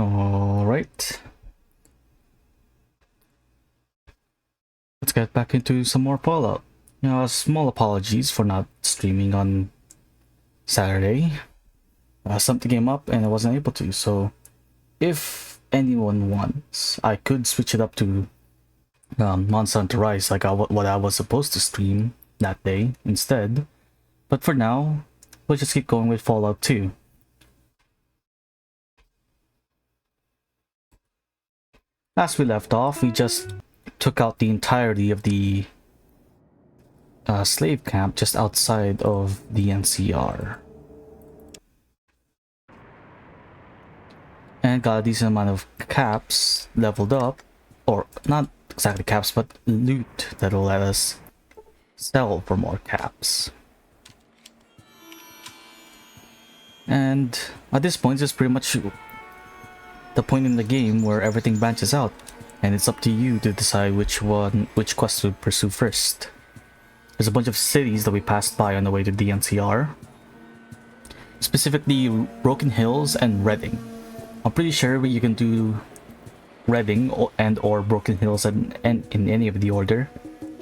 All right. Let's get back into some more Fallout. Small apologies for not streaming on Saturday. Something came up and I wasn't able to, so if anyone wants, I could switch it up to Monster Hunter Rise, like what I was supposed to stream that day instead. But for now, we'll just keep going with Fallout 2. As we left off, we just took out the entirety of the slave camp just outside of the NCR. And got a decent amount of caps leveled up, or not exactly caps, but loot that'll let us sell for more caps. And at this point, it's pretty much the point in the game where everything branches out, and it's up to you to decide which quest to pursue first. There's a bunch of cities that we passed by on the way to the NCR, specifically Broken Hills and Redding. I'm pretty sure you can do Redding or Broken Hills in any of the order,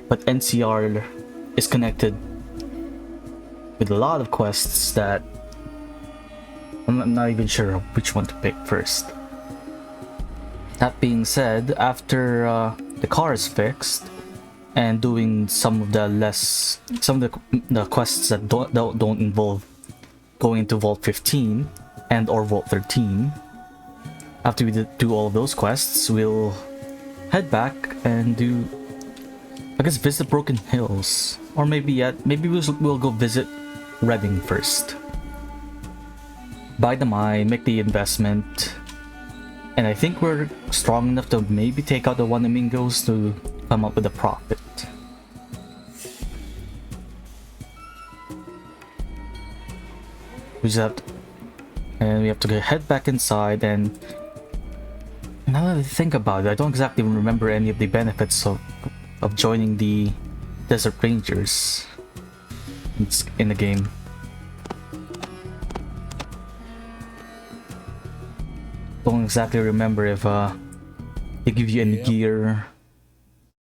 but NCR is connected with a lot of quests that I'm not even sure which one to pick first. That being said, after the car is fixed and doing some of the quests that don't involve going into Vault 15 and or Vault 13, after we do all of those quests, we'll head back and visit Broken Hills, or maybe we'll go visit Redding first. Buy the mine, make the investment, and I think we're strong enough to maybe take out the Wanamingos to come up with a profit. We have to head back inside, and now that I think about it, I don't exactly remember any of the benefits of joining the Desert Rangers in the game. Don't exactly remember if they give you any gear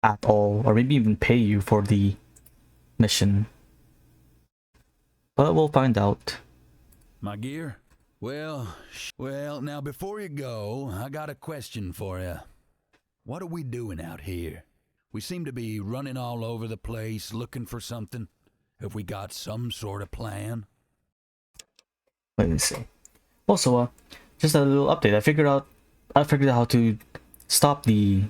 at all, or maybe even pay you for the mission. But we'll find out. My gear? Well, now before you go, I got a question for you. What are we doing out here? We seem to be running all over the place looking for something. Have we got some sort of plan? Let me see. Also, just a little update. I figured out how to stop the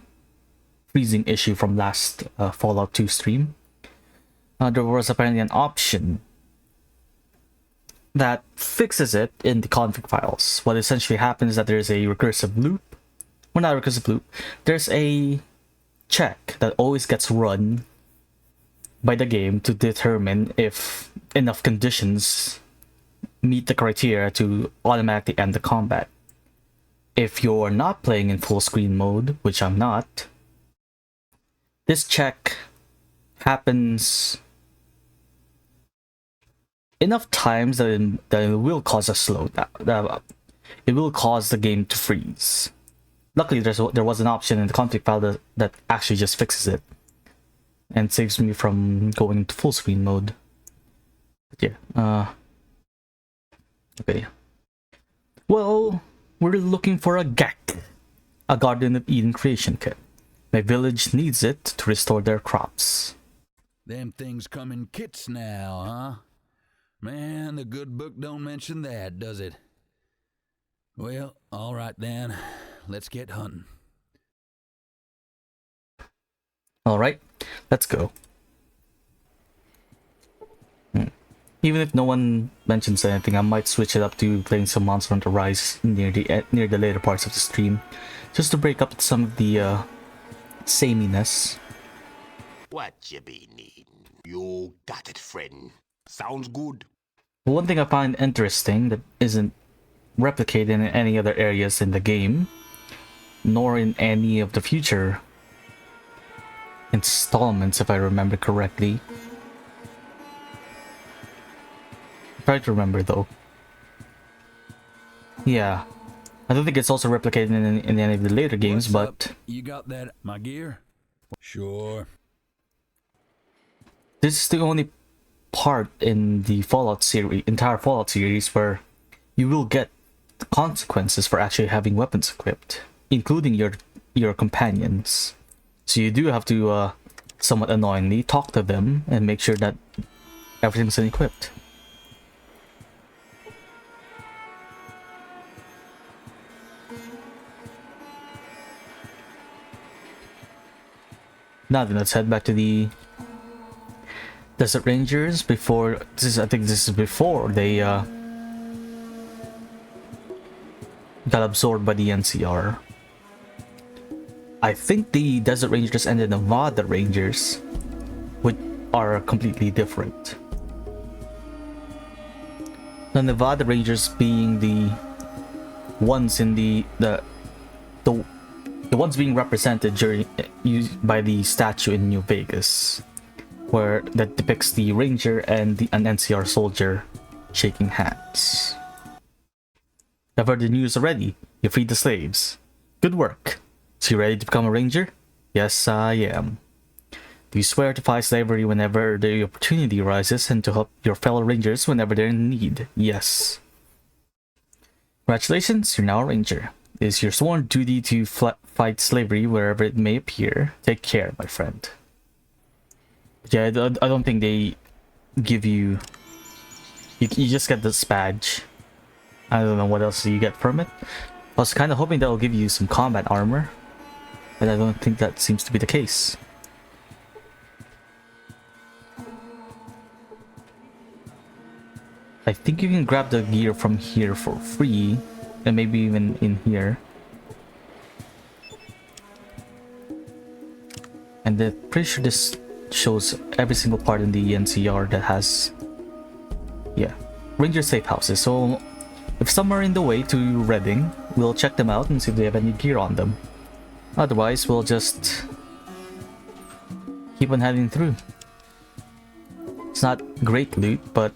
freezing issue from last Fallout 2 stream. There was apparently an option that fixes it in the config files. What essentially happens is that there's a recursive loop. Well, not a recursive loop. There's a check that always gets run by the game to determine if enough conditions meet the criteria to automatically end the combat. If you're not playing in full screen mode, which I'm not, this check happens enough times that it will cause a slowdown. It will cause the game to freeze. Luckily, there was an option in the config file that actually just fixes it and saves me from going into full screen mode. But yeah, okay. Well, we're looking for a GAC, a Garden of Eden creation kit. My village needs it to restore their crops. Them things come in kits now, huh? Man, the good book don't mention that, does it? Well, all right then. Let's get hunting. All right, let's go. Even if no one mentions anything, I might switch it up to playing some Monster Hunter Rise near the later parts of the stream, just to break up some of the sameness. What you be needing? You got it, friend. Sounds good. One thing I find interesting that isn't replicated in any other areas in the game, nor in any of the future installments, if I remember correctly. Try to remember though. Yeah, I don't think it's also replicated in any of the later games, What's up? but You got that? My gear? Sure. this is the only part in the entire Fallout series, where you will get consequences for actually having weapons equipped, including your companions. So you do have to, somewhat annoyingly, talk to them and make sure that everything's equipped. Now then, let's head back to the Desert Rangers before I think this is before they got absorbed by the NCR. I think the Desert Rangers and the Nevada Rangers are completely different. The Nevada Rangers being the ones in the ones being represented by the statue in New Vegas, where that depicts the ranger and an NCR soldier shaking hands. I've heard the news already. You freed the slaves. Good work. So you ready to become a ranger? Yes, I am. Do you swear to fight slavery whenever the opportunity arises and to help your fellow rangers whenever they're in need? Yes. Congratulations, you're now a ranger. It is your sworn duty to fight slavery wherever it may appear. Take care, my friend. Yeah, I don't think they give you... You just get this badge. I don't know what else you get from it. I was kind of hoping they'll give you some combat armor, but I don't think that seems to be the case. I think you can grab the gear from here for free, and maybe even in here. And I'm pretty sure this shows every single part in the NCR that has, yeah, Ranger safe houses. So if some are in the way to Reading, we'll check them out and see if they have any gear on them. Otherwise, we'll just keep on heading through. It's not great loot, but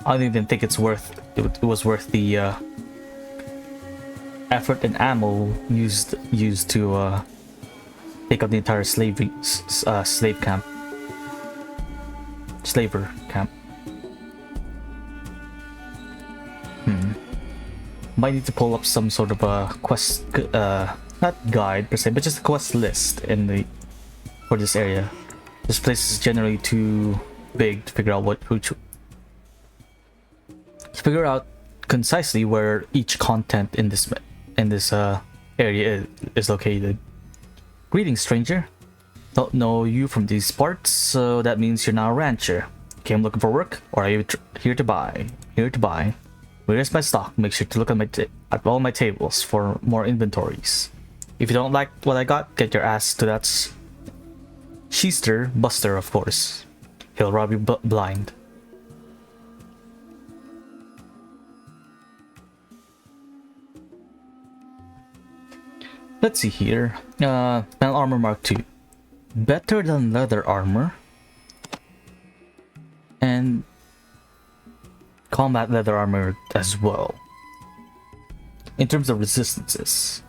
I don't even think it was worth the effort and ammo used to take out the entire slave camp. Slaver camp. Might need to pull up some sort of a quest, not guide per se, but just a quest list for this area. This place is generally too big to figure out figure out concisely where each content in this area is located. Greetings, stranger. Don't know you from these parts, so that means you're now a rancher. Came looking for work, or are you here to buy? Here to buy. Where's my stock? Make sure to look at all my tables for more inventories. If you don't like what I got, get your ass to that Sheester Buster, of course. He'll rob you blind. Let's see here. Metal Armor Mark II. Better than leather armor. And combat leather armor as well. In terms of resistances.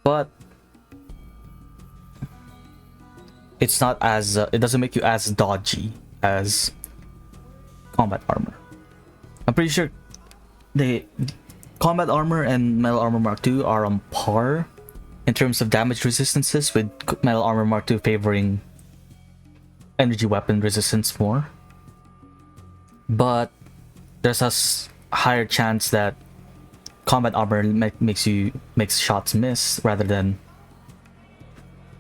But it's not as it doesn't make you as dodgy as combat armor. I'm pretty sure the combat armor and Metal Armor Mark II are on par in terms of damage resistances, with Metal Armor Mark II favoring energy weapon resistance more. But there's a higher chance that combat armor makes shots miss, rather than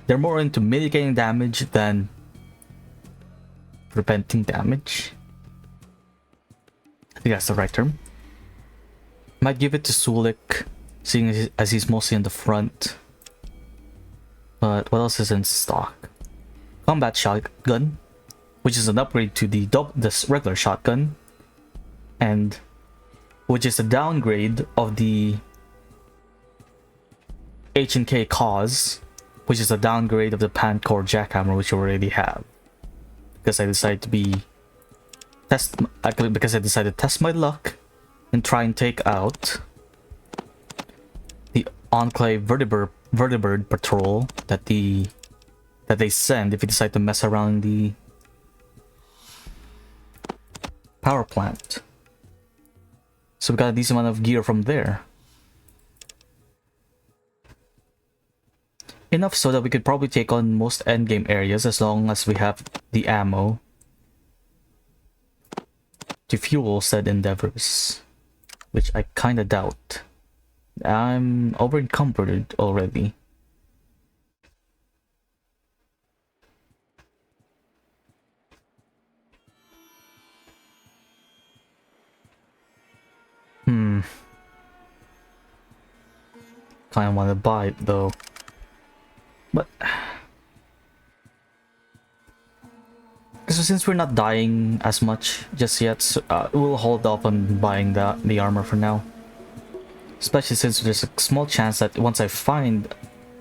they're more into mitigating damage than preventing damage. I think that's the right term. Might give it to Sulik, seeing as he's mostly in the front. But what else is in stock? Combat shotgun, which is an upgrade to the regular shotgun, and which is a downgrade of the H&K Cause, which is a downgrade of the Pancore Jackhammer, which you already have. Because I decided to be because I decided to test my luck and try and take out the Enclave Vertibird patrol that they send if you decide to mess around in the power plant. So we got a decent amount of gear from there. Enough so that we could probably take on most endgame areas as long as we have the ammo to fuel said endeavors. Which I kinda doubt. I'm over encumbered already. Kinda wanna buy it though. But so since we're not dying as much just yet, so, we'll hold off on buying the armor for now. Especially since there's a small chance that once I find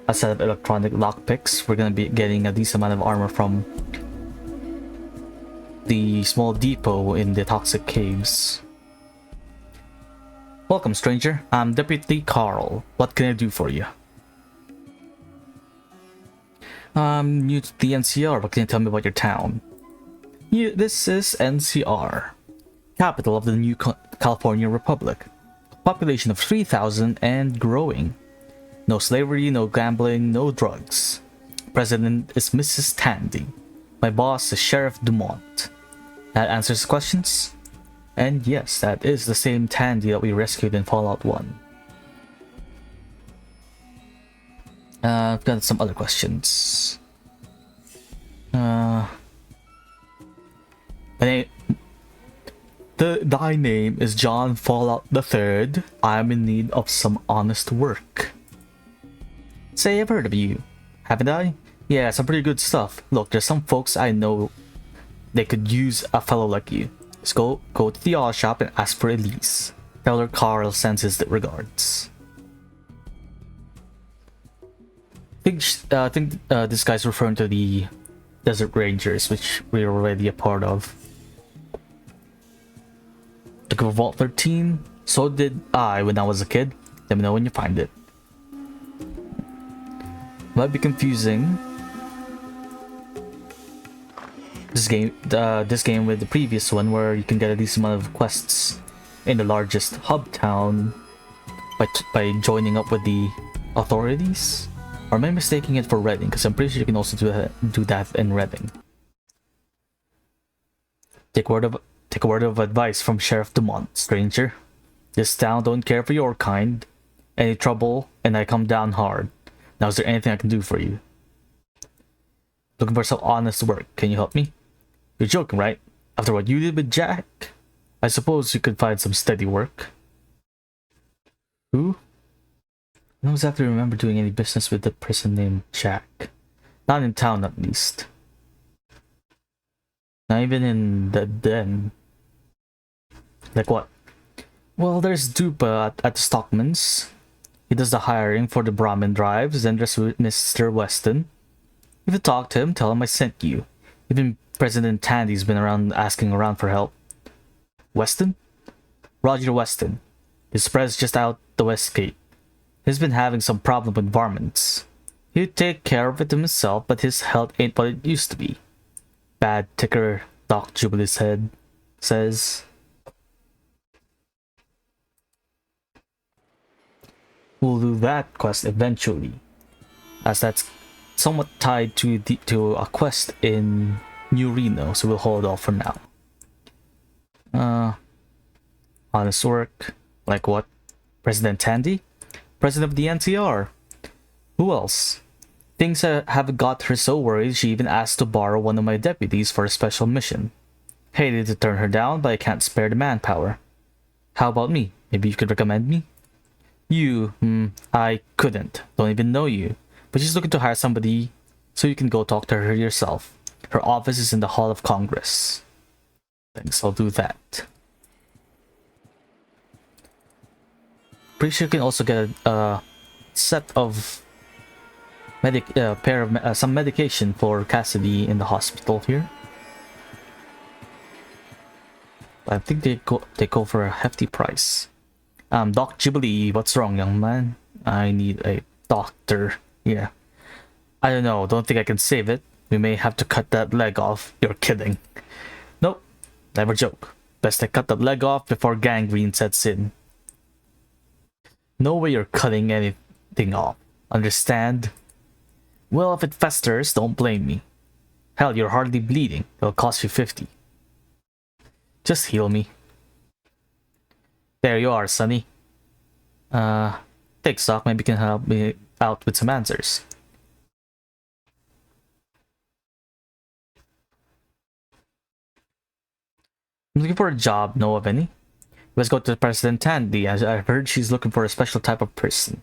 a set of electronic lockpicks, we're gonna be getting a decent amount of armor from the small depot in the toxic caves. Welcome, stranger. I'm Deputy Carl. What can I do for you? I'm new to the NCR. What can you tell me about your town? This is NCR, capital of the new California Republic. Population of 3,000 and growing. No slavery, no gambling, no drugs. President is Mrs. Tandy. My boss is Sheriff Dumont. That answers questions? And yes, that is the same Tandy that we rescued in Fallout 1. I've got some other questions. Thy name is John Fallout-athon II. I'm in need of some honest work. Say, I've heard of you, haven't I? Yeah, some pretty good stuff. Look, there's some folks I know they could use a fellow like you. Just go to the auto shop and ask for Elise. Tell her Carl sends his regards. I think this guy's referring to the Desert Rangers, which we're already a part of. Took over Vault 13. So did I when I was a kid. Let me know when you find it. Might be confusing. This game with the previous one, where you can get a decent amount of quests in the largest hub town by joining up with the authorities. Or am I mistaking it for Reading? Because I'm pretty sure you can also do that in Reading. Take a word of advice from Sheriff Dumont, stranger. This town don't care for your kind. Any trouble, and I come down hard. Now, is there anything I can do for you? Looking for some honest work. Can you help me? You're joking, right? After what you did with Jack? I suppose you could find some steady work. Who? I don't exactly remember doing any business with the person named Jack. Not in town, at least. Not even in the den. Like what? Well, there's Dupa at the Stockman's. He does the hiring for the Brahmin drives, and there's Mr. Weston. If you talk to him, tell him I sent you. Even President Tandy's been around asking around for help. Weston? Roger Weston. His spread's just out the west gate. He's been having some problem with varmints. He'd take care of it himself, but his health ain't what it used to be. Bad ticker, Doc Jubilee's head says. We'll do that quest eventually, as that's somewhat tied to a quest in New Reno, so we'll hold off for now. Honest work. Like what? President Tandy? President of the NCR. Who else? Things have got her so worried she even asked to borrow one of my deputies for a special mission. Hated to turn her down, but I can't spare the manpower. How about me? Maybe you could recommend me? You, I couldn't. Don't even know you. But she's looking to hire somebody so you can go talk to her yourself. Her office is in the Hall of Congress. Thanks, I'll do that. Pretty sure you can also get a set of some medication for Cassidy in the hospital here. I think they go for a hefty price. Doc Jubilee, what's wrong, young man? I need a doctor. Yeah. I don't know, don't think I can save it. We may have to cut that leg off. You're kidding. Nope, never joke. Best I cut the leg off before gangrene sets in. No way you're cutting anything off. Understand? Well, if it festers, don't blame me. Hell, you're hardly bleeding. It'll cost you 50. Just heal me. There you are, Sonny. Thanks, Doc. Maybe you can help me out with some answers. I'm looking for a job. Know of any? Let's go to President Tandy. I've heard she's looking for a special type of person.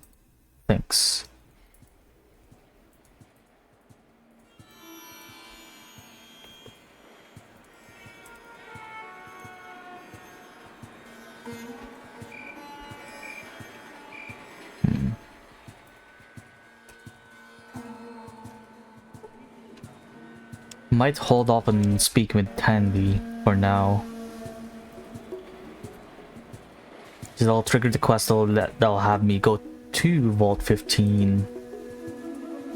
Thanks. Might hold off on speaking with Tandy for now. I'll trigger the quest that'll have me go to Vault 15.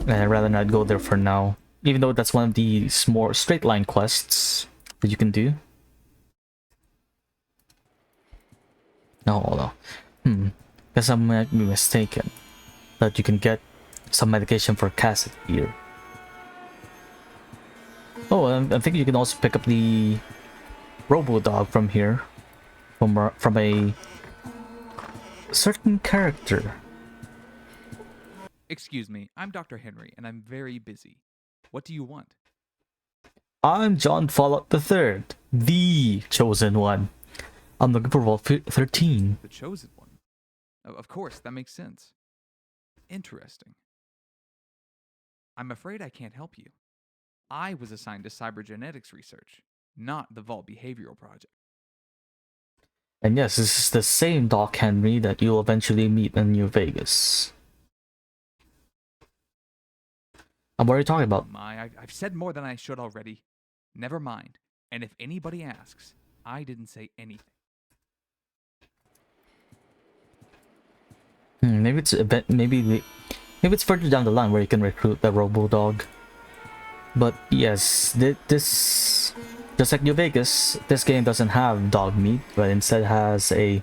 And I'd rather not go there for now. Even though that's one of the more straight line quests that you can do. No, hold on. Guess I might be mistaken. That you can get some medication for Cassidy here. Oh, I think you can also pick up the Robo-Dog from here. From a certain character. Excuse me, I'm Dr. Henry, and I'm very busy. What do you want? I'm John Fallout-athon III, the chosen one. I'm looking for Vault 13. The chosen one? Of course, that makes sense. Interesting. I'm afraid I can't help you. I was assigned to cybergenetics research, not the Vault Behavioral Project. And yes, this is the same Doc Henry that you'll eventually meet in New Vegas. And what are you talking about? I've said more than I should already. Never mind. And if anybody asks, I didn't say anything. Maybe it's further down the line where you can recruit the Robo-Dog. But yes, this just like New Vegas, this game doesn't have dog meat, but instead has a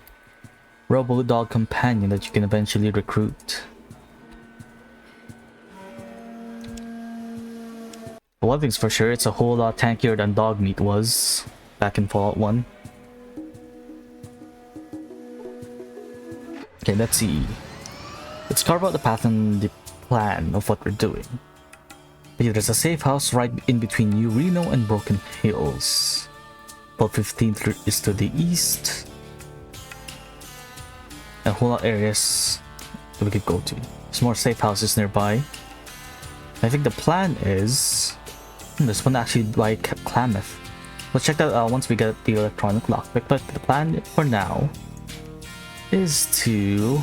Robo-Dog companion that you can eventually recruit. But one thing's for sure, it's a whole lot tankier than dog meat was back in Fallout 1. Okay, let's see. Let's carve out the path and the plan of what we're doing. There's a safe house right in between New Reno and Broken Hills. Vault 15 is to the east. A whole lot of areas that we could go to. There's more safe houses nearby. I think the plan is... this one actually by Klamath. We'll check that out once we get the electronic lockpick, but the plan for now is to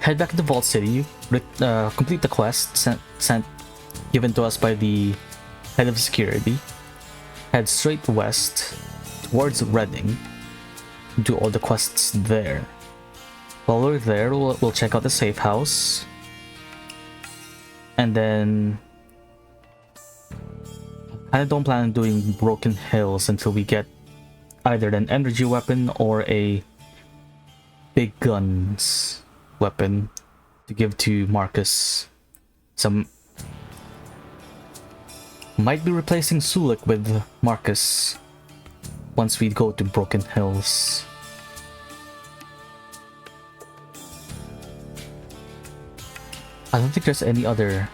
head back into Vault City, complete the quest sent given to us by the head of security, head straight west towards Redding, do all the quests there. While we're there, we'll check out the safe house, and then I don't plan on doing Broken Hills until we get either an energy weapon or a big guns weapon to give to Marcus. Some might be replacing Sulik with Marcus once we go to Broken Hills. I don't think there's any other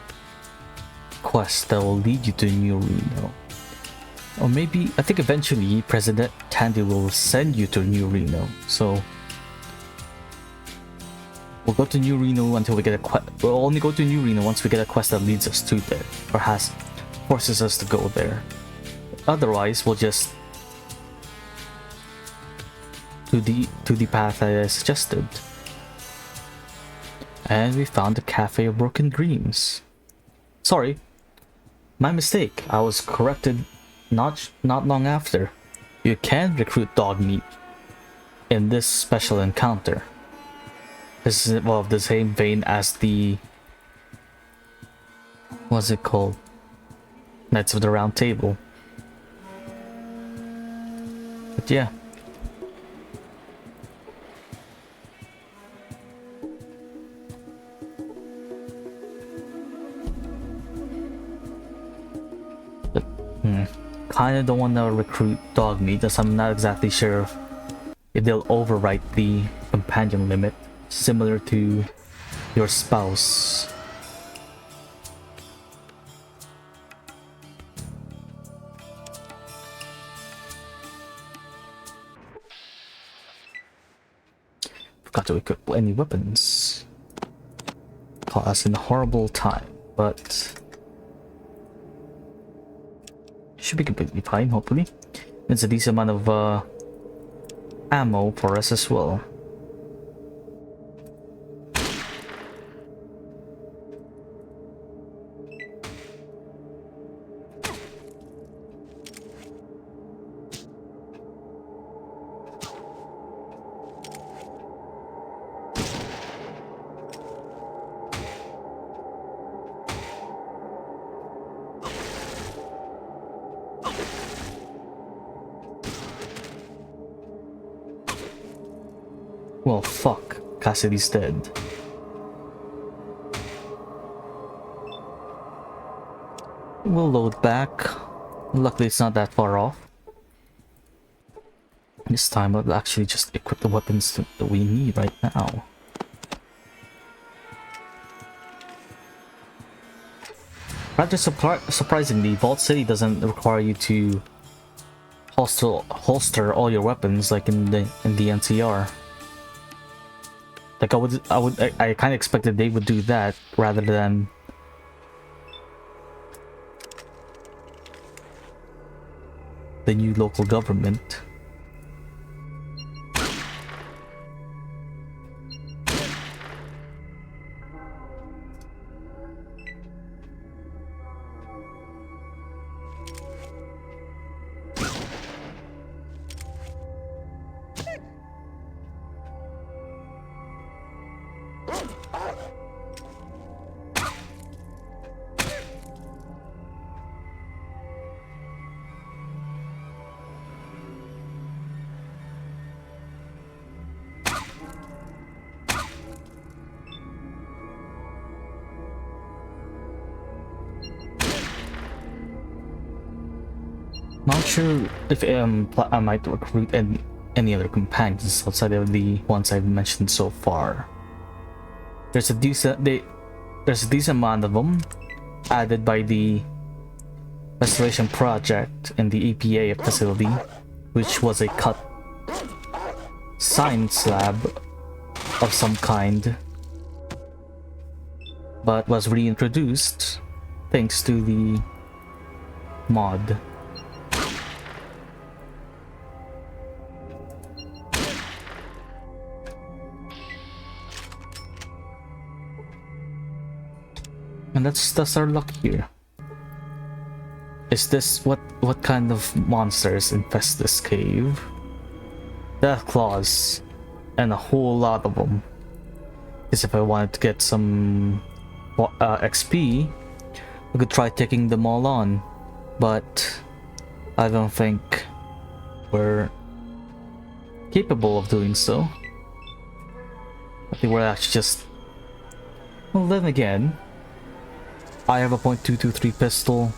quest that will lead you to New Reno. Or maybe, I think eventually President Tandy will send you to New Reno, so we'll go to New Reno until we get a quest. We'll only go to New Reno once we get a quest that leads us to there, or forces us to go there. Otherwise, we'll just do the path I suggested. And we found the Cafe of Broken Dreams. Sorry, my mistake. I was corrected not long after, you can recruit dog meat in this special encounter. This is of the same vein as the, what's it called? Knights of the Round Table. But yeah. But, kinda don't wanna recruit dog meat, as I'm not exactly sure if they'll overwrite the companion limit, similar to your spouse. Forgot to equip any weapons. Caught us in a horrible time, but should be completely fine, hopefully. It's a decent amount of ammo for us as well. Well, fuck. Cassidy's dead. We'll load back. Luckily, it's not that far off. This time, I'll actually just equip the weapons that we need right now. Rather surprisingly, Vault City doesn't require you to holster all your weapons like in the NCR. Like I kind of expected they would do that rather than the new local government. Not sure if I might recruit any other companions outside of the ones I've mentioned so far. There's a decent amount of them added by the restoration project in the EPA facility, which was a cut science lab of some kind, but was reintroduced thanks to the mod. And let's test our luck here. Is this what kind of monsters infest this cave? Death claws, and a whole lot of them. Because if I wanted to get some XP, we could try taking them all on, but I don't think we're capable of doing so. I think we're actually just... Well, then again, I have a .223 pistol.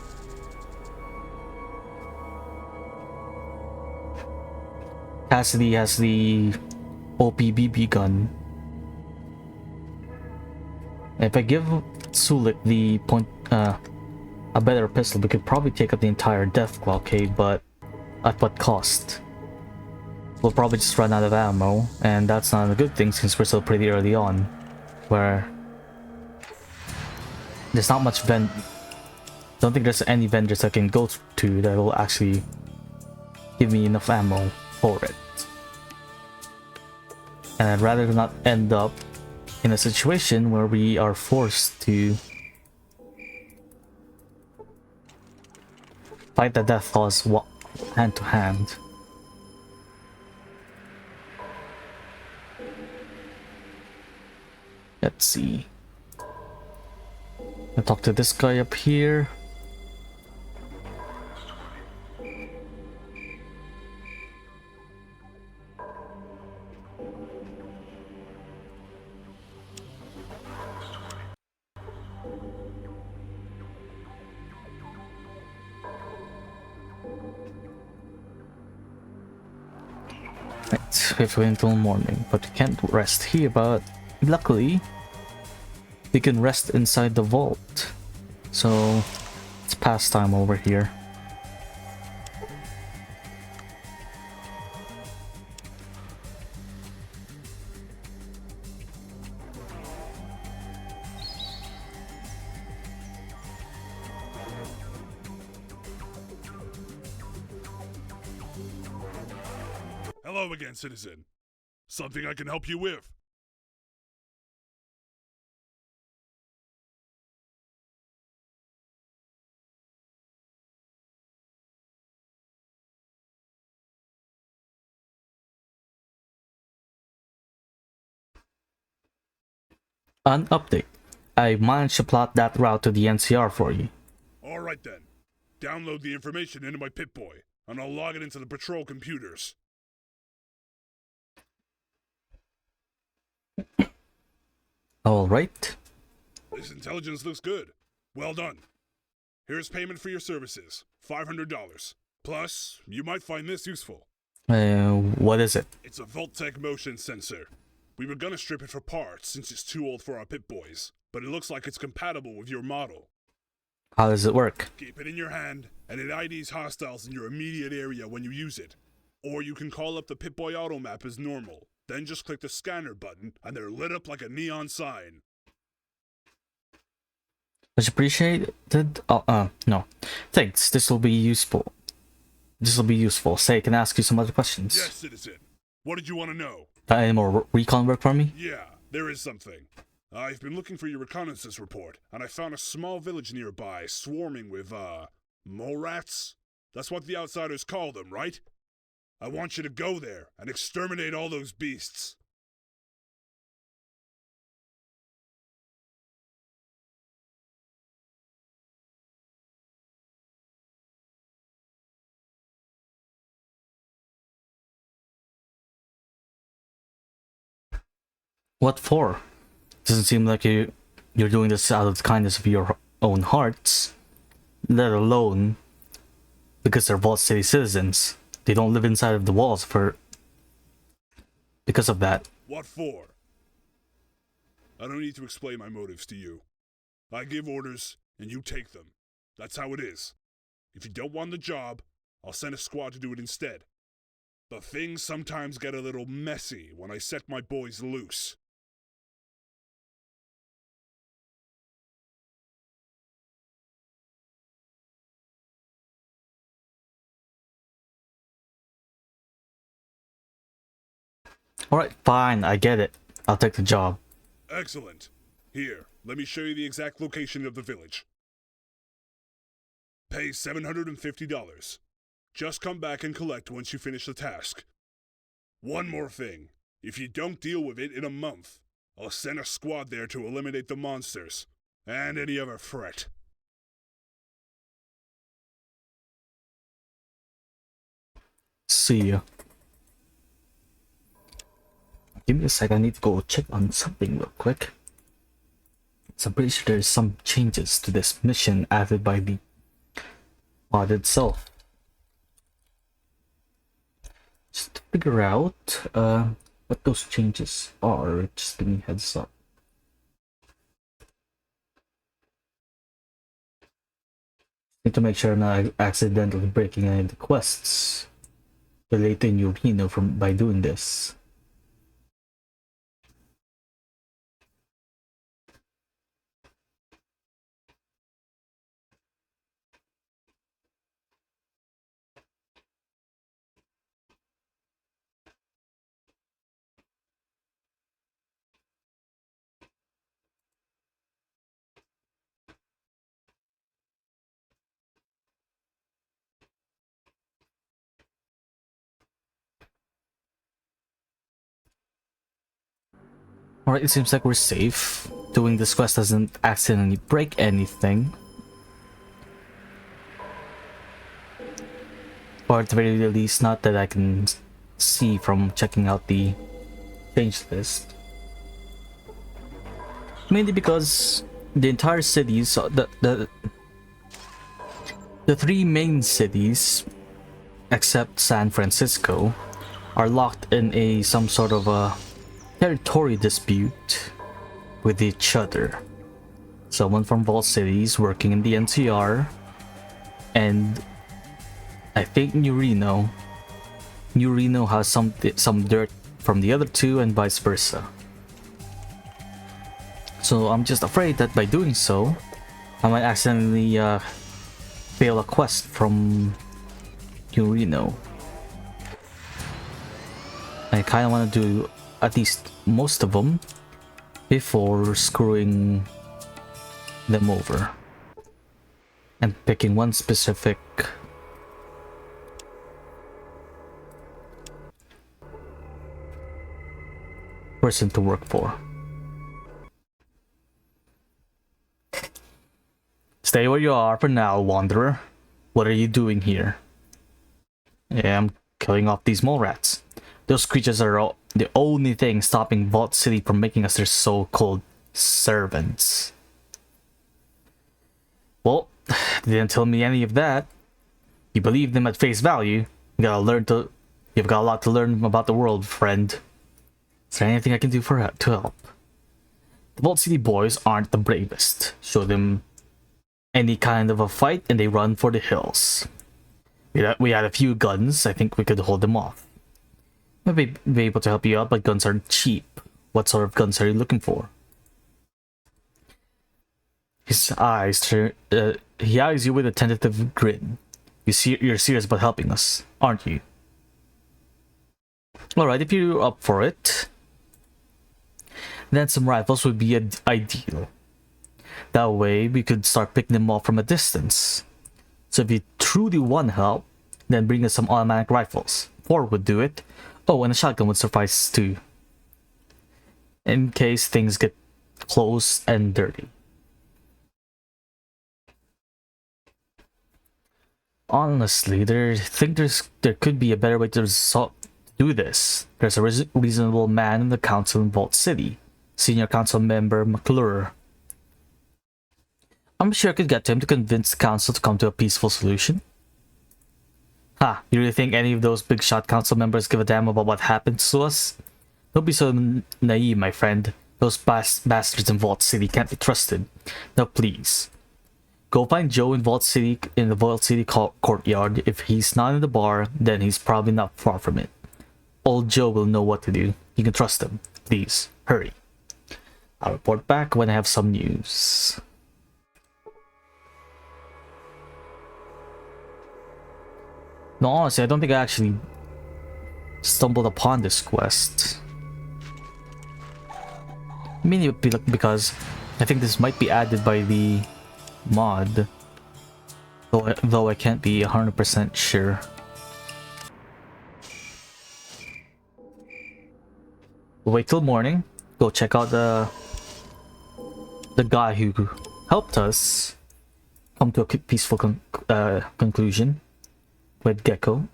Cassidy has the OPBB gun. If I give Sulik the a better pistol, we could probably take up the entire Deathclaw cave, but at what cost? We'll probably just run out of ammo, and that's not a good thing since we're still pretty early on, where there's not much don't think there's any vendors I can go to that will actually give me enough ammo for it. And I'd rather not end up in a situation where we are forced to Fight the death toss hand to hand. Let's see. I'll talk to this guy up here. Right, we have to wait until morning, but we can't rest here, but luckily we can rest inside the vault. So it's past time over here. Hello again, citizen. Something I can help you with? An update. I managed to plot that route to the NCR for you. Alright then. Download the information into my Pip-Boy, and I'll log it into the patrol computers. Alright. This intelligence looks good. Well done. Here's payment for your services. $500. Plus, you might find this useful. What is it? It's a Vault-Tec motion sensor. We were gonna strip it for parts since it's too old for our Pip-Boys, but it looks like it's compatible with your model. How does it work? Keep it in your hand, and it IDs hostiles in your immediate area when you use it. Or you can call up the Pip-Boy auto map as normal, then just click the scanner button, and they're lit up like a neon sign. Much appreciated. No. Thanks. This will be useful. Say, I can ask you some other questions. Yes, citizen. What did you want to know? Any more recon work for me? Yeah, there is something. I've been looking for your reconnaissance report, and I found a small village nearby swarming with, mole rats? That's what the outsiders call them, right? I want you to go there and exterminate all those beasts. What for? Doesn't seem like you're doing this out of the kindness of your own hearts. Let alone because they're Vault City citizens. They don't live inside of the walls because of that. What for? I don't need to explain my motives to you. I give orders, and you take them. That's how it is. If you don't want the job, I'll send a squad to do it instead. But things sometimes get a little messy when I set my boys loose. Alright, fine, I get it. I'll take the job. Excellent. Here, let me show you the exact location of the village. Pay $750. Just come back and collect once you finish the task. One more thing. If you don't deal with it in a month, I'll send a squad there to eliminate the monsters, and any other threat. See ya. Give me a sec, I need to go check on something real quick. So I'm pretty sure there's some changes to this mission added by the mod itself. Just to figure out what those changes are, just give me a heads up. Need to make sure I'm not accidentally breaking any of the quests related to Urino by doing this. Alright, it seems like we're safe. Doing this quest doesn't accidentally break anything. Or at the very least, not that I can see from checking out the change list. Mainly because the entire cities, the three main cities, except San Francisco, are locked in some sort of a territory dispute with each other. Someone from Vault City is working in the NCR, and I think New Reno has some dirt from the other two, and vice versa. So I'm just afraid that by doing so, I might accidentally fail a quest from New Reno. I kind of want to do at least most of them before screwing them over and picking one specific person to work for. Stay where you are for now, Wanderer. What are you doing here? Yeah, I'm killing off these mole rats. Those creatures are the only thing stopping Vault City from making us their so-called servants. Well, they didn't tell me any of that. You believe them at face value. You've got a lot to learn about the world, friend. Is there anything I can do to help? The Vault City boys aren't the bravest. Show them any kind of a fight and they run for the hills. We had a few guns. I think we could hold them off. Maybe be able to help you out, but guns are cheap. What sort of guns are you looking for? His eyes he eyes you with a tentative grin. You're serious about helping us, aren't you? Alright, if you're up for it, then some rifles would be ideal. That way, we could start picking them off from a distance. So if you truly want help, then bring us some automatic rifles. 4 would do it. Oh, and a shotgun would suffice too. In case things get close and dirty. Honestly, there could be a better way to do this. There's a reasonable man in the council in Vault City. Senior council member McClure. I'm sure I could get him to convince the council to come to a peaceful solution. Ha, you really think any of those big shot council members give a damn about what happens to us? Don't be so naive, my friend. Those bastards in Vault City can't be trusted. Now please, go find Joe in the Vault City courtyard. If he's not in the bar, then he's probably not far from it. Old Joe will know what to do. You can trust him. Please, hurry. I'll report back when I have some news. No, honestly, I don't think I actually stumbled upon this quest. Mainly because I think this might be added by the mod. Though I can't be 100% sure. We'll wait till morning. Go check out the guy who helped us come to a peaceful conclusion with Gecko.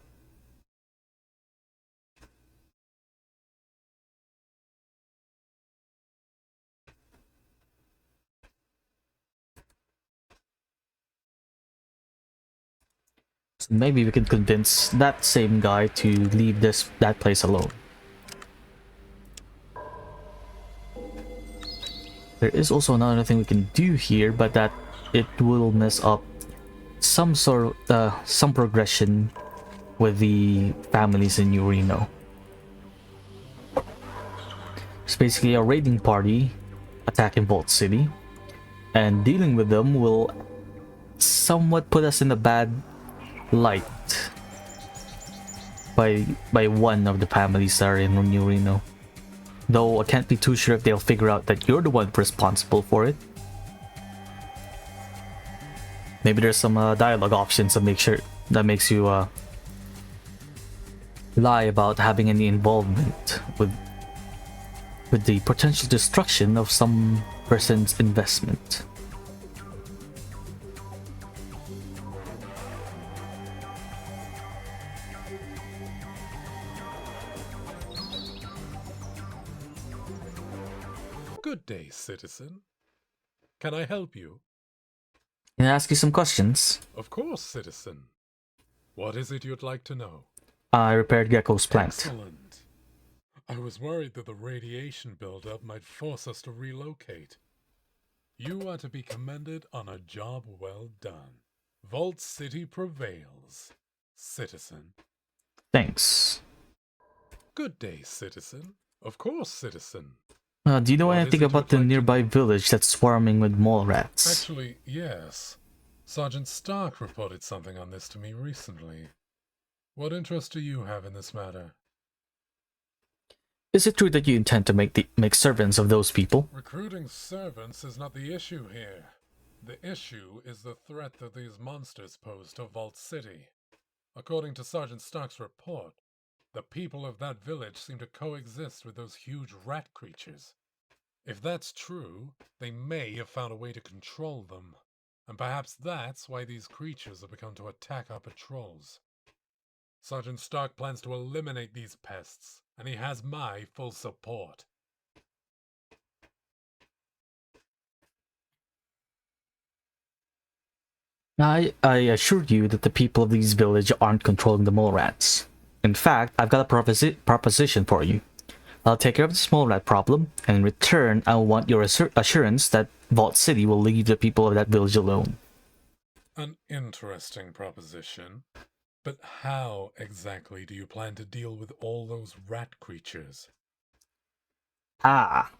So maybe we can convince that same guy to leave that place alone. There is also another thing we can do here, but that it will mess up some progression with the families in New Reno. It's basically a raiding party attacking Vault City, and dealing with them will somewhat put us in a bad light by one of the families that are in New Reno. Though I can't be too sure if they'll figure out that you're the one responsible for it. Maybe there's some dialogue options that makes you lie about having any involvement with with the potential destruction of some person's investment. Good day, citizen. Can I help you? Can I ask you some questions? Of course, citizen. What is it you'd like to know? I repaired Gecko's plant. Excellent. I was worried that the radiation buildup might force us to relocate. You are to be commended on a job well done. Vault City prevails, citizen. Thanks. Good day, citizen. Of course, citizen. Do you know What is anything it about you'd the like to nearby know? village that's swarming with mole rats? Actually, yes. Sergeant Stark reported something on this to me recently. What interest do you have in this matter? Is it true that you intend to make servants of those people? Recruiting servants is not the issue here. The issue is the threat that these monsters pose to Vault City. According to Sergeant Stark's report, the people of that village seem to coexist with those huge rat creatures. If that's true, they may have found a way to control them. And perhaps that's why these creatures have begun to attack our patrols. Sergeant Stark plans to eliminate these pests, and he has my full support. I assure you that the people of these villages aren't controlling the mole rats. In fact, I've got a proposition for you. I'll take care of the small rat problem, and in return, I want your assurance that Vault City will leave the people of that village alone. An interesting proposition. But how exactly do you plan to deal with all those rat creatures? Ah,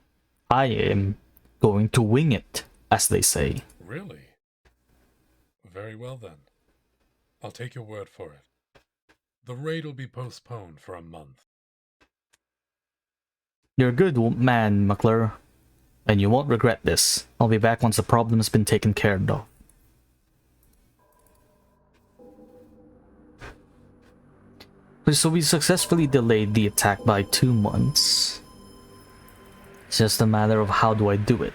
I am going to wing it, as they say. Really? Very well then. I'll take your word for it. The raid will be postponed for a month. You're a good man, McClure, and you won't regret this. I'll be back once the problem has been taken care of. So we successfully delayed the attack by 2 months. It's just a matter of how do I do it.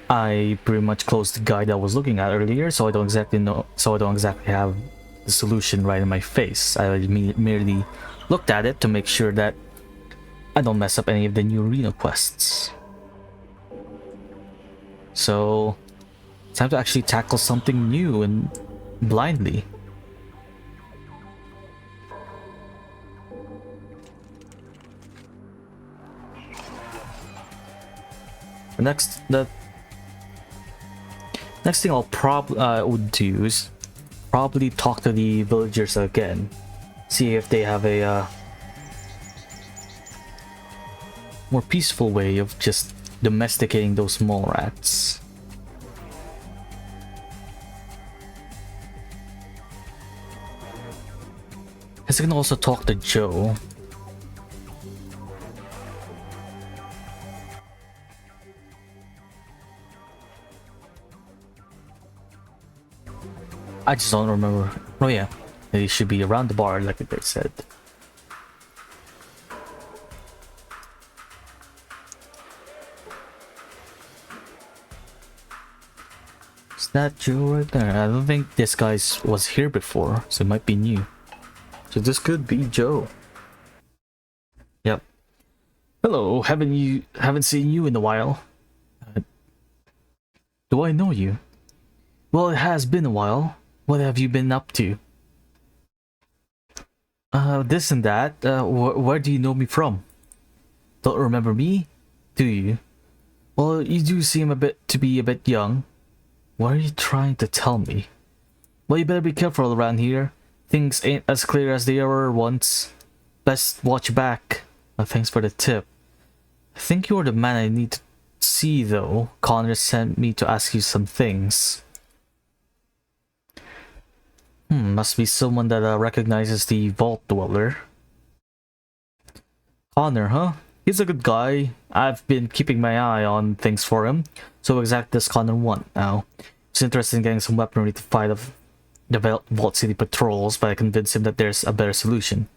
I pretty much closed the guide I was looking at earlier, so I don't exactly have the solution right in my face. I merely looked at it to make sure that I don't mess up any of the new arena quests. So it's time to actually tackle something new and blindly. The next thing I'll would do is probably talk to the villagers again, see if they have a more peaceful way of just domesticating those mole rats. Guess I can also talk to Joe. I just don't remember. Oh yeah, it should be around the bar like they said. Is that Joe right there? I don't think this guy was here before, so it might be new. So this could be Joe. Yep. Hello, haven't seen you in a while. Do I know you? Well, it has been a while. What have you been up to? This and that. Where do you know me from? Don't remember me? Do you? Well, you do seem to be a bit young. What are you trying to tell me? Well, you better be careful around here. Things ain't as clear as they were once. Best watch back. Thanks for the tip. I think you're the man I need to see, though. Connor sent me to ask you some things. Must be someone that recognizes the Vault Dweller. Connor, huh? He's a good guy. I've been keeping my eye on things for him. So exactly does Connor want now? He's interested in getting some weaponry to fight the Vault City patrols, but I convinced him that there's a better solution.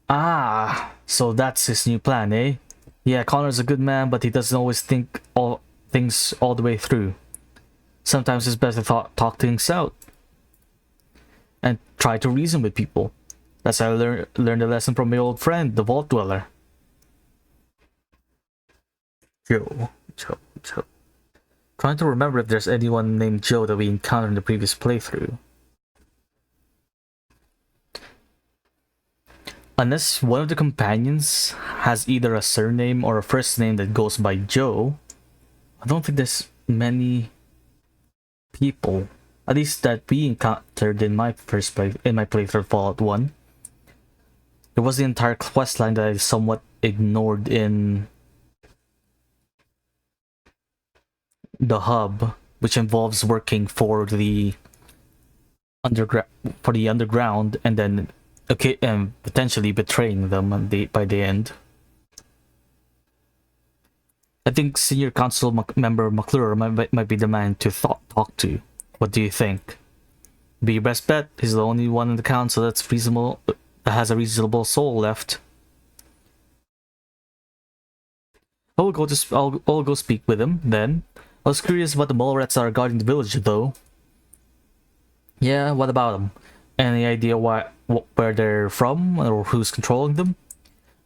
Ah, so that's his new plan, eh? Yeah, Connor's a good man, but he doesn't always think all things all the way through. Sometimes it's best to talk things out and try to reason with people. That's how I learned a lesson from my old friend, the Vault Dweller. Joe. Trying to remember if there's anyone named Joe that we encountered in the previous playthrough. Unless one of the companions has either a surname or a first name that goes by Joe, I don't think there's many people, at least that we encountered in my playthrough Fallout 1. There was the entire questline that I somewhat ignored in the hub, which involves working for the underground and then potentially betraying them by the end. I think Senior Council member McClure might be the man to talk to. What do you think? Be your best bet. He's the only one in the council that's reasonable, that has a reasonable soul left. I'll go speak with him then. I was curious about the mole rats that are guarding the village, though. Yeah, what about them? Any idea where they're from or who's controlling them?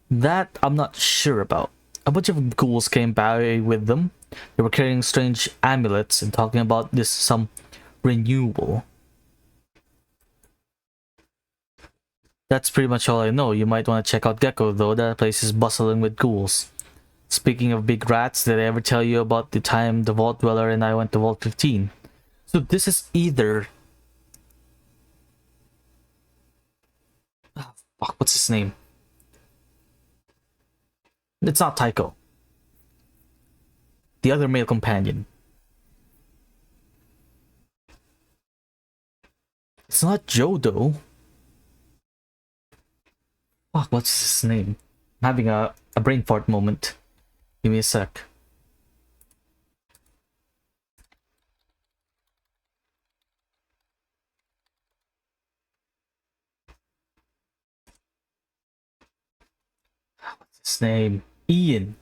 That I'm not sure about. A bunch of ghouls came by with them. They were carrying strange amulets and talking about some renewal. That's pretty much all I know. You might want to check out Gecko, though. That place is bustling with ghouls. Speaking of big rats, did I ever tell you about the time the Vault Dweller and I went to Vault 15? So this is either... Oh, fuck, what's his name? It's not Tycho. The other male companion. It's not Joe, though. Fuck, what's his name? I'm having a brain fart moment. Give me a sec. What's his name? Ian.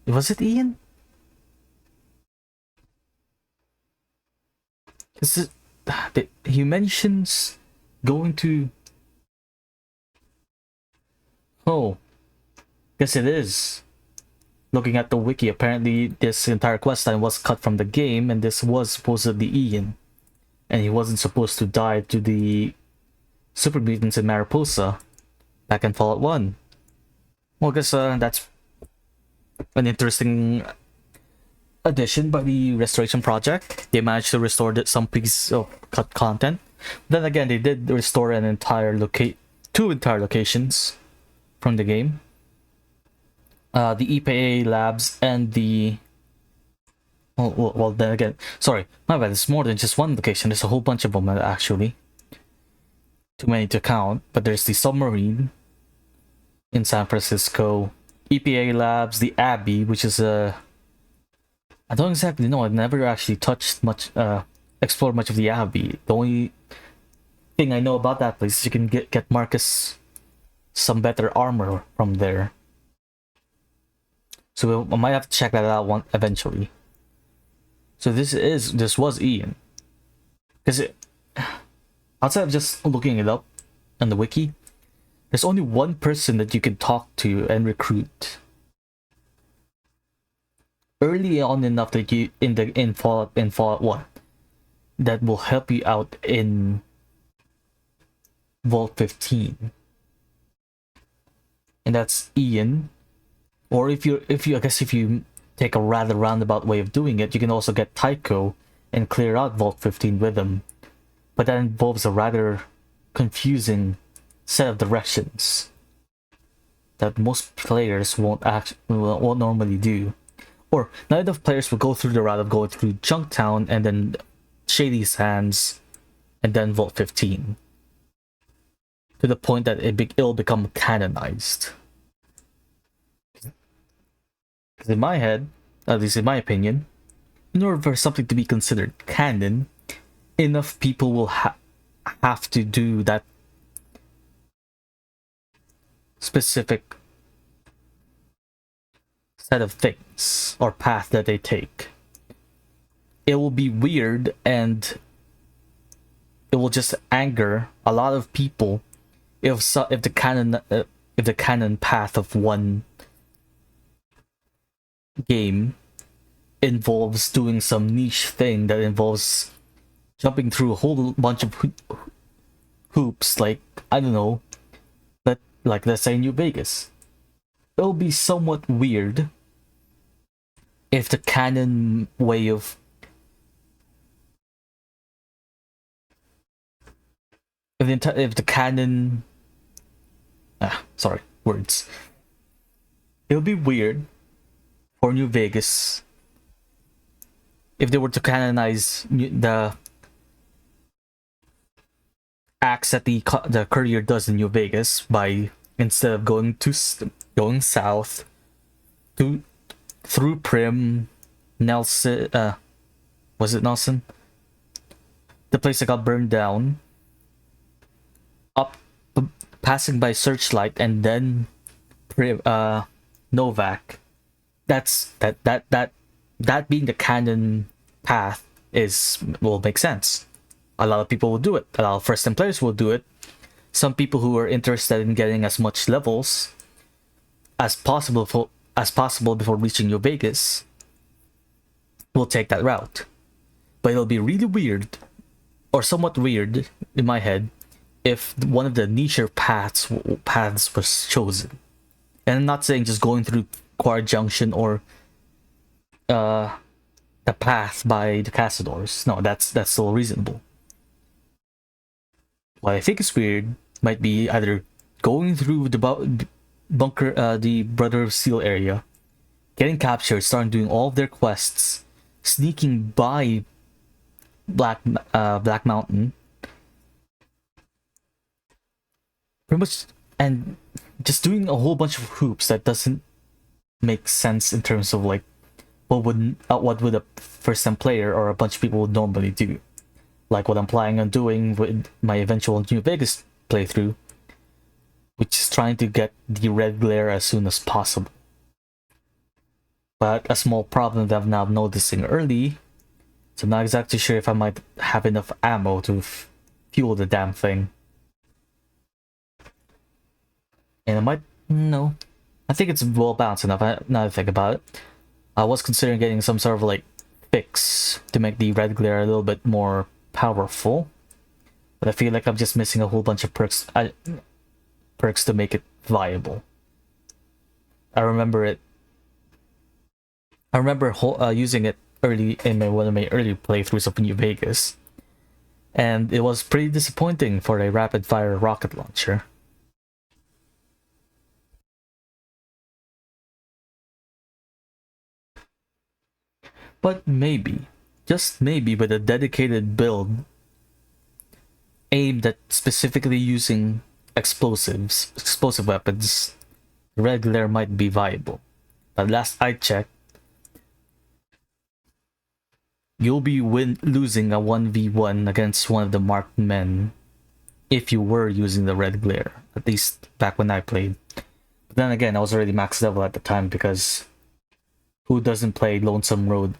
Was it Ian? He mentions going to... Oh. Guess it is. Looking at the wiki, apparently this entire questline was cut from the game, and this was supposedly Ian. And he wasn't supposed to die to the super mutants in Mariposa back in Fallout 1. Well, I guess that's an interesting addition by the Restoration Project. They managed to restore some piece of cut content. Then again, they did restore two entire locations from the game. The EPA labs and the... Well, then again, sorry, my bad, it's more than just one location. There's a whole bunch of them, actually. Too many to count, but there's the submarine in San Francisco, EPA labs, the Abbey, which is I don't exactly know. I've never actually explored much of the Abbey. The only thing I know about that place is you can get Marcus some better armor from there. So I might have to check that out eventually. So this was Ian. Because outside of just looking it up on the wiki, there's only one person that you can talk to and recruit early on enough that you in Fallout 1 that will help you out in Vault 15. And that's Ian. Or if you take a rather roundabout way of doing it, you can also get Tycho and clear out Vault 15 with him. But that involves a rather confusing set of directions that most players won't normally do. Or not enough players will go through the route of going through Junktown and then Shady Sands and then Vault 15. To the point that it'll become canonized. Because in my head, at least in my opinion, in order for something to be considered canon, enough people will have to do that specific set of things or path that they take. It will be weird, and it will just anger a lot of people if the canon path of one game involves doing some niche thing that involves jumping through a whole bunch of hoops, like, I don't know, like let's say New Vegas. It'll be somewhat weird if the canon way of if the canon sorry, words. It'll be weird for New Vegas if they were to canonize the acts that the courier does in New Vegas by, instead of going south through Prim, Nelson, was it Nelson? The place that got burned down, up passing by Searchlight, and then Prim, Novak. That being the canon path will make sense. A lot of people will do it. A lot of first-time players will do it. Some people who are interested in getting as much levels as possible before reaching New Vegas will take that route. But it'll be really weird, or somewhat weird in my head, if one of the niche paths was chosen. And I'm not saying just going through Quad Junction or the path by the Castadors. No, that's still reasonable. What I think is weird might be either going through the bunker, the Brother of Steel area, getting captured, starting doing all of their quests, sneaking by Black Mountain, pretty much, and just doing a whole bunch of hoops that doesn't make sense in terms of like what would a first-time player or a bunch of people would normally do. Like what I'm planning on doing with my eventual New Vegas playthrough, which is trying to get the red glare as soon as possible. But a small problem that I'm now noticing early, so I'm not exactly sure if I might have enough ammo to fuel the damn thing. And I might, no, I think it's well balanced enough. Now that I think about it, I was considering getting some sort of like fix to make the red glare a little bit more powerful, but I feel like I'm just missing a whole bunch of perks to make it viable. I remember using it early in one of my early playthroughs of New Vegas, and it was pretty disappointing for a rapid fire rocket launcher. But maybe, just maybe, with a dedicated build aimed at specifically using explosive weapons, red glare might be viable. But last I checked, you'll be losing a 1v1 against one of the marked men if you were using the red glare, at least back when I played. But then again, I was already max level at the time, because who doesn't play Lonesome Road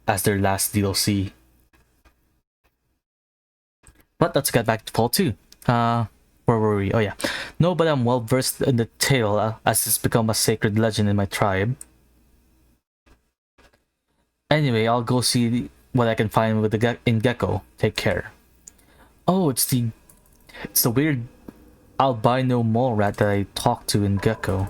as their last DLC? But let's get back to Fallout 2. Where were we? Oh yeah. No, but I'm well versed in the tale, as it's become a sacred legend in my tribe. Anyway, I'll go see what I can find with in Gecko. Take care. Oh, it's the weird albino mole rat that I talked to in Gecko.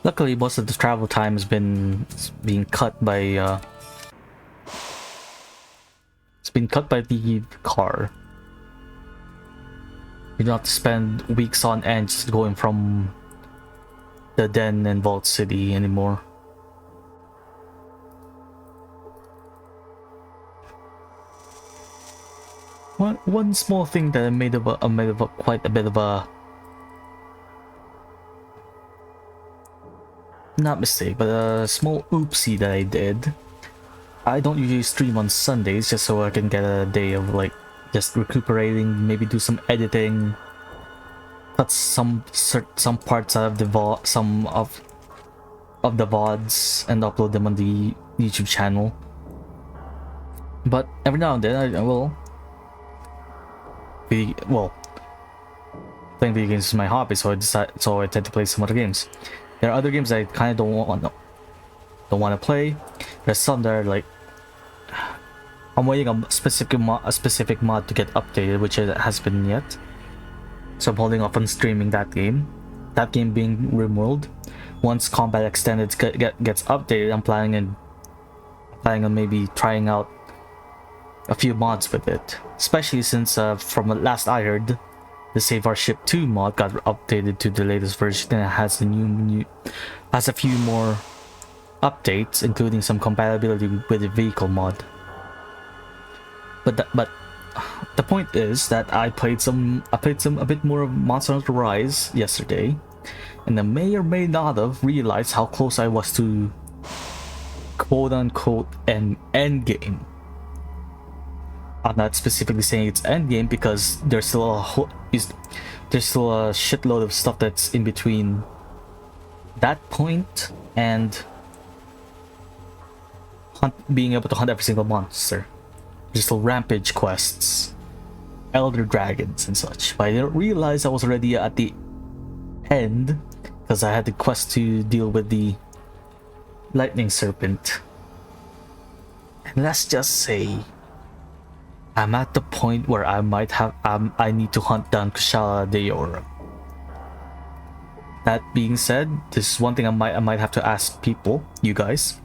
Luckily, most of the travel time has been being cut by it's been cut by the car. You don't have to spend weeks on end just going from the den in Vault City anymore. One small thing that I made quite a bit of a, not mistake, but a small oopsie that I did. I don't usually stream on Sundays just so I can get a day of like just recuperating, maybe do some editing, cut some parts out of the some of the VODs and upload them on the YouTube channel. But every now and then I will be, well, playing video games is my hobby, so I tend to play some other games. There are other games I kind of don't want to play. There's some that are like, I'm waiting a specific mod to get updated, which it has been yet. So I'm holding off on streaming that game. That game being RimWorld. Once Combat Extended gets updated, I'm planning on maybe trying out a few mods with it. Especially since from last I heard, the Save Our Ship 2 mod got updated to the latest version and it has has a few more updates, including some compatibility with the vehicle mod. But the point is that I played a bit more of Monster Hunter Rise yesterday, and I may or may not have realized how close I was to quote-unquote an endgame. I'm not specifically saying it's endgame because there's still a shitload of stuff that's in between that point and being able to hunt every single monster. There's still rampage quests, elder dragons and such. But I didn't realize I was already at the end because I had the quest to deal with the lightning serpent. And let's just say I'm at the point where I might have I need to hunt down Kushala Daora. That being said, this is one thing I might have to ask people, you guys.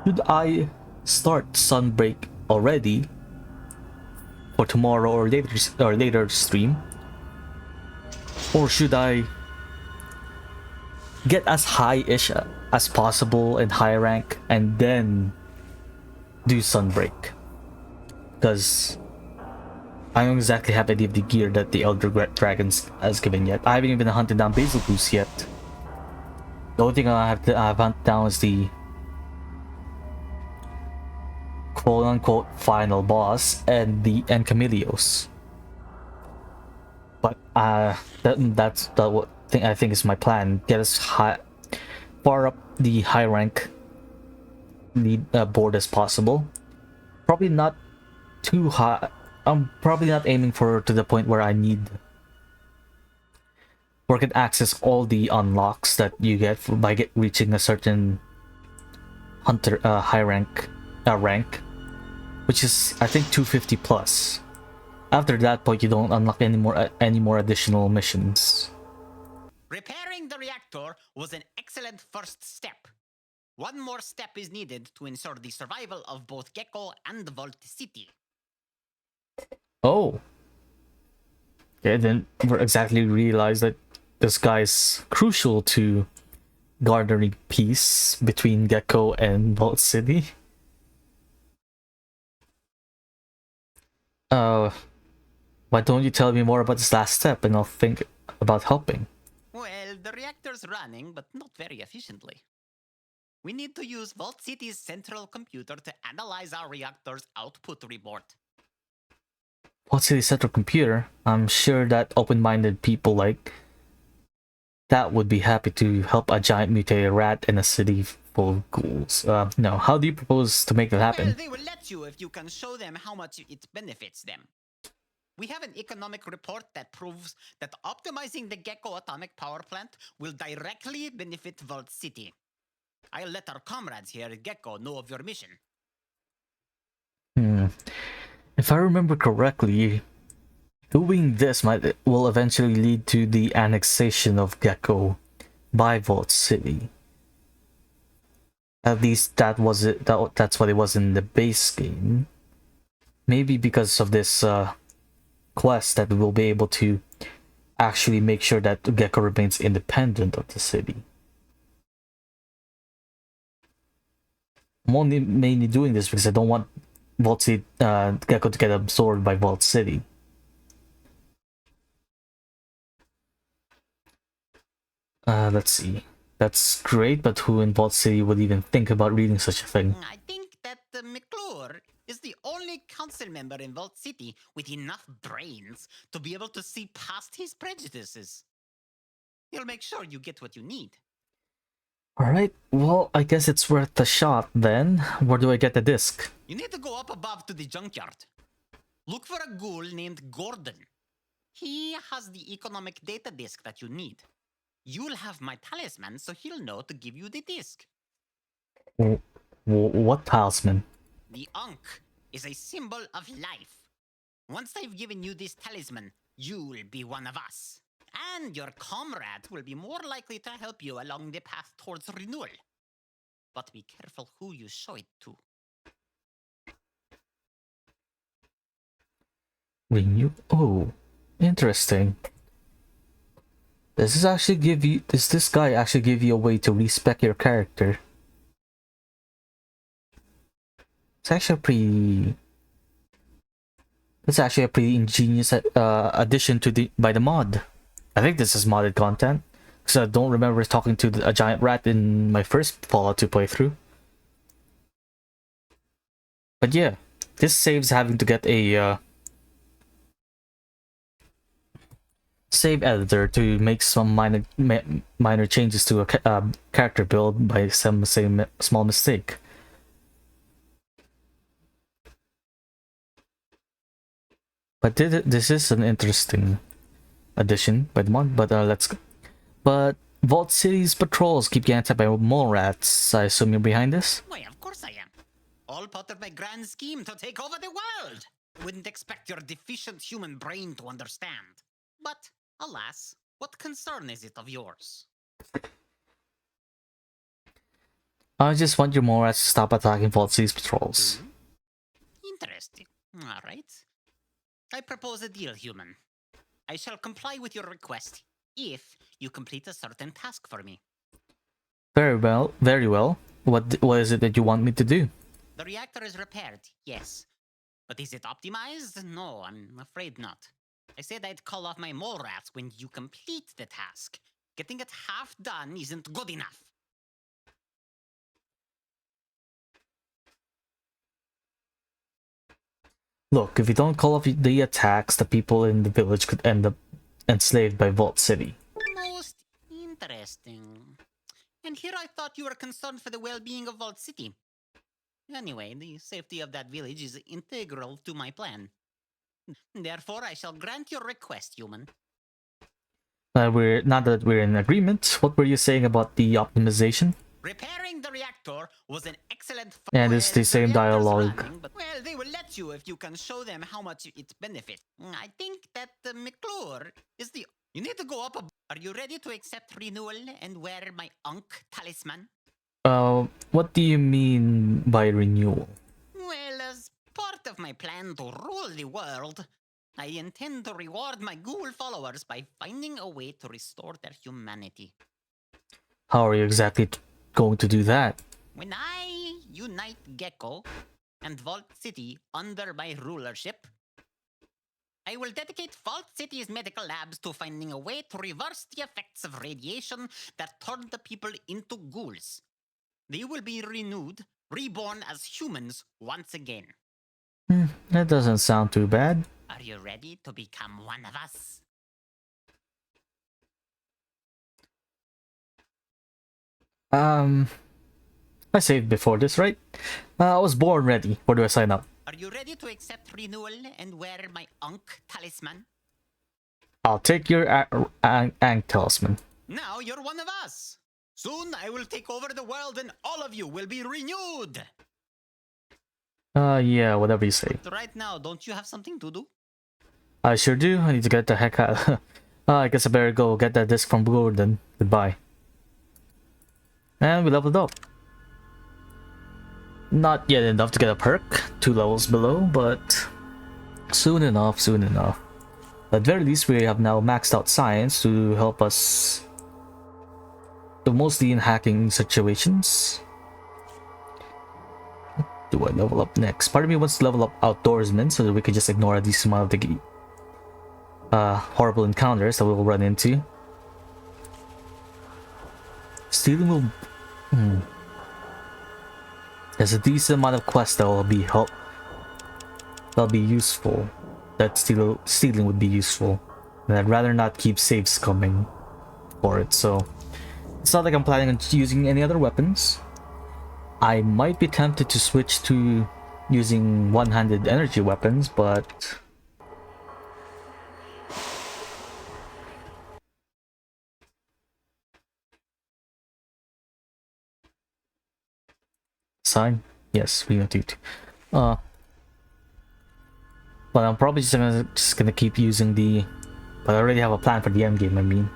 Should I start Sunbreak already for tomorrow or later stream, or should I get as high-ish as possible in high rank and then do Sunbreak? Because I don't exactly have any of the gear that the Elder Dragons has given yet. I haven't even hunted down Basil Goose yet. The only thing I have to hunt down is the quote-unquote final boss and Camellios. But that's what I think is my plan. Get as far up the high rank board as possible. Probably not too high. I'm probably not aiming to the point where I can access all the unlocks that you get by reaching a certain hunter high rank, which is I think 250 plus. After that point, you don't unlock any more additional missions. Repairing the reactor was an excellent first step. One more step is needed to ensure the survival of both Gecko and Vault City. Oh. Okay, I didn't exactly realize that this guy's crucial to garnering peace between Gecko and Vault City. Why don't you tell me more about this last step and I'll think about helping? Well, the reactor's running, but not very efficiently. We need to use Vault City's central computer to analyze our reactor's output report. Vault City's central computer? I'm sure that open-minded people like that would be happy to help a giant mutated rat in a city full of ghouls. No, how do you propose to make that happen? Well, they will let you if you can show them how much it benefits them. We have an economic report that proves that optimizing the Gecko atomic power plant will directly benefit Vault City. I'll let our comrades here at Gecko know of your mission. If I remember correctly, doing this will eventually lead to the annexation of Gecko by Vault City. At least that's what it was in the base game. Maybe because of this quest that we'll be able to actually make sure that Gecko remains independent of the city. I'm only mainly doing this because I don't want Vault City, Gecko to get absorbed by Vault City. Let's see. That's great, but who in Vault City would even think about reading such a thing? I think that McClure is the only council member in Vault City with enough brains to be able to see past his prejudices. He'll make sure you get what you need. Alright, well, I guess it's worth a shot then. Where do I get the disc? You need to go up above to the junkyard. Look for a ghoul named Gordon. He has the economic data disk that you need. You'll have my talisman, so he'll know to give you the disk. What talisman? The Ankh is a symbol of life. Once I've given you this talisman, you'll be one of us. And your comrade will be more likely to help you along the path towards renewal. But be careful who you show it to. Renew? Oh, interesting. Does this guy actually give you a way to respec your character? It's actually a pretty ingenious addition to by the mod. I think this is modded content, because I don't remember talking to a giant rat in my first Fallout 2 playthrough. But yeah, this saves having to get a save editor to make some minor changes to a character build by some small mistake. But this is an interesting addition by the mod. But But Vault City's patrols keep getting attacked by mole rats. I assume you're behind this? Why, of course I am. All part of my grand scheme to take over the world. Wouldn't expect your deficient human brain to understand. But, alas, what concern is it of yours? I just want your mole rats to stop attacking Vault City's patrols. Interesting. All right. I propose a deal, human. I shall comply with your request if you complete a certain task for me. Very well, very well. What is it that you want me to do? The reactor is repaired, yes. But is it optimized? No, I'm afraid not. I said I'd call off my mole rats when you complete the task. Getting it half done isn't good enough. Look, if you don't call off the attacks, the people in the village could end up enslaved by Vault City. Most interesting. And here I thought you were concerned for the well-being of Vault City. Anyway, the safety of that village is integral to my plan. Therefore, I shall grant your request, human. Now that we're in agreement, what were you saying about the optimization? Repairing the reactor was an excellent... And it's the same dialogue. Well, they will let you if you can show them how much it benefits. I think that McClure is the... You need to go up... Are you ready to accept renewal and wear my Ankh talisman? What do you mean by renewal? Well, as part of my plan to rule the world, I intend to reward my ghoul followers by finding a way to restore their humanity. How are you exactly going to do that? When I unite Gecko and Vault City under my rulership, I will dedicate Vault City's medical labs to finding a way to reverse the effects of radiation that turned the people into ghouls. They will be renewed, reborn as humans once again. That doesn't sound too bad. Are you ready to become one of us? I saved before this, right? I was born ready. Where do I sign up? Are you ready to accept renewal and wear my Ankh talisman? I'll take your Ankh talisman. Now you're one of us. Soon I will take over the world and all of you will be renewed. Yeah, whatever you say. So right now, don't you have something to do? I sure do. I need to get the heck out. I guess I better go get that disc from Gordon. Goodbye. And we leveled up. Not yet enough to get a perk, 2 levels below, but soon enough, soon enough. At the very least, we have now maxed out science to help us, mostly in hacking situations. do I level up next? Part of me wants to level up outdoorsman so that we can just ignore a decent amount of the horrible encounters that we will run into. Stealing will... There's a decent amount of quests that will be that'll be useful. That stealing would be useful. And I'd rather not keep saves coming for it, so... It's not like I'm planning on using any other weapons. I might be tempted to switch to using one-handed energy weapons, but... Sign? Yes, we need to. But I'm probably just gonna keep using the... But I already have a plan for the end game, I mean.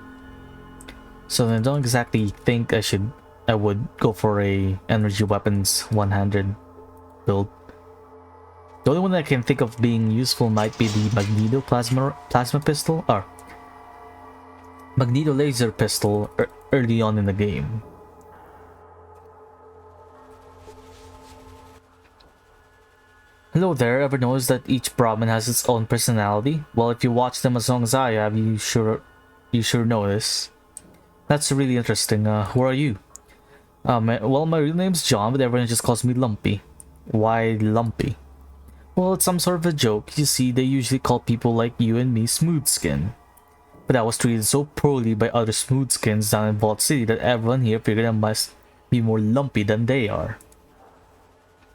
So I don't exactly think I would go for a energy weapons one-handed build. The only one that I can think of being useful might be the Magneto plasma pistol, or Magneto laser pistol early on in the game. Hello there, ever noticed that each Brahmin has its own personality? Well, if you watch them as long as I have, you sure notice. That's really interesting. Who are you? Well, my real name's John, but everyone just calls me Lumpy. Why Lumpy? Well, it's some sort of a joke. You see, they usually call people like you and me smooth skin. But I was treated so poorly by other smooth skins down in Vault City that everyone here figured I must be more lumpy than they are.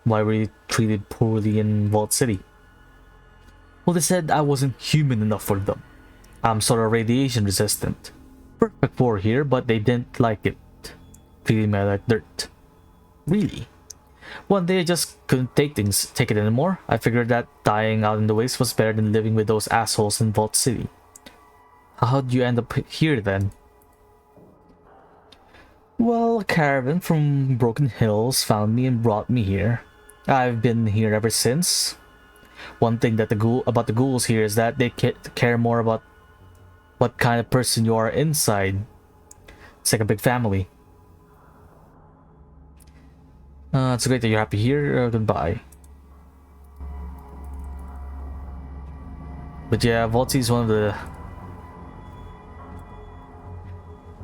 Why were you treated poorly in Vault City? Well, they said I wasn't human enough for them. I'm sort of radiation resistant. Perfect for here, but they didn't like it. Treating me like dirt. Really? One day I just couldn't take it anymore. I figured that dying out in the waste was better than living with those assholes in Vault City. How'd you end up here then? Well, a caravan from Broken Hills found me and brought me here. I've been here ever since. One thing that about the ghouls here is that they care more about what kind of person you are inside. It's like a big family. It's great that you're happy here. Goodbye. But yeah, Vault City is one of the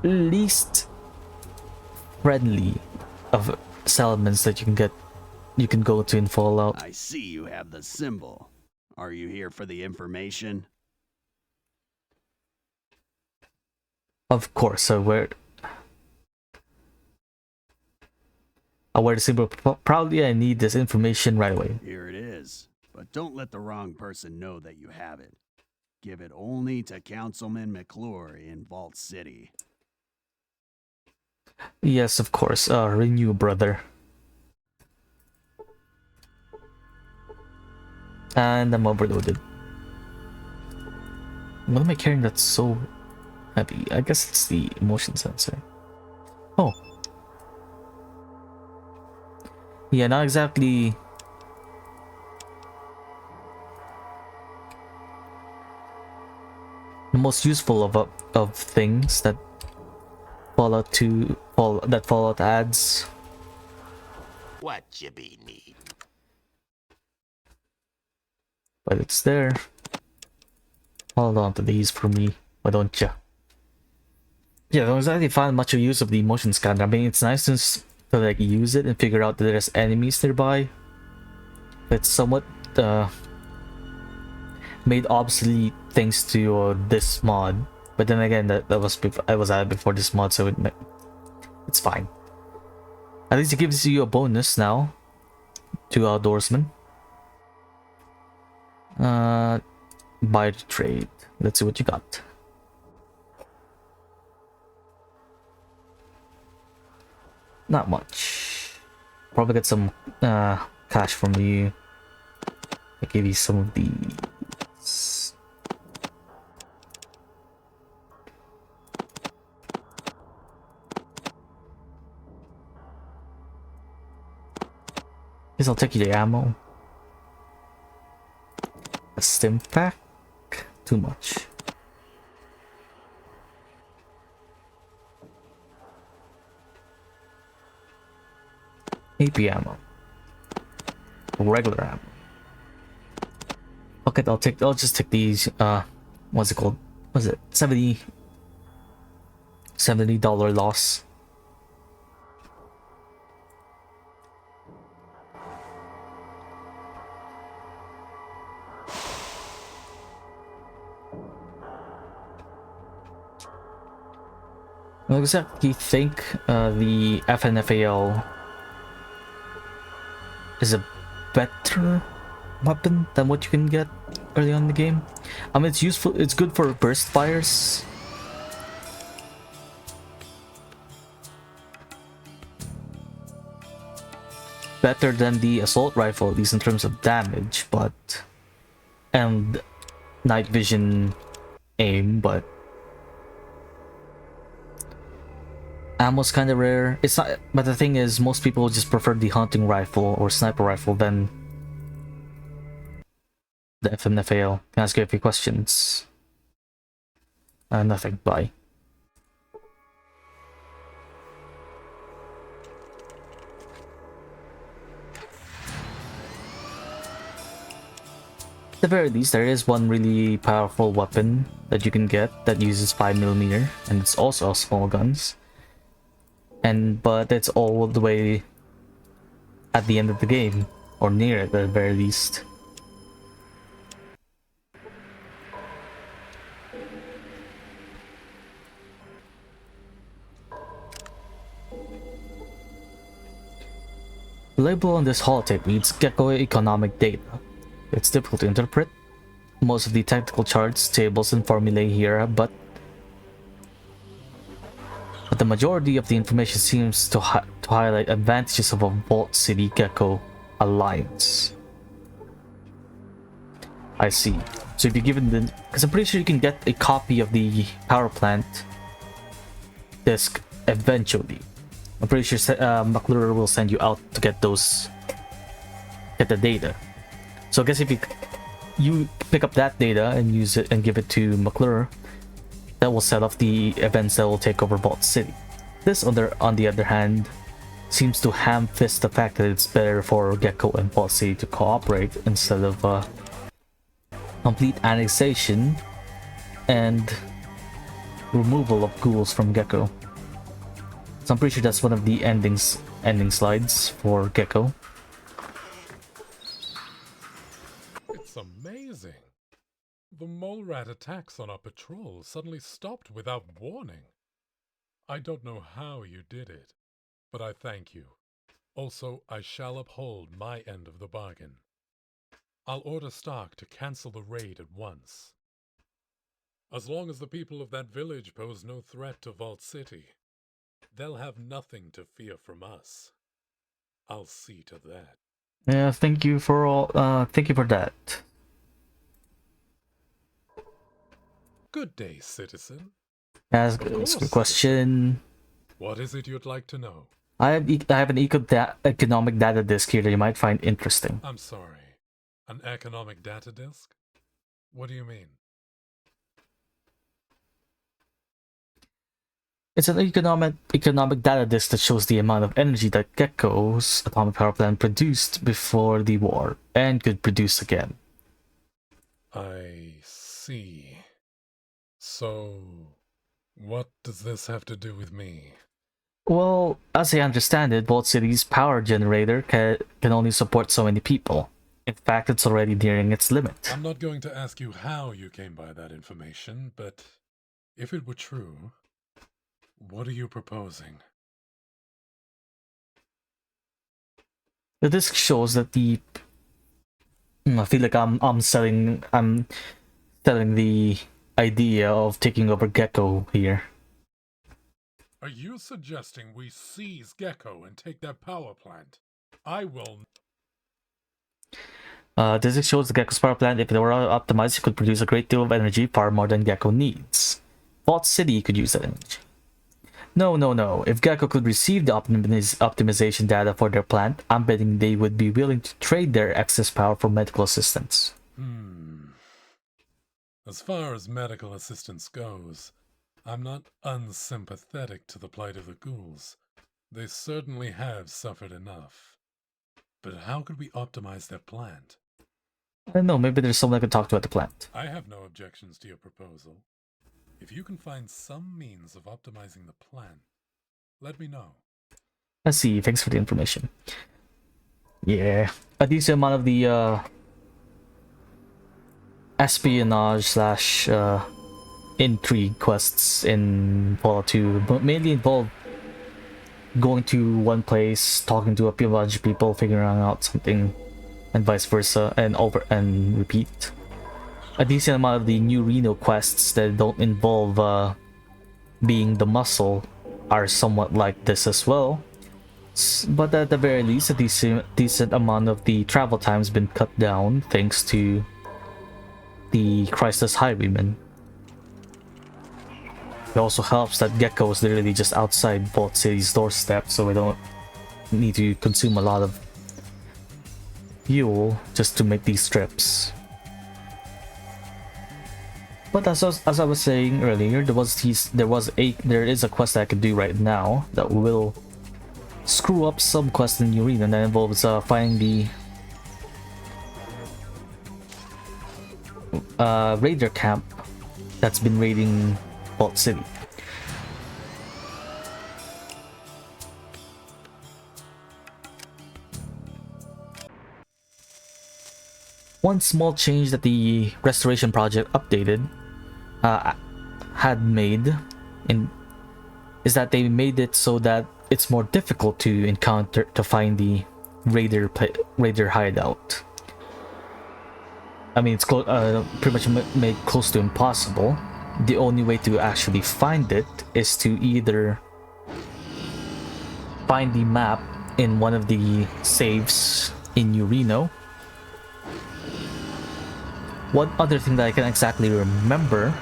least friendly of settlements that you can go to in Fallout. I see you have the symbol. Are you here for the information? Of course, I wear the symbol proudly. I need this information right away. Here it is. But don't let the wrong person know that you have it. Give it only to Councilman McClure in Vault City. Yes, of course. Renew, brother. And I'm overloaded. What am I carrying that's so heavy? I guess it's the motion sensor. Oh. Yeah, not exactly the most useful of things that Fallout adds. What you be needing? But it's there. Hold on to these for me, why don't ya? Yeah, I don't exactly find much of use of the motion scanner. I mean, it's nice to like use it and figure out that there's enemies nearby. It's somewhat made obsolete thanks to this mod. But then again, I was added before this mod, so it's fine. At least it gives you a bonus now to outdoorsman. Buy the trade. Let's see what you got. Not much. Probably get some cash from you. I give you some of these. Guess I'll take you the ammo. A stim pack? Too much. AP ammo. regular ammo. Okay, I'll just take these, what's it called? Was it $70 loss? I exactly think the FNFAL is a better weapon than what you can get early on in the game. I mean, it's useful, it's good for burst fires. Better than the assault rifle, at least in terms of damage, but and night vision aim, but ammo's kind of rare. It's not, but the thing is, most people just prefer the hunting rifle or sniper rifle than the FMFAL. Can I ask you a few questions? Nothing. Bye. At the very least, there is one really powerful weapon that you can get that uses 5mm, and it's also small guns. But it's all the way at the end of the game, or near it at the very least. The label on this holotape reads Gecko Economic Data. It's difficult to interpret. Most of the technical charts, tables, and formulae here, but the majority of the information seems to highlight advantages of a Vault City Gecko alliance. I see. So if you're given the... because I'm pretty sure you can get a copy of the power plant disc eventually. I'm pretty sure McClure will send you out to get those... get the data. So I guess if you pick up that data and use it and give it to McClure, that will set off the events that will take over Vault City. This, on the other hand, seems to ham-fist the fact that it's better for Gecko and Vault City to cooperate instead of complete annexation and removal of ghouls from Gecko. So I'm pretty sure that's one of the ending slides for Gecko. It's amazing. The mole rat attacks on our patrol suddenly stopped without warning. I don't know how you did it, but I thank you. Also, I shall uphold my end of the bargain. I'll order Stark to cancel the raid at once. As long as the people of that village pose no threat to Vault City, they'll have nothing to fear from us. I'll see to that. Yeah, thank you for that. Good day, citizen. Ask a question. What is it you'd like to know? I have an economic data disk here that you might find interesting. I'm sorry. An economic data disk? What do you mean? It's an economic data disk that shows the amount of energy that Gecko's atomic power plant produced before the war and could produce again. I see. So, what does this have to do with me? Well, as I understand it, Vault City's power generator can only support so many people. In fact, it's already nearing its limit. I'm not going to ask you how you came by that information, but if it were true, what are you proposing? The disk shows that I feel like I'm selling the idea of taking over Gecko here. Are you suggesting we seize Gecko and take that power plant? I will... This shows the Gecko's power plant, if it were optimized, it could produce a great deal of energy, far more than Gecko needs. Vault City could use that energy. No. If Gecko could receive the optimization data for their plant, I'm betting they would be willing to trade their excess power for medical assistance. As far as medical assistance goes, I'm not unsympathetic to the plight of the ghouls. They certainly have suffered enough. But how could we optimize their plant? I don't know, maybe there's someone I can talk to at the plant. I have no objections to your proposal. If you can find some means of optimizing the plant, let me know. Let's see, thanks for the information. Yeah, a decent amount of the espionage slash intrigue quests in Fallout 2 but mainly involve going to one place, talking to a bunch of people, figuring out something, and vice versa, and over and repeat. A decent amount of the new Reno quests that don't involve being the muscle are somewhat like this as well. But at the very least, a decent amount of the travel time has been cut down thanks to the Christus Highwayman. It also helps that Gecko is literally just outside Vault City's doorstep, so we don't need to consume a lot of fuel just to make these trips. But as I was saying earlier, there is a quest that I can do right now that will screw up some quests in New Reno, and that involves finding the raider camp that's been raiding Vault City. One small change that the restoration project updated had made is that they made it so that it's more difficult to find the raider hideout. I mean, it's pretty much made close to impossible. The only way to actually find it is to either find the map in one of the saves in New Reno. One other thing that I can exactly remember,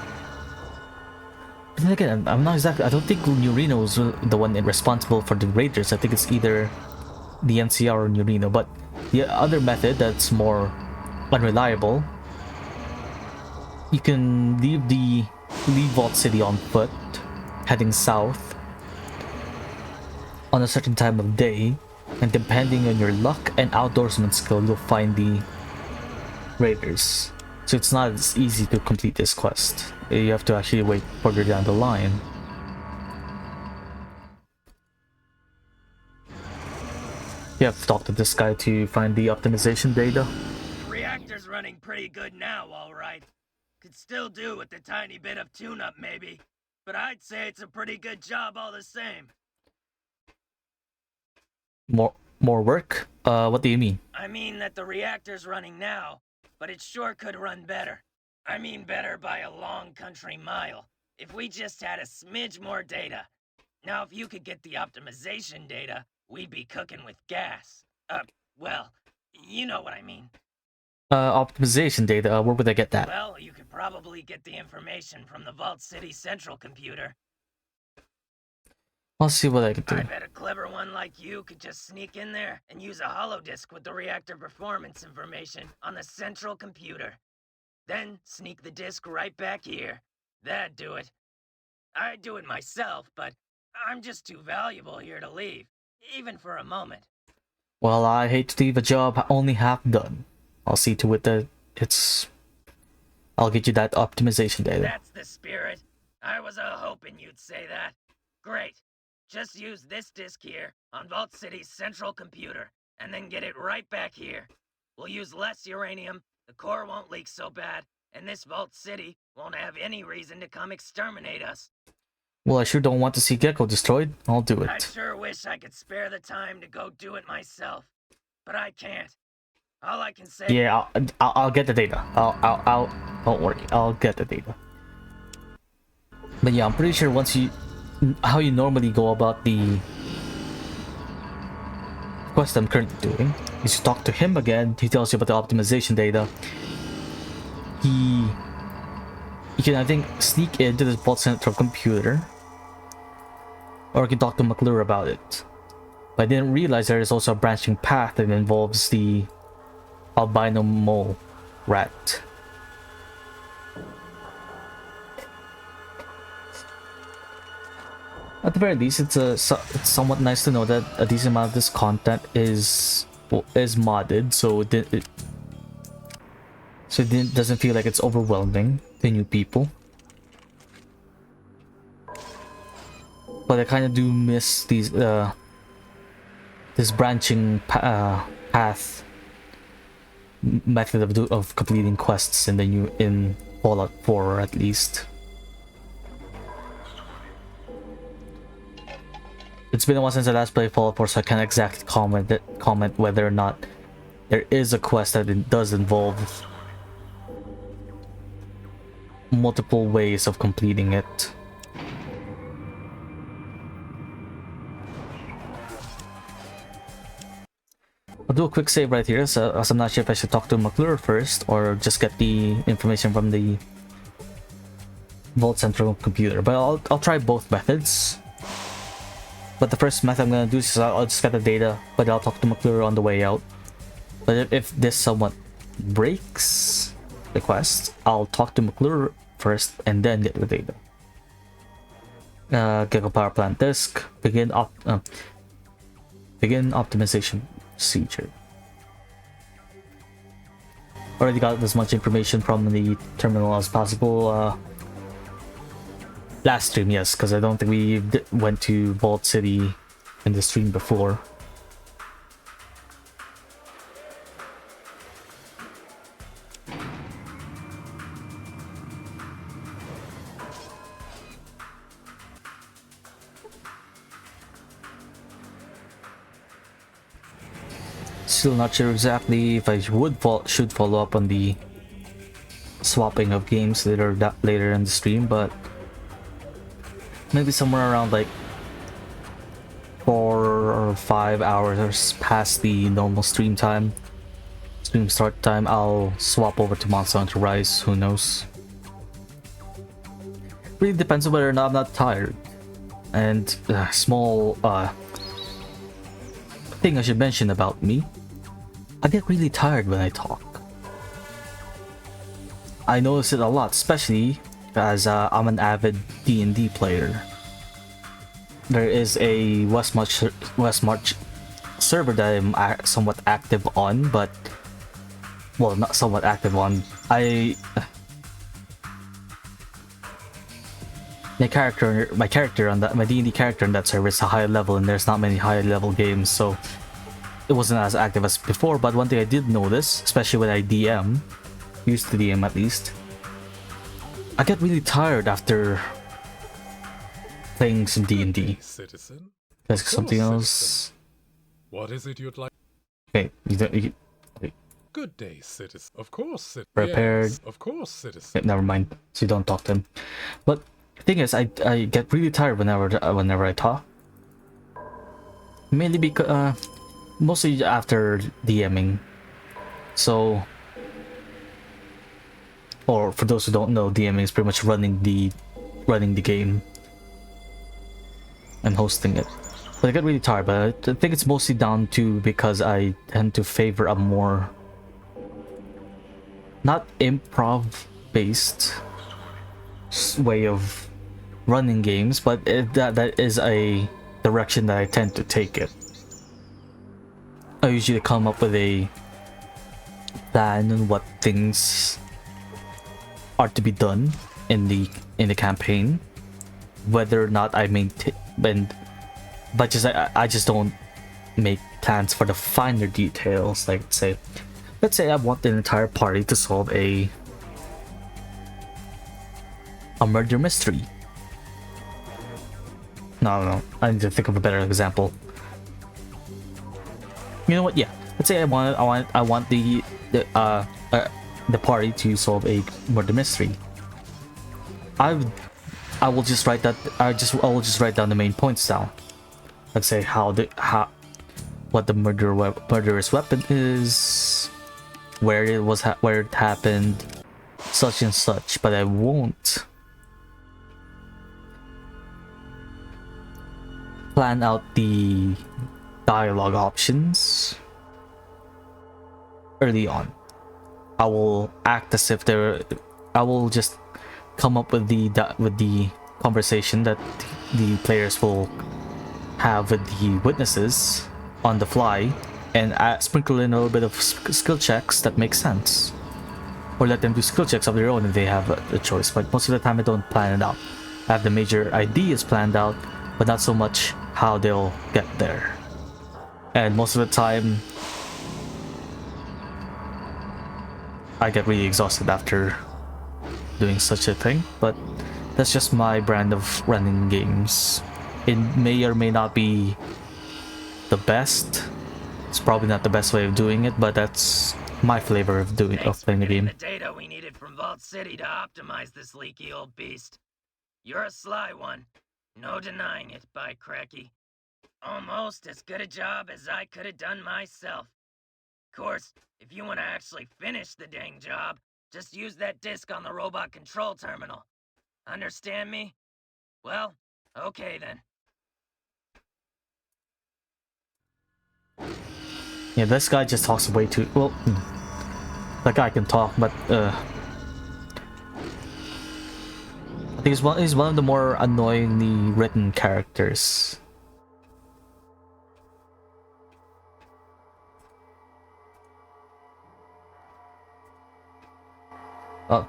but then again, I'm not exactly, I don't think New Reno is the one responsible for the raiders. I think it's either the NCR or New Reno, but the other method that's more unreliable, you can leave Vault City on foot, heading south on a certain time of day, and depending on your luck and outdoorsman skill, you'll find the raiders. So it's not as easy to complete this quest. You have to actually wait further down the line. You have to talk to this guy to find the optimization data. Reactor's running pretty good now, alright. Could still do with a tiny bit of tune-up, maybe. But I'd say it's a pretty good job all the same. More work? What do you mean? I mean that the reactor's running now, but it sure could run better. I mean better by a long country mile. If we just had a smidge more data. Now if you could get the optimization data, we'd be cooking with gas. Well, you know what I mean. Optimization data, where would I get that? Well, you could probably get the information from the Vault City Central computer. I'll see what I can do. I bet a clever one like you could just sneak in there and use a holodisk with the reactor performance information on the central computer. Then sneak the disk right back here. That'd do it. I'd do it myself, but I'm just too valuable here to leave, even for a moment. Well, I hate to leave a job only half done. I'll see to it that I'll get you that optimization data. That's the spirit. I was hoping you'd say that. Great. Just use this disk here on Vault City's central computer, and then get it right back here. We'll use less uranium, the core won't leak so bad, and this Vault City won't have any reason to come exterminate us. Well, I sure don't want to see Gecko destroyed. I'll do I it. sure wish I could spare the time to go do it myself, but I can't. All I can say. Yeah, I'll get the data. I'll don't worry. I'll get the data. But yeah, I'm pretty sure how you normally go about the quest I'm currently doing is you talk to him again. He tells you about the optimization data. You can, I think, sneak into the Vault Central computer, or you can talk to McClure about it. But I didn't realize there is also a branching path that involves the albino mole rat. At the very least, it's somewhat nice to know that a decent amount of this content is is modded, so it doesn't feel like it's overwhelming to new people. But I kind of do miss these this branching path method of completing quests in in Fallout 4, at least. It's been a while since I last played Fallout 4, so I can't exactly comment whether or not there is a quest that it does involve multiple ways of completing it. I'll do a quick save right here, so as I'm not sure if I should talk to McClure first or just get the information from the Vault Central computer. But I'll try both methods. But the first method I'm gonna do is I'll just get the data, but I'll talk to McClure on the way out. But if this somewhat breaks the quest, I'll talk to McClure first and then get the data. Gecko power plant disk. Begin optimization procedure. Already got as much information from the terminal as possible. Last stream, yes, because I don't think we went to Vault City in the stream before. Still not sure exactly if I should follow up on the swapping of games later in the stream, but maybe somewhere around like 4 or 5 hours past the normal stream start time, I'll swap over to Monster Hunter Rise. Who knows? Really depends on whether or not I'm not tired. And small thing I should mention about me: I get really tired when I talk. I notice it a lot, especially as I'm an avid D&D player. There is a Westmarch server that I'm somewhat active on, but well, not somewhat active on. My D&D character on that server is a high level, and there's not many high level games, so it wasn't as active as before. But one thing I did notice, especially when I used to DM at least, I get really tired after playing some D&D. Citizen? There's something else. What is it you'd like? Okay, you Good day, citizen. Of course, citizen. prepared. Yes, of course, citizen. Yeah, never mind. So you don't talk to him. But the thing is, I get really tired whenever I talk. Mainly because mostly after DMing. So, or for those who don't know, DMing is pretty much running the game and hosting it. But I get really tired. But I think it's mostly down to because I tend to favor a more not improv based way of running games, but that is a direction that I tend to take it. I usually come up with a plan on what things are to be done in the campaign, whether or not I maintain, but I just don't make plans for the finer details. Like let's say I want the entire party to solve a murder mystery. No, I need to think of a better example. You know what? Yeah, let's say I want the party to solve a murder mystery. I will just write that. I will just write down the main points down. Let's say what the murderous weapon is, where it happened, such and such. But I won't plan out the dialogue options early on. I will act as if I will just come up with the conversation that the players will have with the witnesses on the fly, and sprinkle in a little bit of skill checks that make sense. Or let them do skill checks of their own if they have a choice. But most of the time I don't plan it out. I have the major ideas planned out, but not so much how they'll get there. And most of the time I get really exhausted after doing such a thing, but that's just my brand of running games. It may or may not be the best. It's probably not the best way of doing it, but that's my flavor of playing the game. The data we needed from Vault City to optimize this leaky old beast. You're a sly one. No denying it, by cracky. Almost as good a job as I could have done myself. Of course, if you want to actually finish the dang job, just use that disk on the robot control terminal. Understand me? Well, okay then. Yeah, this guy just talks way too well. That guy can talk, but I think he's one of the more annoyingly written characters.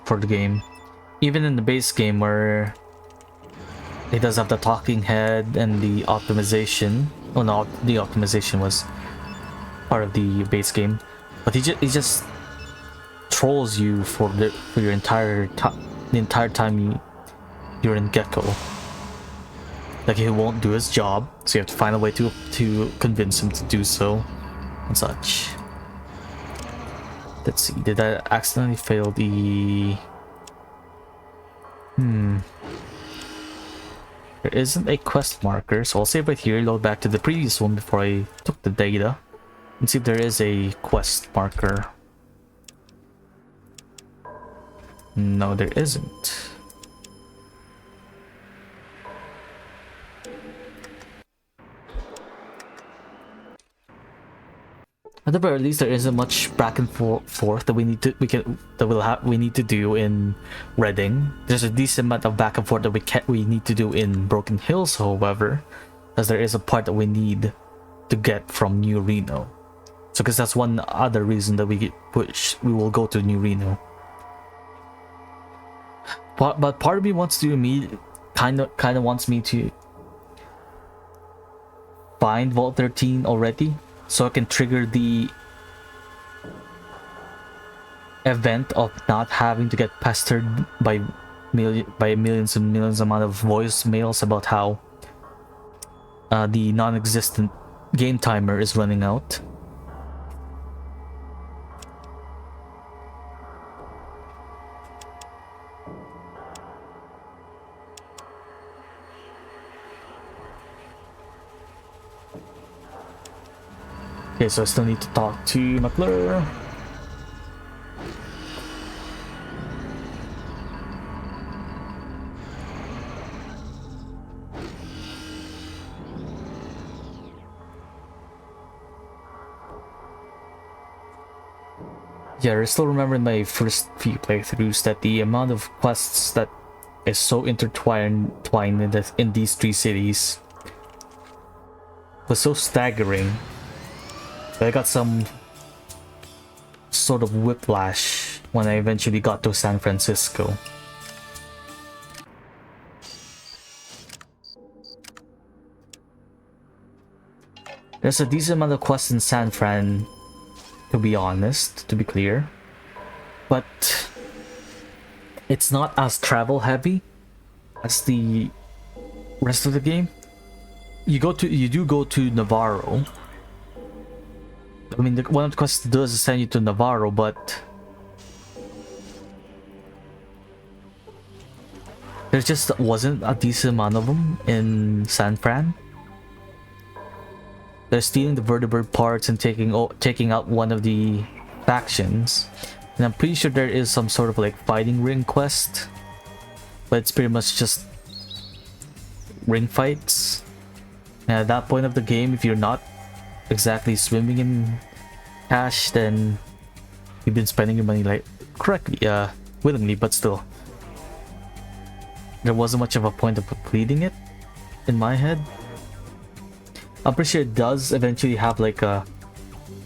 For the game, even in the base game where it does have the talking head and the optimization. Well, no, the optimization was part of the base game, but he just trolls you for the entire time you're in Gecko. Like, he won't do his job, so you have to find a way to convince him to do so and such. Let's see, did I accidentally fail the... There isn't a quest marker, so I'll save right here, load back to the previous one before I took the data, and see if there is a quest marker. No, there isn't. At the very least, there isn't much back and forth that we need to do in Reading. There's a decent amount of back and forth that we need to do in Broken Hills, however, as there is a part that we need to get from New Reno. So, because that's one other reason that we will go to New Reno. But part of me wants to kind of wants me to find Vault 13 already, so I can trigger the event of not having to get pestered by millions and millions amount of voicemails about how the non-existent game timer is running out. Okay, so I still need to talk to McClure. Yeah, I still remember in my first few playthroughs that the amount of quests that is so intertwined in these three cities was so staggering. I got some sort of whiplash when I eventually got to San Francisco. There's a decent amount of quests in San Fran, to be honest, to be clear, but it's not as travel heavy as the rest of the game. You do go to Navarro. I mean, one of the quests does send you to Navarro, but there just wasn't a decent amount of them in San Fran. They're stealing the vertebrate parts and taking out one of the factions, and I'm pretty sure there is some sort of like fighting ring quest, but it's pretty much just ring fights. And at that point of the game, if you're not exactly swimming in cash, then you've been spending your money like correctly, willingly, but still there wasn't much of a point of completing it in my head. I'm pretty sure it does eventually have like a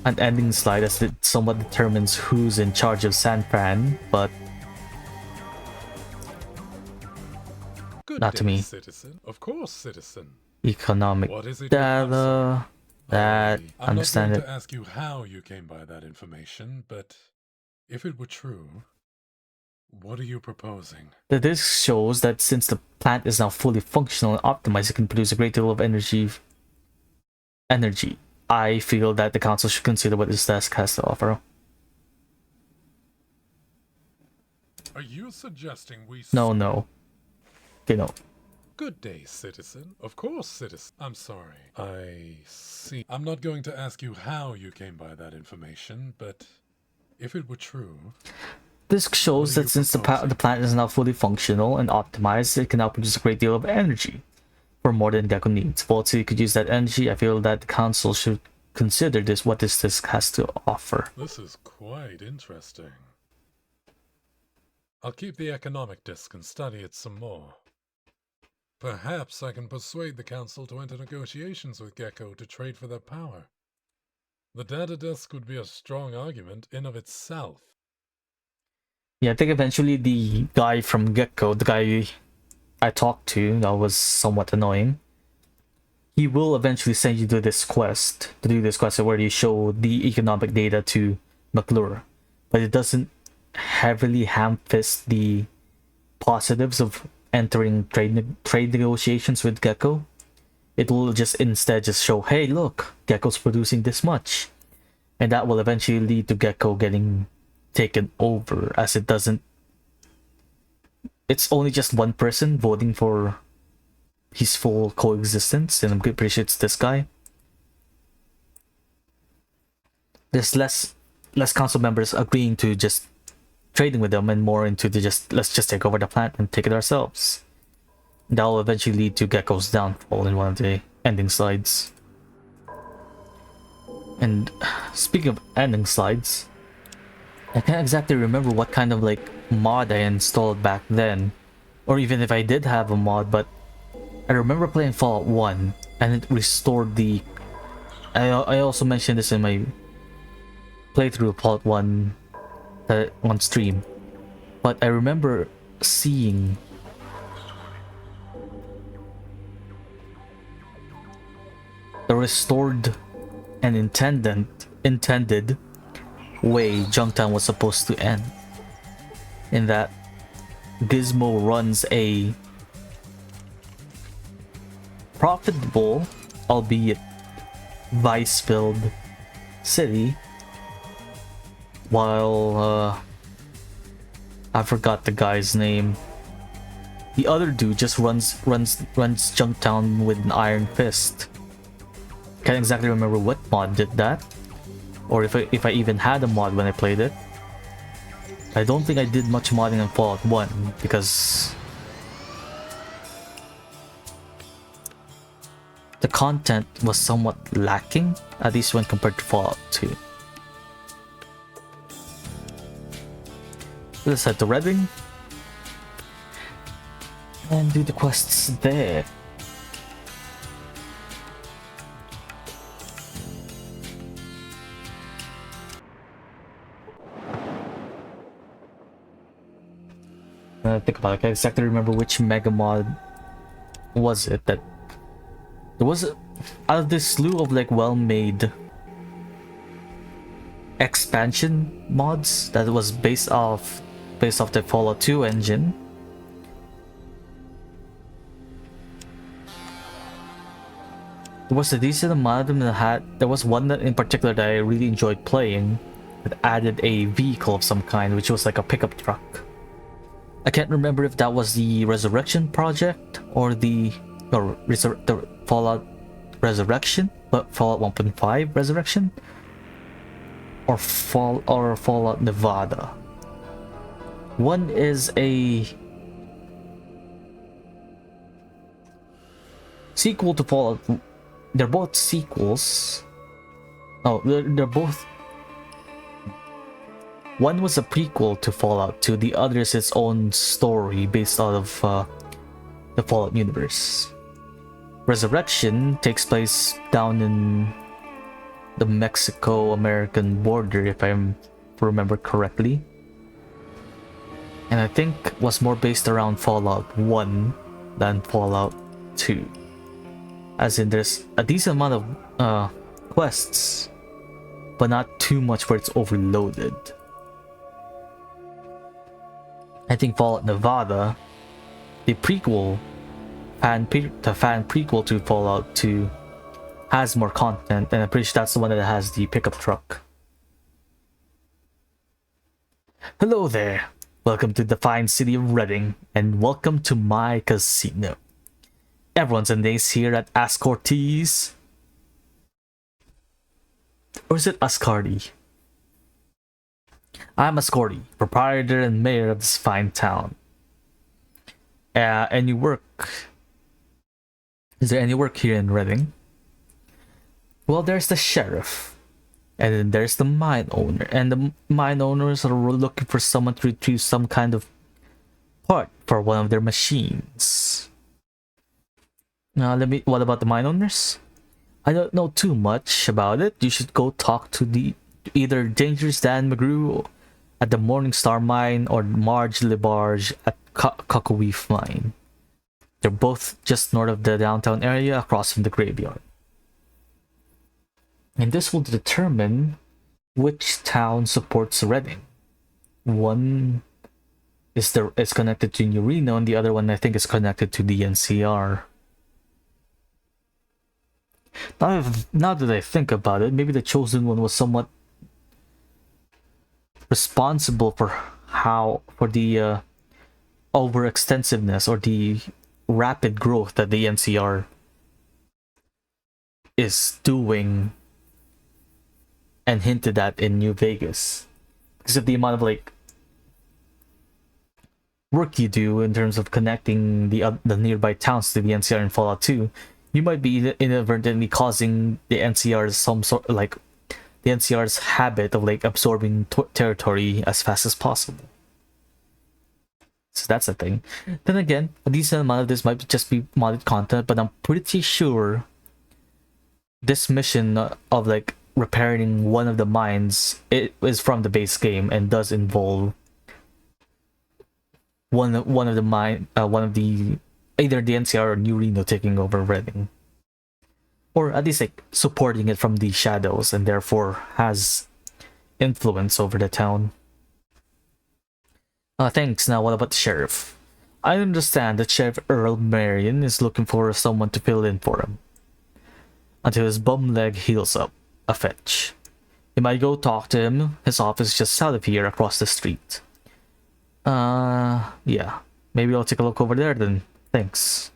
an ending slide as it somewhat determines who's in charge of San Fran, but Good not to day, me. citizen. Of course, citizen. Economic What is it you have, sir? data. That I'm understand not it. going to ask you how you came by that information, but if it were true, what are you proposing? The disk shows that since the plant is now fully functional and optimized, it can produce a great deal of energy. I feel that the council should consider what this desk has to offer. Are you suggesting we... No. Okay, no. Good day, citizen. Of course, citizen. I'm sorry. I see. I'm not going to ask you how you came by that information, but if it were true... This shows that since the plant is now fully functional and optimized, it can now produce a great deal of energy for more than Gecko needs. Vault City could use that energy. I feel that the council should consider what this disk has to offer. This is quite interesting. I'll keep the economic disk and study it some more. Perhaps I can persuade the council to enter negotiations with Gecko to trade for their power. The data disk would be a strong argument in of itself. Yeah, I think eventually the guy from Gecko, the guy I talked to, that was somewhat annoying, he will eventually send you to this quest, where you show the economic data to McClure, but it doesn't heavily ham-fist the positives of entering trade negotiations with Gecko. It will instead just show, hey look, Gecko's producing this much, and that will eventually lead to Gecko getting taken over, as it's only just one person voting for his full coexistence, and I'm pretty sure it's this guy. There's less council members agreeing to just trading with them and more into let's just take over the plant and take it ourselves. That will eventually lead to Gecko's downfall in one of the ending slides. And speaking of ending slides, I can't exactly remember what kind of mod I installed back then, or even if I did have a mod, but I remember playing Fallout 1 and it restored the... I also mentioned this in my playthrough of Fallout 1 on stream, but I remember seeing the restored and intended way Junktown was supposed to end, in that Gizmo runs a profitable, albeit vice-filled city, while I forgot the guy's name. The other dude just runs Junktown with an iron fist. Can't exactly remember what mod did that, or if I even had a mod when I played it. I don't think I did much modding in Fallout 1 because the content was somewhat lacking, at least when compared to Fallout 2. Let's head to Reading and do the quests there. Think about it. I can't exactly remember which mega mod was it that there was out of this slew of well-made expansion mods that was based off the Fallout 2 engine. There was a decent amount of them that had. There was one that in particular that I really enjoyed playing that added a vehicle of some kind, which was like a pickup truck. I can't remember if that was the Resurrection Project or the Fallout Resurrection, but Fallout 1.5 Resurrection, or Fallout Nevada. One is a sequel to Fallout. They're both sequels. Oh, they're both. One was a prequel to Fallout 2, the other is its own story based out of the Fallout universe. Resurrection takes place down in the Mexico-American border, if I remember correctly. And I think was more based around Fallout 1 than Fallout 2. As in, there's a decent amount of quests, but not too much where it's overloaded. I think Fallout Nevada, the prequel, the fan prequel to Fallout 2, has more content, and I'm pretty sure that's the one that has the pickup truck. Hello there, welcome to the fine city of Reading, and welcome to my casino. Everyone's a ace here at Ascortes. Or is it Ascardi? I'm Ascorti, proprietor and mayor of this fine town. Any work? Is there any work here in Reading? Well, there's the sheriff, and then there's the mine owner, and the mine owners are looking for someone to retrieve some kind of part for one of their machines. Now, what about the mine owners? I don't know too much about it. You should go talk to either Dangerous Dan McGrew at the Morningstar Mine or Marge LeBarge at Cockawee Mine. They're both just north of the downtown area, across from the graveyard. And this will determine which town supports Reading. One is connected to New Reno, and the other one I think is connected to the NCR. Now that I think about it, maybe the chosen one was somewhat responsible for the overextensiveness or the rapid growth that the NCR is doing and hinted at in New Vegas. Because of the amount of work you do in terms of connecting the nearby towns to the NCR in Fallout 2, you might be inadvertently causing the NCR's the NCR's habit of absorbing territory as fast as possible. So that's a thing. Then again, a decent amount of this might just be modded content, but I'm pretty sure this mission of repairing one of the mines, it is from the base game and does involve one of the either the NCR or New Reno taking over Reading, or at least supporting it from the shadows, and therefore has influence over the town. Thanks. Now what about the sheriff? I understand that Sheriff Earl Marion is looking for someone to fill in for him until his bum leg heals up. A fetch. You might go talk to him. His office is just south of here, across the street. Yeah. Maybe I'll take a look over there then. Thanks.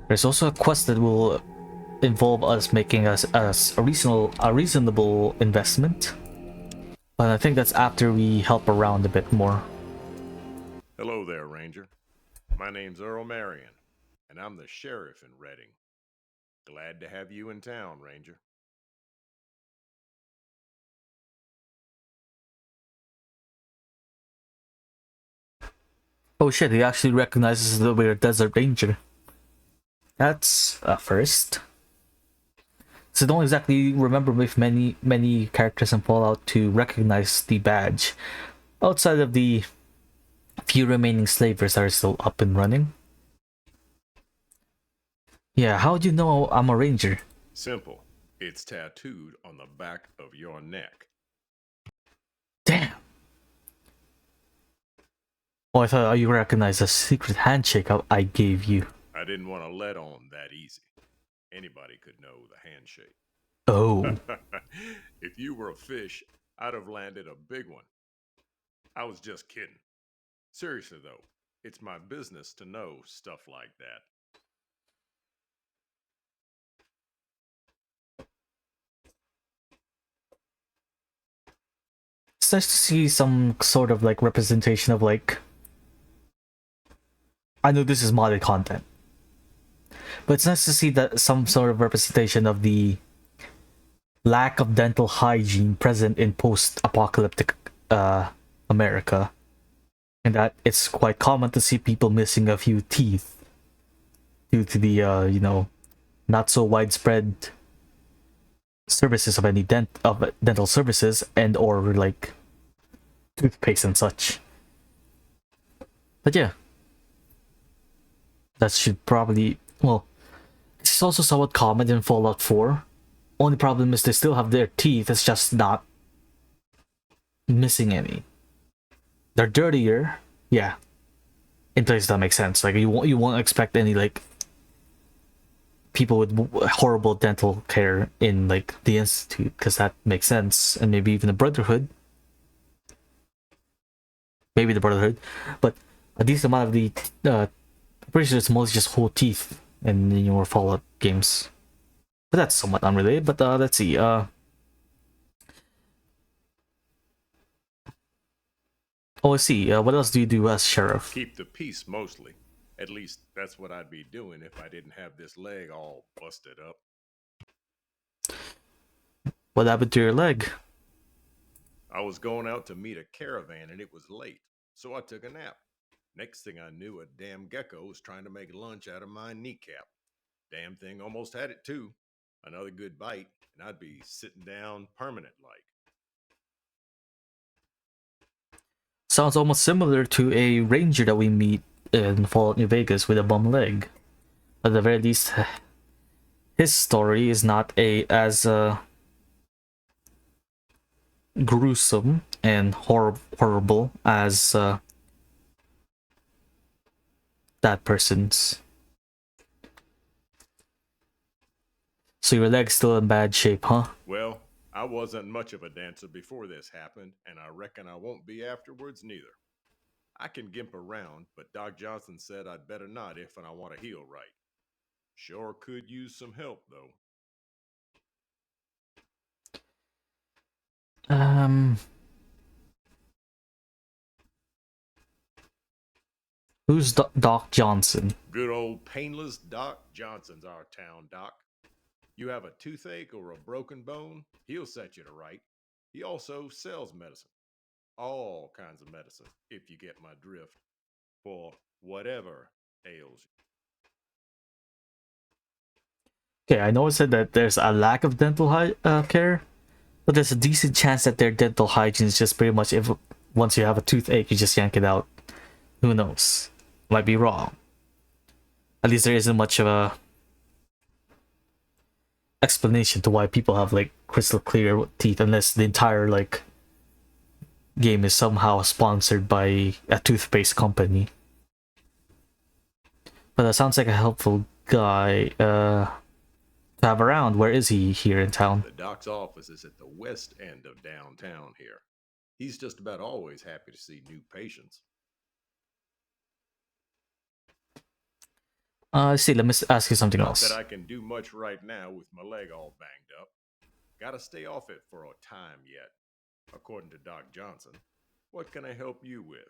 There's also a quest that will involve us making a reasonable investment. But I think that's after we help around a bit more. Hello there, Ranger. My name's Earl Marion, and I'm the sheriff in Reading. Glad to have you in town, Ranger. Oh shit, he actually recognizes that we're a Desert Ranger. That's a first. So don't exactly remember with many characters in Fallout to recognize the badge, outside of the few remaining slavers that are still up and running. Yeah, how do you know I'm a ranger? Simple. It's tattooed on the back of your neck. Damn. Oh, I thought you recognized the secret handshake I gave you. I didn't want to let on that easy. Anybody could know the handshake. Oh. If you were a fish, I'd have landed a big one. I was just kidding. Seriously though, it's my business to know stuff like that. It's nice to see some sort of representation of I know this is modded content, but it's nice to see that some sort of representation of the lack of dental hygiene present in post-apocalyptic America. and that it's quite common to see people missing a few teeth due to the not so widespread services of any dental services and or like toothpaste and such. But yeah, that should probably, well, this is also somewhat common in Fallout 4. Only problem is they still have their teeth, it's just not missing any. They're dirtier, yeah. In places that make sense. Like you won't expect any like people with horrible dental care in like the Institute, because that makes sense, and maybe even the Brotherhood. Maybe the Brotherhood, but a decent amount of the I'm pretty sure it's mostly just whole teeth in your Fallout games. But that's somewhat unrelated. But let's see. Oh, I see. What else do you do as sheriff? Keep the peace mostly. At least that's what I'd be doing if I didn't have this leg all busted up. What happened to your leg? I was going out to meet a caravan and it was late, so I took a nap. Next thing I knew, a damn gecko was trying to make lunch out of my kneecap. Damn thing almost had it too. Another good bite, and I'd be sitting down permanent like. Sounds almost similar to a ranger that we meet in Fallout New Vegas with a bum leg. At the very least, his story is not as gruesome and horrible as that person's. So your leg's still in bad shape, huh? Well, I wasn't much of a dancer before this happened, and I reckon I won't be afterwards neither. I can gimp around, but Doc Johnson said I'd better not if I want to heal right. Sure could use some help, though. Who's Doc Johnson? Good old painless Doc Johnson's our town doc. You have a toothache or a broken bone, he'll set you to right. He also sells medicine. All kinds of medicine, if you get my drift. For whatever ails you. Okay, I know it said that there's a lack of dental care, but there's a decent chance that their dental hygiene is just pretty much if once you have a toothache, you just yank it out. Who knows? Might be wrong. At least there isn't much of a explanation to why people have like crystal clear teeth, unless the entire like game is somehow sponsored by a toothpaste company. But that sounds like a helpful guy to have around. Where is he here in town? The doc's office is at the west end of downtown here. He's just about always happy to see new patients. See, let me ask you something else. Not that I can do much right now with my leg all banged up. Gotta stay off it for a time yet, according to Doc Johnson. What can I help you with?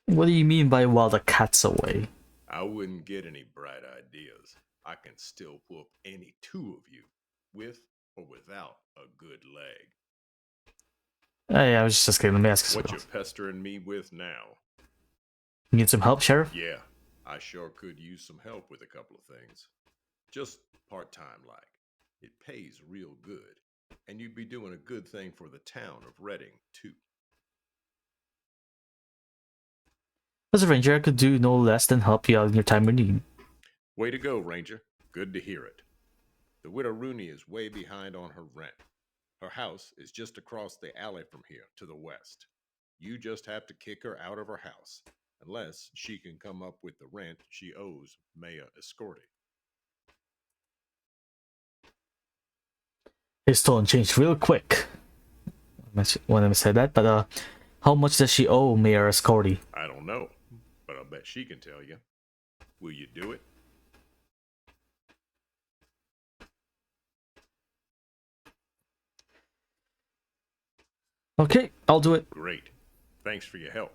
What do you mean by while the cat's away? I wouldn't get any bright ideas. I can still whoop any two of you, with or without a good leg. Hey, I was just kidding. Let me ask you what something you pestering me with now? You need some help, Sheriff? Yeah, I sure could use some help with a couple of things. Just part-time like. It pays real good. And you'd be doing a good thing for the town of Redding, too. As a ranger, I could do no less than help you out in your time of need. Way to go, Ranger. Good to hear it. The widow Rooney is way behind on her rent. Her house is just across the alley from here to the west. You just have to kick her out of her house, unless she can come up with the rent she owes Maya Escorti. His tone changed real quick when I said that, but how much does she owe Mayor Escorti? I don't know, but I'll bet she can tell you. Will you do it? Okay, I'll do it. Great. Thanks for your help.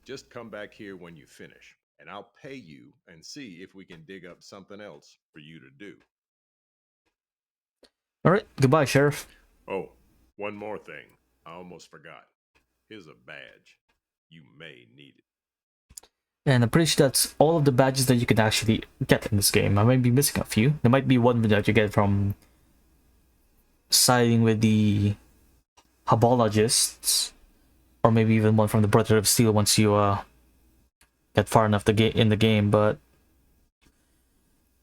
Just come back here when you finish, and I'll pay you and see if we can dig up something else for you to do. Alright, goodbye, Sheriff. Oh, one more thing. I almost forgot. Here's a badge. You may need it. And I'm pretty sure that's all of the badges that you can actually get in this game. I might be missing a few. There might be one that you get from siding with the Habologists, or maybe even one from the Brother of Steel once you get far enough in the game. But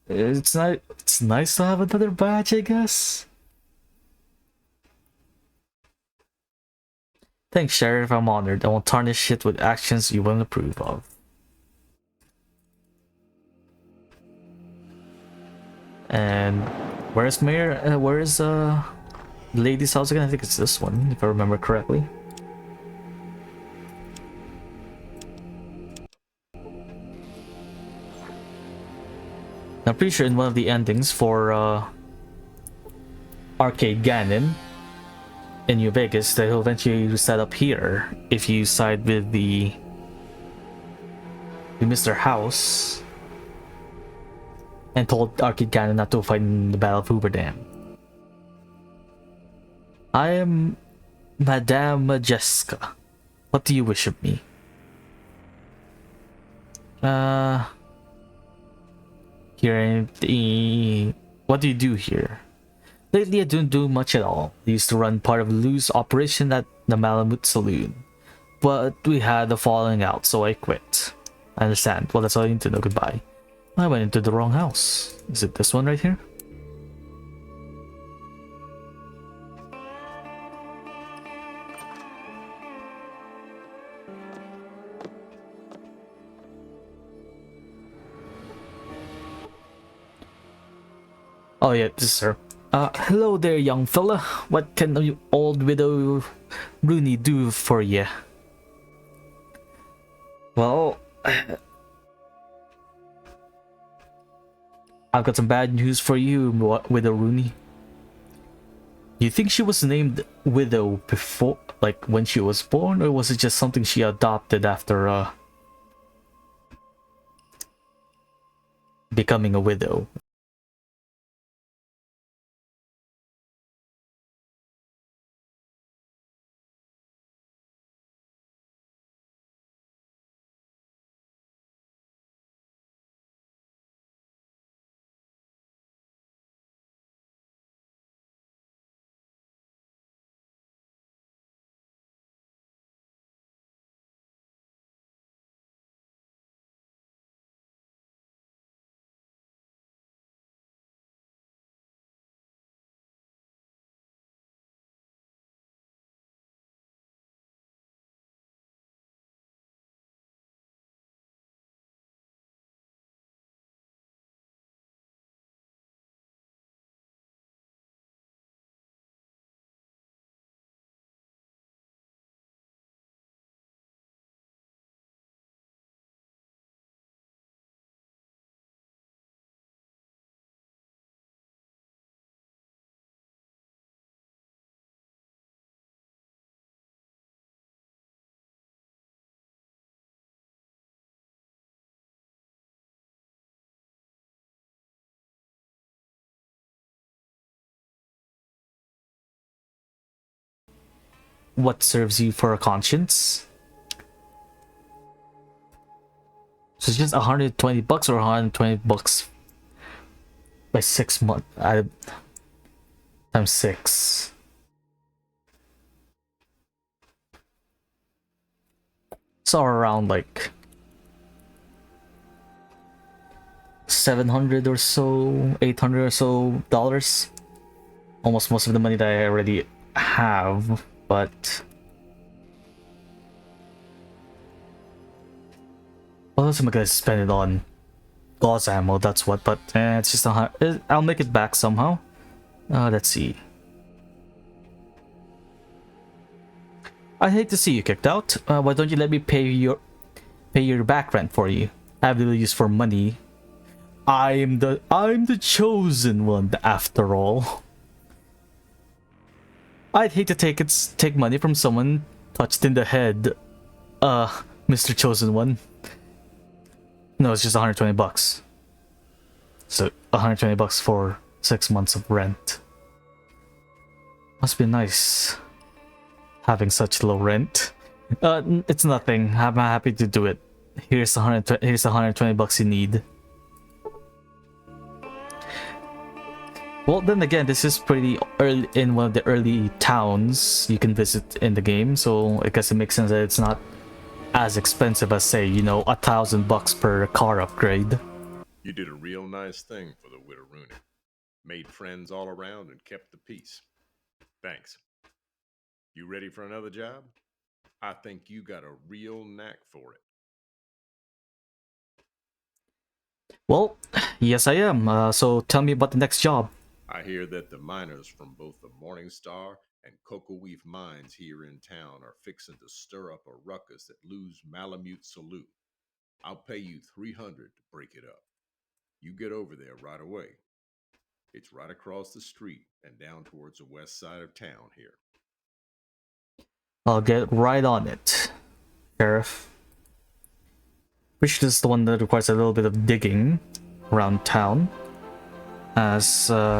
it's nice to have another badge, I guess. Thanks, Sheriff. I'm honored. I won't tarnish it with actions you wouldn't approve of. And where's Mayor? Where's lady's house again? I think it's this one, if I remember correctly. I'm pretty sure in one of the endings for Arcade Gannon in New Vegas, they'll eventually set up here if you side with the Mr. House and told Arcade Gannon not to fight in the Battle of Hoover Dam. I am Madame Majeska. What do you wish of me? What do you do here? Lately I don't do much at all. I used to run part of Lou's operation at the Malamute Saloon. But we had a falling out, so I quit. I understand. Well, that's all I need to know. Goodbye. I went into the wrong house. Is it this one right here? Oh yeah, this is her. Hello there, young fella. What can the old widow Rooney do for you? Well, I've got some bad news for you, Widow Rooney. You think she was named Widow before, like when she was born, or was it just something she adopted after becoming a widow? What serves you for a conscience? So it's just 120 bucks or 120 bucks by 6 months times 6. So around like 700 or so, 800 or so dollars. Almost most of the money that I already have, but what else am I gonna spend it on? Gauss ammo, that's what, but it's just I'll make it back somehow. Let's see. I'd hate to see you kicked out. Why don't you let me pay your back rent for you? I have little use for money. I'm the chosen one after all. I'd hate to take money from someone touched in the head. Mr. Chosen One. No, it's just 120 bucks. So 120 bucks for 6 months of rent. Must be nice having such low rent. It's nothing. I'm happy to do it. Here's here's the 120 bucks you need. Well, then again, this is pretty early in one of the early towns you can visit in the game, so I guess it makes sense that it's not as expensive as, say, you know, $1,000 per car upgrade. You did a real nice thing for the widow Rooney. Made friends all around and kept the peace. Thanks. You ready for another job? I think you got a real knack for it. Well, yes I am. So tell me about the next job. I hear that the miners from both the Morning Star and Cocoa Reef mines here in town are fixing to stir up a ruckus at Lou's Malamute Saloon. I'll pay you $300 to break it up. You get over there right away. It's right across the street and down towards the west side of town here. I'll get right on it, Sheriff. Which is the one that requires a little bit of digging around town, as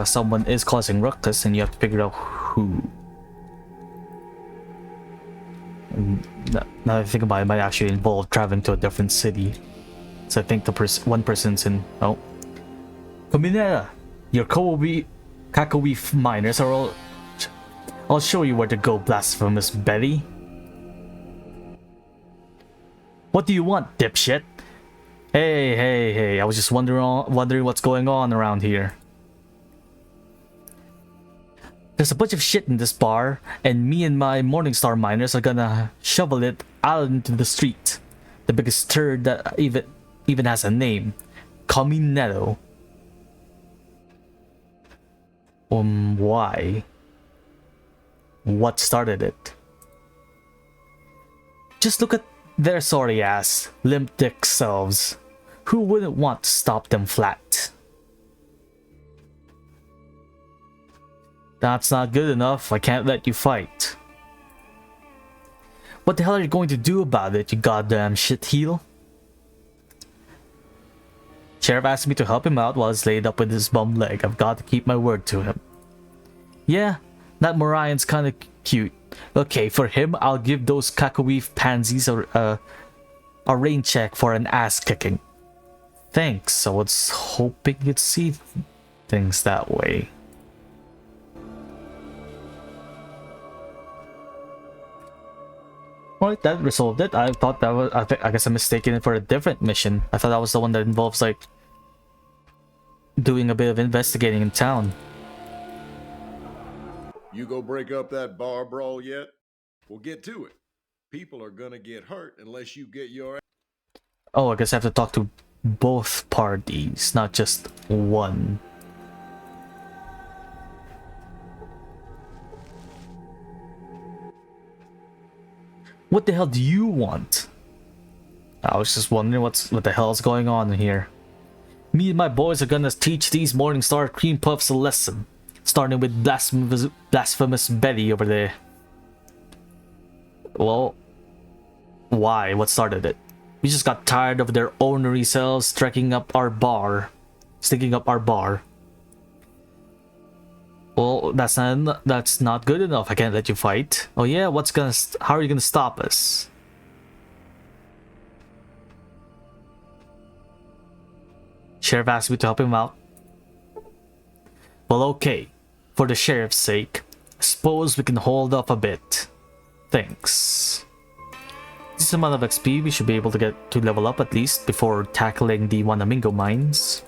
someone is causing ruckus and you have to figure out who. And now that I think about it, might actually involve traveling to a different city. So I think the one person's in... Oh. Caminera, your Kakawee miners are all... I'll show you where to go, blasphemous Betty. What do you want, dipshit? Hey, I was just wondering what's going on around here. There's a bunch of shit in this bar, and me and my Morningstar miners are gonna shovel it out into the street. The biggest turd that even has a name. Caminero. Why? What started it? Just look at their sorry ass, limp dick selves. Who wouldn't want to stop them flat? That's not good enough. I can't let you fight. What the hell are you going to do about it, you goddamn shitheel? Sheriff asked me to help him out while he's laid up with his bum leg. I've got to keep my word to him. Yeah, that Morion's kinda cute. Okay, for him, I'll give those Kakawee pansies a rain check for an ass kicking. Thanks, I was hoping you'd see things that way. Alright, that resolved it. I thought that was... I guess I'm mistaken it for a different mission. I thought that was the one that involves, like, doing a bit of investigating in town. You go break up that bar brawl yet? We'll get to it. People are gonna get hurt unless you get your... Oh, I guess I have to talk to both parties, not just one. What the hell do you want? I was just wondering what the hell's going on here. Me and my boys are gonna teach these Morningstar cream puffs a lesson. Starting with blasphemous Betty over there. Well, why? What started it? We just got tired of their ornery selves stinking up our bar. Well, that's not good enough. I can't let you fight. Oh yeah, how are you gonna stop us? Sheriff asked me to help him out. Well, okay. For the sheriff's sake, I suppose we can hold off a bit. Thanks. This amount of XP we should be able to get to level up at least before tackling the Wanamingo mines.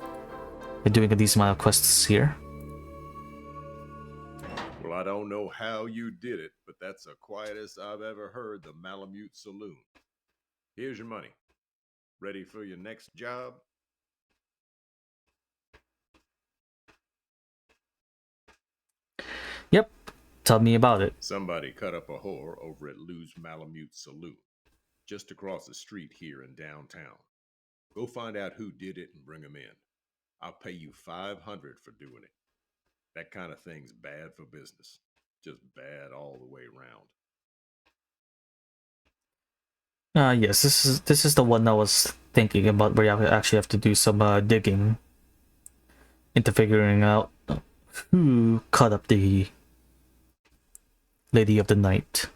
We're doing a decent amount of quests here. Well, I don't know how you did it, but that's the quietest I've ever heard the Malamute Saloon. Here's your money. Ready for your next job? Yep, tell me about it. Somebody cut up a whore over at Lou's Malamute Saloon, just across the street here in downtown. Go find out who did it and bring them in. I'll pay you $500 for doing it. That kind of thing's bad for business. Just bad all the way around. Yes, this is the one I was thinking about, where you actually have to do some digging into figuring out who cut up the Lady of the Night.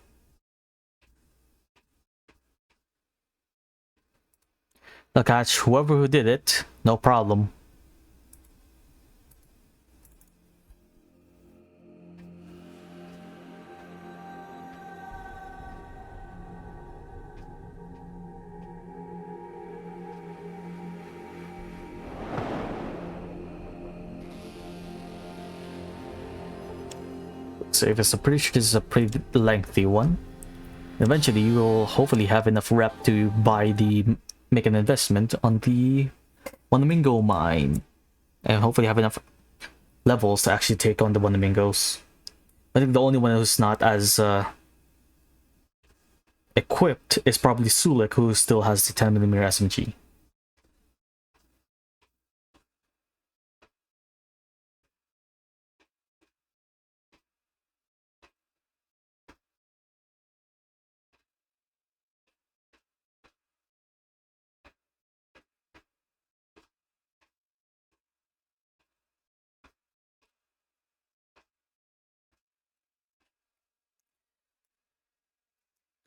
I'll catch whoever who did it, no problem. Save is, I'm pretty sure this is a pretty lengthy one. Eventually you will hopefully have enough rep to make an investment on the Wanamingo mine. And hopefully have enough levels to actually take on the Wanamingos. I think the only one who's not as equipped is probably Sulik, who still has the 10mm SMG.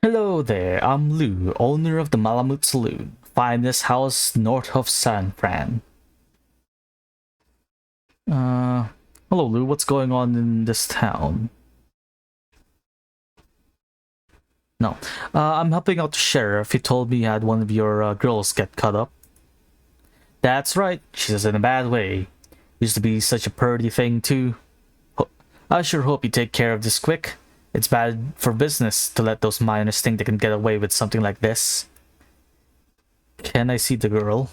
Hello there, I'm Lou, owner of the Malamute Saloon, finest house north of San Fran. Hello Lou, what's going on in this town? No, I'm helping out the sheriff. He told me you had one of your girls get cut up. That's right, she's in a bad way. Used to be such a purty thing too. I sure hope you take care of this quick. It's bad for business to let those miners think they can get away with something like this. Can I see the girl?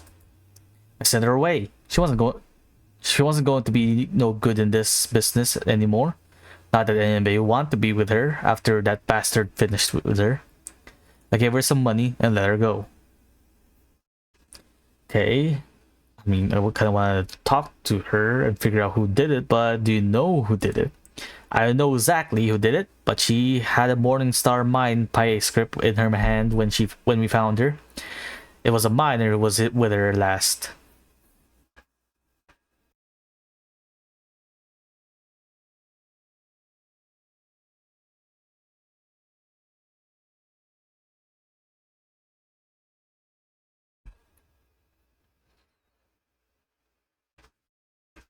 I sent her away. She wasn't going to be no good in this business anymore. Not that anybody want to be with her after that bastard finished with her. I gave her some money and let her go. Okay. I mean, I kind of want to talk to her and figure out who did it, but do you know who did it? I don't know exactly who did it, but she had a Morningstar mine pie script in her hand when we found her. It was a miner who was with her last.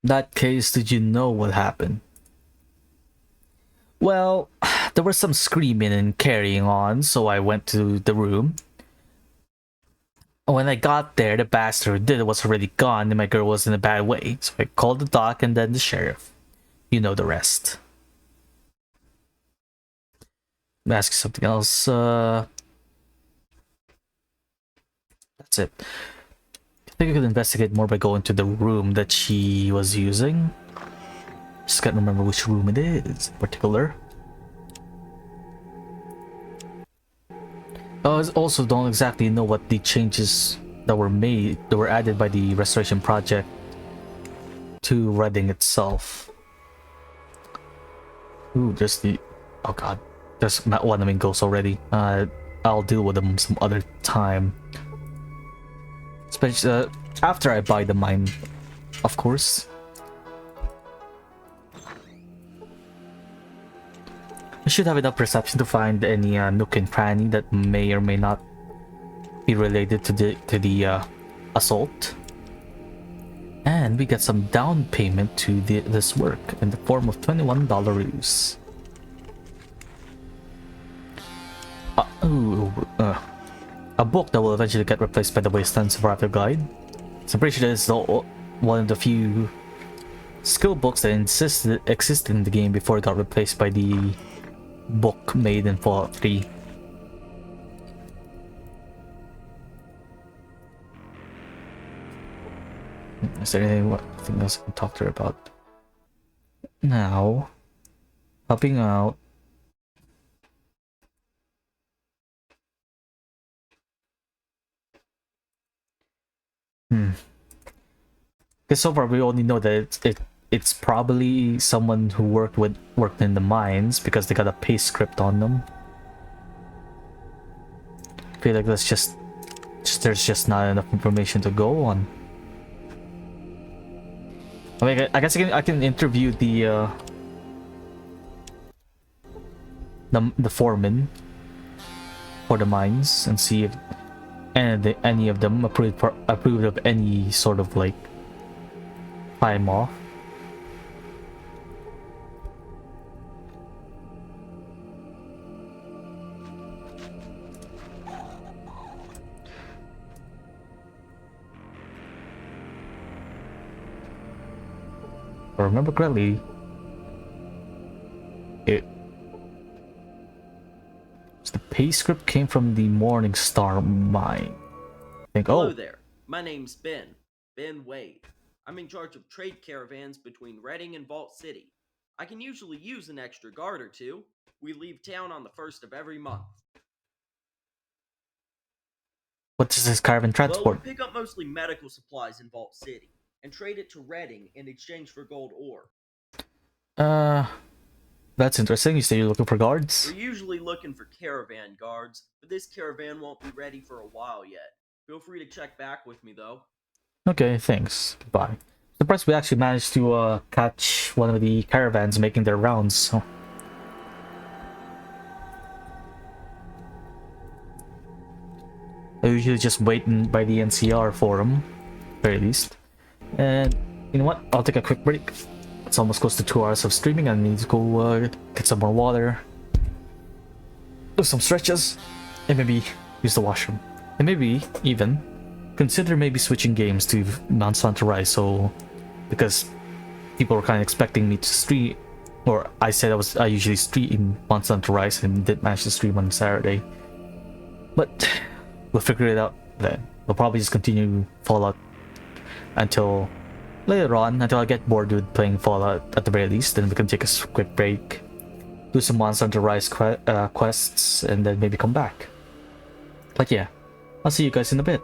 In that case, did you know what happened? Well, there was some screaming and carrying on, so I went to the room. When I got there, the bastard who did it was already gone and my girl was in a bad way, so I called the doc and then the sheriff. You know the rest. Let me ask you something else. That's it. I think I could investigate more by going to the room that she was using. Just can't remember which room it is in particular. I also don't exactly know what the changes that were added by the restoration project to Reading itself. Ooh, there's the... oh god. There's one of them ghosts already. I'll deal with them some other time. Especially after I buy the mine, of course. I should have enough perception to find any nook and cranny that may or may not be related to the assault. And we get some down payment to this work in the form of $21. A book that will eventually get replaced by the Wasteland Survivor Guide. So I'm pretty sure this is one of the few skill books that existed in the game before it got replaced by the book made in Fallout 3. Is there anything else I can talk to her about? Now, helping out. Because so far we only know that it's probably someone who worked in the mines because they got a paste script on them. I feel like that's just there's just not enough information to go on. I mean, I guess I can interview the foreman for the mines and see any of them approved of any sort of like time off. If I remember correctly, the pay script came from the Morning Star mine. I think. Hello Oh, there. My name's Ben Wade. I'm in charge of trade caravans between Reading and Vault City. I can usually use an extra guard or two. We leave town on the 1st of every month. what does this caravan Well, transport? we pick up mostly medical supplies in Vault City and trade it to Reading in exchange for gold ore. That's interesting. You say you're looking for guards? We're usually looking for caravan guards, but this caravan won't be ready for a while yet. Feel free to check back with me, though. Okay, thanks. Goodbye. Surprised we actually managed to catch one of the caravans making their rounds. So. I usually just wait by the NCR for them, very least. And you know what? I'll take a quick break. It's almost close to 2 hours of streaming. I need to go get some more water, do some stretches, and maybe use the washroom. And maybe even consider maybe switching games to Monster Hunter Rise. So, because people were kind of expecting me to stream, or I said I usually stream Monster Hunter Rise and didn't manage to stream on Saturday. But we'll figure it out then. We'll probably just continue Fallout until later on, until I get bored with playing Fallout at the very least. Then we can take a quick break, do some Monster Hunter Rise quests, and then maybe come back. But yeah, I'll see you guys in a bit.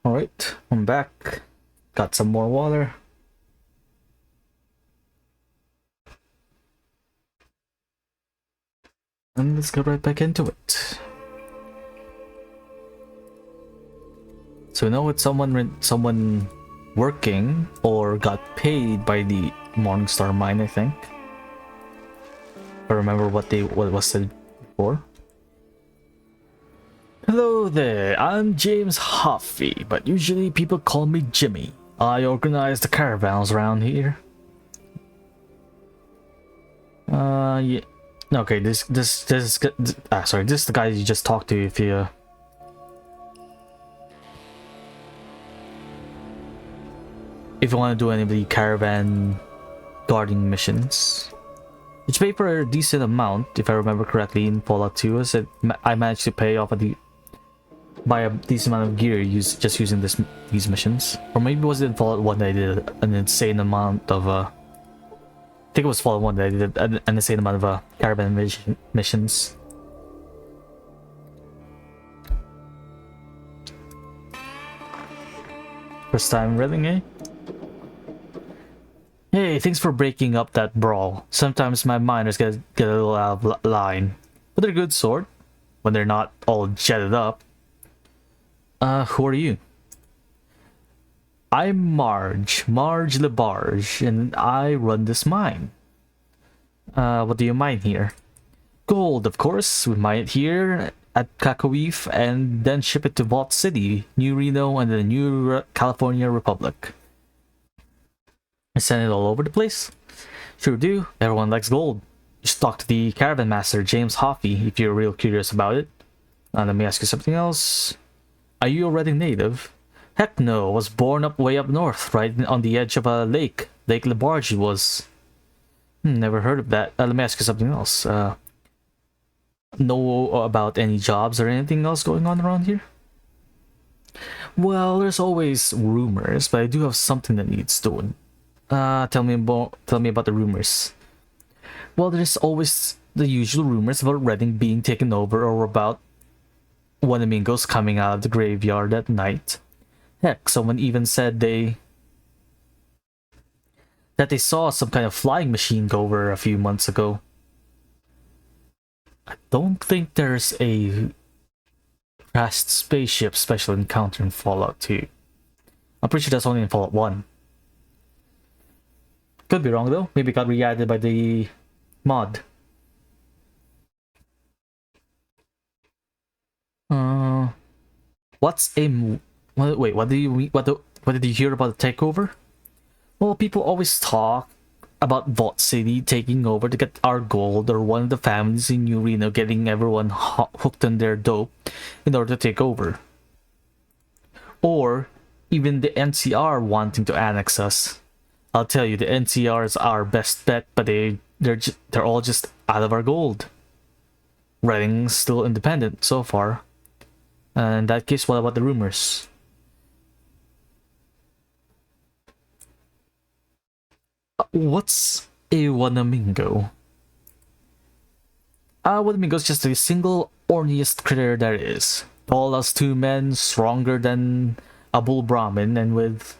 Alright, I'm back. Got some more water. And let's get right back into it. So now it's someone working or got paid by the Morningstar mine, I think. If I remember what was said before. Hello there, I'm James Hoffy, but usually people call me Jimmy. I organize the caravans around here. Yeah. Okay, this is the guy you just talked to if you want to do any of the caravan guarding missions. Which pay for a decent amount, if I remember correctly, in Fallout 2. As I managed to pay off by a decent amount of gear just using these missions. Or maybe was it in Fallout 1 that I did an insane amount of I think it was Fallout 1 that I did an insane amount of caravan missions. First time reading, eh? Hey, thanks for breaking up that brawl. Sometimes my miners get a little out of line. But they're good sort. When they're not all jetted up. Who are you? I'm Marge LeBarge, and I run this mine. What do you mine here? Gold, of course. We mine it here at Kakawif and then ship it to Vault City, New Reno, and the New California Republic. I send it all over the place? Sure do. Everyone likes gold. Just talk to the caravan master, James Hoffy, if you're real curious about it. Now let me ask you something else. Are you a Reading native? Heck no, I was born way up north, right on the edge of a lake. Lake LeBarge was. Never heard of that. Let me ask you something else. Know about any jobs or anything else going on around here? Well, there's always rumors, but I do have something that needs doing. Tell me about the rumors. Well, there's always the usual rumors about Reading being taken over or about Wanamingos coming out of the graveyard at night. Heck, someone even said they saw some kind of flying machine go over a few months ago. I don't think there's a crashed spaceship special encounter in Fallout 2. I'm pretty sure that's only in Fallout 1. Could be wrong though. Maybe it got re-added by the mod. Wait, what did you hear about the takeover? Well, people always talk about Vault City taking over to get our gold, or one of the families in New Reno getting everyone hooked on their dope in order to take over. Or even the NCR wanting to annex us. I'll tell you, the NCR is our best bet, but they're all just out of our gold. Reading's still independent so far. And in that case, what about the rumors? What's a Wanamingo? Wanamingo's just the single orniest critter there is. Tall as 2 men, stronger than a bull Brahmin, and with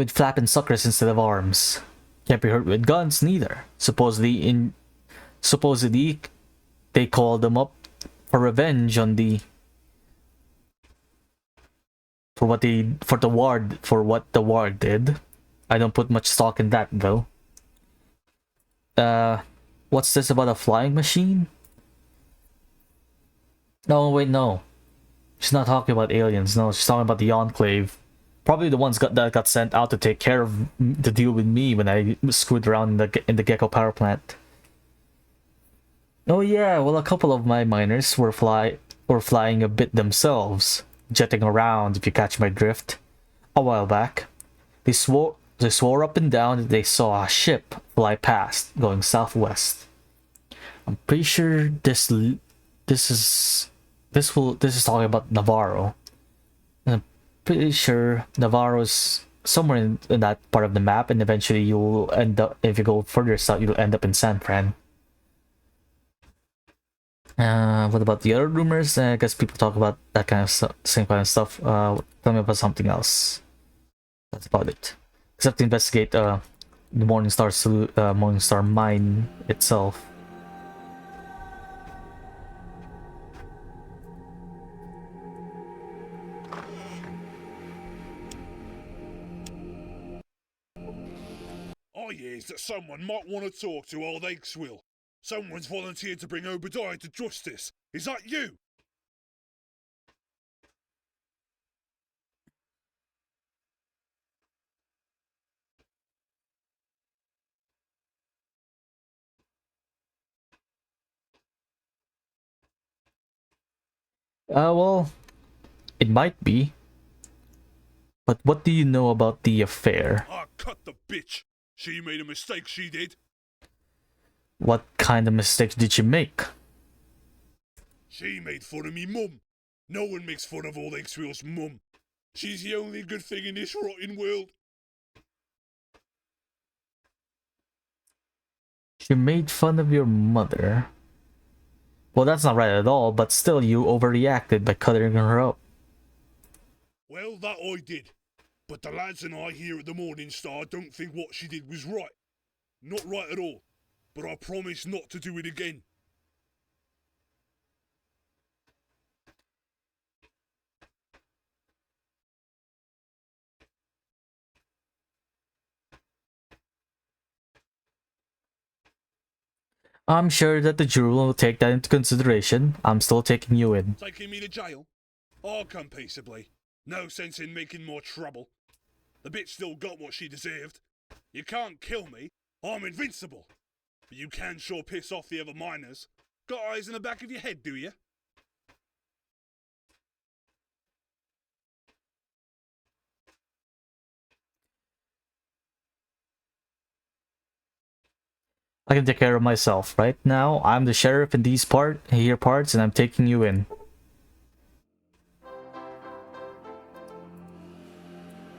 flapping suckers instead of arms. Can't be hurt with guns neither. Supposedly they called them up for revenge on for what the ward did. I don't put much stock in that though. What's this about a flying machine? No, wait, no. She's not talking about aliens. No, she's talking about the Enclave. Probably the ones that got sent out to take care of the deal with me when I screwed around in the Gecko power plant. Oh yeah, well a couple of my miners were flying a bit themselves, jetting around if you catch my drift. A while back, they swore up and down that they saw a ship fly past going southwest. I'm pretty sure this is talking about Navarro. Pretty sure Navarro's somewhere in that part of the map, and eventually you'll end up, if you go further south, you'll end up in San Fran. What about the other rumors? I guess people talk about that kind of same kind of stuff. Tell me about something else. That's about it. Except to investigate the Morningstar mine itself. I hears that someone might want to talk to old Akeswill. Someone's volunteered to bring Obadiah to justice. Is that you? Well, it might be. But what do you know about the affair? Ah, cut the bitch. She made a mistake, she did. What kind of mistakes did you make? She made fun of me mum. No one makes fun of old Akeswill's mum. She's the only good thing in this rotten world. She made fun of your mother. Well, that's not right at all, but still you overreacted by cutting her up. Well, that I did. But the lads and I here at the Morning Star don't think what she did was right. Not right at all. But I promise not to do it again. I'm sure that the jury will take that into consideration. I'm still taking you in. Taking me to jail? I'll come peaceably. No sense in making more trouble. The bitch still got what she deserved. You can't kill me. I'm invincible. But you can sure piss off the other miners. Got eyes in the back of your head, do you? I can take care of myself. Right now, I'm the sheriff in these parts, and I'm taking you in.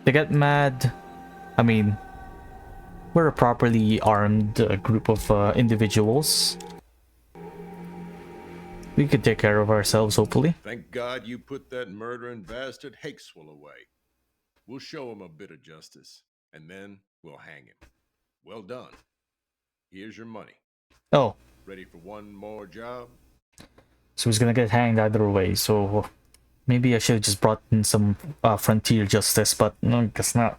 They get mad. I mean, we're a properly armed group of individuals. We could take care of ourselves, hopefully. Thank God you put that murdering bastard Hakeswill away. We'll show him a bit of justice, and then we'll hang him. Well done. Here's your money. Oh. Ready for one more job? So he's gonna get hanged either way, so maybe I should have just brought in some frontier justice, but no, I guess not.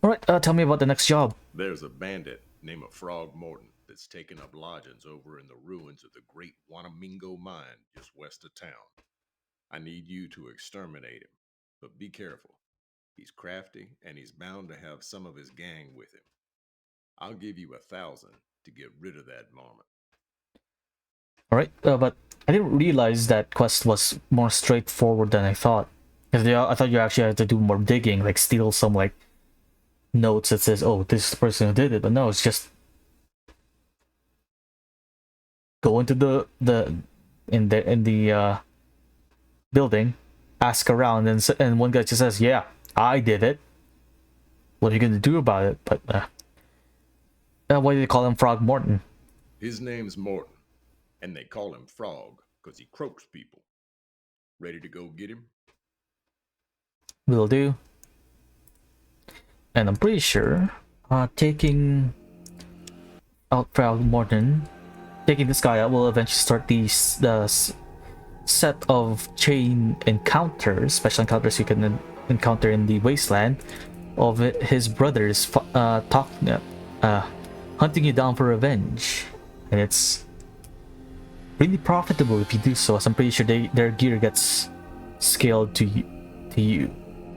Alright, tell me about the next job. There's a bandit named Frog Morton that's taken up lodgings over in the ruins of the Great Wanamingo Mine just west of town. I need you to exterminate him, but be careful. He's crafty, and he's bound to have some of his gang with him. I'll give you 1,000 to get rid of that varmint. Alright, but I didn't realize that quest was more straightforward than I thought. I thought you actually had to do more digging, like steal some like notes that says, "Oh, this is the person who did it." But no, it's just go into the building, ask around, and one guy just says, "Yeah, I did it." What are you gonna do about it? But why do they call him Frog Morton? His name's Morton, and they call him Frog because he croaks people. Ready to go get him? Will do. And I'm pretty sure taking out Frog Morton, taking this guy out will eventually start the set of chain encounters, special encounters you can encounter in the wasteland, of his brothers hunting you down for revenge. And it's really profitable if you do so, as I'm pretty sure their gear gets scaled to you.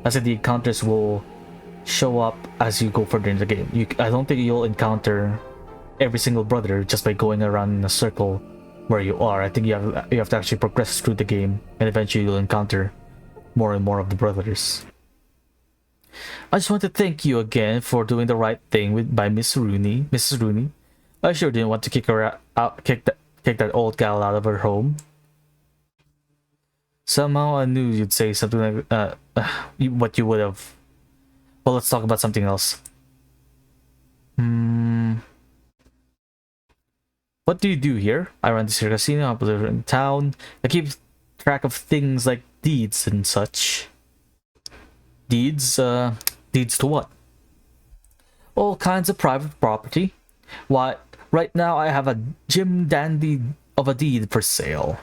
I said the encounters will show up as you go further in the game. I don't think you'll encounter every single brother just by going around in a circle where you are. I think you have to actually progress through the game, and eventually you'll encounter more and more of the brothers. I just want to thank you again for doing the right thing by Mrs. Rooney. I sure didn't want to kick that old gal out of her home. Somehow I knew you'd say something like what you would have. Well, let's talk about something else. Well, What do you do here? I run this casino, I live in town. I keep track of things like deeds and such. Deeds? Deeds to what? All kinds of private property. Why, right now I have a Jim Dandy of a deed for sale.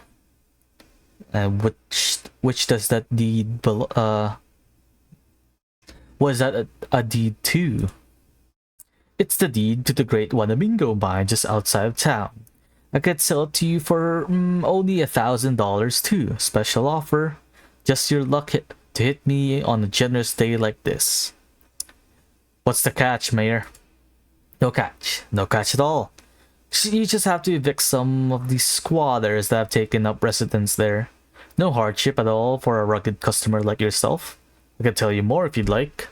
Which does that deed what is that a deed to? It's the deed to the Great Wanamingo mine just outside of town. I could sell it to you for only $1,000 too. Special offer. Just your luck to hit me on a generous day like this. What's the catch, Mayor? No catch. No catch at all. You just have to evict some of these squatters that have taken up residence there. No hardship at all for a rugged customer like yourself. I can tell you more if you'd like.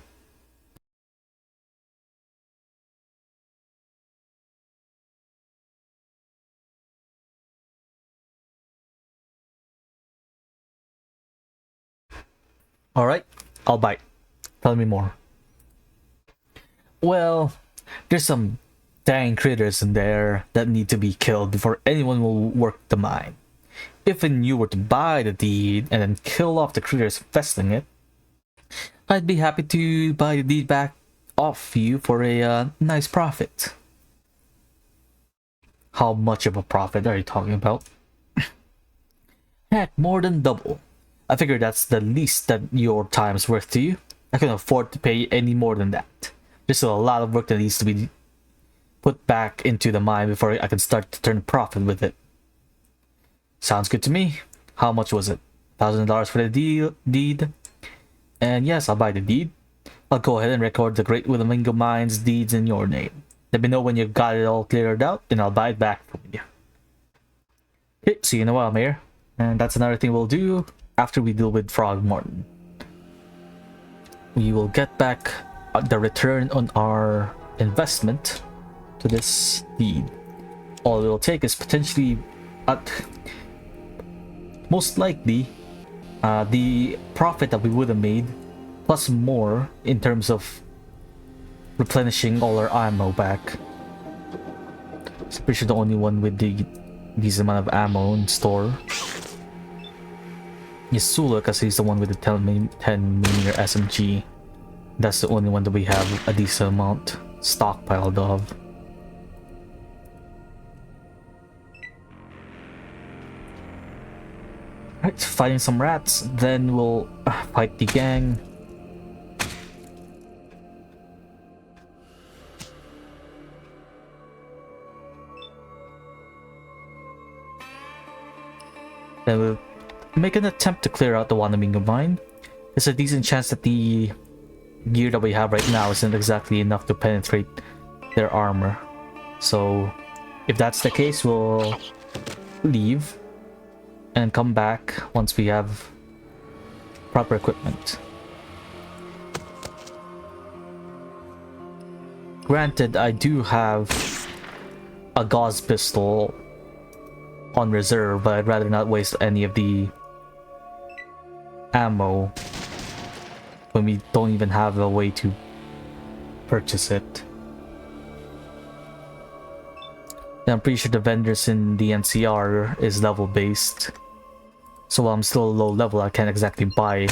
Alright, I'll bite. Tell me more. Well, there's some dang critters in there that need to be killed before anyone will work the mine. If you were to buy the deed and then kill off the critters infesting it, I'd be happy to buy the deed back off you for a nice profit. How much of a profit are you talking about? Heck, more than double. I figure that's the least that your time's worth to you. I can afford to pay any more than that. There's still a lot of work that needs to be put back into the mine before I can start to turn profit with it. Sounds good to me. How much was it? $1,000 for the deed? And yes, I'll buy the deed. I'll go ahead and record the Great Wanamingo Mine's deeds in your name. Let me know when you've got it all cleared out, and I'll buy it back from you. Okay, see you in a while, Mayor. And that's another thing we'll do after we deal with Frog Morton. We will get back the return on our investment to this deed. All it will take is potentially, most likely, the profit that we would have made, plus more in terms of replenishing all our ammo back. It's pretty sure the only one with the decent amount of ammo in store is Sula, because he's the one with the 10mm SMG. That's the only one that we have a decent amount stockpiled of. Right, fighting some rats, then we'll fight the gang. Then we'll make an attempt to clear out the Wanamingo mine. There's a decent chance that the gear that we have right now isn't exactly enough to penetrate their armor. So if that's the case, we'll leave and come back once we have proper equipment. Granted, I do have a gauss pistol on reserve, but I'd rather not waste any of the ammo when we don't even have a way to purchase it. And I'm pretty sure the vendors in the NCR is level based. So while I'm still low level, I can't exactly buy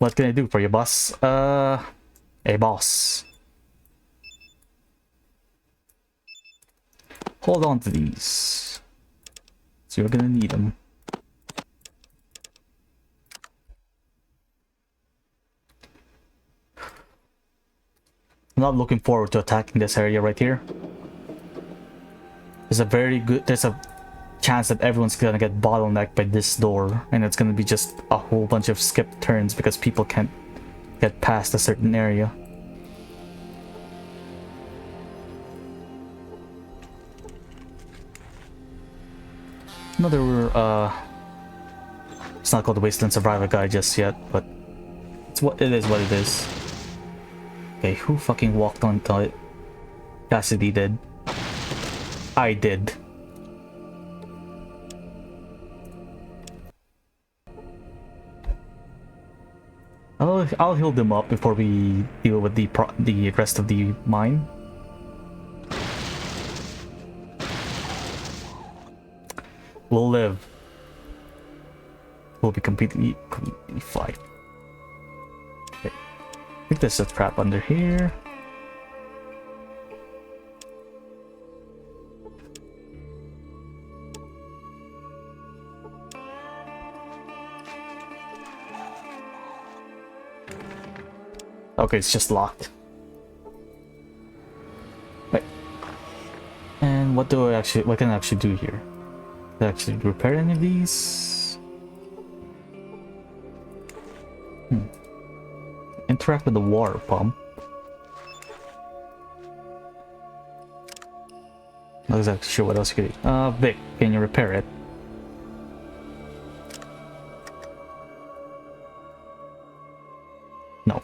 What can I do for you, boss? Hey, boss. Hold on to these. So you're gonna need them. I'm not looking forward to attacking this area right here. There's a chance that everyone's gonna get bottlenecked by this door, and it's gonna be just a whole bunch of skipped turns because people can't get past a certain area. Another it's not called the Wasteland Survivor Guide just yet, but it is what it is. Okay, who fucking walked onto it? Cassidy did. I did. I'll heal them up before we deal with the rest of the mine. We'll live. We'll be completely fine. Okay. I think there's a trap under here. Okay, it's just locked. Right. And what can I actually do here? Can I actually repair any of these? Interact with the water pump. Not exactly sure what else you could do. Vic, can you repair it? No.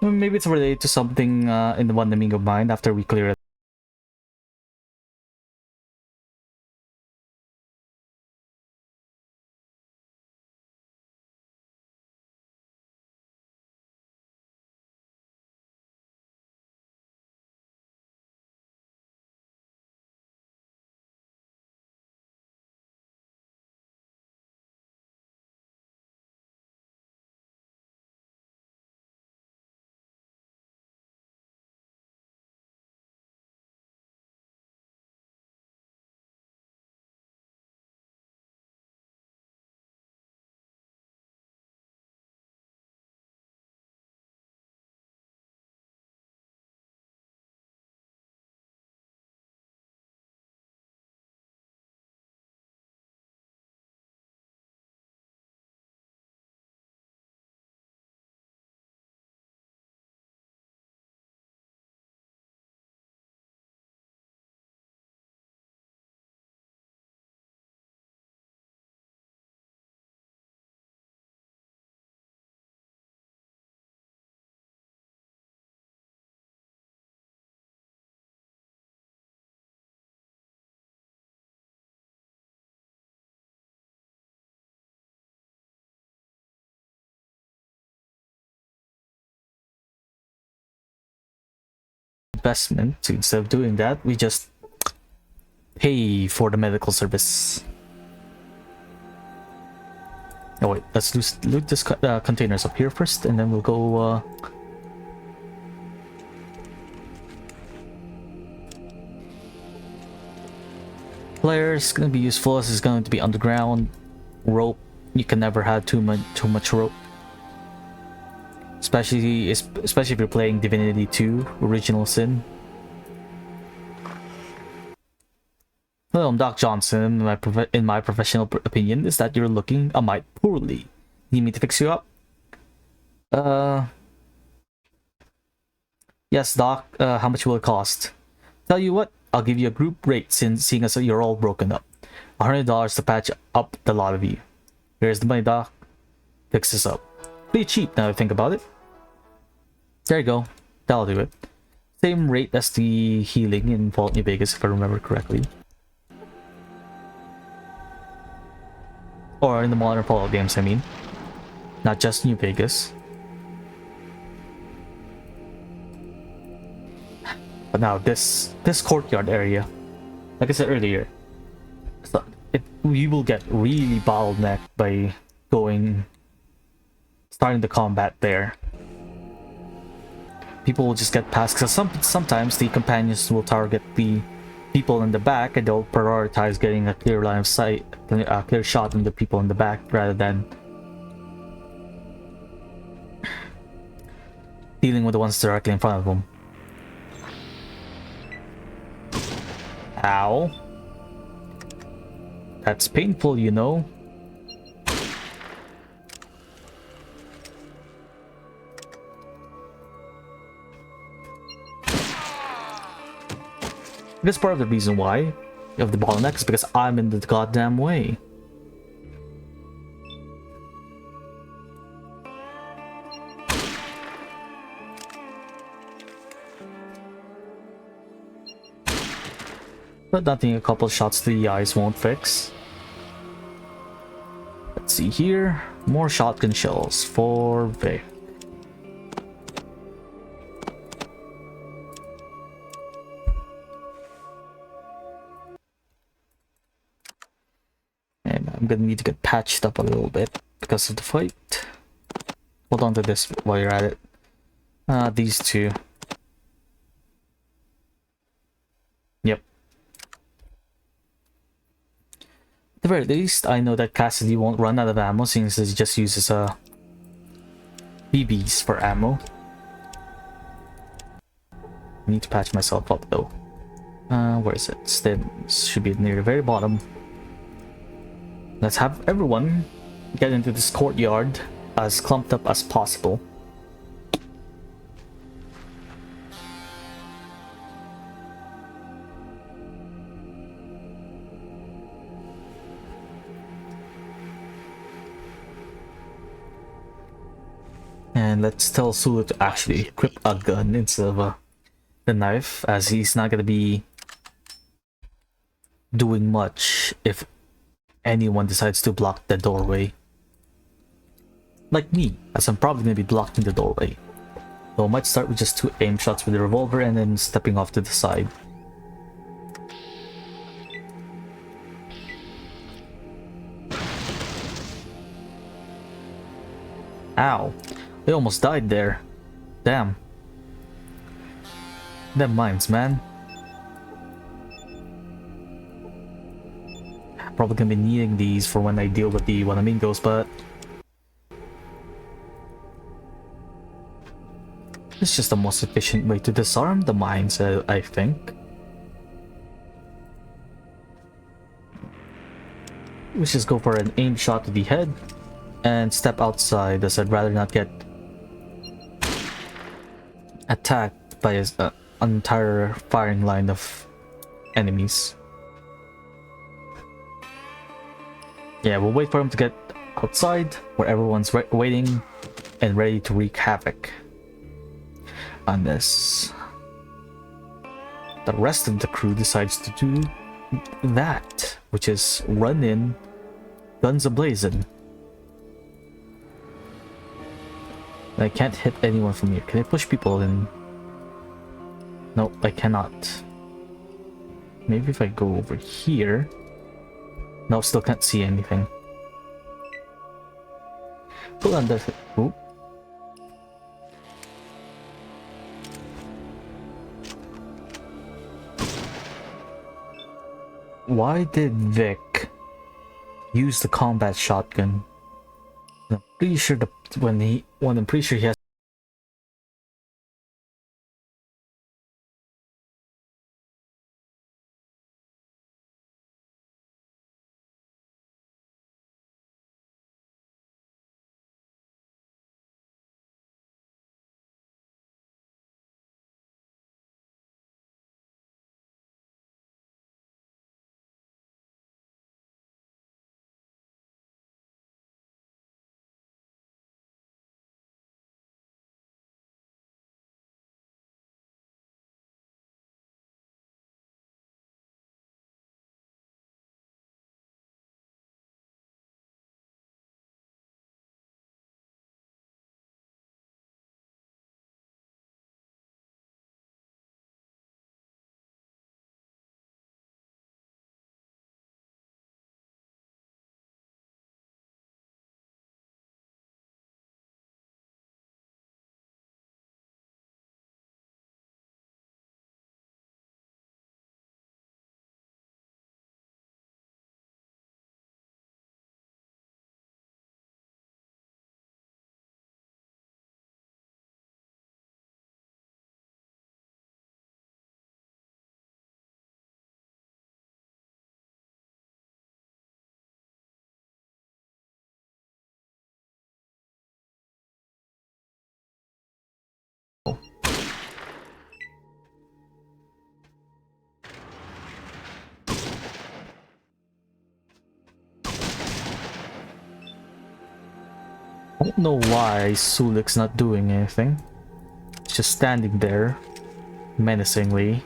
Maybe it's related to something in the One Domingo mine after we clear it. Investment. So instead of doing that, we just pay for the medical service. Oh wait, let's loot this containers up here first, and then we'll go. Players gonna be useful as it's going to be underground. Rope, you can never have too much rope. Especially if you're playing Divinity 2 Original Sin. Well, Doc Johnson, in my professional opinion, is that you're looking a mite poorly. Need me to fix you up? Yes, Doc. How much will it cost? Tell you what, I'll give you a group rate seeing as you're all broken up. $100 to patch up the lot of you. Here's the money, Doc. Fix this up. Pretty cheap now that I think about it. There you go. That'll do it. Same rate as the healing in Fallout New Vegas, if I remember correctly. Or in the modern Fallout games, I mean. Not just New Vegas. But now this courtyard area, like I said earlier, we will get really bottlenecked by going starting the combat there. People will just get past, because sometimes the companions will target the people in the back, and they'll prioritize getting a clear line of sight, a clear shot on the people in the back, rather than dealing with the ones directly in front of them. Ow. That's painful, you know. This part of the reason why of the bottleneck is because I'm in the goddamn way. But nothing a couple shots to the eyes won't fix. Let's see here. More shotgun shells for Vic. And I'm gonna need to get patched up a little bit because of the fight. Hold on to this while you're at it. These two. Yep. At the very least, I know that Cassidy won't run out of ammo since he just uses BBs for ammo. I need to patch myself up though. Where is it? Stims should be near the very bottom. Let's have everyone get into this courtyard as clumped up as possible. And let's tell Sulu to actually equip a gun instead of the knife, as he's not gonna be doing much if anyone decides to block the doorway. Like me, as I'm probably gonna be blocking the doorway. So I might start with just 2 aim shots with the revolver and then stepping off to the side. Ow. They almost died there. Damn. Them mines, man. Probably gonna be needing these for when I deal with the Wanamingos, but it's just the most efficient way to disarm the mines, I think. Let's just go for an aim shot to the head and step outside, as I'd rather not get attacked by an entire firing line of enemies. Yeah, we'll wait for him to get outside, where everyone's waiting and ready to wreak havoc. Unless the rest of the crew decides to do that, which is run in, guns ablazing. I can't hit anyone from here. Can I push people in? No, I cannot. Maybe if I go over here. No, still can't see anything. Pull on the... Ooh. Why did Vic use the combat shotgun? I'm pretty sure I'm pretty sure he has don't know why Sulik's not doing anything. He's just standing there, menacingly.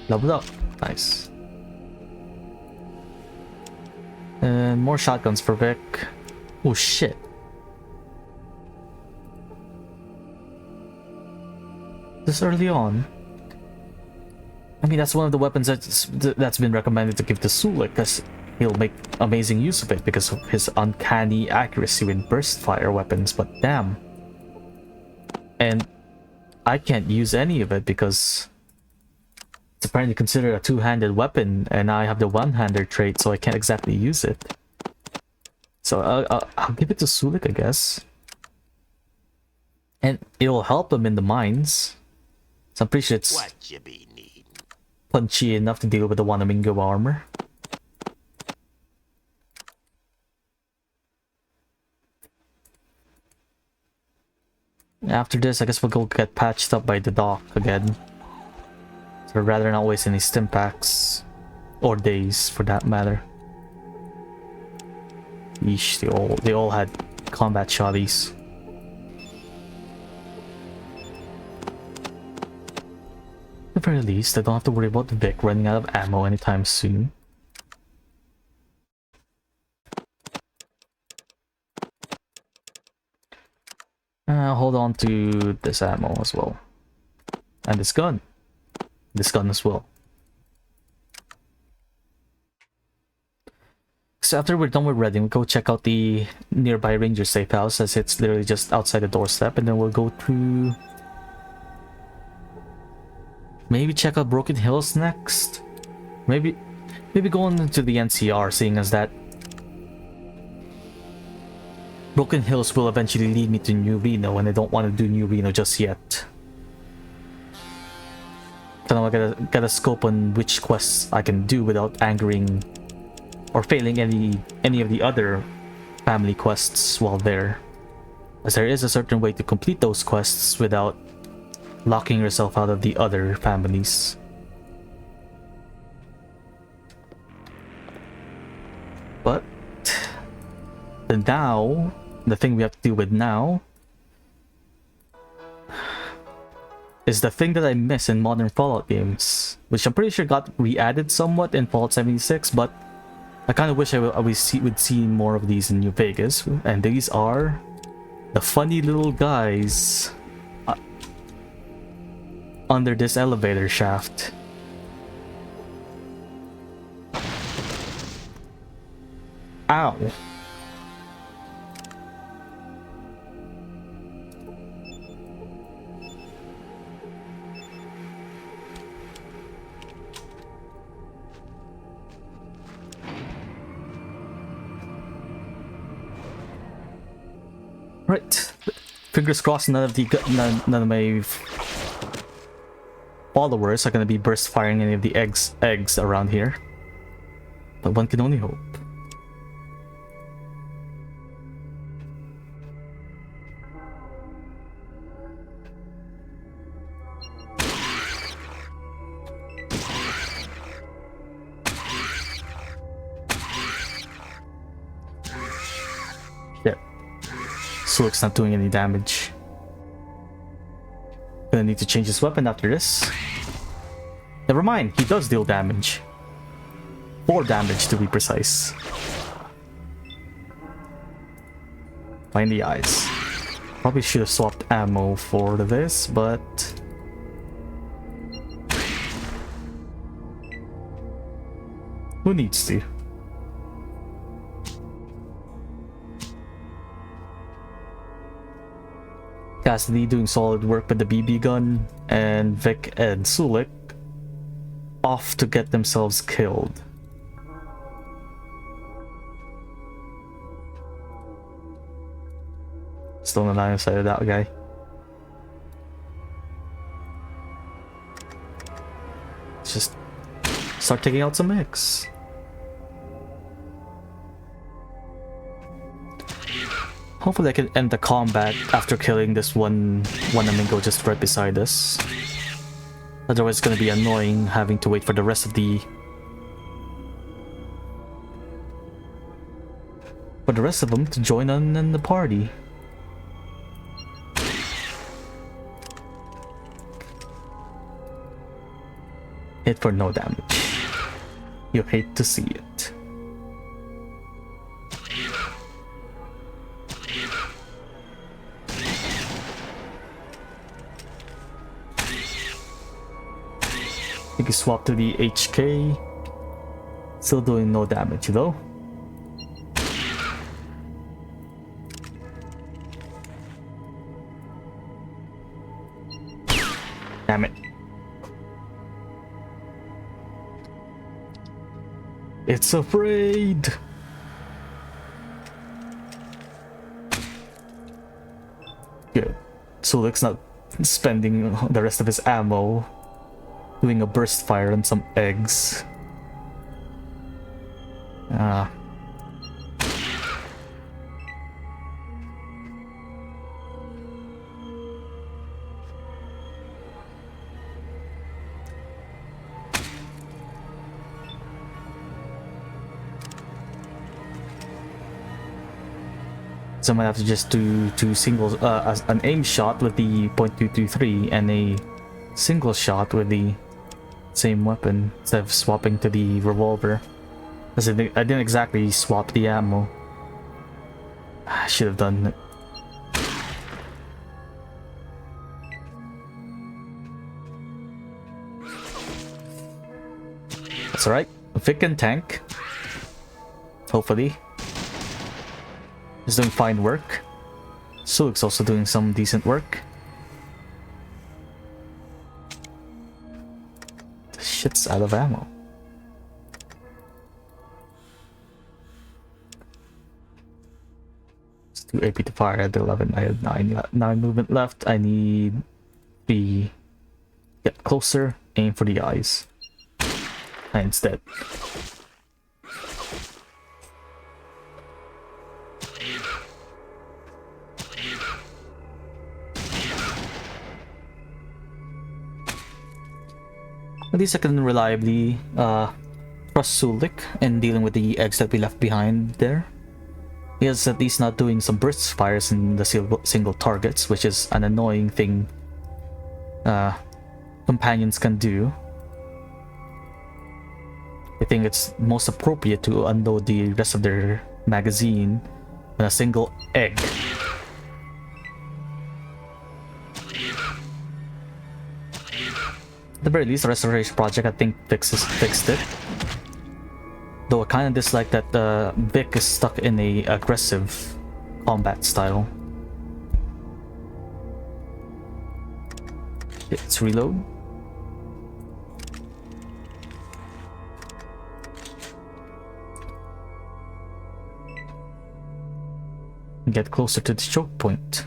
Leveled up. Nice. And more shotguns for Vic. Oh shit. This early on. I mean, that's one of the weapons that's been recommended to give to Sulik, because he'll make amazing use of it because of his uncanny accuracy with burst fire weapons, but damn. And I can't use any of it because it's apparently considered a two-handed weapon, and I have the one-hander trait, so I can't exactly use it. So I'll give it to Sulik, I guess. And it'll help him in the mines. So I'm pretty sure it's What you be needing? punchy enough to deal with the Wanamingo armor. After this, I guess we'll go get patched up by the dock again. So I'd rather not waste any stim packs. Or days, for that matter. Yeesh, they all had combat shotties. At the very least, I don't have to worry about Vic running out of ammo anytime soon. I'll hold on to this ammo as well. And this gun. This gun as well. So after we're done with Reading, we'll go check out the nearby Ranger safe house, as it's literally just outside the doorstep, and then we'll go to... maybe check out Broken Hills next? Maybe go into the NCR, seeing as that Broken Hills will eventually lead me to New Reno, and I don't want to do New Reno just yet. So I gotta scope on which quests I can do without angering or failing any of the other family quests while there, as there is a certain way to complete those quests without locking yourself out of the other families. But now, the thing we have to deal with now is the thing that I miss in modern Fallout games, which I'm pretty sure got re-added somewhat in Fallout 76, but I kind of wish I would see more of these in New Vegas, and these are the funny little guys under this elevator shaft. Ow. Right. Fingers crossed none of my followers are gonna be burst firing any of the eggs around here. But one can only hope. Sulik's not doing any damage. Gonna need to change his weapon after this. Never mind, he does deal damage. 4 damage to be precise. Find the eyes. Probably should have swapped ammo for this, but... who needs to? Cassidy doing solid work with the BB gun, and Vic and Sulik off to get themselves killed. Still on the line side of that guy. Let's just start taking out some eggs. Hopefully I can end the combat after killing this one amigo just right beside us. Otherwise it's gonna be annoying having to wait for the rest of the... for the rest of them to join in the party. Hit for no damage. You hate to see it. I think you swap to the HK. Still doing no damage though. Damn it. It's afraid. Good. Sulik's not spending the rest of his ammo doing a burst fire on some eggs. So I might have to just do two singles, an aim shot with the .223 and a single shot with the same weapon instead of swapping to the revolver. Because I didn't exactly swap the ammo. I should have done it. That's alright. Vic can tank. Hopefully. He's doing fine work. Sulik's also doing some decent work. The shit's out of ammo. Let's do AP to fire at 11. I have 9 movement left. I need the get closer, aim for the eyes. And it's dead. At least I can reliably trust Sulik in dealing with the eggs that we left behind there. He is at least not doing some burst fires in the single targets, which is an annoying thing companions can do. I think it's most appropriate to unload the rest of their magazine on a single egg. At the very least, the Restoration Project, I think, fixed it. Though I kind of dislike that Vic is stuck in a aggressive combat style. Let's reload. Get closer to the choke point.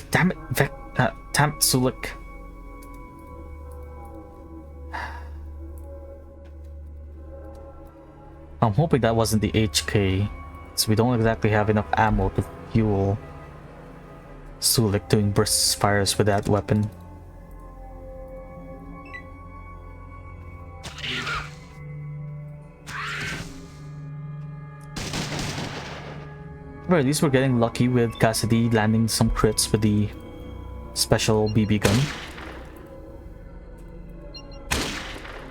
Damn it, Vic. Damn it, Sulik. I'm hoping that wasn't the HK, so we don't exactly have enough ammo to fuel Sulik doing burst fires with that weapon. Or at least we're getting lucky with Cassidy landing some crits with the special BB gun.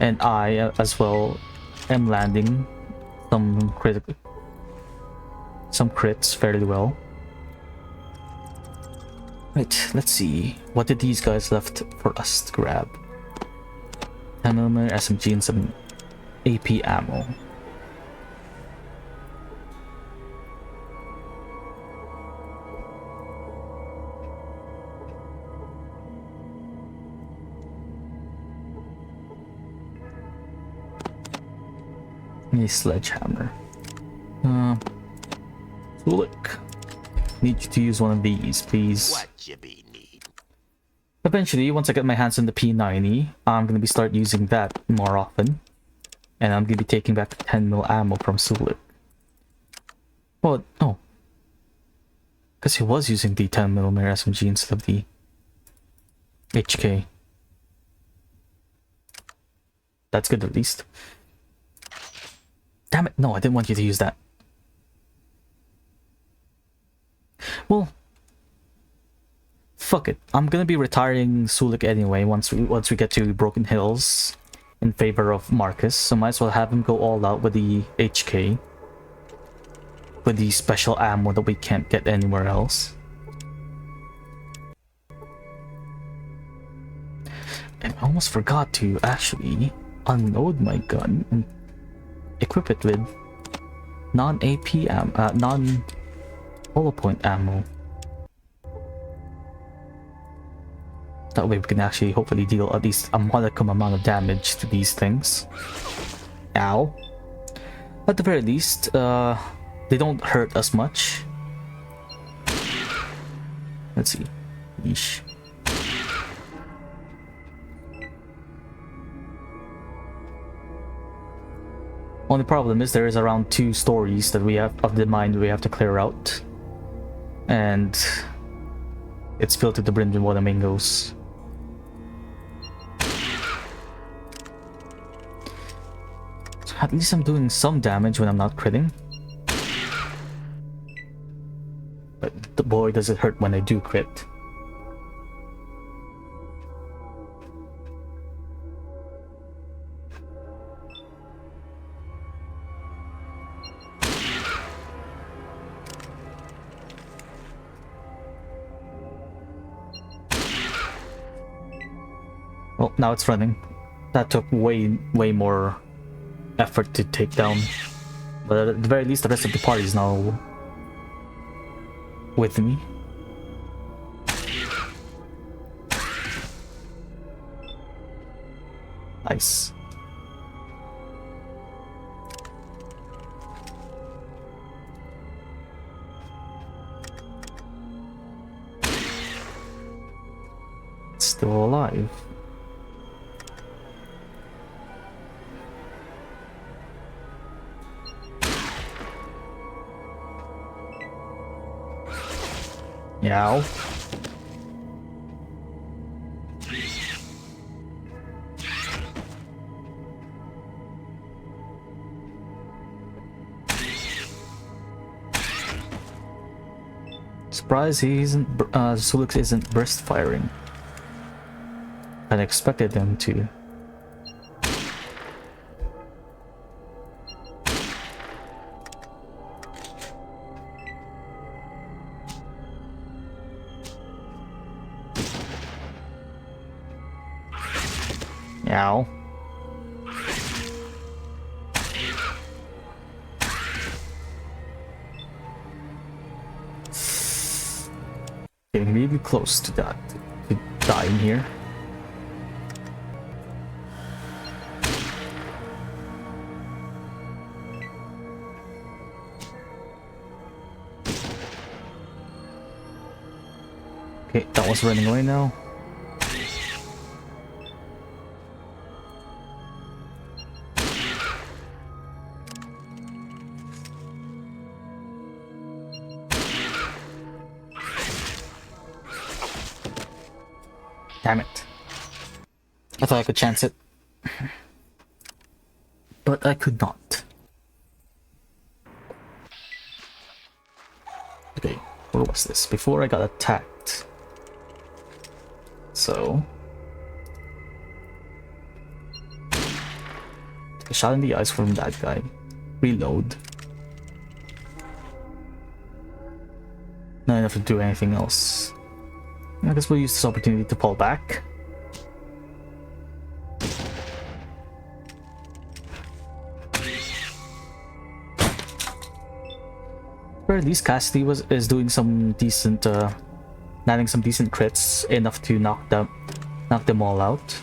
And I, as well, am landing some crits fairly well. Right, let's see. What did these guys left for us to grab? 10mm SMG and some AP ammo. A sledgehammer. Sulik, need you to use one of these, please. What you be need? Eventually, once I get my hands on the P90, I'm gonna start using that more often, and I'm gonna be taking back 10mm ammo from Sulik. Well, oh, Because he was using the 10mm SMG instead of the HK. That's good at least. Damn it, no, I didn't want you to use that. Well, fuck it. I'm gonna be retiring Sulik anyway once we get to Broken Hills in favor of Marcus, so might as well have him go all out with the HK. With the special ammo that we can't get anywhere else. And I almost forgot to actually unload my gun and equip it with non-AP ammo, non-hollow point ammo. That way we can actually hopefully deal at least a modicum amount of damage to these things. Ow. At the very least, they don't hurt as much. Let's see. Yeesh. Only problem is there is around 2 stories that we have of the mine we have to clear out. And it's filled to the brim with watermingos. So at least I'm doing some damage when I'm not critting. But boy does it hurt when I do crit. Well, now it's running. That took way more effort to take down. But at the very least, the rest of the party is now with me. Nice. Still alive. Yow. Surprised he isn't, Sulix isn't burst firing. I expected them to. Ow. Getting really close to that, to dying here. Okay, that was running away now. Damn it. I thought I could chance it. But I could not. Okay, where was this? Before I got attacked. So... take a shot in the eyes from that guy. Reload. Not enough to do anything else. I guess we'll use this opportunity to fall back. Or at least Cassidy is doing some decent, landing some decent crits, enough to knock them all out.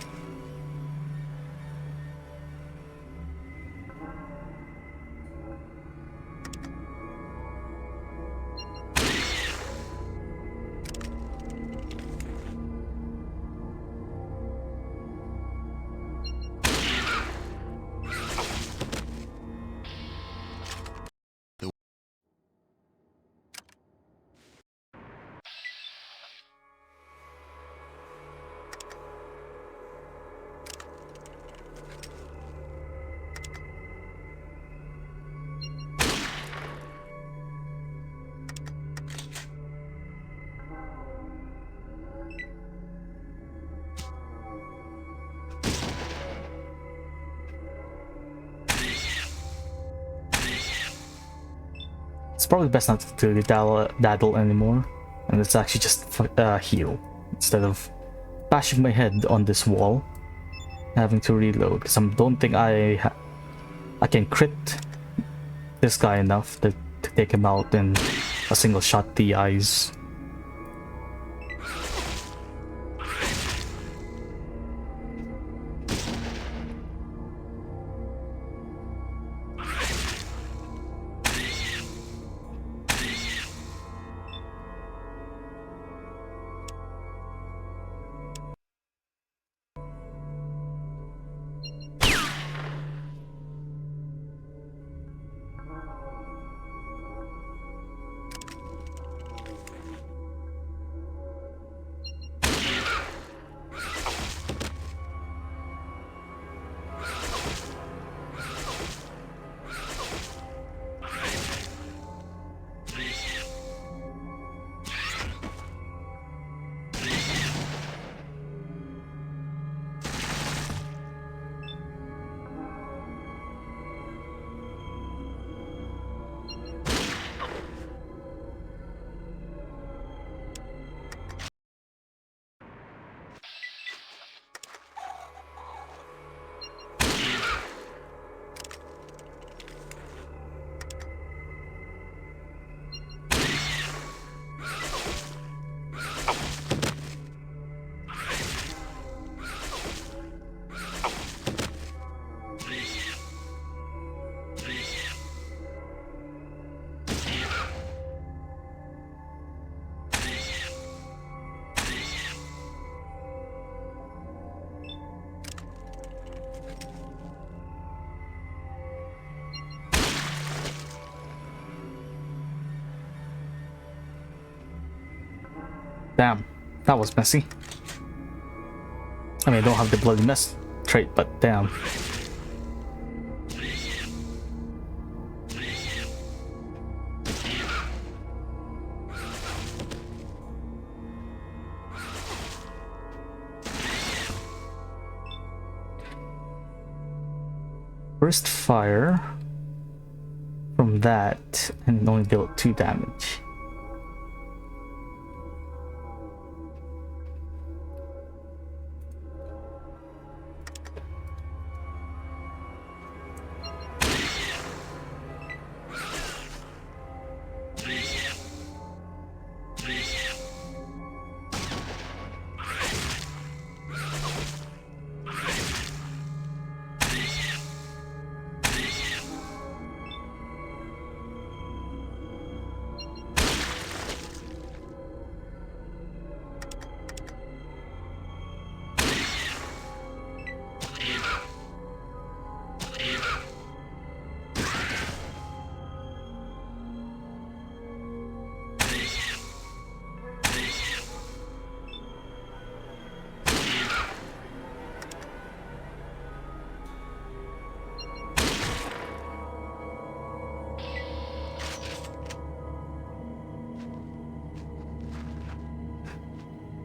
probably best not to daddle anymore, and let's actually just heal instead of bashing my head on this wall, having to reload, because I don't think I can crit this guy enough to take him out in a single shot the eyes. Damn, that was messy. I mean, I don't have the bloody mess trait, but damn. Burst fire from that and only dealt 2 damage.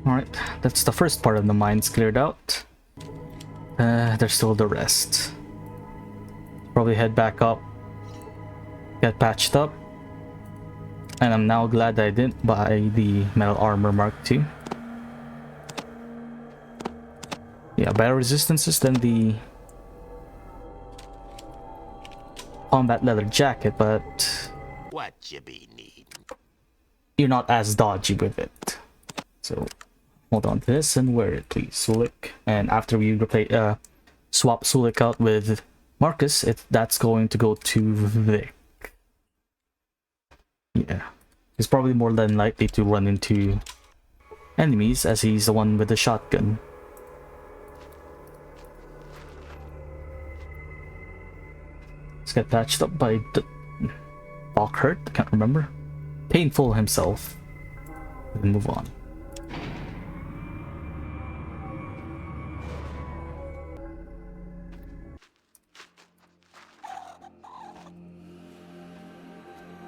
Alright, that's the first part of the mines cleared out. There's still the rest. Probably head back up, get patched up. And I'm now glad I didn't buy the metal armor Mark II. Yeah, better resistances than the combat leather jacket, but What you be needing? you're not as dodgy with it. So hold on to this and wear it, please, Sulik. And after we replace, swap Sulik out with Marcus, that's going to go to Vic. Yeah, he's probably more than likely to run into enemies as he's the one with the shotgun. Let's get patched up by Lockhart, I can't remember. Painful himself. And move on.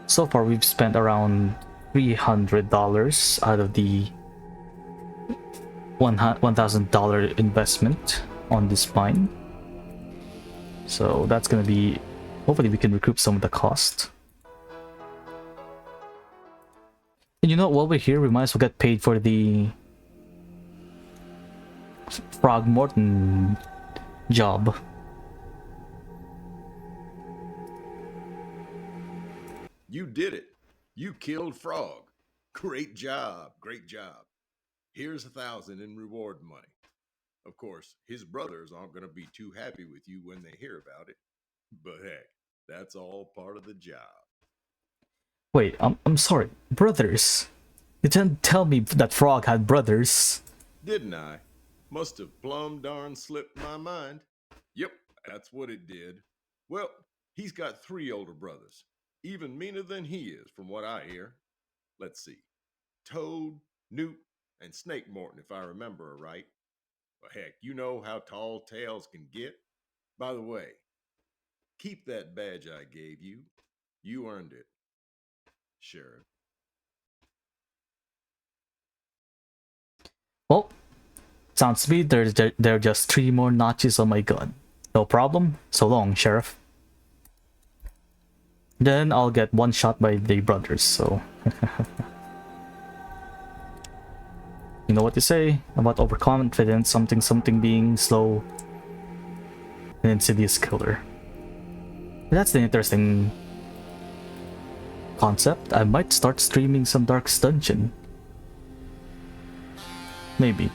So far we've spent around $300 out of the $1,000 investment on this mine. So that's gonna be, hopefully we can recoup some of the cost. And you know, while we're here, we might as well get paid for the Frog Morton job. You did it. You killed Frog. Great job. Great job. Here's 1,000 in reward money. Of course, his brothers aren't going to be too happy with you when they hear about it. But heck, that's all part of the job. Wait, I'm sorry. Brothers? You didn't tell me that Frog had brothers. Didn't I? Must have plumb darn slipped my mind. Yep, that's what it did. Well, he's got 3 older brothers. Even meaner than he is, from what I hear. Let's see. Toad, Newt, and Snake Morton, if I remember right. Well, heck, you know how tall tales can get. By the way, keep that badge I gave you. You earned it, Sheriff. Well, sounds to me there are just 3 more notches on my gun. No problem. So long, Sheriff. Then I'll get one shot by the brothers, so... You know what you say about overconfidence, something being slow, an insidious killer. That's the interesting concept. I might start streaming some Darkest Dungeon. Maybe.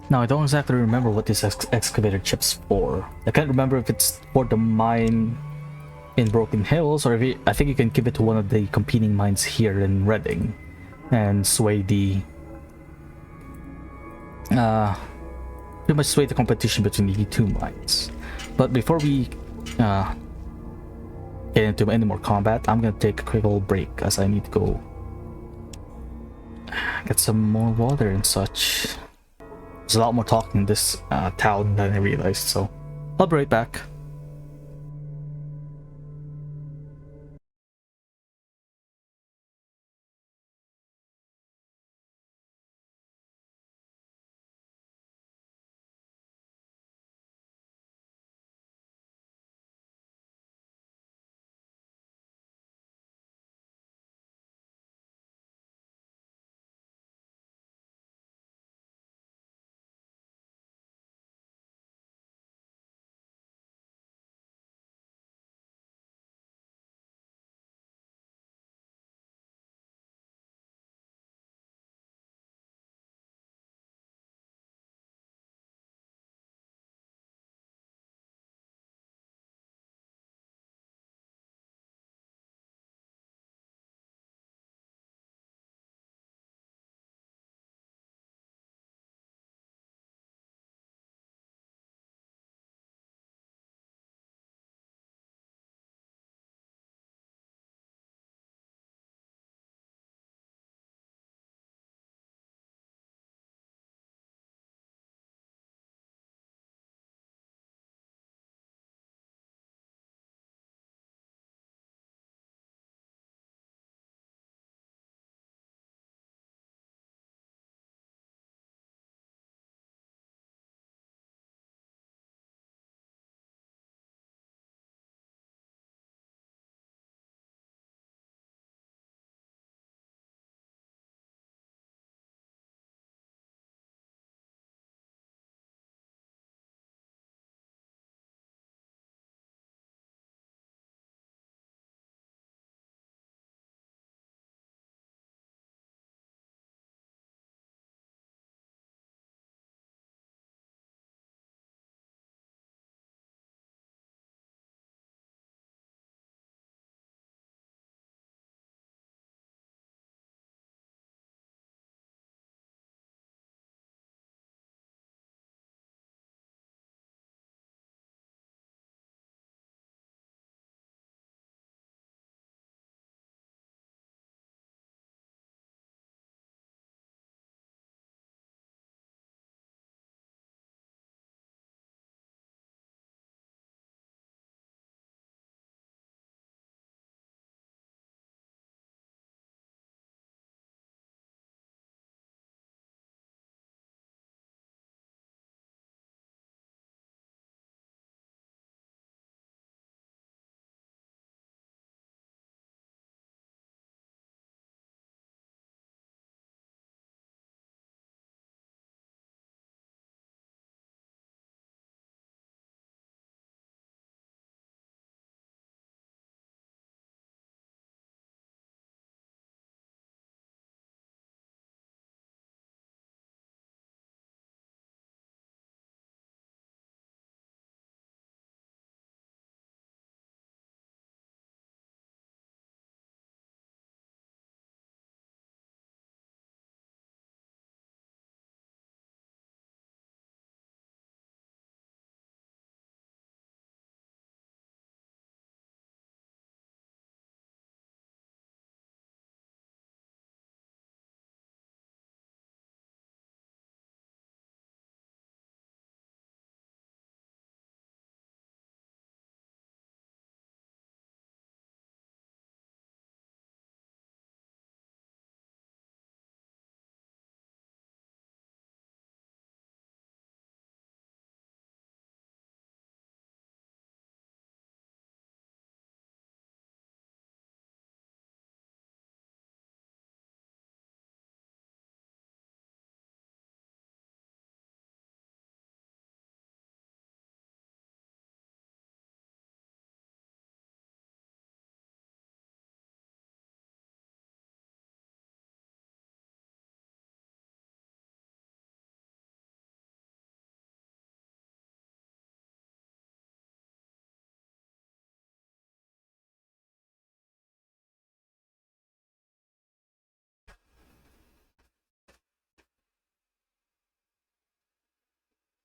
Now, I don't exactly remember what this excavator chip's for. I can't remember if it's for the mine in Broken Hills, or if I think you can give it to one of the competing mines here in Reading and sway the pretty much sway the competition between the 2 mines. But before we get into any more combat, I'm gonna take a quick old break as I need to go get some more water and such. There's a lot more talking in this town than I realized, so I'll be right back.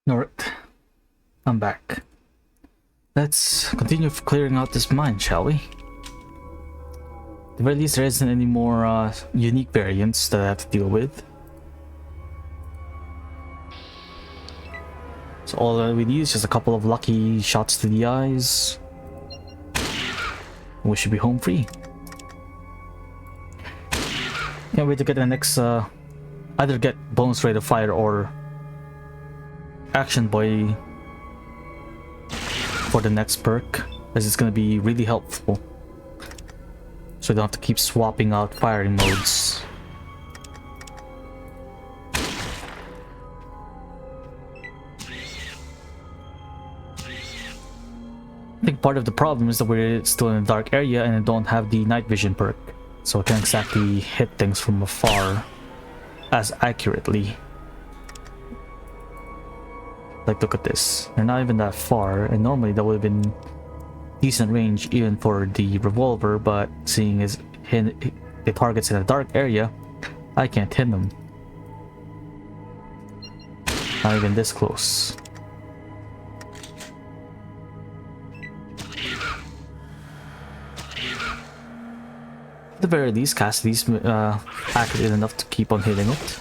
Alright, I'm back. Let's continue clearing out this mine, shall we? At the very least, there isn't any more unique variants that I have to deal with. So all that we need is just a couple of lucky shots to the eyes. We should be home free. Can't wait to get the next, either get bonus rate of fire or action boy for the next perk, as it's gonna be really helpful. So I don't have to keep swapping out firing modes. I think part of the problem is that we're still in a dark area and I don't have the night vision perk, so I can't exactly hit things from afar as accurately. Like, look at this. They're not even that far, and normally that would have been decent range even for the revolver, but seeing as the target's in a dark area, I can't hit them. Not even this close. At the very least, Cassidy's accurate enough to keep on hitting it.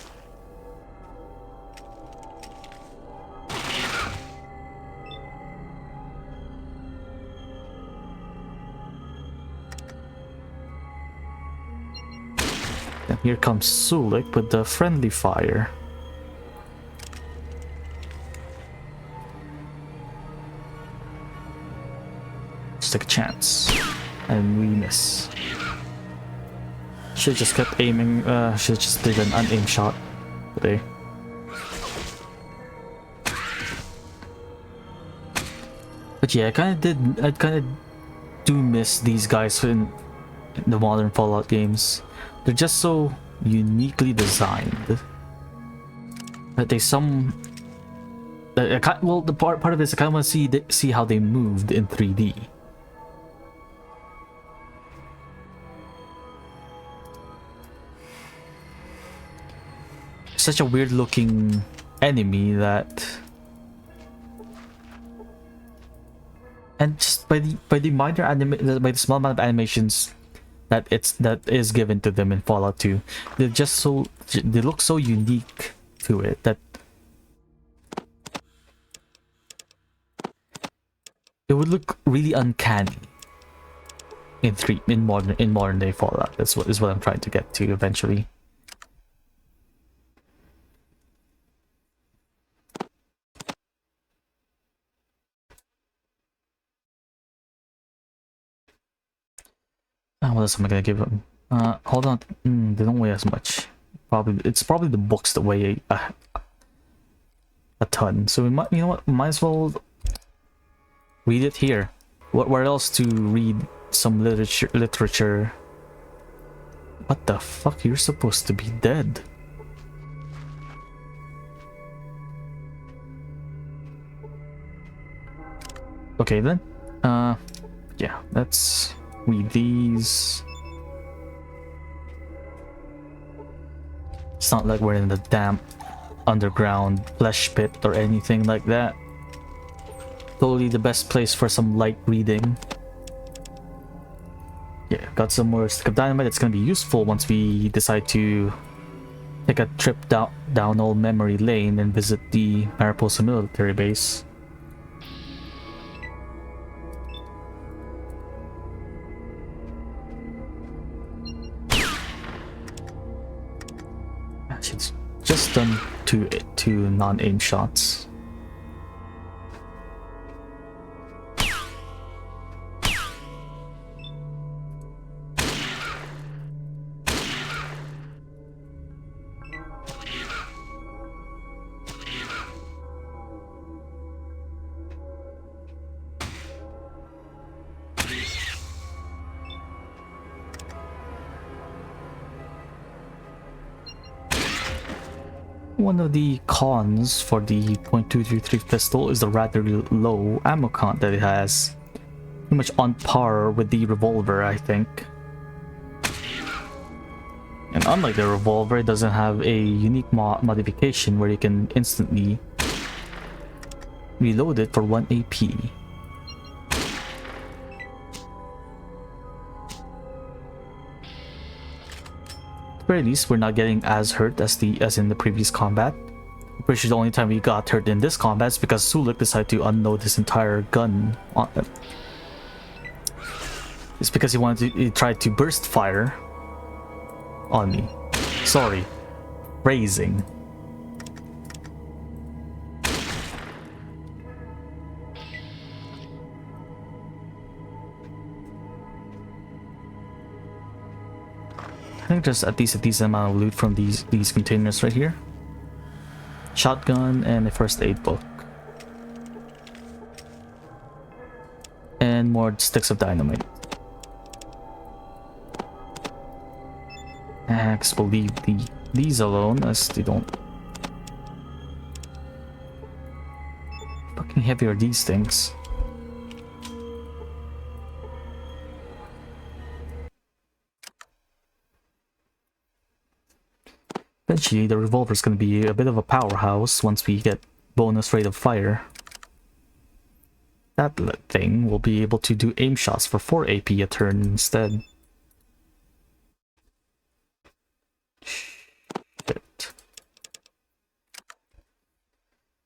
And here comes Sulik with the friendly fire. Let's take a chance. And we miss. Should just kept aiming, should just did an unaimed shot today. But yeah, I kinda do miss these guys in the modern Fallout games. They're just so uniquely designed that they well, the part of this I kinda wanna see how they moved in 3D. Such a weird looking enemy that, and just by the small amount of animations that is given to them in Fallout 2, they look so unique to it that it would look really uncanny in modern day Fallout. That's what I'm trying to get to eventually. What else am I gonna give them? Hold on. They don't weigh as much. It's probably the books that weigh a ton. So we might, you know what? Might as well read it here. Where else to read some literature? What the fuck? You're supposed to be dead. Okay then. Yeah. Let's read these. It's not like we're in the damp underground flesh pit or anything like that. Totally the best place for some light reading. Yeah, got some more stick of dynamite. It's gonna be useful once we decide to take a trip down old memory lane and visit the Mariposa military base. It's just done two non-aim shots. One of the cons for the .233 pistol is the rather low ammo count that it has. Pretty much on par with the revolver, I think. And unlike the revolver, it doesn't have a unique modification where you can instantly Reload it for 1 AP. At the very least, we're not getting as hurt as in the previous combat. I'm pretty sure the only time we got hurt in this combat is because Sulik decided to unload his entire gun on them. It's because he tried to burst fire on me. Sorry. Phrasing. I think there's at least a decent amount of loot from these containers right here. Shotgun and a first aid book. And more sticks of dynamite. I guess we'll leave these alone as they don't. Fucking heavy are these things? Eventually, the revolver is going to be a bit of a powerhouse once we get bonus rate of fire. That thing will be able to do aim shots for 4 AP a turn instead. Shit.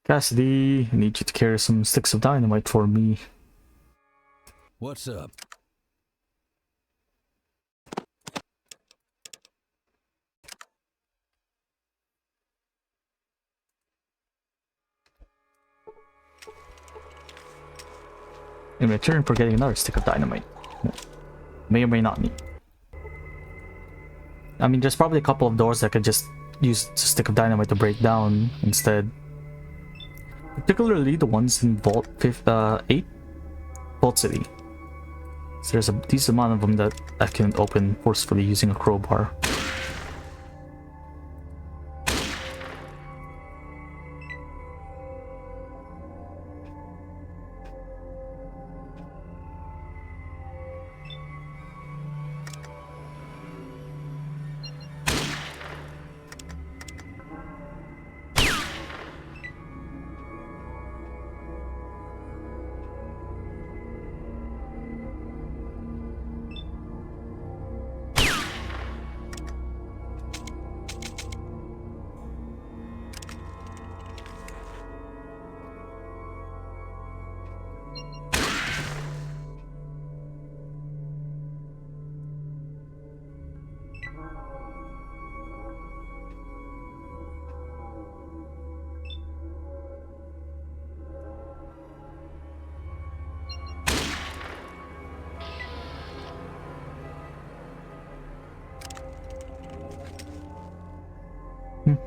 Cassidy, I need you to carry some sticks of dynamite for me. What's up? In return for getting another stick of dynamite. May or may not need. I mean, there's probably a couple of doors that could just use a stick of dynamite to break down instead. Particularly the ones in Vault 8? Vault City. So there's a decent amount of them that I can open forcefully using a crowbar.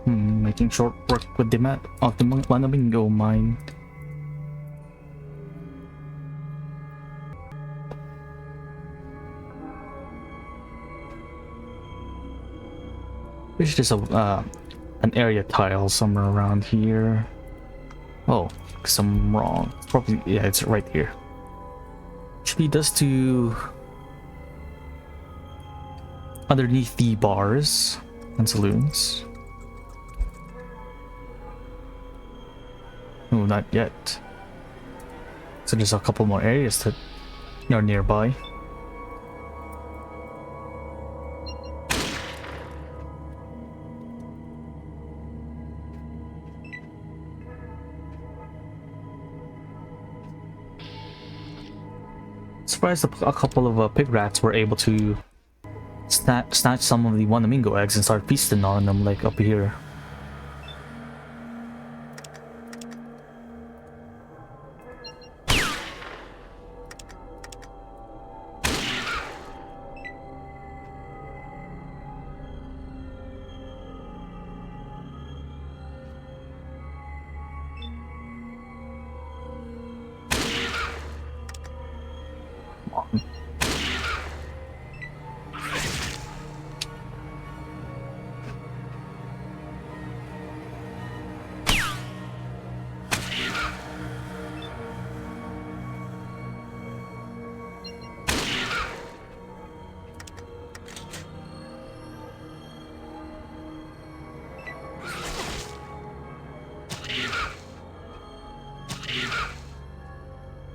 Making short work with the map of the Wanamingo mine. Wish there's an area tile somewhere around here. Oh, because I'm wrong. Probably, yeah, it's right here. Which leads us to underneath the bars and saloons. Oh, not yet. So there's a couple more areas that are nearby. Surprised a couple of pig rats were able to snatch some of the Wanamingo eggs and start feasting on them, like up here.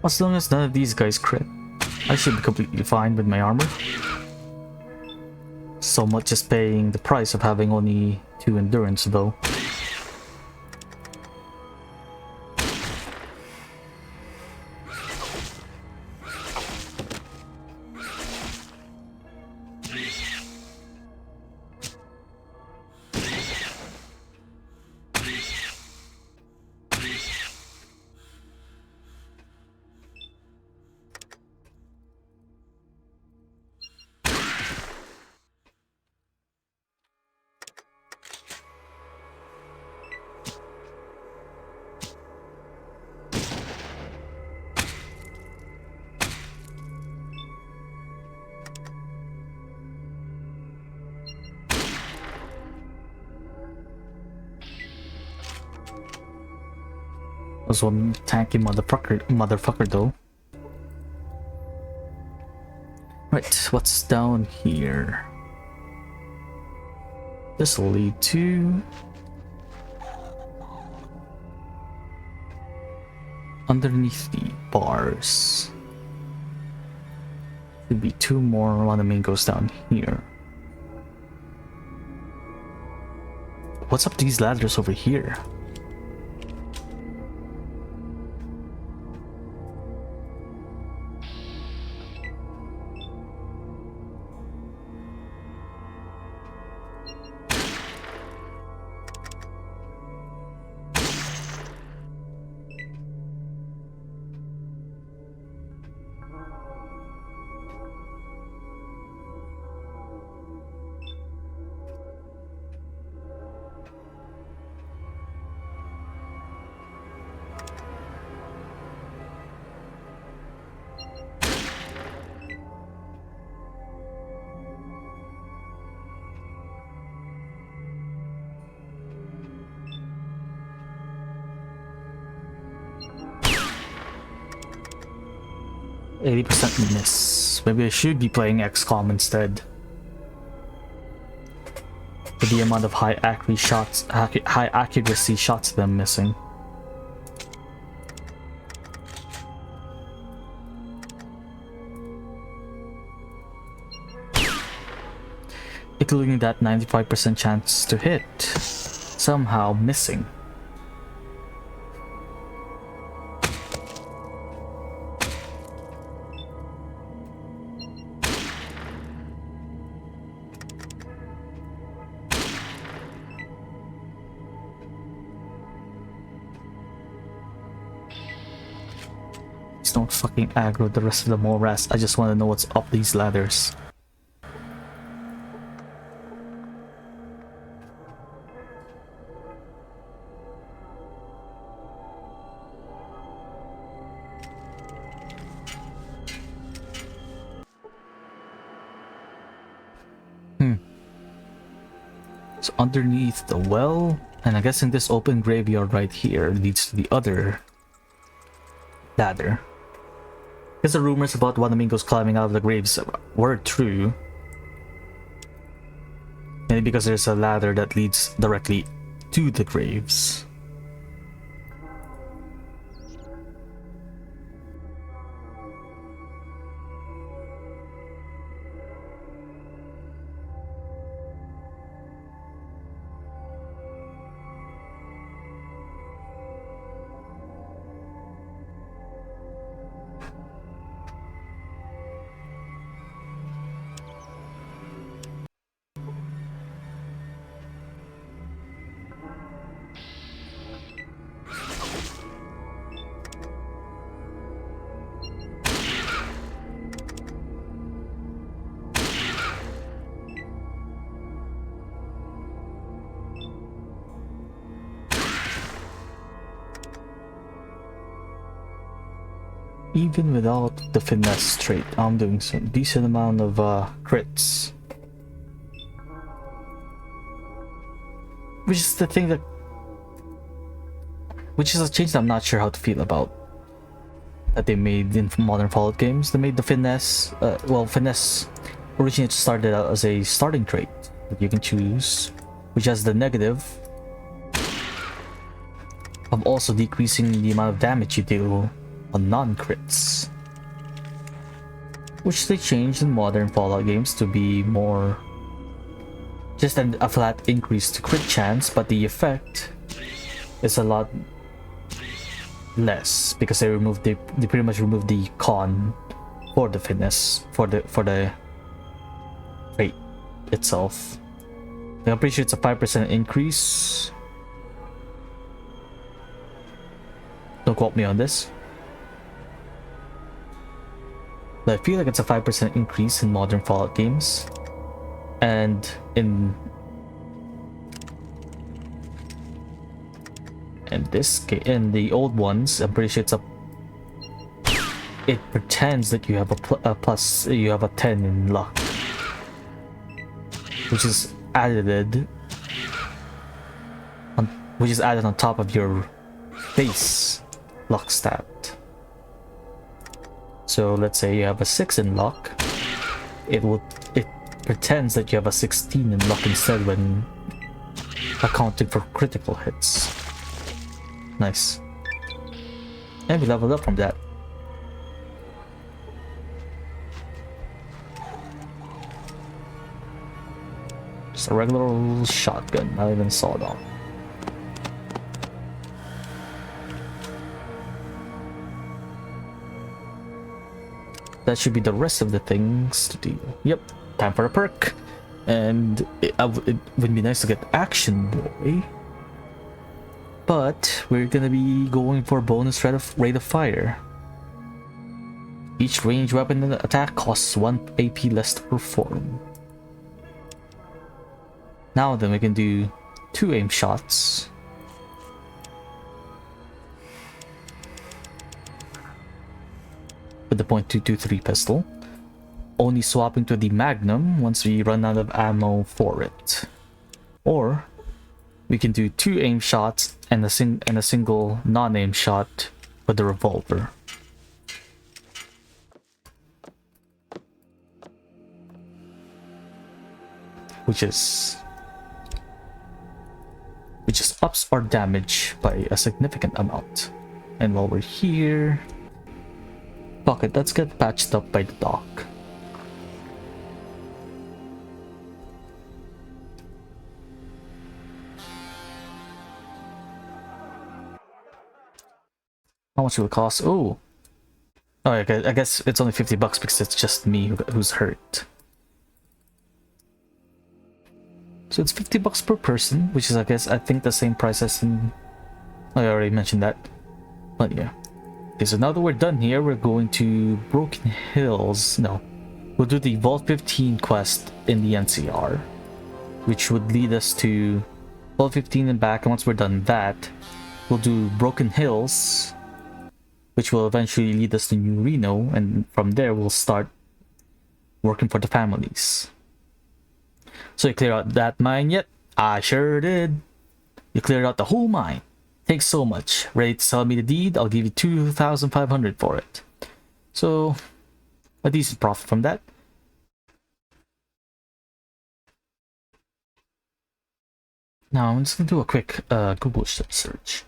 As long as none of these guys crit, I should be completely fine with my armor. So much as paying the price of having only 2 endurance though. Was one tanky motherfucker though. Right, what's down here? This will lead to underneath the bars. Should be 2 more when the main goes down here. What's up these ladders over here? %, miss. Maybe I should be playing XCOM instead. With the amount of high accuracy shots that I'm missing. Including that 95% chance to hit. Somehow missing. Don't fucking aggro the rest of the morass. I just want to know what's up these ladders. So underneath the well, and I guess in this open graveyard right here leads to the other ladder. Because the rumors about Wanamingos climbing out of the graves were true. Maybe because there's a ladder that leads directly to the graves. Even without the finesse trait, I'm doing some decent amount of crits. Which is the thing that... Which is a change that I'm not sure how to feel about. That they made in modern Fallout games. They made the finesse... well, finesse originally started out as a starting trait that you can choose, which has the negative of also decreasing the amount of damage you deal on non-crits, which they changed in modern Fallout games to be more just a flat increase to crit chance, but the effect is a lot less because they pretty much removed the con for the fitness for the rate itself. I'm pretty sure it's a 5% increase. Don't quote me on this, but I feel like it's a 5% increase in modern Fallout games, and in this case, in the old ones, I'm pretty sure it pretends that you have you have a 10 in luck, which is added on top of your base luck stat. So let's say you have a 6 in luck, it pretends that you have a 16 in luck instead when accounting for critical hits. Nice. And we leveled up from that. Just a regular old shotgun, not even sawed off. That should be the rest of the things to do. Yep, time for a perk. And it would be nice to get Action Boy, but we're gonna be going for bonus rate of fire. Each ranged weapon attack costs 1 AP less to perform. Now then, we can do 2 aim shots. With the .223 pistol, only swapping to the Magnum once we run out of ammo for it. Or we can do 2 aim shots and a single non-aim shot with the revolver. Which just ups our damage by a significant amount. And while we're here, fuck it, let's get patched up by the dock. How much will it cost? Oh, okay, I guess it's only $50 because it's just me who's hurt. So it's $50 per person, which is, I think the same price as in... I already mentioned that. But yeah. Okay, so now that we're done here, we're going to Broken Hills. No. We'll do the Vault 15 quest in the NCR, which would lead us to Vault 15 and back. And once we're done that, we'll do Broken Hills, which will eventually lead us to New Reno. And from there, we'll start working for the families. So you clear out that mine yet? I sure did. You cleared out the whole mine. Thanks so much. Ready to sell me the deed? I'll give you 2,500 for it. So, a decent profit from that. Now I'm just gonna do a quick Google search.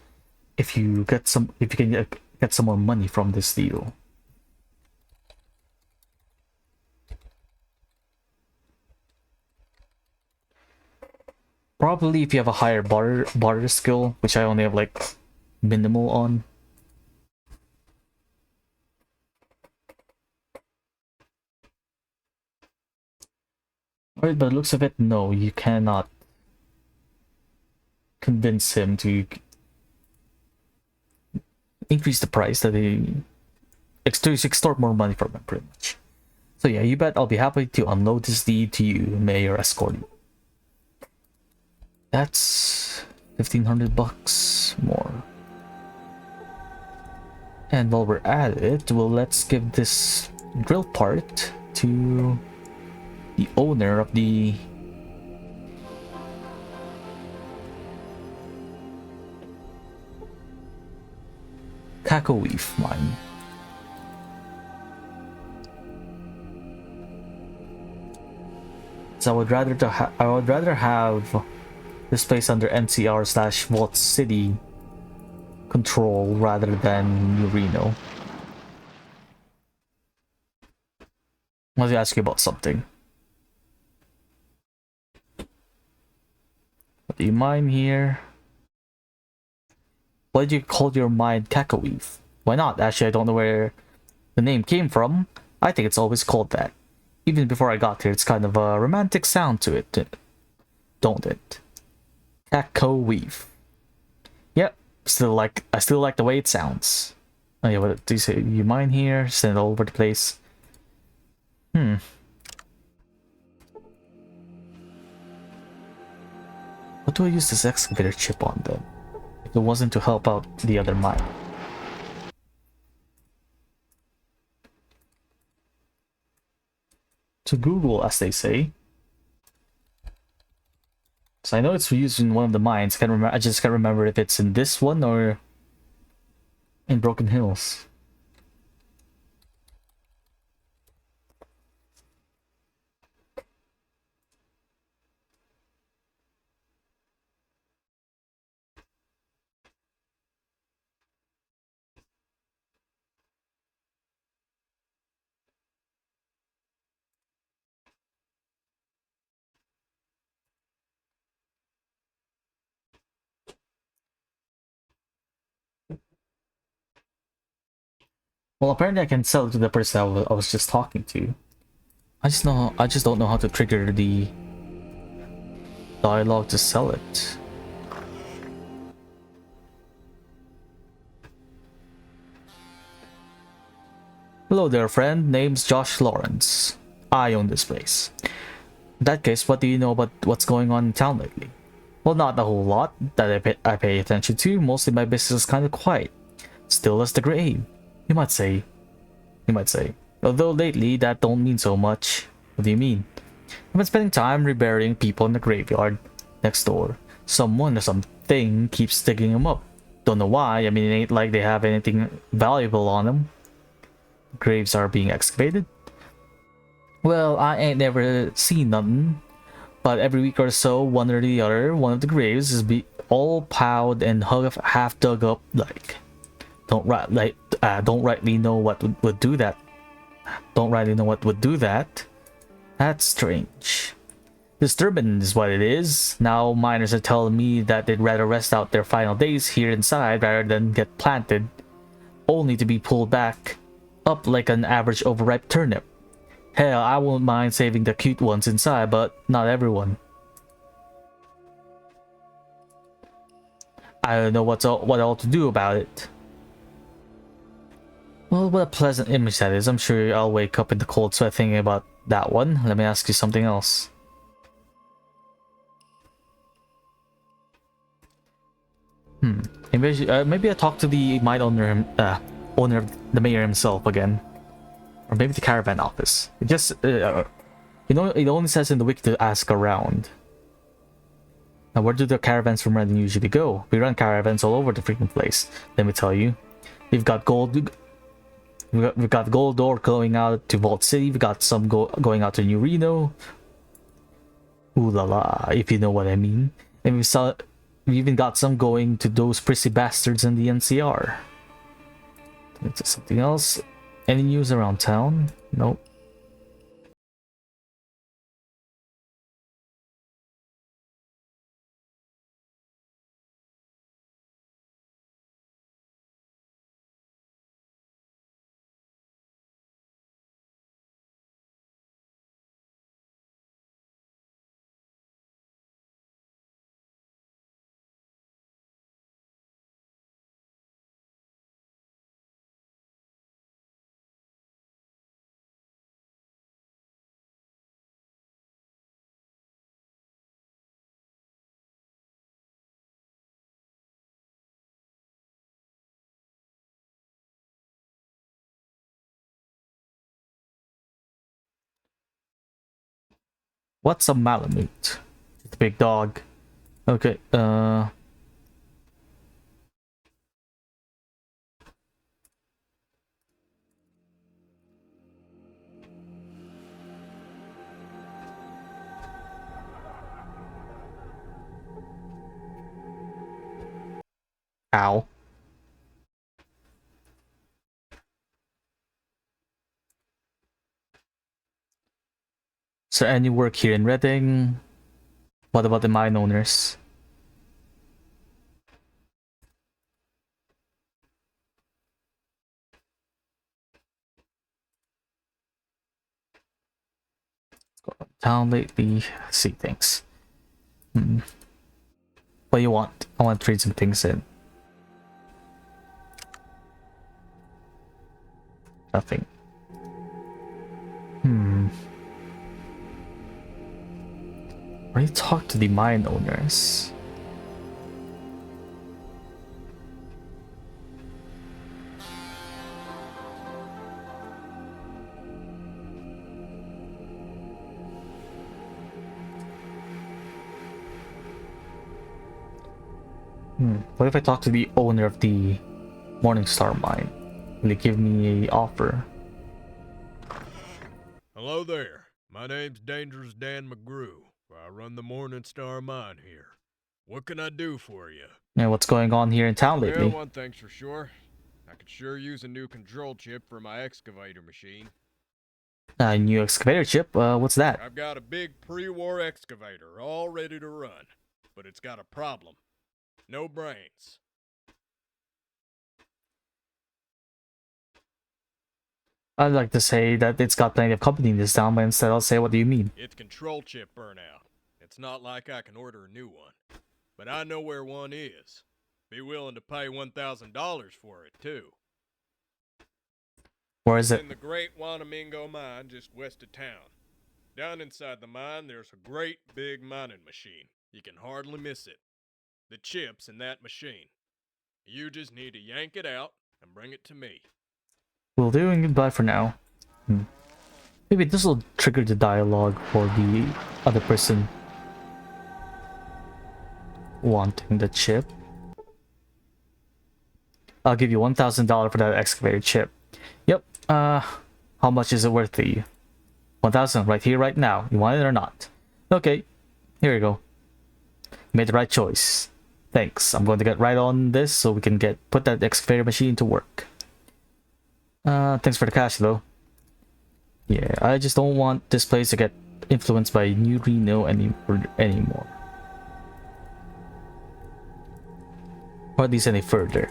If you can get some more money from this deal. Probably if you have a higher barter skill, which I only have like minimal on. Alright, by the looks of it, no, you cannot convince him to increase the price that he extort more money from him, pretty much. So yeah, you bet I'll be happy to unload this deed to you, Mayor Escort. That's $1,500 more. And while we're at it, well, let's give this drill part to the owner of the Cacoweef mine. So I would rather have this place under NCR/Vault City control rather than New Reno. want to ask you about something. Do you mind here? Why did you call your mine Cacaweave? Why not? Actually, I don't know where the name came from. I think it's always called that. Even before I got here, it's kind of a romantic sound to it, don't it? Cacaweave. Yep, I still like the way it sounds. Oh yeah, what do you say? You mine here? Send it all over the place. What do I use this excavator chip on then? If it wasn't to help out the other mine. To Google, as they say. So I know it's used in one of the mines. I just can't remember if it's in this one or in Broken Hills. Well, apparently I can sell it to the person I was just talking to. I just don't know how to trigger the dialogue to sell it. Hello there, friend. Name's Josh Lawrence. I own this place. In that case, what do you know about what's going on in town lately? Well, not a whole lot that I pay attention to. Mostly my business is kind of quiet. Still as the grave, you might say. Although lately, that don't mean so much. What do you mean? I've been spending time reburying people in the graveyard next door. Someone or something keeps digging them up. Don't know why. I mean, it ain't like they have anything valuable on them. Graves are being excavated. Well, I ain't never seen nothing. But every week or so, one or the other, one of the graves is all piled and half dug up. Like, don't rightly know what would do that. Don't rightly know what would do that. That's strange. Disturbing is what it is. Now miners are telling me that they'd rather rest out their final days here inside rather than get planted, only to be pulled back up like an average overripe turnip. Hell, I won't mind saving the cute ones inside, but not everyone. I don't know what all to do about it. Well, what a pleasant image that is. I'm sure I'll wake up in the cold sweat thinking about that one. Let me ask you something else. Maybe I talk to the mine owner, owner of the mayor himself again. Or maybe the caravan office. It just, it only says in the wiki to ask around. Now, where do the caravans from Reading usually go? We run caravans all over the freaking place. Let me tell you, we've got gold. We've got gold ore going out to Vault City. We've got some going out to New Reno. Ooh la la, if you know what I mean. And we even got some going to those prissy bastards in the NCR. Into something else. Any news around town? Nope. What's a Malamute? It's a big dog. Okay, ow. Is there any work here in Reading? What about the mine owners? Town lately. See things. What do you want? I want to trade some things in. Nothing. Where do you talk to the mine owners? What if I talk to the owner of the Morningstar mine? Will he give me a offer? Hello there. My name's Dangerous Dan McGrew. I run the Morningstar mine here. What can I do for you? Yeah, what's going on here in town lately? Well, one thing's for sure. I could sure use a new control chip for my excavator machine. A new excavator chip? What's that? I've got a big pre-war excavator all ready to run, but it's got a problem. No brains. I'd like to say that it's got plenty of company in this town, but instead I'll say, what do you mean? It's control chip burnout. It's not like I can order a new one. But I know where one is. Be willing to pay $1,000 for it, too. Where is It's it? in the Great Wanamingo mine just west of town. Down inside the mine, there's a great big mining machine. You can hardly miss it. The chip's in that machine. You just need to yank it out and bring it to me. Will do, and goodbye for now. Maybe this will trigger the dialogue for the other person wanting the chip. I'll give you $1,000 for that excavator chip. Yep. How much is it worth to you? 1,000 right here, right now. You want it or not? Okay. Here you go. You made the right choice. Thanks. I'm going to get right on this so we can put that excavator machine to work. Thanks for the cash though. Yeah, I just don't want this place to get influenced by New Reno anymore. Or at least any further.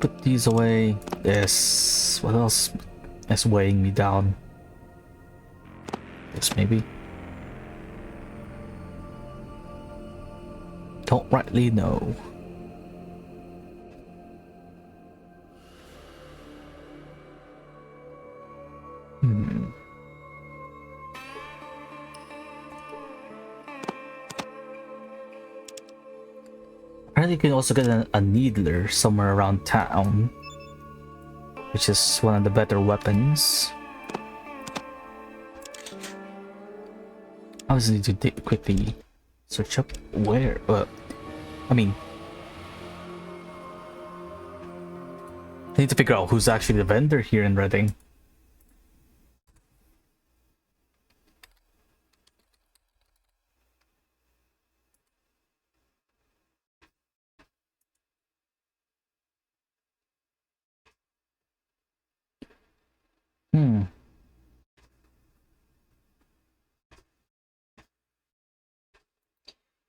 Put these away. This. What else is weighing me down? This maybe. Don't rightly know. Apparently you can also get a needler somewhere around town, which is one of the better weapons. I just need to quickly search up where, I mean, I need to figure out who's actually the vendor here in Reading.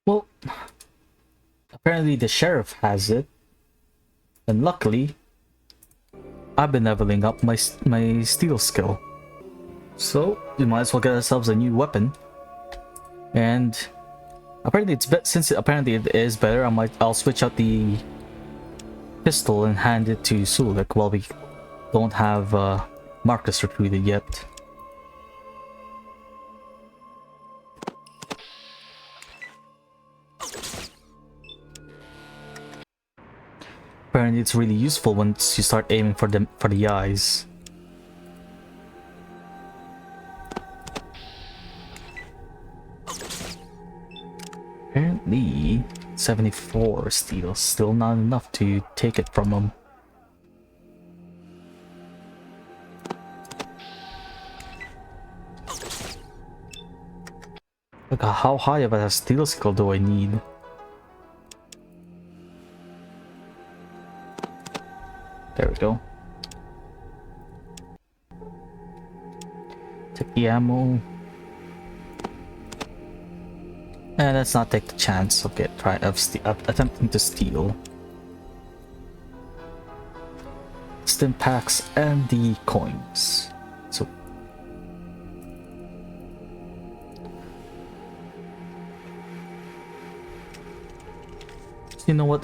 Well, apparently the sheriff has it, and luckily, I've been leveling up my steel skill. So we might as well get ourselves a new weapon. And apparently since apparently it is better, I'll switch out the pistol and hand it to Sulik while we don't have Marcus recruited yet. Apparently it's really useful once you start aiming for the eyes. Apparently 74 steel, still not enough to take it from him. Look, how high of a steel skill do I need? There we go. Take the ammo. And let's not take the chance of attempting to steal stim packs and the coins. So you know what,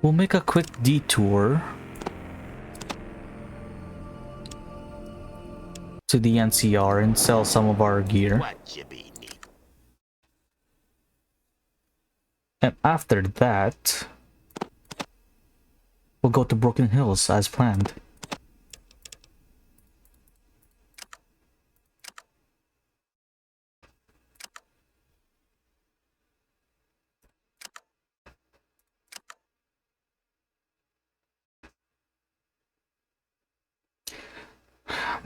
we'll make a quick detour to the NCR and sell some of our gear. And after that, we'll go to Broken Hills as planned.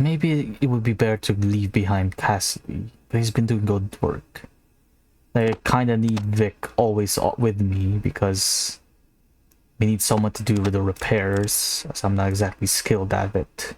Maybe it would be better to leave behind Cassidy, but he's been doing good work. I kinda need Vic always with me because we need someone to do the repairs, as I'm not exactly skilled at it.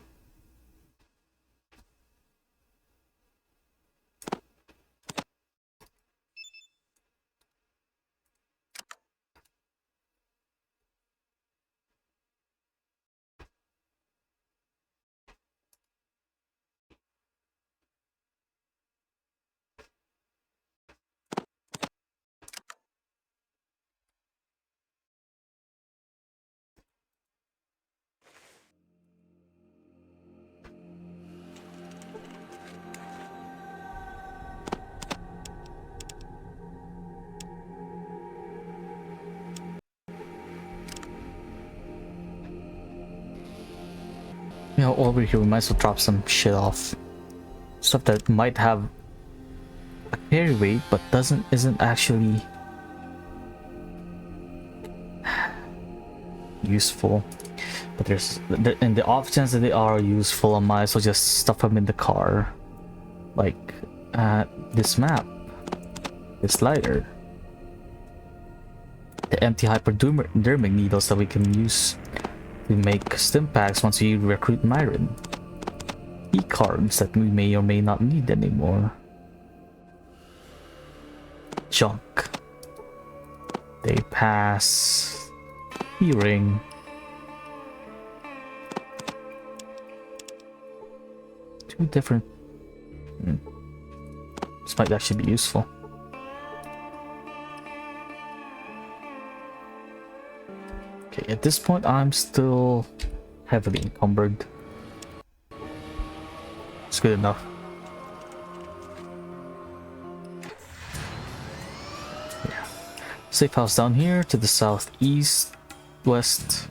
You know, over here we might as well drop some shit off. Stuff that might have a carry weight but isn't actually useful. But in the off chance that they are useful, I might as well just stuff them in the car. Like this map, this lighter, the empty hypodermic needles that we can use to make stim packs once we recruit Myron, e-cards that we may or may not need anymore, junk, day pass, e-ring, two different. This might actually be useful. Okay, at this point I'm still heavily encumbered. It's good enough. Yeah. Safe house down here to the southeast, west.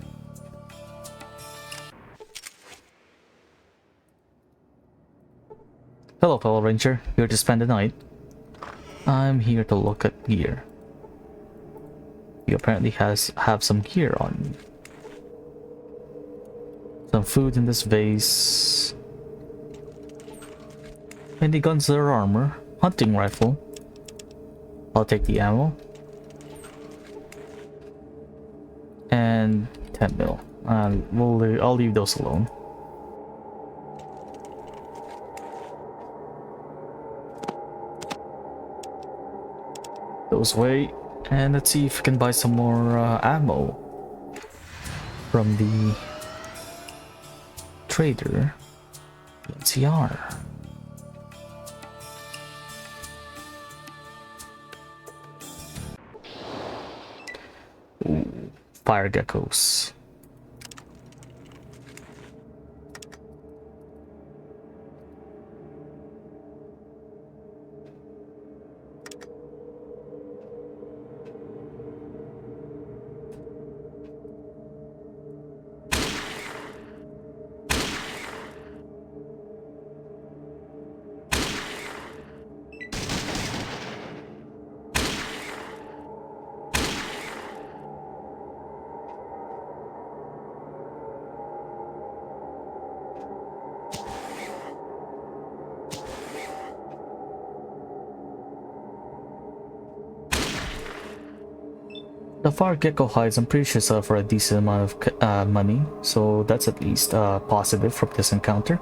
Hello, fellow ranger. Here to spend the night? I'm here to look at gear. You apparently have some gear on you. Some food in this vase. Any guns or armor? Hunting rifle. I'll take the ammo. And 10 mil. I'll leave those alone. Those away. And let's see if we can buy some more ammo from the trader, the NCR. Ooh, fire geckos. The far gecko hides, I'm pretty sure, sell for a decent amount of money, so that's at least positive from this encounter.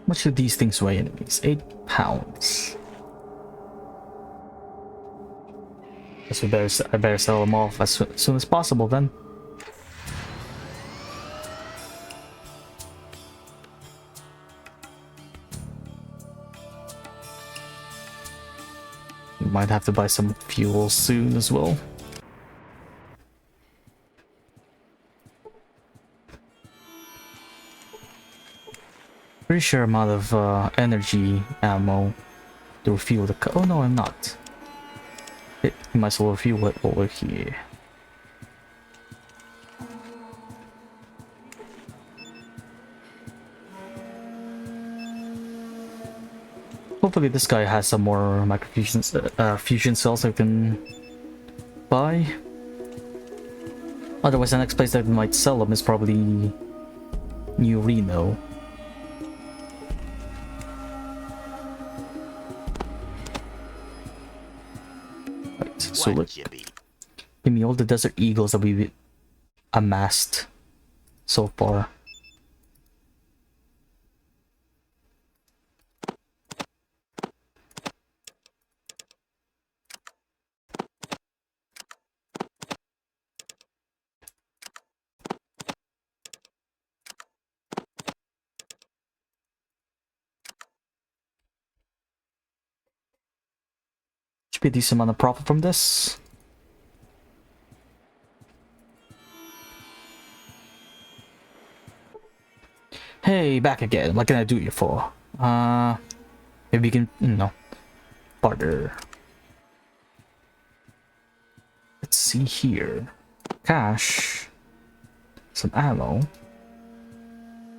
How much do these things weigh anyways? 8 pounds. Guess I better sell them off as soon as possible then. We might have to buy some fuel soon as well. Pretty sure I'm out of energy ammo to refuel the car. Oh no, I'm not. You might as well refuel it over here. Hopefully this guy has some more microfusion fusion cells I can buy. Otherwise, the next place that might sell them is probably New Reno. So look, give me all the desert eagles that we've amassed so far. Be a decent amount of profit from this. Hey, back again. What can I do you for? Maybe we can, barter. Let's see here. Cash. Some ammo.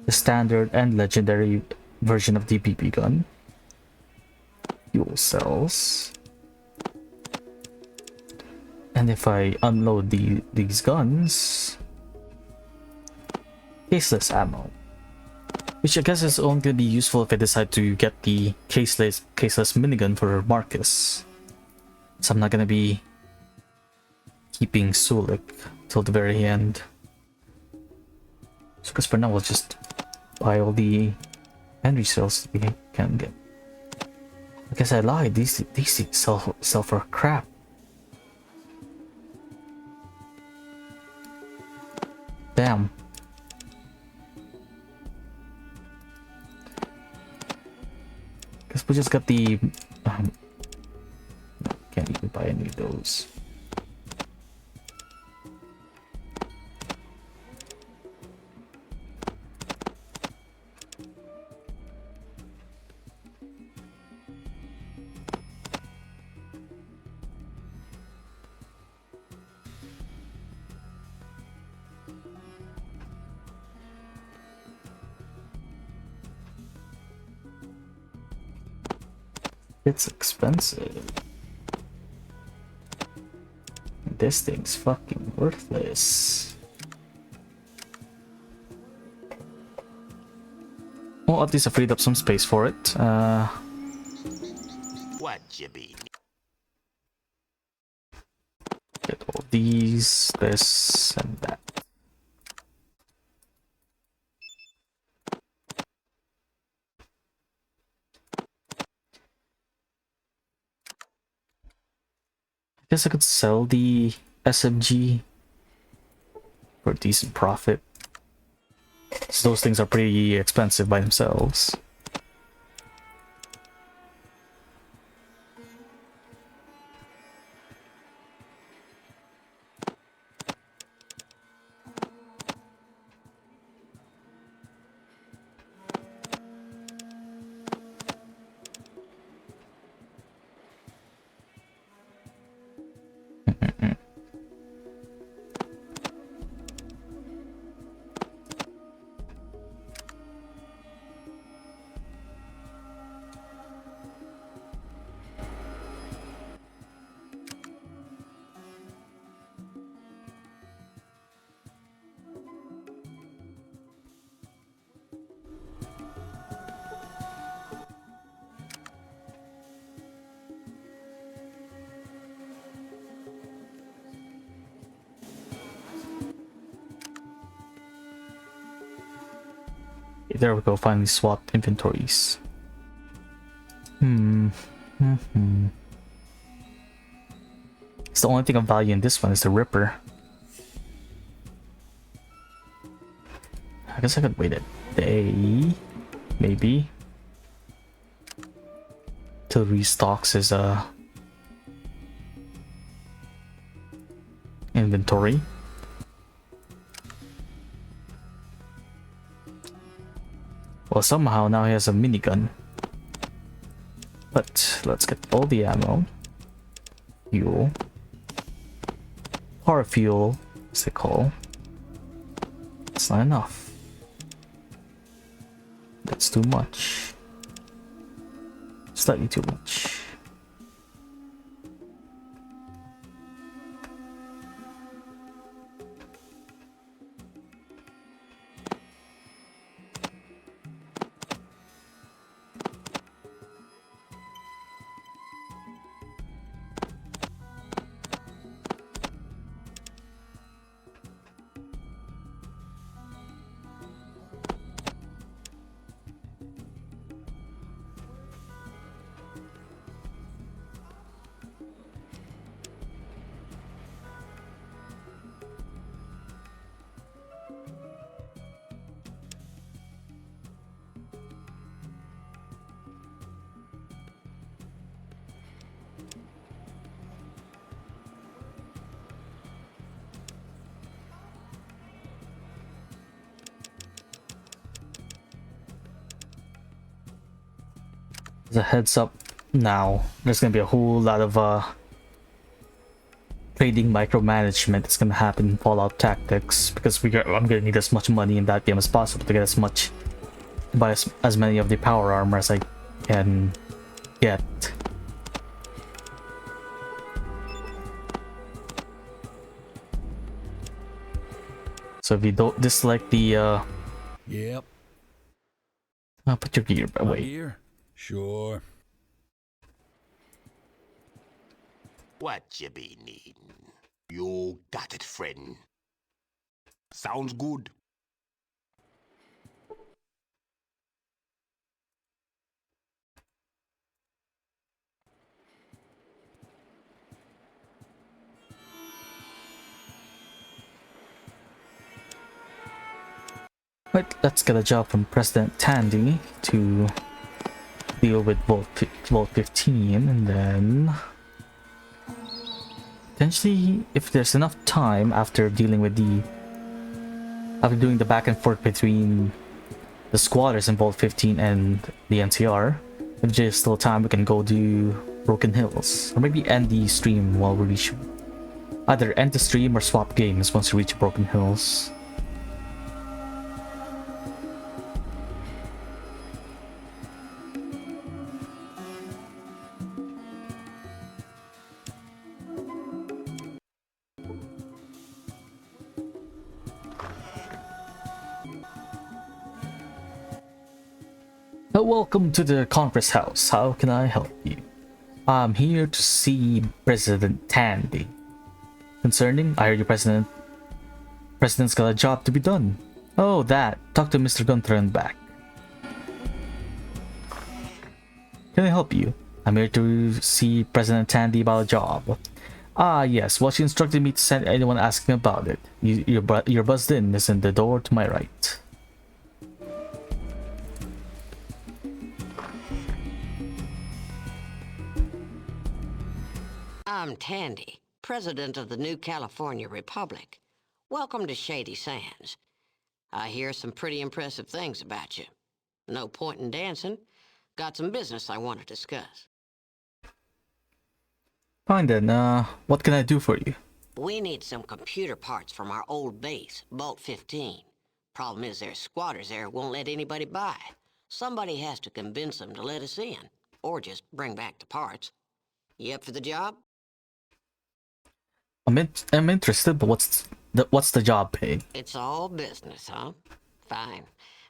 The standard and legendary version of the BB gun. Fuel cells. And if I unload these guns, caseless ammo, which I guess is only going to be useful if I decide to get the caseless minigun for Marcus. So I'm not going to be keeping Sulik till the very end. So because for now we'll just buy all the energy cells we can get. I guess I lied. These things sell for crap. Damn. Guess we just got the buy any of those. It's expensive. This thing's fucking worthless. Well, at least I freed up some space for it. What you be? Get all these, this, and that. I guess I could sell the SMG for a decent profit. So those things are pretty expensive by themselves. There we go, finally swapped inventories. It's the only thing of value in this one is the Ripper. I guess I could wait a day, maybe, till restocks his inventory. Well, somehow now he has a minigun. But let's get all the ammo, fuel, power fuel, as they call. That's not enough. That's too much. Slightly too much. As a heads up now, there's gonna be a whole lot of trading micromanagement that's gonna happen in Fallout Tactics, because I'm gonna need as much money in that game as possible to get to buy as many of the power armor as I can get. So if you don't dislike the Yep. I'll put your gear My away. gear? Sure. What you be needing? You got it, friend. Sounds good. Right, let's get a job from President Tandy to deal with Vault 15, and then potentially, if there's enough time after dealing with after doing the back and forth between the squatters in Vault 15 and the NCR, if there's still time, we can go do Broken Hills, or maybe end the stream while we reach. Either end the stream or swap games once we reach Broken Hills. Welcome to the conference house. How can I help you? I'm here to see President Tandy. Concerning, I heard your President's got a job to be done. Oh, that. Talk to Mr. Gunther and back. Can I help you? I'm here to see President Tandy about a job. Ah, yes. Well, she instructed me to send anyone asking about it. You're buzzed in. Is in the door to my right. I'm Tandy, President of the New California Republic. Welcome to Shady Sands. I hear some pretty impressive things about you. No point in dancing. Got some business I want to discuss. Fine then, what can I do for you? We need some computer parts from our old base, Vault 15. Problem is there's squatters there who won't let anybody by. Somebody has to convince them to let us in, or just bring back the parts. You up for the job? I'm interested, but what's the job pay? It's all business, huh? Fine.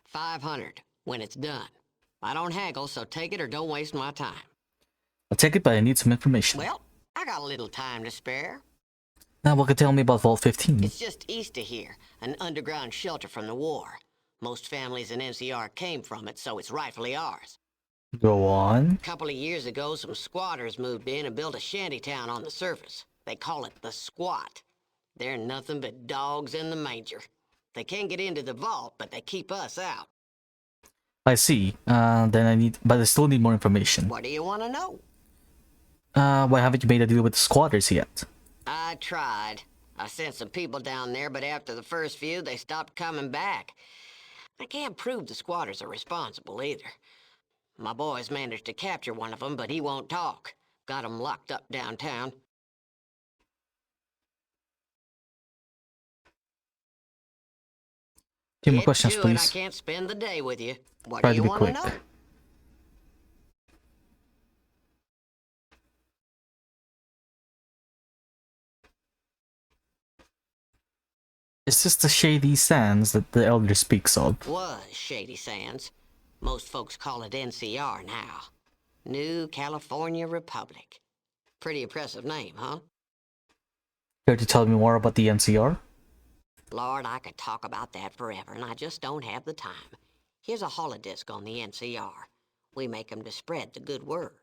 500 when it's done. I don't haggle, so take it or don't waste my time. I'll take it, but I need some information. Well, I got a little time to spare. Now, what can tell me about Vault 15? It's just east of here, an underground shelter from the war. Most families in NCR came from it, so it's rightfully ours. Go on. A couple of years ago, some squatters moved in and built a shantytown on the surface. They call it the Squat. They're nothing but dogs in the manger. They can't get into the vault, but they keep us out. I see. But I still need more information. What do you want to know? Why haven't you made a deal with the squatters yet? I tried. I sent some people down there, but after the first few, they stopped coming back. I can't prove the squatters are responsible either. My boys managed to capture one of them, but he won't talk. Got him locked up downtown. Two more questions, please. I can't spend the day with you. What Try do you to be want quick. to know? Is this the Shady Sands that the Elder speaks of? Was Shady Sands. Most folks call it NCR now. New California Republic. Pretty impressive name, huh? Care to tell me more about the NCR? Lord, I could talk about that forever, and I just don't have the time. Here's a holodisc on the NCR. We make 'em to spread the good word.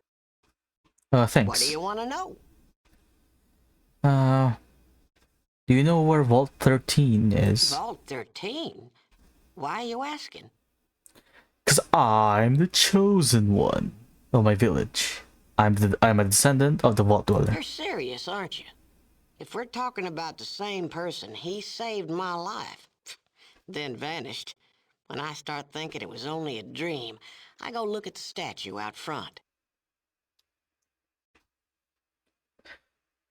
Thanks. What do you want to know? Do you know where Vault 13 is? Vault 13? Why are you asking? 'Cause I'm the chosen one of my village. I'm a descendant of the Vault Dweller. You're serious, aren't you? If we're talking about the same person, he saved my life, then vanished. When I start thinking it was only a dream, I go look at the statue out front.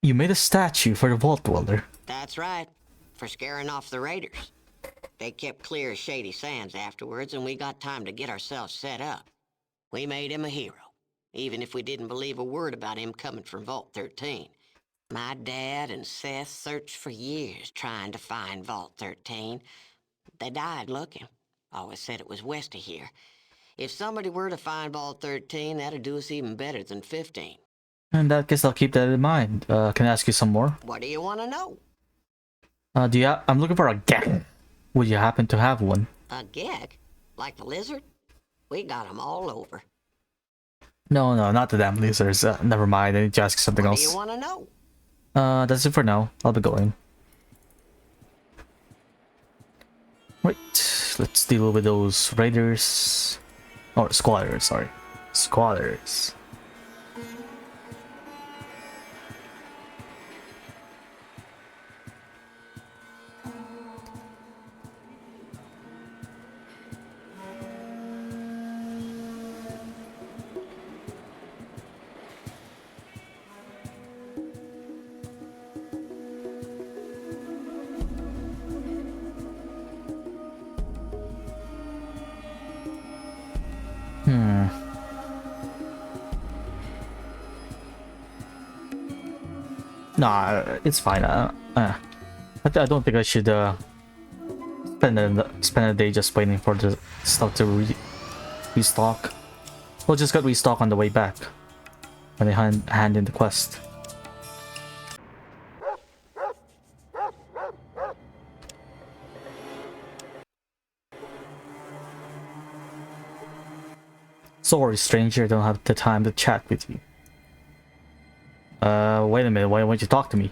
You made a statue for the Vault Dweller. That's right, for scaring off the raiders. They kept clear of Shady Sands afterwards, and we got time to get ourselves set up. We made him a hero, even if we didn't believe a word about him coming from Vault 13. My dad and Seth searched for years trying to find Vault 13. They died looking. Always said it was west of here. If somebody were to find Vault 13, that'd do us even better than 15. In that case, I'll keep that in mind. Can I ask you some more? What do you want to know? I'm looking for a gek. Would you happen to have one? A gek? Like the lizard? We got 'em all over. No, not the damn lizards. Never mind. I need to ask you something What else. do you want to know? That's it for now. I'll be going. Right, let's deal with those raiders. Or squatters, sorry. Squatters. Nah, it's fine. I don't think I should spend a day just waiting for the stuff to restock. We'll just get restock on the way back when they hand in the quest. Sorry, stranger, I don't have the time to chat with you. Wait a minute, why won't you talk to me?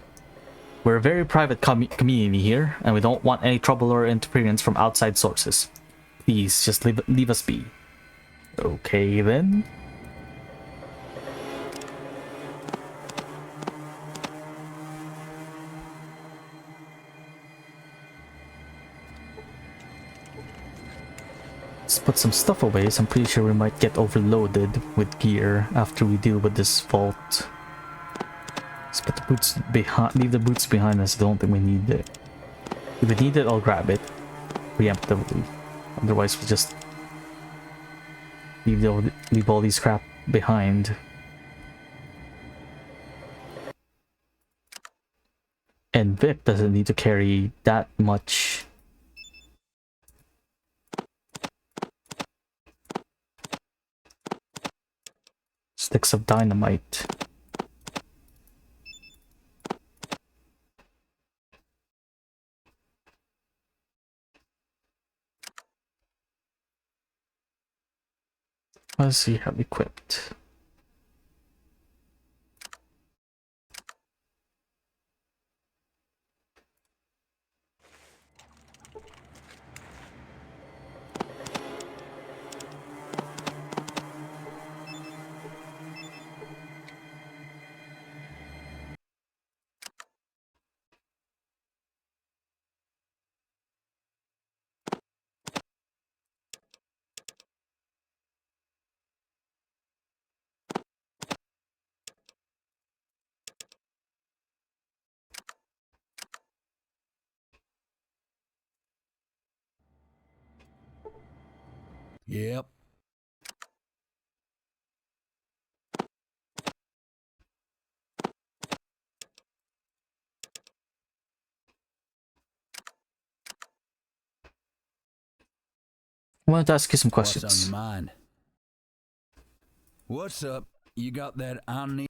We're a very private community here, and we don't want any trouble or interference from outside sources. Please, just leave us be. Okay, then. Let's put some stuff away, so I'm pretty sure we might get overloaded with gear after we deal with this vault. Let's put the boots behind, leave the boots behind us. I don't think we need it. If we need it, I'll grab it preemptively. Otherwise, we'll just leave all these crap behind. And Vic doesn't need to carry that much. Sticks of dynamite. Let's see how equipped. Yep. I wanted to ask you some questions. What's on your mind? What's up? You got that omni?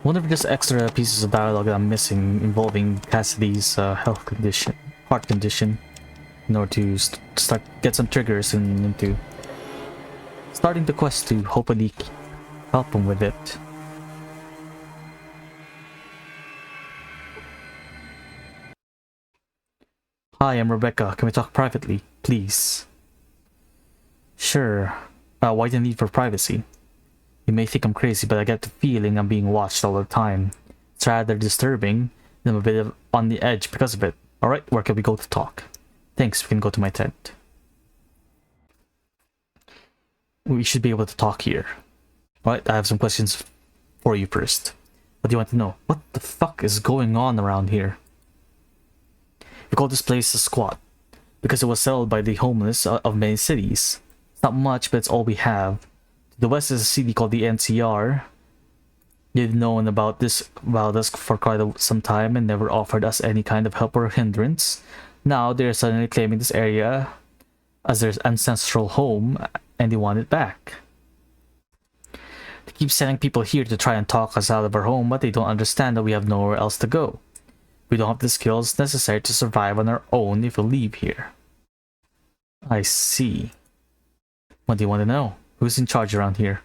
Wonder if there's extra pieces of dialogue that I'm missing involving Cassidy's heart condition, in order to get some triggers into starting the quest to hopefully help him with it. Hi, I'm Rebecca. Can we talk privately, please? Sure. Why the need for privacy? You may think I'm crazy, but I get the feeling I'm being watched all the time. It's rather disturbing, and I'm a bit on the edge because of it. Alright, where can we go to talk? Thanks, we can go to my tent. We should be able to talk here. Alright, I have some questions for you first. What do you want to know? What the fuck is going on around here? We call this place a squat, because it was settled by the homeless of many cities. It's not much, but it's all we have. To the west is a city called the NCR. They've known about us for quite some time and never offered us any kind of help or hindrance. Now they're suddenly claiming this area as their ancestral home, and they want it back. They keep sending people here to try and talk us out of our home, but they don't understand that we have nowhere else to go. We don't have the skills necessary to survive on our own if we leave here. I see. What do you want to know? Who's in charge around here?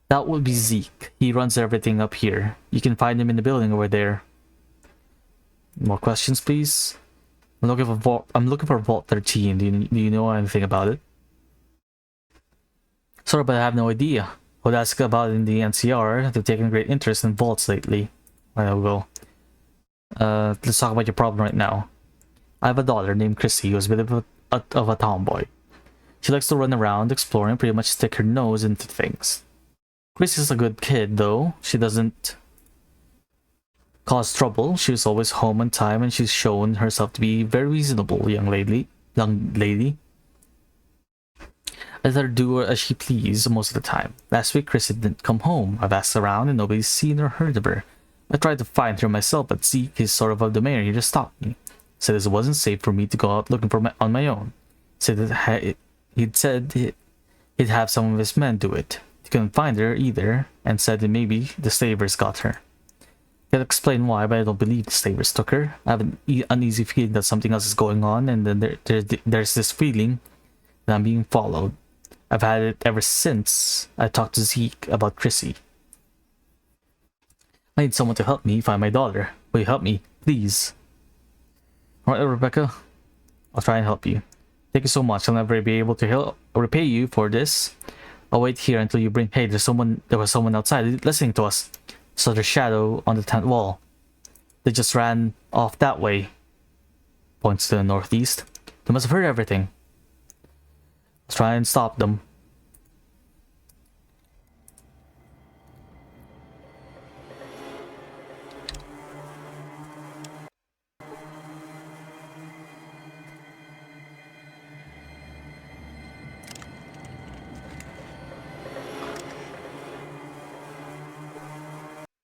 That would be Zeke. He runs everything up here. You can find him in the building over there. More questions, please? I'm looking for Vault 13. Do you know anything about it? Sorry, but I have no idea. I would ask about it in the NCR. They've taken great interest in vaults lately. I will. Let's talk about your problem right now. I have a daughter named Chrissy who's a bit of a tomboy. She likes to run around, explore, and pretty much stick her nose into things. Chrissy's a good kid, though. She doesn't caused trouble. She was always home on time, and she's shown herself to be very reasonable young lady. I let her do as she pleased most of the time. Last week, Chrissy didn't come home. I've asked around, and nobody's seen or heard of her. I tried to find her myself, but Zeke is sort of the mayor. He just stopped me. Said it wasn't safe for me to go out looking for on my own. Said that he'd have some of his men do it. He couldn't find her either, and said that maybe the slavers got her. Can't explain why, but I don't believe the slavers took her. I have an uneasy feeling that something else is going on, and then there's this feeling that I'm being followed. I've had it ever since I talked to Zeke about Chrissy. I need someone to help me find my daughter. Will you help me, please? Alright, Rebecca. I'll try and help you. Thank you so much. I'll never be able to repay you for this. I'll wait here until you bring... Hey, there was someone outside listening to us. Saw their shadow on the tent wall. They just ran off that way. Points to the northeast. They must have heard everything. Let's try and stop them.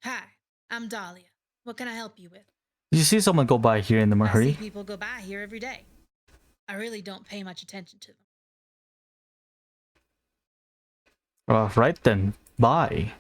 Hi, I'm Dahlia. What can I help you with? Did you see someone go by here in the I hurry? see people go by here every day. I really don't pay much attention to them. Right then, bye.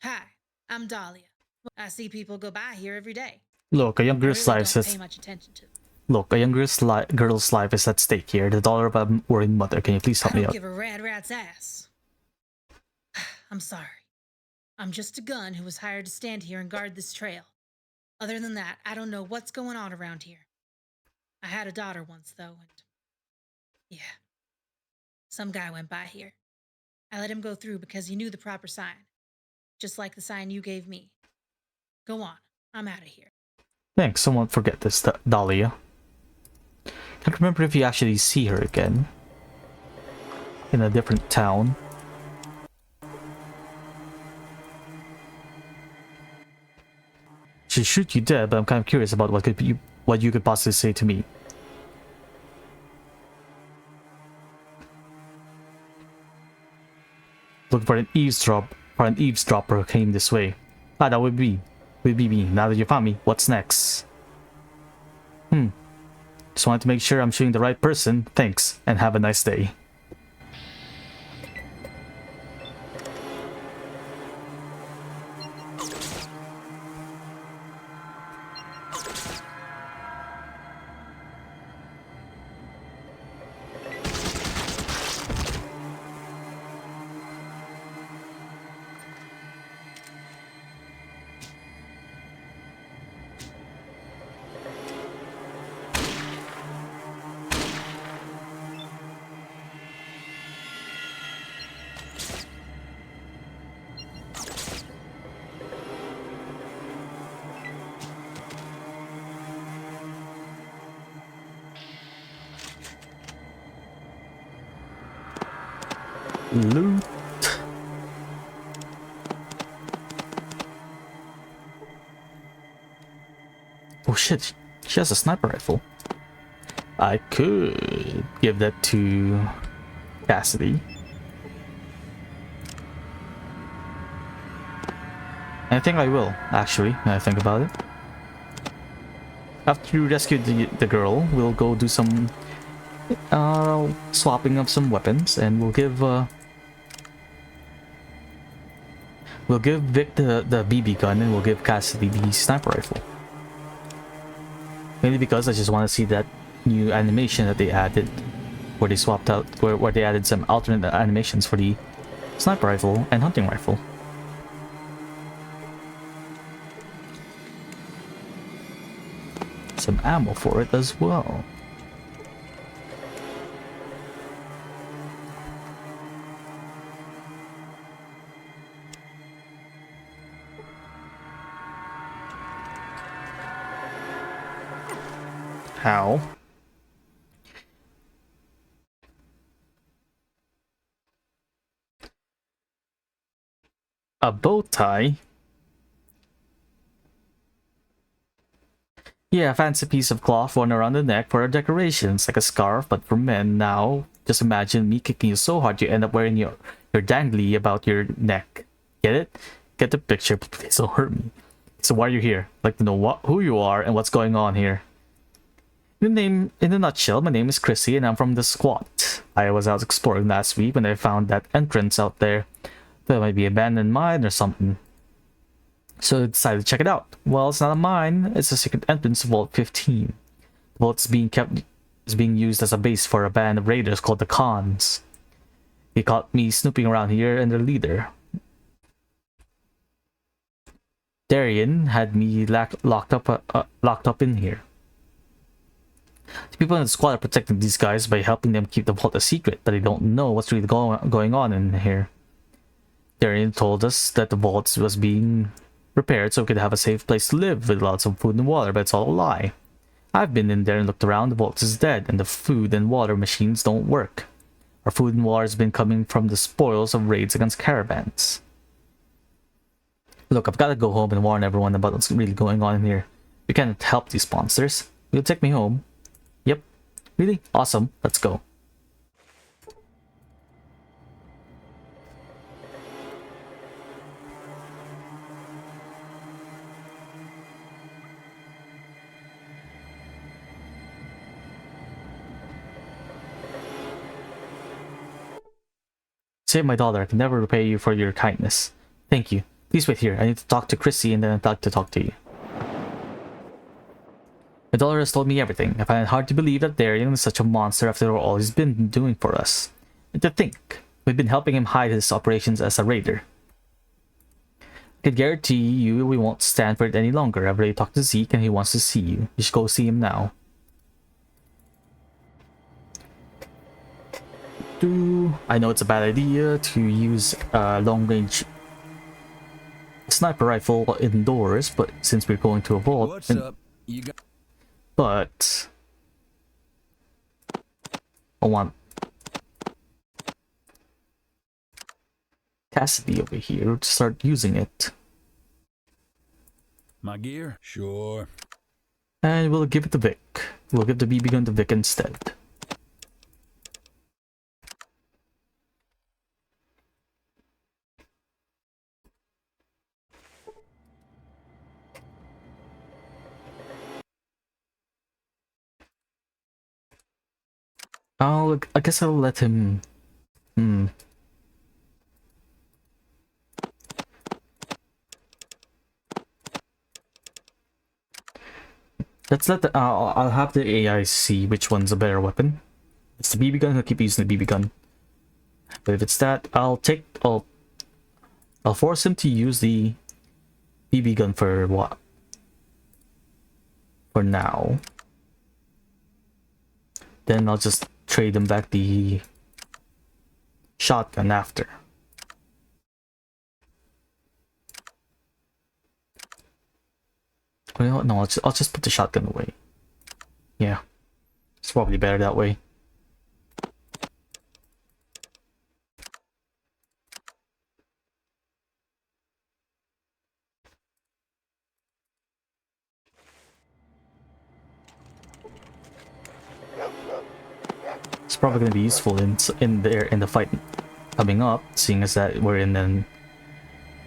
Hi, I'm Dahlia. I see people go by here every day. Look, a young I girl's really life don't is... pay much attention to them. Look, a young girl's life is at stake here. The daughter of a worried mother. Can you please help I me don't out? give a rat's ass. I'm sorry. I'm just a gun who was hired to stand here and guard this trail. Other than that, I don't know what's going on around here. I had a daughter once, though, and... yeah. Some guy went by here. I let him go through because he knew the proper sign. Just like the sign you gave me. Go on. I'm out of here. Thanks, someone forget this, Dahlia. Can't remember if you actually see her again. In a different town. She'd shoot you dead, but I'm kind of curious about what you could possibly say to me. Look for an eavesdropper who came this way. Ah, that would be me. Now that you found me, what's next? Just wanted to make sure I'm shooting the right person. Thanks, and have a nice day. Loot. Oh shit, she has a sniper rifle. I could give that to Cassidy. I think I will, actually, when I think about it. After you rescue the girl, we'll go do some swapping of some weapons, and we'll give Vic the BB gun, and we'll give Cassidy the sniper rifle. Mainly because I just want to see that new animation that they added, where they swapped out, where they added some alternate animations for the sniper rifle and hunting rifle. some ammo for it as well. How? A bow tie? Yeah, a fancy piece of cloth worn around the neck for decorations, like a scarf, but for men. Now, just imagine me kicking you so hard you end up wearing your dangly about your neck. Get it? Get the picture, but please don't hurt me. So why are you here? I'd like to know who you are and what's going on here. In a nutshell, my name is Chrissy and I'm from the squat. I was out exploring last week when I found that entrance out there. That might be an abandoned mine or something. So I decided to check it out. Well, it's not a mine, it's a secret entrance to Vault 15. The vault is being used as a base for a band of raiders called the Khans. They caught me snooping around here and their leader, Darian, had me locked up in here. The people in the squad are protecting these guys by helping them keep the vault a secret, but they don't know what's really going on in here. Darian told us that the vault was being repaired so we could have a safe place to live with lots of food and water, but it's all a lie. I've been in there and looked around. The vault is dead and the food and water machines don't work. Our food and water has been coming from the spoils of raids against caravans. Look, I've got to go home and warn everyone about what's really going on in here. We can't help these monsters. You'll take me home? Yep. Really? Awesome. Let's go. Save my daughter. I can never repay you for your kindness. Thank you. Please wait here. I need to talk to Chrissy and then I'd like to talk to you. My daughter has told me everything. I find it hard to believe that Darian is such a monster after all he's been doing for us. And to think, we've been helping him hide his operations as a raider. I can guarantee you we won't stand for it any longer. I've already talked to Zeke and he wants to see you. You should go see him now. I know it's a bad idea to use a long-range sniper rifle indoors, but since we're going to a vault... What's up? But... I want Cassidy over here to start using it. My gear? Sure. And we'll give it to Vic. We'll give the BB gun to Vic instead. I guess I'll let him... Let's let the... I'll have the AI see which one's a better weapon. If it's the BB gun, he'll keep using the BB gun. But if it's that, I'll force him to use the BB gun for what? For now. Then I'll just trade him back the shotgun after. Well, no, I'll just put the shotgun away. Yeah, it's probably better that way. It's probably going to be useful in the fight coming up, seeing as that we're in an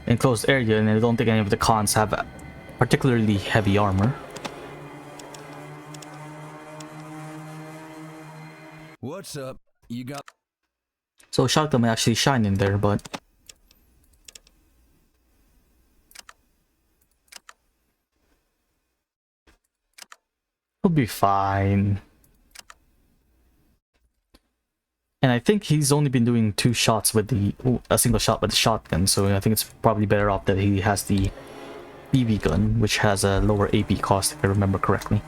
enclosed area, and I don't think any of the cons have particularly heavy armor. What's up? You got... So shotgun may actually shine in there, but he'll be fine. And I think he's only been doing a single shot with the shotgun, so I think it's probably better off that he has the BB gun, which has a lower AP cost, if I remember correctly.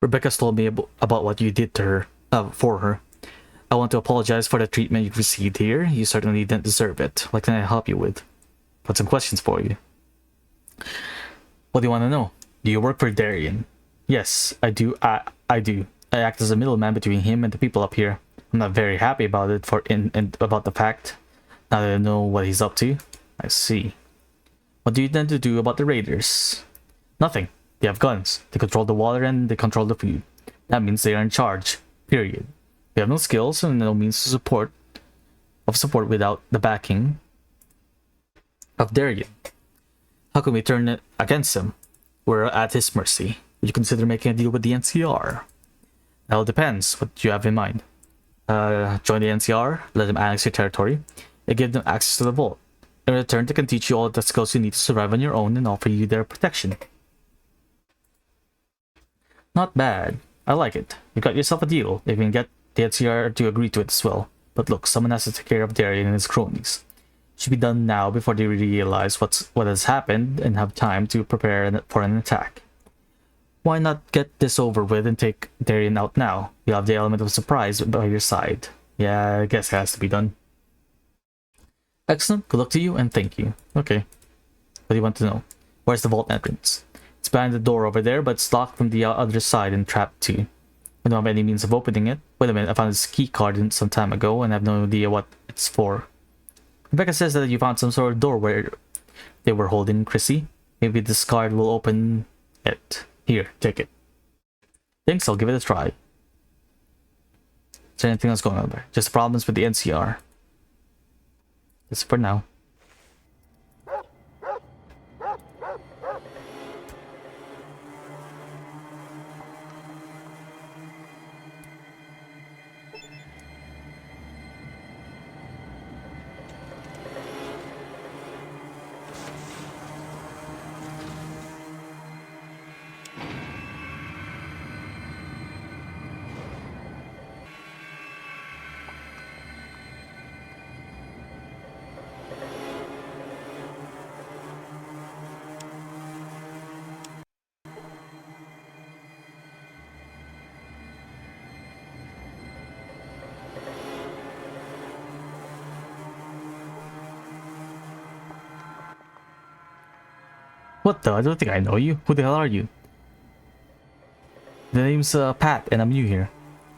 Rebecca's told me about what you did to her, for her. I want to apologize for the treatment you received here. You certainly didn't deserve it. What can I help you with? Got some questions for you. What do you want to know? Do you work for Darien? Yes, I do. I do. I act as a middleman between him and the people up here. I'm not very happy about it about the fact. Now that I know what he's up to. I see. What do you intend to do about the raiders? Nothing. They have guns. They control the water and they control the food. That means they are in charge. Period. They have no skills and no means to support without the backing of Darien. How can we turn it against him? We're at his mercy. Would you consider making a deal with the NCR? That all depends. What do you have in mind? Join the NCR, let them annex your territory, and give them access to the vault. In return, they can teach you all the skills you need to survive on your own and offer you their protection. Not bad. I like it. You got yourself a deal. If you can get the NCR to agree to it as well. But look, someone has to take care of Darien and his cronies. It should be done now before they realize what has happened and have time to prepare for an attack. Why not get this over with and take Darien out now? You have the element of surprise by your side. Yeah, I guess it has to be done. Excellent. Good luck to you and thank you. Okay. What do you want to know? Where's the vault entrance? It's behind the door over there, but it's locked from the other side and trapped too. I don't have any means of opening it. Wait a minute, I found this key card some time ago and I have no idea what it's for. Rebecca says that you found some sort of door where they were holding Chrissy. Maybe this card will open it. Here, take it. Thanks, I'll give it a try. Is there anything else going on there? Just problems with the NCR. That's for now. What the? I don't think I know you. Who the hell are you? The name's Pat and I'm new here.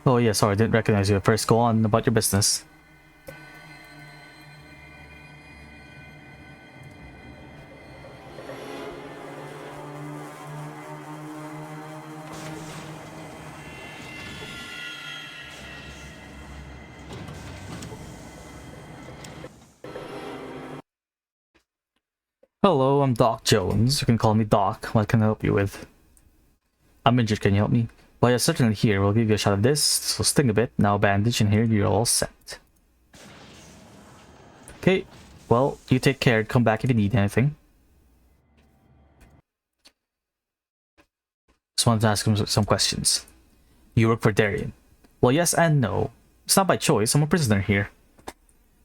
Oh yeah, sorry, I didn't recognize you at first. Go on about your business. Hello, I'm Doc Jones. You can call me Doc. What can I help you with? I'm injured, can you help me? Well, you're certainly here. We'll give you a shot of this. So sting a bit. Now bandage and here you're all set. Okay, well, you take care. Come back if you need anything. Just wanted to ask him some questions. You work for Darien? Well, yes and no. It's not by choice. I'm a prisoner here.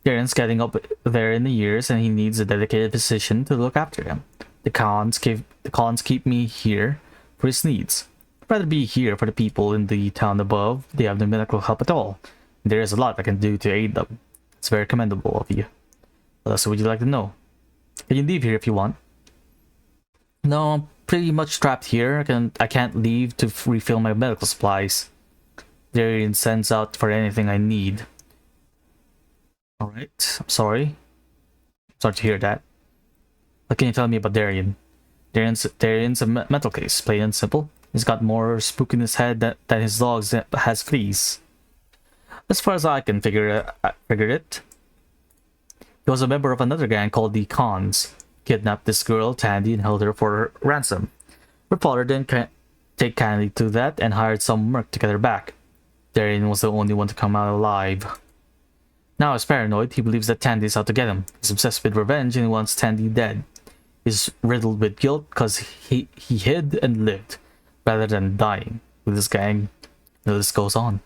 Darien's getting up there in the years and he needs a dedicated physician to look after him. The cons keep me here for his needs. I'd rather be here for the people in the town above. They have no medical help at all. There is a lot I can do to aid them. It's very commendable of you. What else would you like to know? You can leave here if you want. No, I'm pretty much trapped here. I can't leave to refill my medical supplies. Darien sends out for anything I need. Alright, I'm sorry. Sorry to hear that. What can you tell me about Darien? Darien's a mental case, plain and simple. He's got more spook in his head than his dogs has fleas. As far as I can figure it, he was a member of another gang called the Cons. Kidnapped this girl, Tandy, and held her for ransom. Her father didn't take kindly to that and hired some merc to get her back. Darien was the only one to come out alive. Now he's paranoid. He believes that Tandy's out to get him. He's obsessed with revenge and he wants Tandy dead. He's riddled with guilt because he hid and lived rather than dying with this gang. The list goes on.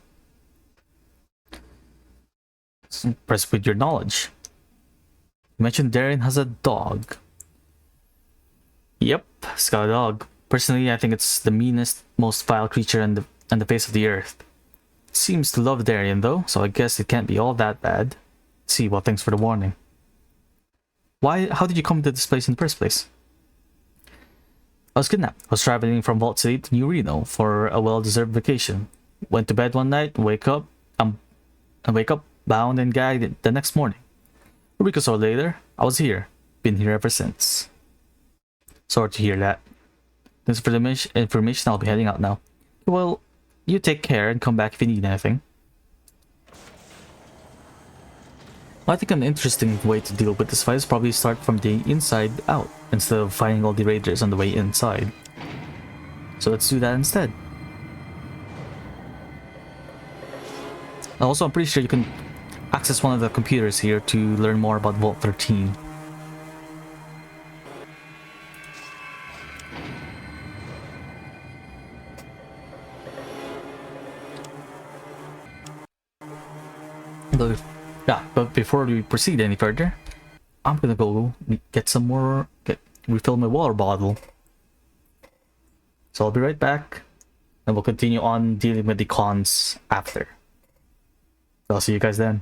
Impressed with your knowledge. You mentioned Darien has a dog. Yep, he's got a dog. Personally, I think it's the meanest, most vile creature on the face of the earth. It seems to love Darien though, so I guess it can't be all that bad. See, well, thanks for the warning. How did you come to this place in the first place? I was kidnapped. I was traveling from Vault City to New Reno for a well-deserved vacation. Went to bed one night, wake up, bound and gagged the next morning. A week or so later, I was here. Been here ever since. Sorry to hear that. Thanks for the information. I'll be heading out now. Well, you take care and come back if you need anything. I think an interesting way to deal with this fight is probably start from the inside out instead of fighting all the raiders on the way inside. So let's do that instead. Also, I'm pretty sure you can access one of the computers here to learn more about Vault 13. But before we proceed any further, I'm gonna go get some more, refill my water bottle. So I'll be right back, and we'll continue on dealing with the cons after. So I'll see you guys then.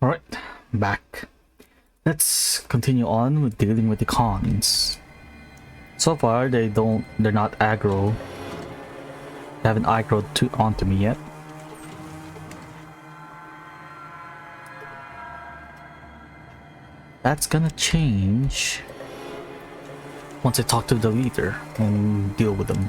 Alright, back. Let's continue on with dealing with the cons. So far, they're not aggro. They haven't aggroed onto me yet. That's gonna change once I talk to the leader and deal with them.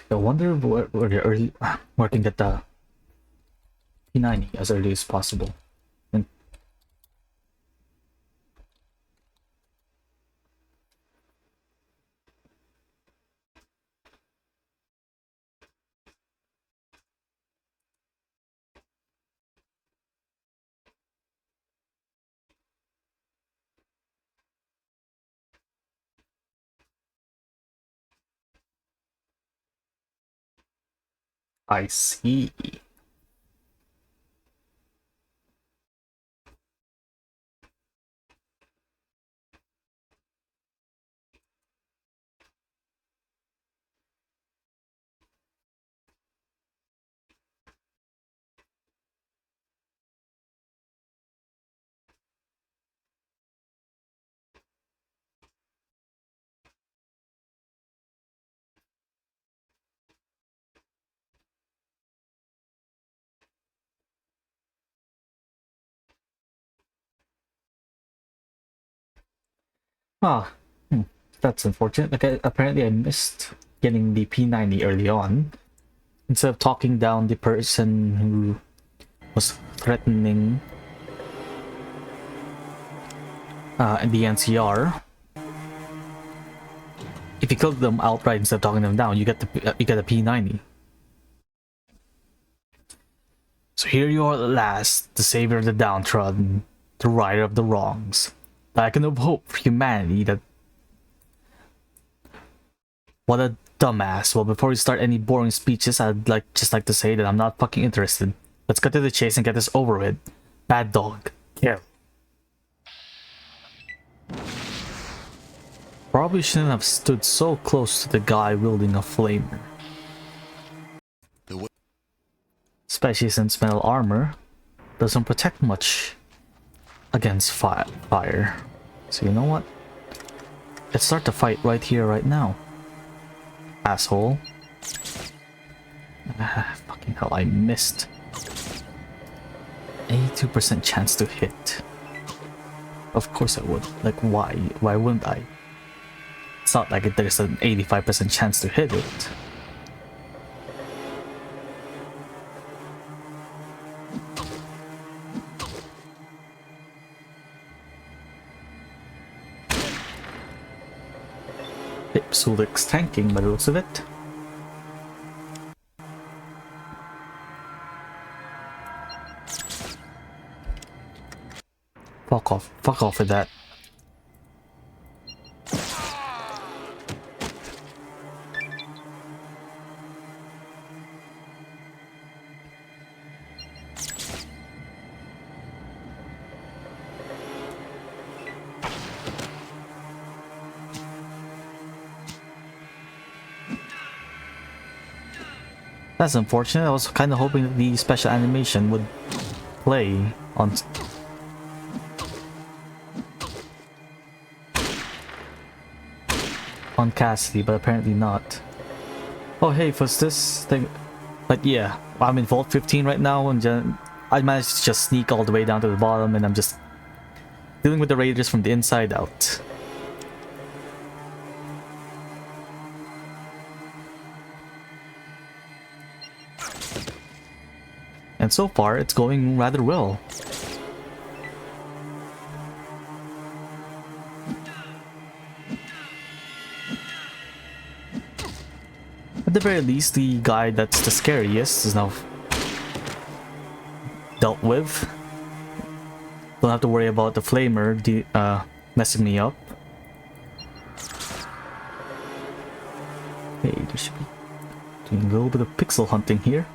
I wonder where the early where I can get the P90 as early as possible. And I see. Ah, that's unfortunate. Apparently I missed getting the P90 early on. Instead of talking down the person who was threatening the NCR, if you killed them outright instead of talking them down, you get a P90. So here you are at last, the savior of the downtrodden, the righter of the wrongs. Beacon of hope for humanity. What a dumbass. Well, before we start any boring speeches, I'd just like to say that I'm not fucking interested. Let's cut to the chase and get this over with. Bad dog. Kill. Probably shouldn't have stood so close to the guy wielding a flamer. Especially since metal armor doesn't protect much against fire. So you know what? Let's start the fight right here, right now. Asshole. Fucking hell, I missed. 82% chance to hit. Of course I would. Like, why? Why wouldn't I? It's not like there's an 85% chance to hit it. Sulik's tanking by the looks of it. Fuck off with that. That's unfortunate. I was kind of hoping that the special animation would play on Cassidy, but apparently not. Oh hey, was this thing? But yeah, I'm in Vault 15 right now, and I managed to just sneak all the way down to the bottom, and I'm just dealing with the raiders from the inside out. And so far, it's going rather well. At the very least, the guy that's the scariest is now dealt with. Don't have to worry about the flamer messing me up. Hey, there should be doing a little bit of pixel hunting here.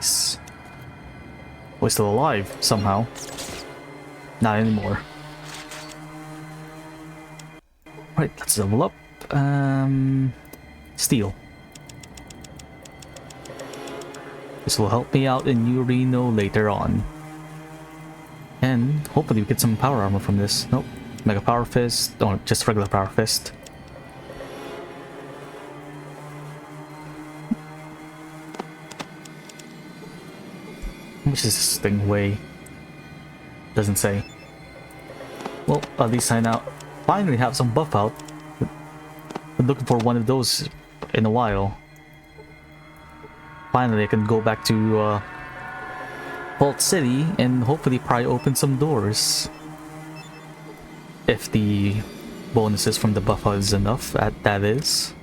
Nice. We're still alive, somehow. Not anymore. Right, let's level up. Steel. This will help me out in New Reno later on. And hopefully we get some power armor from this. Nope. Mega Power Fist, or just regular Power Fist. How much does this thing weigh? Doesn't say. Well, at least I now finally have some buff out. Been looking for one of those in a while. Finally I can go back to Vault City and hopefully pry open some doors. If the bonuses from the buff out is enough, that is.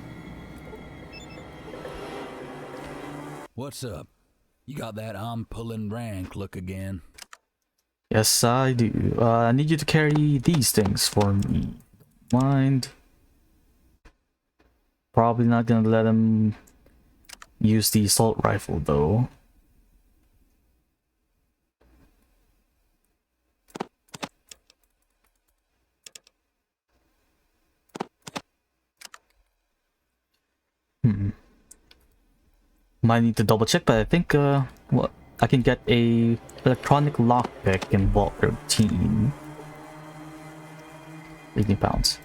What's up? You got that I'm pulling rank look again. Yes, I do. I need you to carry these things for me. Mind. Probably not gonna let him use the assault rifle though. Might need to double check, but I think what I can get a electronic lockpick in Vault 13. 18 pounds.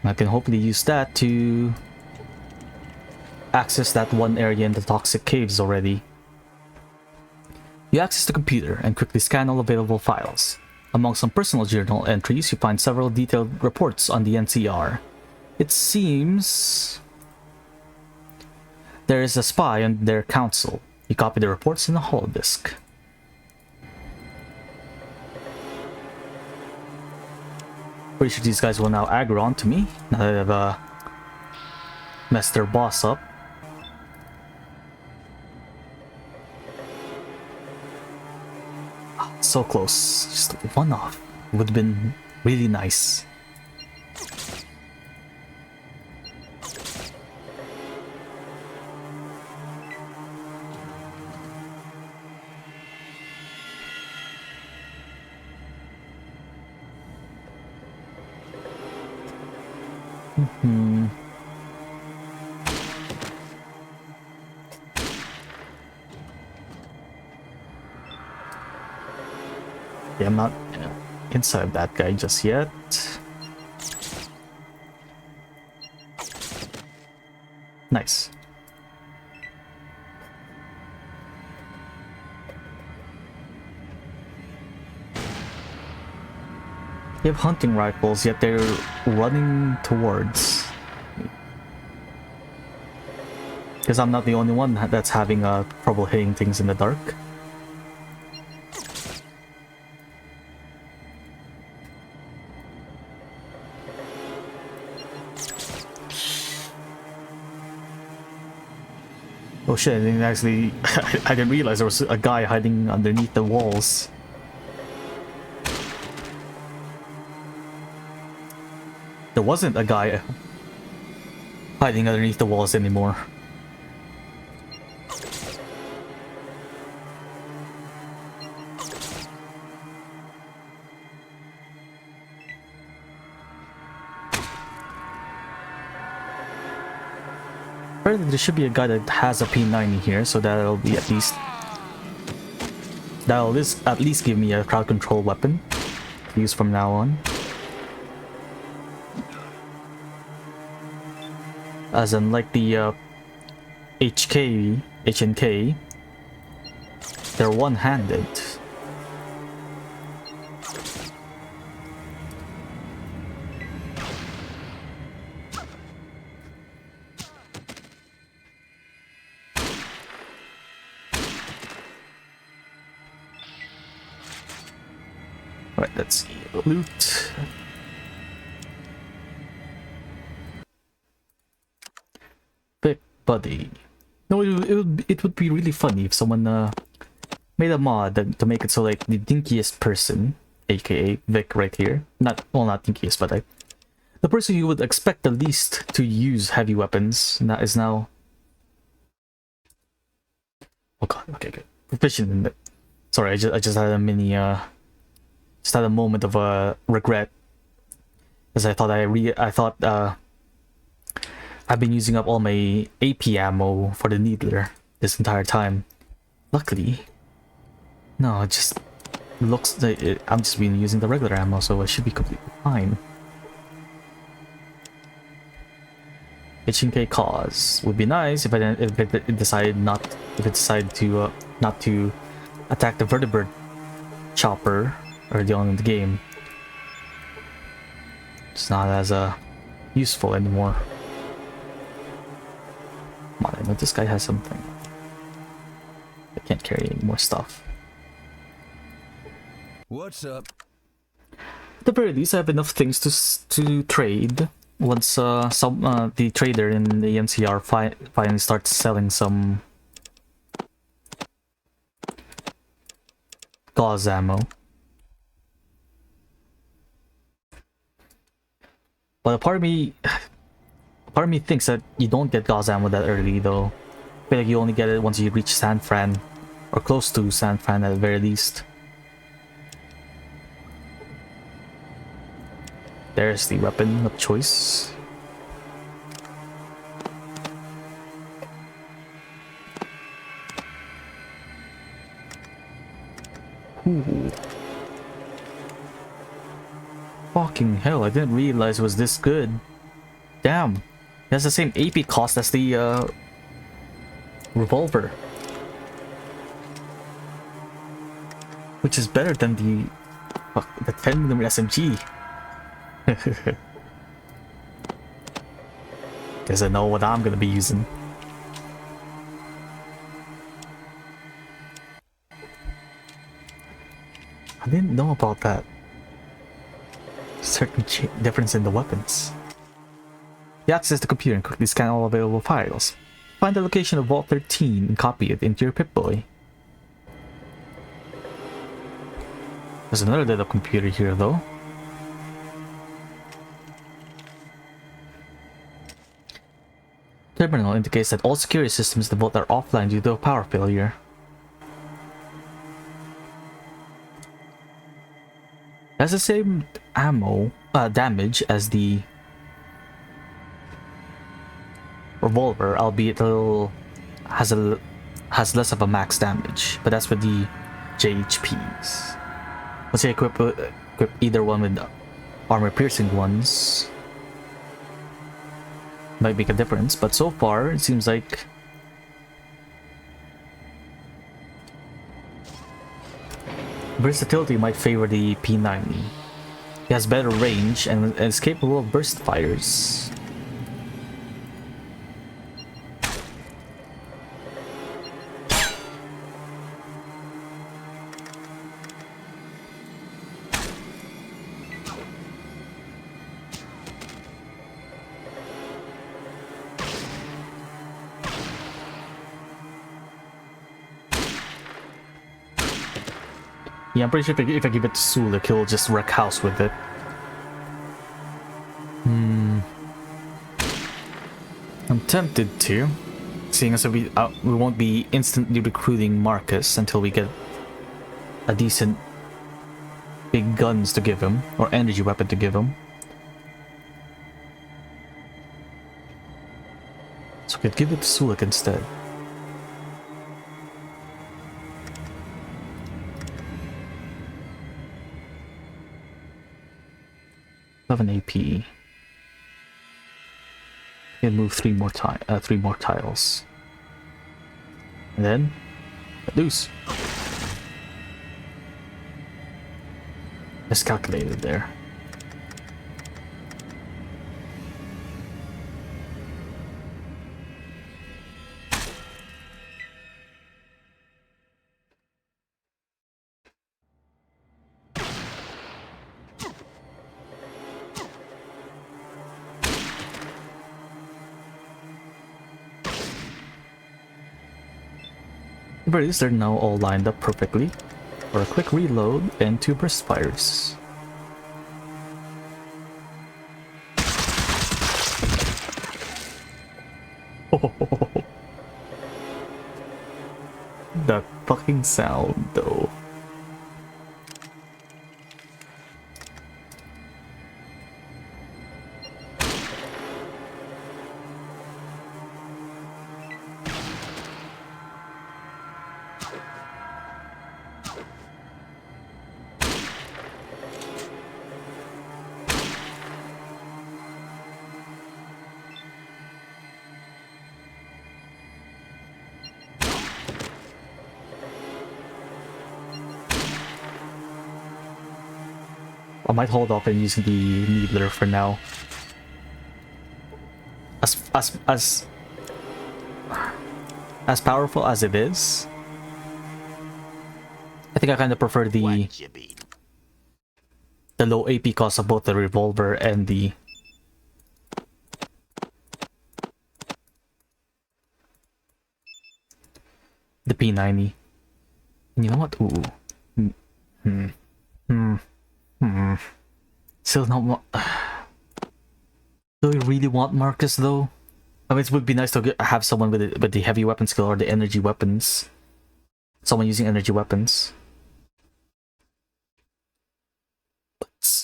I can hopefully use that to access that one area in the toxic caves already. You access the computer and quickly scan all available files. Among some personal journal entries, you find several detailed reports on the NCR. It seems there is a spy on their council. You copy the reports in a holodisk. Pretty sure these guys will now aggro onto me now that I've messed their boss up. Oh, so close. Just one off. Would have been really nice. Yeah, I'm not inside that guy just yet. Nice. You have hunting rifles, yet they're running towards. Because I'm not the only one that's having trouble hitting things in the dark. Oh shit, I didn't actually... I didn't realize there was a guy hiding underneath the walls. There wasn't a guy hiding underneath the walls anymore. There should be a guy that has a P90 here, so that'll be at least... That'll at least give me a crowd control weapon to use from now on. As unlike the HNK, they're one-handed. Alright, let's see. Loot. Pick buddy. No, it would be really funny if someone made a mod to make it so like the dinkiest person, aka Vic right here, not dinkiest, but the person you would expect the least to use heavy weapons is now Oh god, okay, good. Proficient in it. Sorry, I just had a mini just had a moment of regret, because I thought I've been using up all my AP ammo for the needler this entire time. Luckily, no, it just looks like I'm just been using the regular ammo, so I should be completely fine. HK cause would be nice if it decided to not to attack the vertebrate chopper early on in the game. It's not as useful anymore. Come on, I know this guy has something. I can't carry any more stuff. What's up? At the very least, I have enough things to trade. Once the trader in the NCR finally starts selling some gauss ammo. But a part of me thinks that you don't get gauss ammo that early, though. I feel like you only get it once you reach San Fran, or close to San Fran at the very least. There's the weapon of choice. Ooh. Fucking hell, I didn't realize it was this good. Damn. It has the same AP cost as the revolver. Which is better than the 10mm SMG. Guess I know what I'm gonna be using. I didn't know about that. Certain difference in the weapons. You access the computer and quickly scan all available files. Find the location of Vault 13 and copy it into your Pip-Boy. There's another little computer here though. Terminal indicates that all security systems in the vault are offline due to a power failure. It has the same damage as the revolver, albeit has less of a max damage, but that's with the JHPs. Let's say equip either one with armor piercing ones. Might make a difference, but so far it seems like versatility might favor the P90. It has better range and is capable of burst fires. Yeah, I'm pretty sure if I give it to Sulik, he'll just wreck house with it. I'm tempted to, seeing as we won't be instantly recruiting Marcus until we get a decent big guns to give him, or energy weapon to give him. So we could give it to Sulik instead. AP. And move three more tiles, and then let loose. Miscalculated there. But they're now all lined up perfectly for a quick reload and 2 burst fires. That fucking sound, though. I might hold off and using the needler for now. As powerful as it is, I think I kind of prefer the low AP cost of both the revolver and the P90. And you know what? Ooh. Still not want. Do we really want Marcus though? I mean, it would be nice to have someone with the heavy weapon skill or the energy weapons. Someone using energy weapons.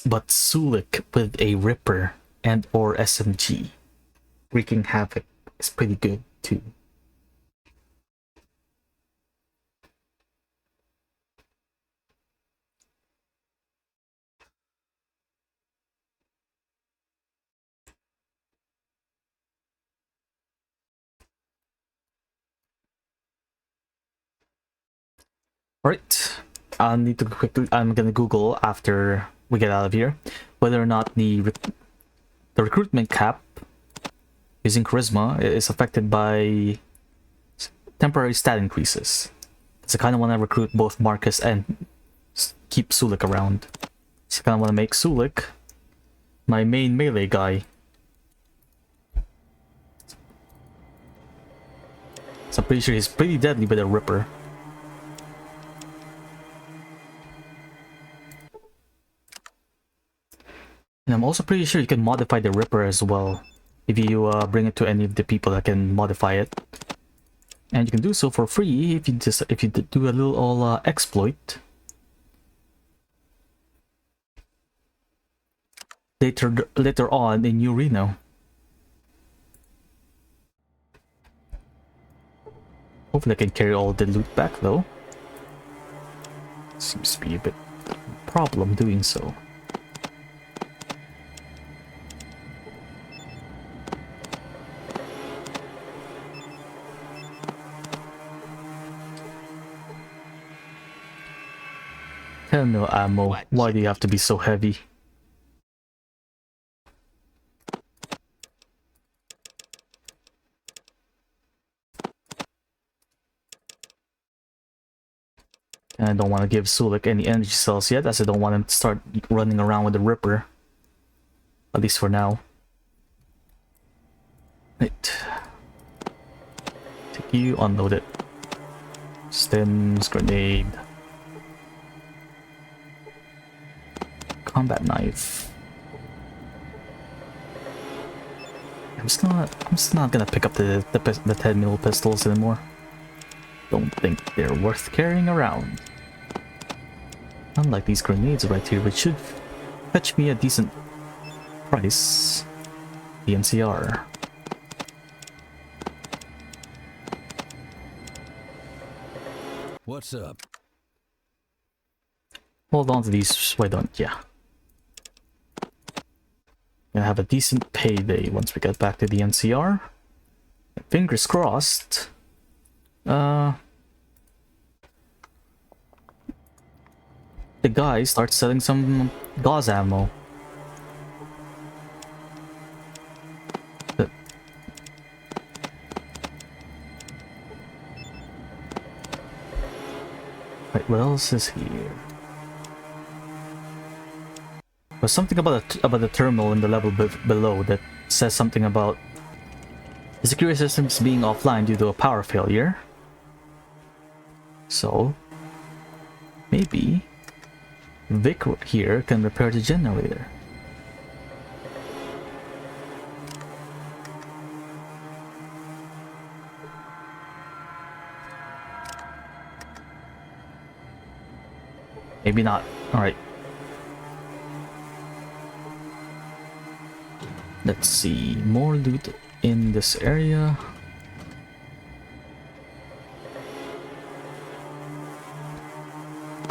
But Sulik with a Ripper and or SMG wreaking havoc is pretty good too. Alright, I need to quickly. I'm gonna Google after we get out of here whether or not the recruitment cap using charisma is affected by temporary stat increases. So I kind of want to recruit both Marcus and keep Sulik around. So I kind of want to make Sulik my main melee guy. So I'm pretty sure he's pretty deadly with a Ripper. And I'm also pretty sure you can modify the Ripper as well if you bring it to any of the people that can modify it. And you can do so for free if you do a little exploit. Later on in New Reno. Hopefully I can carry all the loot back though. Seems to be a bit of a problem doing so. Hell no ammo. Why do you have to be so heavy? And I don't want to give Sulik any energy cells yet, as I don't want him to start running around with the Ripper. At least for now. Right. Take you, unload it. Stems, grenade. Combat knife. I'm just not gonna pick up the 10mm pistols anymore. Don't think they're worth carrying around. Unlike these grenades right here, which should fetch me a decent price. The NCR. What's up? Hold on to these, why don't ya? Gonna have a decent payday once we get back to the NCR. Fingers crossed. The guy starts selling some gauss ammo. Right, what else is here? There's something about the terminal in the level below that says something about the security systems being offline due to a power failure. So maybe Vic here can repair the generator. Maybe not. Alright. Let's see. More loot in this area.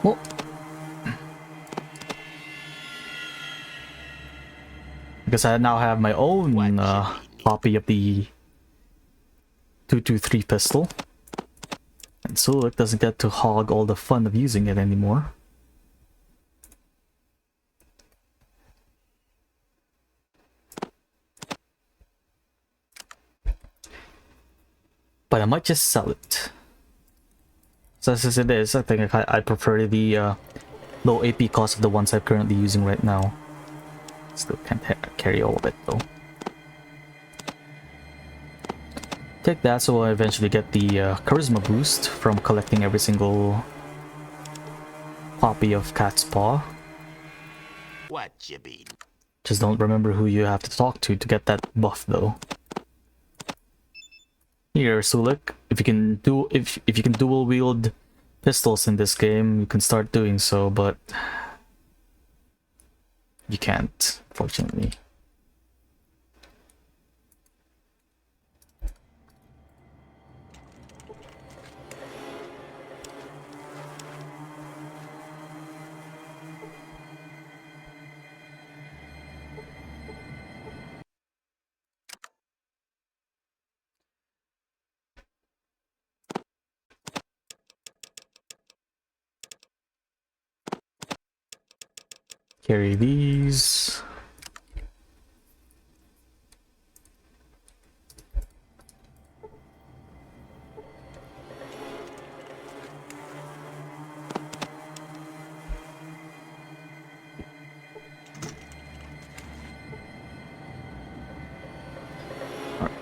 Oh. Because I now have my own copy of the 223 pistol. And Sulik doesn't get to hog all the fun of using it anymore. But I might just sell it. So as it is, I think I prefer the low AP cost of the ones I'm currently using right now. Still can't carry all of it though. Take that so I eventually get the charisma boost from collecting every single copy of Cat's Paw. What you mean? Just don't remember who you have to talk to get that buff though. Here, Sulik, if you can dual wield pistols in this game, you can start doing so, but you can't, fortunately. Carry these.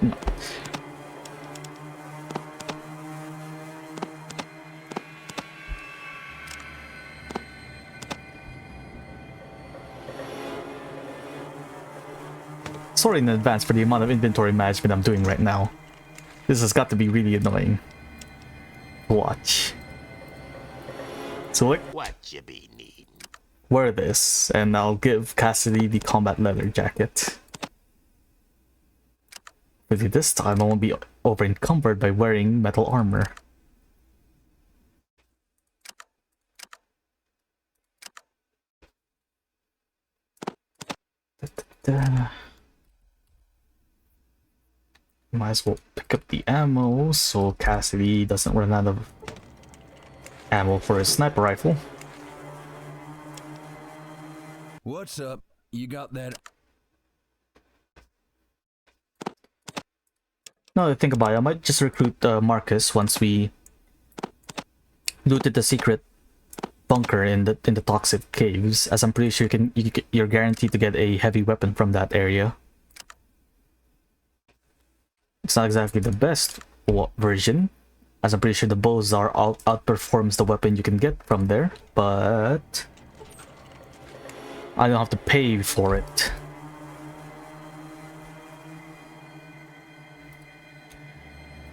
No. Sorry in advance for the amount of inventory management I'm doing right now. This has got to be really annoying. Watch. So what you be needing? Wear this, and I'll give Cassidy the combat leather jacket. But this time I won't be over encumbered by wearing metal armor. Might as well pick up the ammo so Cassidy doesn't run out of ammo for his sniper rifle. What's up? You got that? Now that I think about it, I might just recruit Marcus once we looted the secret bunker in the toxic caves, as I'm pretty sure you're guaranteed to get a heavy weapon from that area. It's not exactly the best version, as I'm pretty sure the Bozar outperforms the weapon you can get from there, but I don't have to pay for it.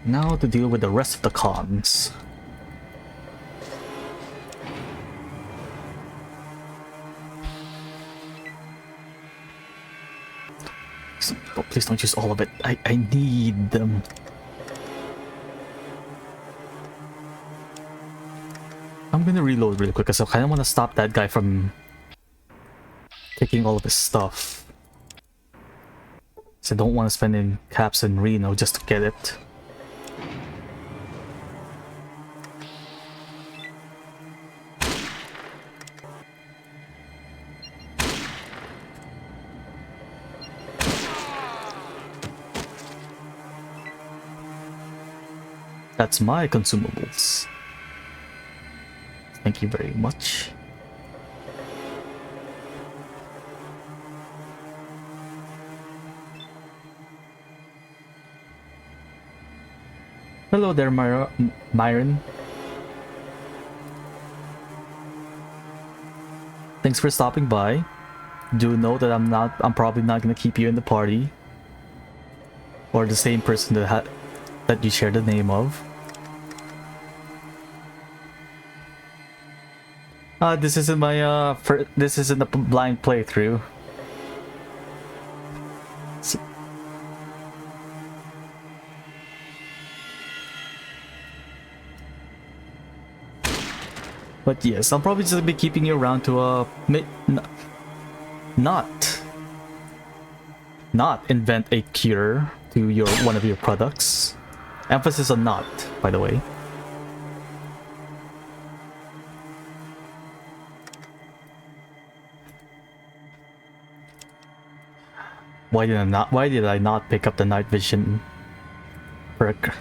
Now to deal with the rest of the cons. Oh, please don't use all of it. I need them. I'm gonna reload really quick because I kind of want to stop that guy from taking all of his stuff. So I don't want to spend in caps and Reno just to get it. That's my consumables. Thank you very much. Hello there, Myron. Thanks for stopping by. Do know that I'm probably not gonna keep you in the party. Or the same person that you share the name of. This isn't my this isn't a blind playthrough. But yes, I'll probably just be keeping you around to not invent a cure to your one of your products. Emphasis on not, by the way. Why did I not pick up the night vision perk?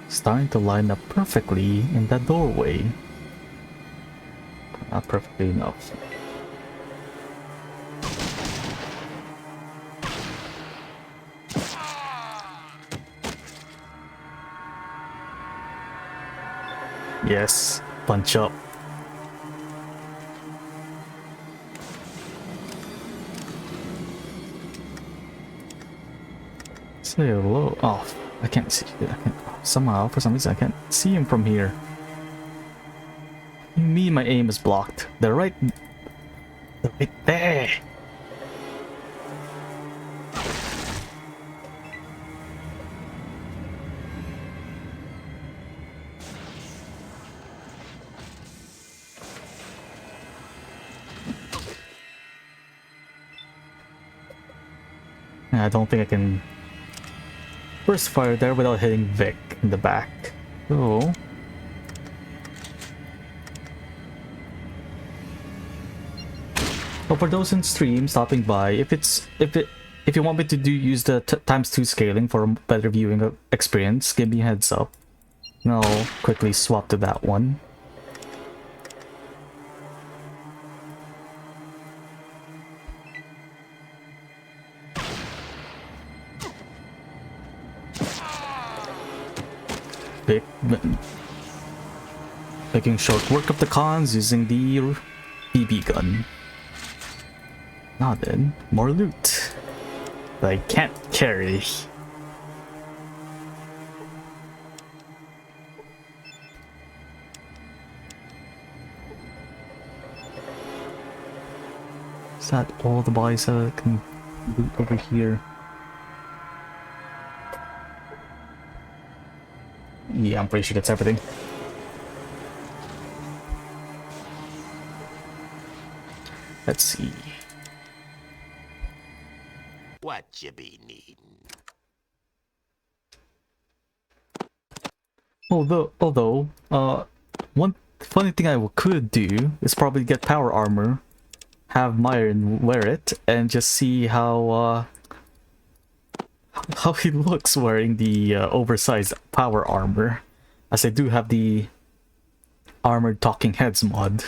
Starting to line up perfectly in that doorway. Not perfectly enough. Yes, punch up. Say hello. Oh, I can't see. Somehow, for some reason, I can't see him from here. Me, my aim is blocked. They're right there. I don't think I can burst fire there without hitting Vic in the back. So for those in stream stopping by, if you want me to use the ×2 scaling for a better viewing experience, give me a heads up. And I'll quickly swap to that one. Making short work of the cons using the BB gun. Now then, more loot that I can't carry. Is that all the bodies that I can loot over here? Yeah, I'm pretty sure that's everything. Let's see. What you be needing? Although, one funny thing I could do is probably get power armor, have Myron wear it, and just see how he looks wearing the oversized power armor, as I do have the armored talking heads mod.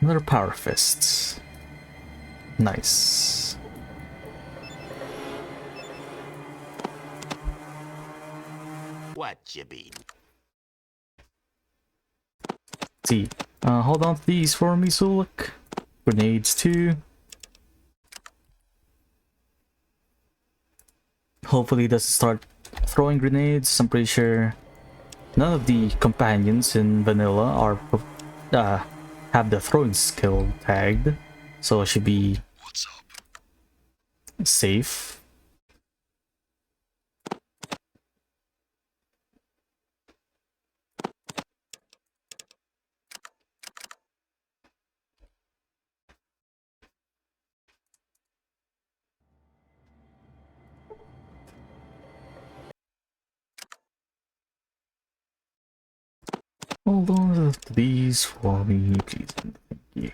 Another power fists. Nice. What you be? See, hold on to these for me, Zuluk. Grenades too. Hopefully it doesn't start throwing grenades. I'm pretty sure none of the companions in vanilla are have the throwing skill tagged, so it should be safe. Hold on to these for me, please. Thank you.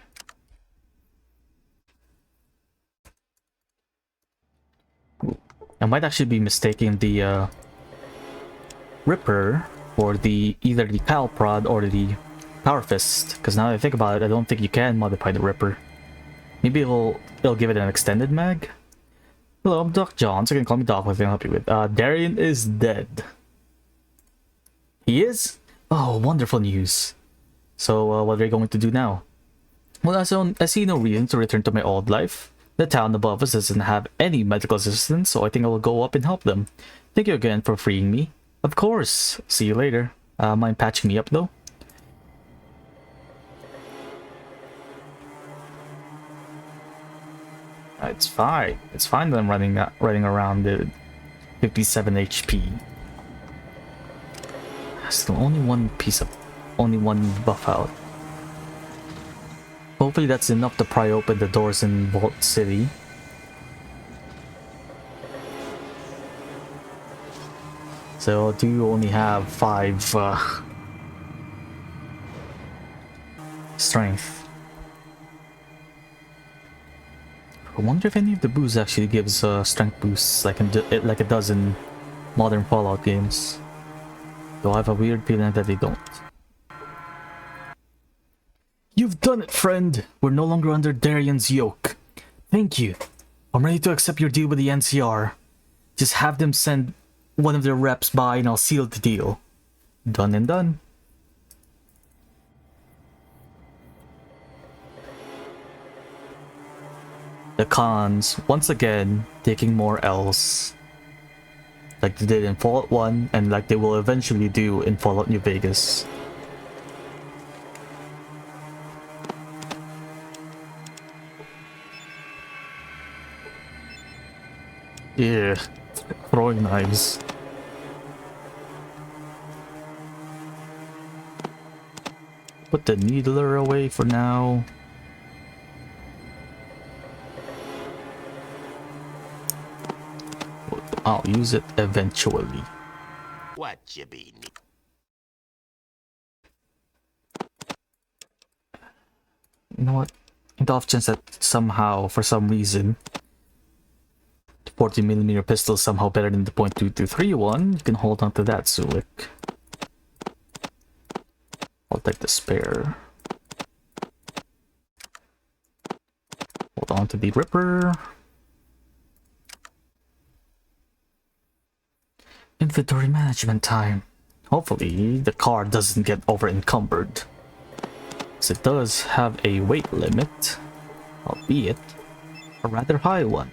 Ooh. I might actually be mistaking the Ripper for either the Kyle Prod or the Power Fist, because now that I think about it, I don't think you can modify the Ripper. Maybe it'll give it an extended mag? Hello, I'm Doc John, so you can call me Doc, what can I help you with? Darian is dead. He is? Oh, wonderful news. So, what are you going to do now? Well, I see no reason to return to my old life. The town above us doesn't have any medical assistance, so I think I will go up and help them. Thank you again for freeing me. Of course. See you later. Mind patching me up, though? It's fine. It's fine that I'm running around at 57 HP. Still only one buff out. Hopefully that's enough to pry open the doors in Vault City. So I do only have 5 strength. I wonder if any of the boosts actually gives strength boosts like it does in modern Fallout games. Though I have a weird feeling that they don't. You've done it, friend! We're no longer under Darian's yoke. Thank you. I'm ready to accept your deal with the NCR. Just have them send one of their reps by and I'll seal the deal. Done and done. The cons, once again, taking more L's. Like they did in Fallout 1 and like they will eventually do in Fallout New Vegas. Yeah, throwing knives. Put the needler away for now. I'll use it eventually. What you be? You know what? The off chance that somehow, for some reason, the 40mm pistol is somehow better than the .2231, you can hold on to that, Zulik. I'll take the spare. Hold on to the Ripper. Inventory management time. Hopefully the car doesn't get over encumbered. Because it does have a weight limit, albeit a rather high one.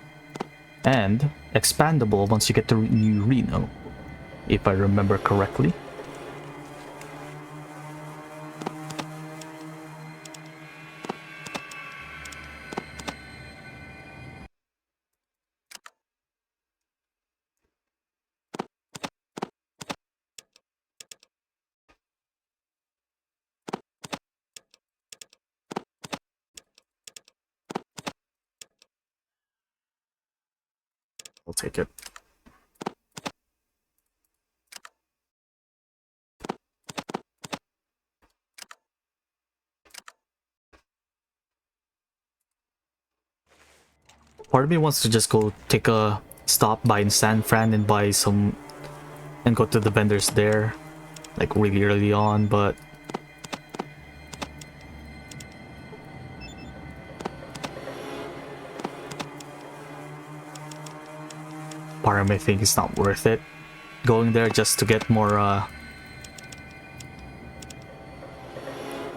And expandable once you get to New Reno, if I remember correctly. I'll take it. Part of me wants to just go take a stop by in San Fran and buy some and go to the vendors there like really early on, but part of me think it's not worth it going there just to get more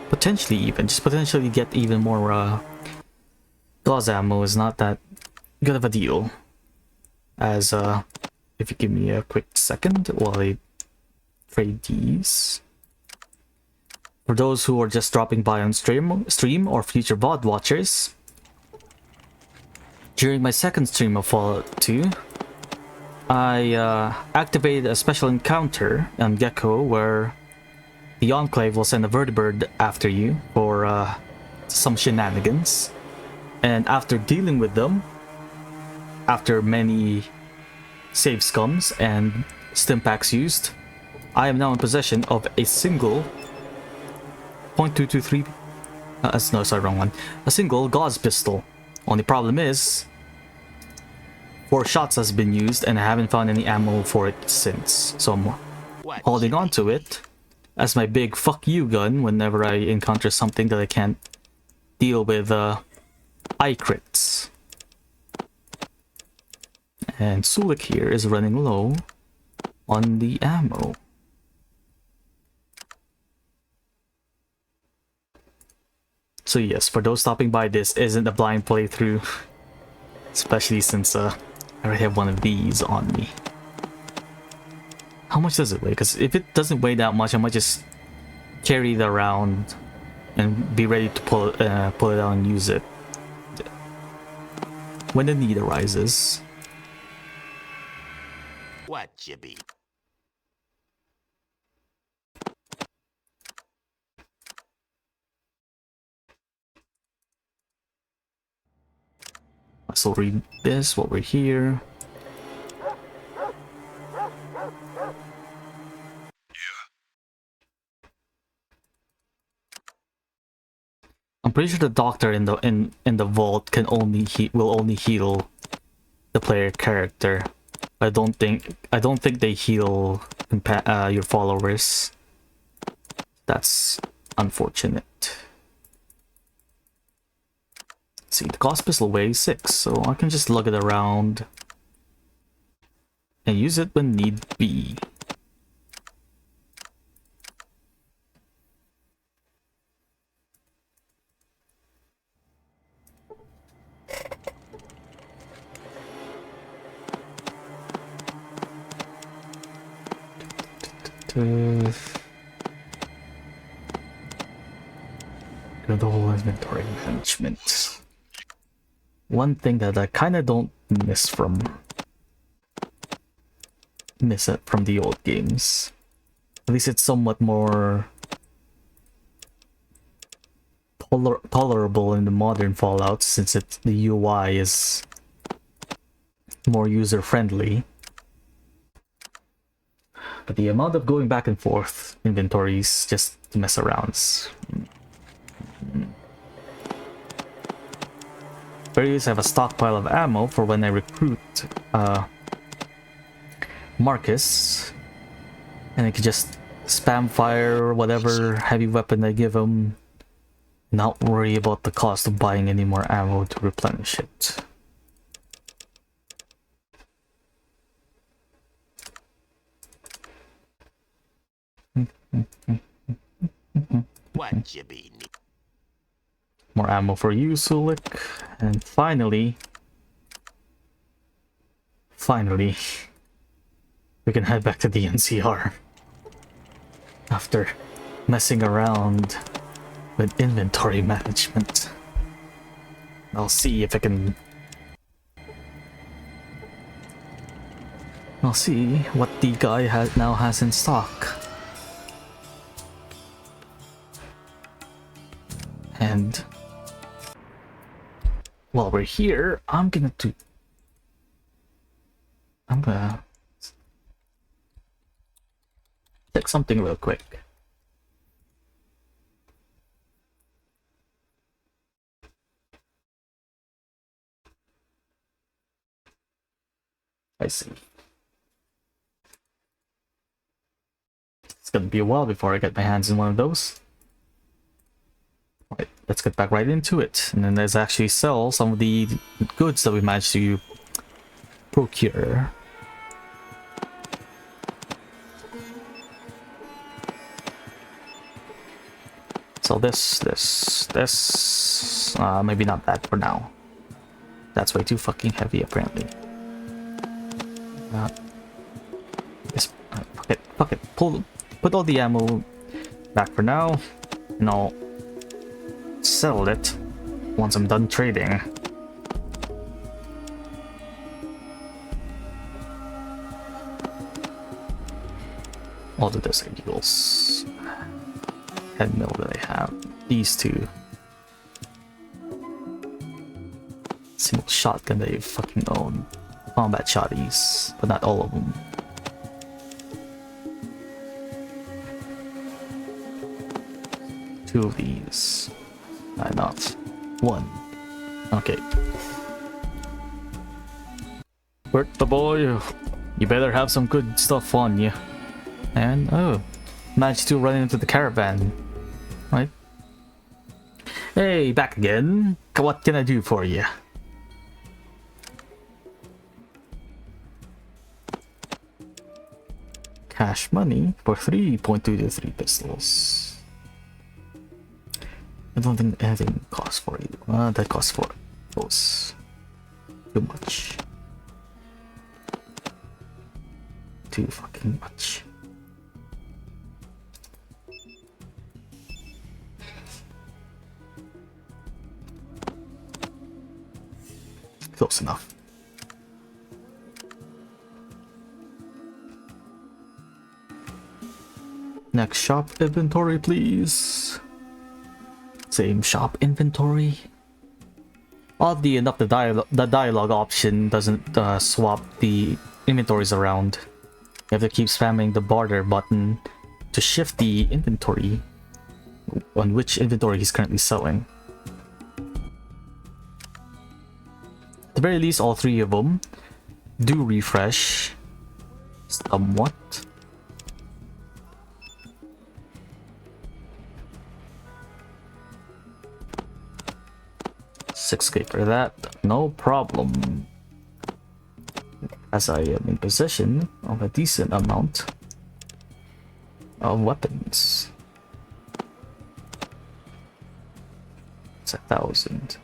potentially get even more gauss ammo is not that good of a deal. As if you give me a quick second while I trade these. For those who are just dropping by on stream or future VOD watchers, during my second stream of Fallout 2, I activated a special encounter on Gecko where the Enclave will send a vertibird after you for some shenanigans. And after dealing with them, after many save scums and stim packs used, I am now in possession of a single .223. No, sorry, wrong one. A single gauss pistol. Only problem is 4 shots has been used and I haven't found any ammo for it since. So I'm holding on to it as my big fuck you gun whenever I encounter something that I can't deal with eye crits. And Sulik here is running low on the ammo. So yes, for those stopping by, this isn't a blind playthrough, especially since I already have one of these on me. How much does it weigh? Because if it doesn't weigh that much, I might just carry it around and be ready to pull it out and use it when the need arises. What you be? I still read this while we're here. I'm pretty sure the doctor in the vault can will only heal the player character. I don't think they heal your followers. That's unfortunate. Let's see, the gauss pistol weighs 6, so I can just lug it around and use it when need be. The whole inventory management. One thing that I kind of don't miss it from the old games. At least it's somewhat more tolerable in the modern Fallout, since the UI is more user-friendly. But the amount of going back and forth inventories just to mess around. Very easy to have a stockpile of ammo for when I recruit Marcus, and I can just spam fire whatever heavy weapon I give him, not worry about the cost of buying any more ammo to replenish it. What you be? More ammo for you, Sulik. And finally, we can head back to the NCR. After messing around with inventory management. I'll see if I can... I'll see what the guy now has in stock. And while we're here, I'm gonna check something real quick. I see. It's gonna be a while before I get my hands in one of those. Right, let's get back right into it, and then let's actually sell some of the goods that we managed to procure. So this, maybe not that for now. That's way too fucking heavy, apparently. Fuck it. Put all the ammo back for now, and I'll sell it once I'm done trading. All the desert eagles. Head mill that I have. These two. Single shotgun that you fucking own. Combat shotties, but not all of them. 2 of these. Enough. 1. Okay. Bert the boy, you better have some good stuff on you. And oh, managed to run into the caravan. Right? Hey, back again. What can I do for you? Cash money for 3.223 pistols. I don't think anything costs for it. That costs for those. Too much. Too fucking much. Close enough. Next shop inventory, please. Same shop inventory. Oddly enough, the dialogue option doesn't swap the inventories around. You have to keep spamming the barter button to shift the inventory on which inventory he's currently selling. At the very least, all 3 of them do refresh somewhat. $6K for that, no problem. As I am in possession of a decent amount of weapons. It's 1,000.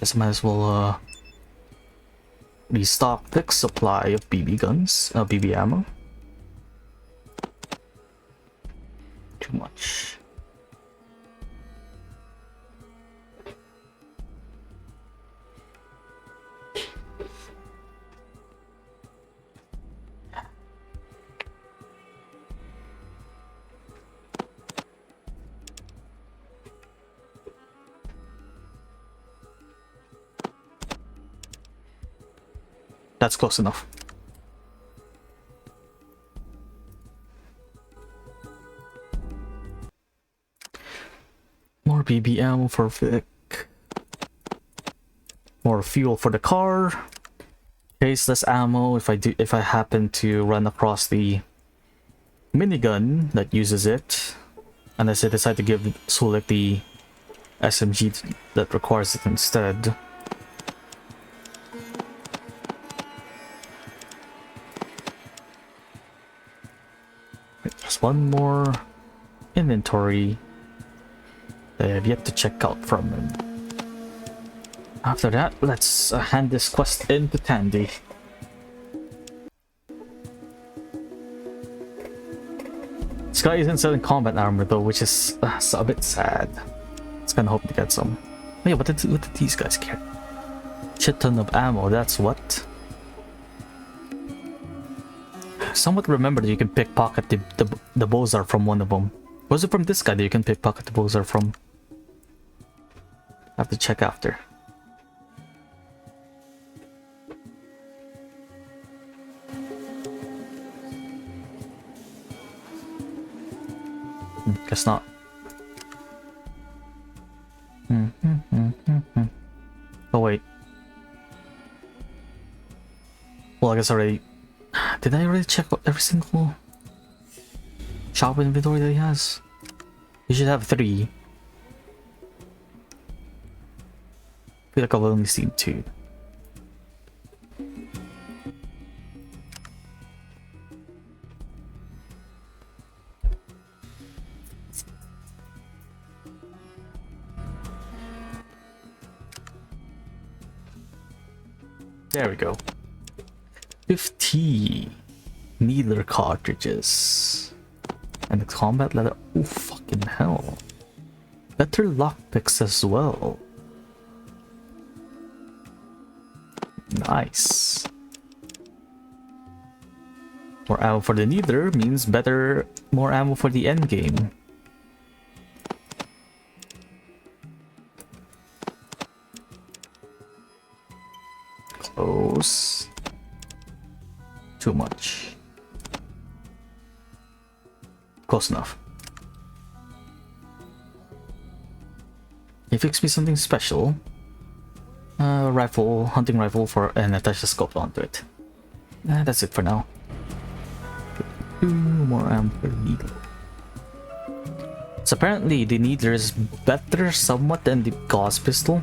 Guess I might as well restock the supply of BB guns, BB ammo. Too much. That's close enough. More BB ammo for Vic. More fuel for the car. Tasteless ammo if I happen to run across the minigun that uses it. Unless I decide to give Sulik the SMG that requires it instead. There's one more inventory that I have yet to check out from him. After that, let's hand this quest in to Tandy. This guy isn't selling combat armor though, which is a bit sad. It's kinda hope to get some. Oh yeah, what did these guys care? Shit ton of ammo, that's what. Somewhat remember that you can pickpocket the Bozar from one of them. Was it from this guy that you can pickpocket the Bozar from? I have to check after. Guess not. Oh wait. Well, I guess already. Did I already check every single shop inventory that he has? He should have 3. I feel like I've only seen 2. There we go. 50 needler cartridges. And the combat leather. Oh, fucking hell. Better lockpicks as well. Nice. More ammo for the needler means more ammo for the end game. Close. too much. Close enough. He fixed me something special. Rifle, hunting rifle for, and attach the scope onto it. That's it for now. 2 more ammo per needle. So apparently the needler is better somewhat than the gauss pistol,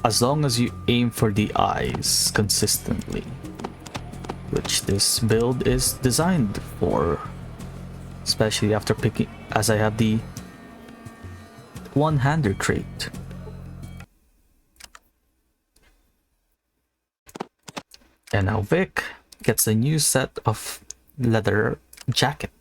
as long as you aim for the eyes consistently, which this build is designed for, especially after picking, as I have the one-hander trait. And now Vic gets a new set of leather jacket.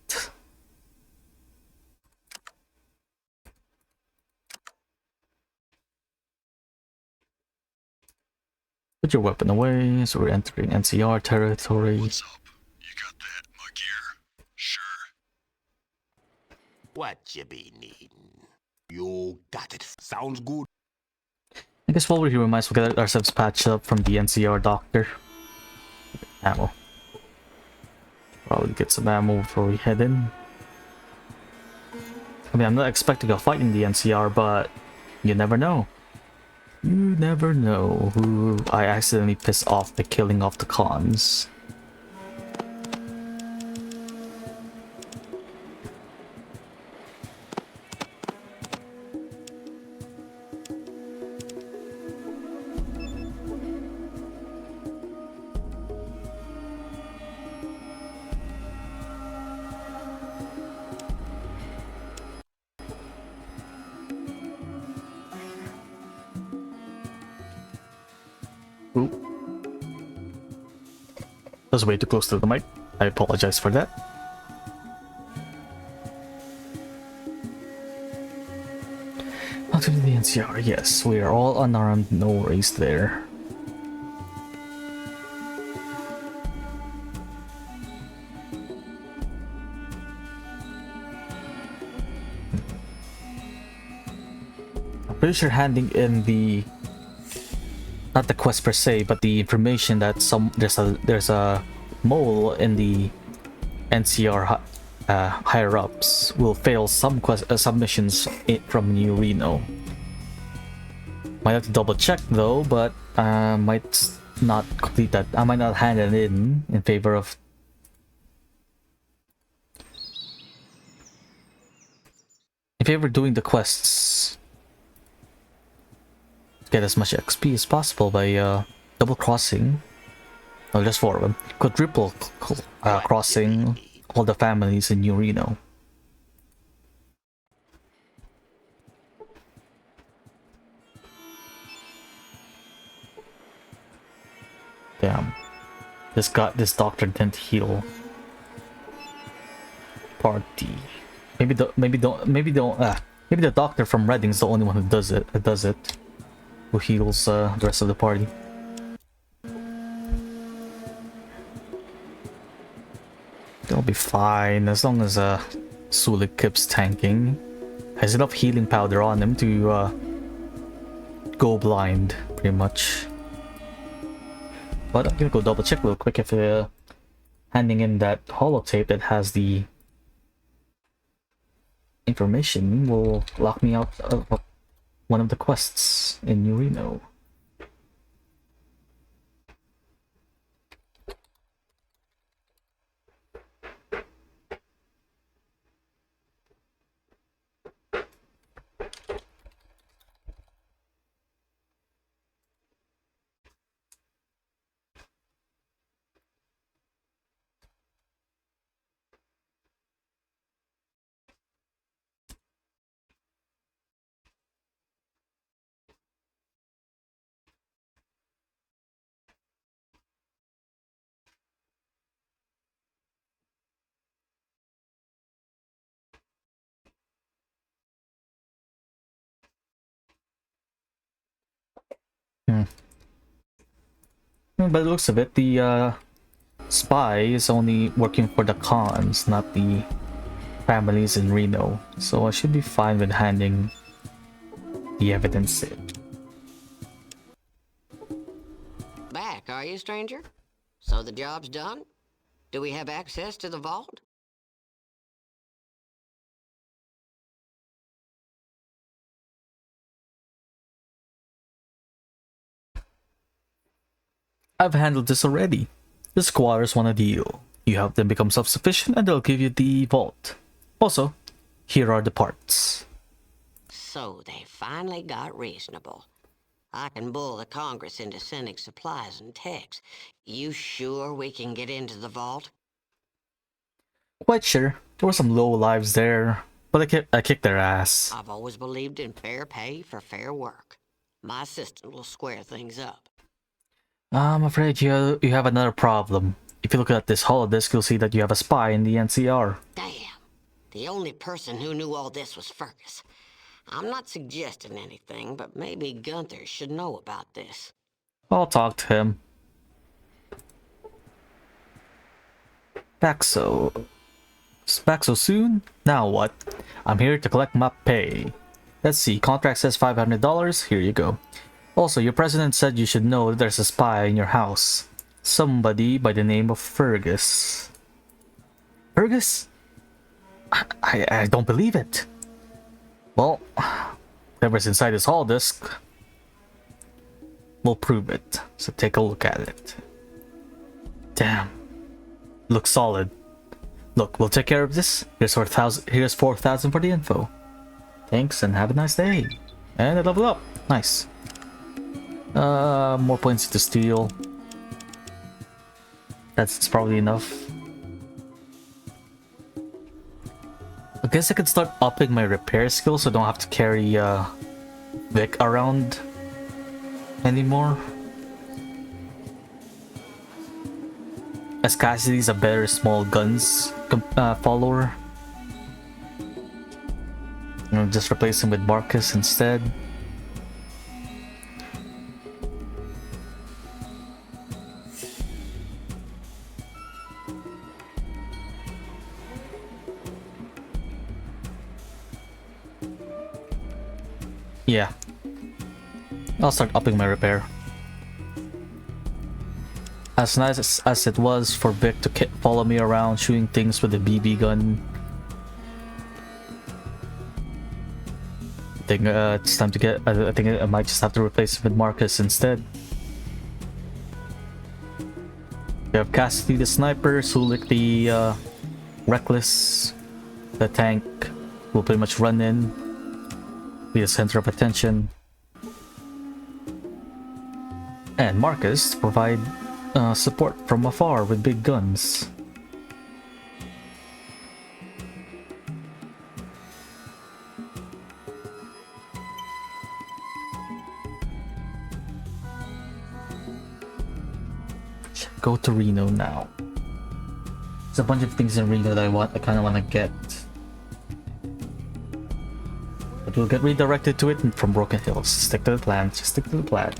Put your weapon away, so we're entering NCR territory. What's up? You got that, my gear? Sure. What you be needing? You got it. Sounds good. I guess while we're here, we might as well get ourselves patched up from the NCR doctor. Ammo. Probably get some ammo before we head in. I mean, I'm not expecting a fight in the NCR, but you never know. You never know who I accidentally piss off by killing off the cons. Ooh. That was way too close to the mic. I apologize for that. Welcome to the NCR. Yes, we are all unarmed, no worries there. I'm pretty sure handing in the, not the quest per se, but the information that there's a mole in the NCR higher ups will fail some missions from New Reno. Might have to double check though, but might not complete that. I might not hand it in favor of. In favor of doing the quests. Get as much XP as possible by double crossing. Well, just 4 of them. Quadruple crossing all the families in New Reno. Damn. This doctor didn't heal. Party. Maybe the doctor from Reading's the only one who does it. Who heals the rest of the party. They'll be fine as long as Sulik keeps tanking. Has enough healing powder on him to go blind, pretty much. But I'm gonna go double check real quick if handing in that holotape that has the information will lock me out of one of the quests in New Reno. By the looks of it, the spy is only working for the cons, not the families in Reno. So I should be fine with handing the evidence in. Back, are you, stranger? So the job's done? Do we have access to the vault? I've handled this already. The squatters want a deal. You help them become self-sufficient and they'll give you the vault. Also, here are the parts. So they finally got reasonable. I can bull the Congress into sending supplies and techs. You sure we can get into the vault? Quite sure. There were some low lives there, but I kicked their ass. I've always believed in fair pay for fair work. My assistant will square things up. I'm afraid you have another problem. If you look at this holodisk, you'll see that you have a spy in the NCR. Damn. The only person who knew all this was Fergus. I'm not suggesting anything, but maybe Gunther should know about this. I'll talk to him. Back so soon? Now what? I'm here to collect my pay. Let's see, contract says $500. Here you go. Also, your president said you should know that there's a spy in your house. Somebody by the name of Fergus. Fergus? I don't believe it. Well, whatever's inside this hall disk will prove it. So take a look at it. Damn. Looks solid. Look, we'll take care of this. Here's 4,000 for the info. Thanks and have a nice day. And I level up. Nice. More points to steal. That's probably enough. I guess I could start upping my repair skills so I don't have to carry Vic around anymore. As Cassidy's a better small guns follower. I'll just replace him with Marcus instead. Yeah. I'll start upping my repair. As nice as it was for Vic to follow me around shooting things with a BB gun, I think it's time to get. I think I might just have to replace him with Marcus instead. We have Cassidy the sniper, Sulik the reckless, the tank will pretty much run in, be the center of attention, and Marcus to provide support from afar with big guns. Go to Reno now. There's a bunch of things in Reno that I kind of want to get, but we'll get redirected to it from Broken Hills. Stick to the plan. Just stick to the plan.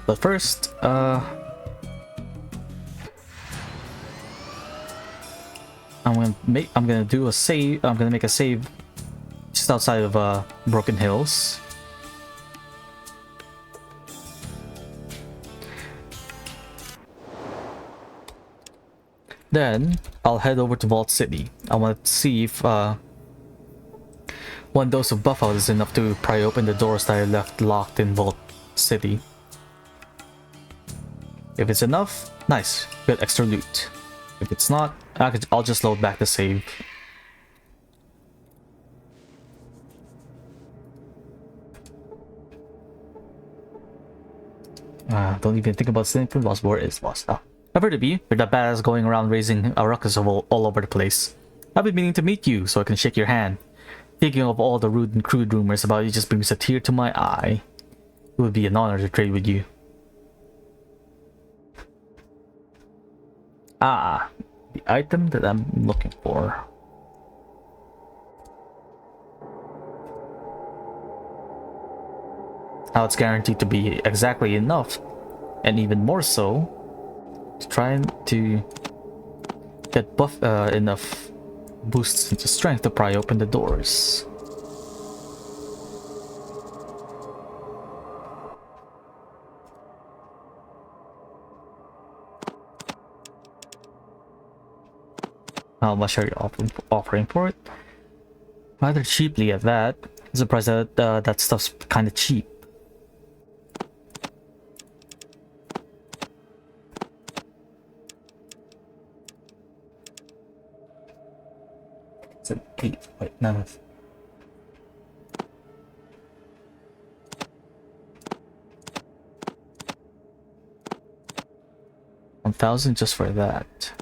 But first, I'm gonna do a save. I'm gonna make a save just outside of Broken Hills. Then I'll head over to Vault City. I want to see if one dose of buff out is enough to pry open the doors that I left locked in Vault City. If it's enough, nice, good extra loot. If it's not, I'll just load back the save. Don't even think about stealing from boss. Where is boss? Oh. I've heard of you. You're that badass going around raising a ruckus all over the place. I've been meaning to meet you so I can shake your hand. Thinking of all the rude and crude rumors about you just brings a tear to my eye. It would be an honor to trade with you. Ah, the item that I'm looking for. Now it's guaranteed to be exactly enough, and even more so, to try to get enough boosts into strength to pry open the doors. How much are you offering for it? Rather cheaply at that. I'm surprised that that stuff's kind of cheap. It's an 8. Wait, no. 1,000 just for that.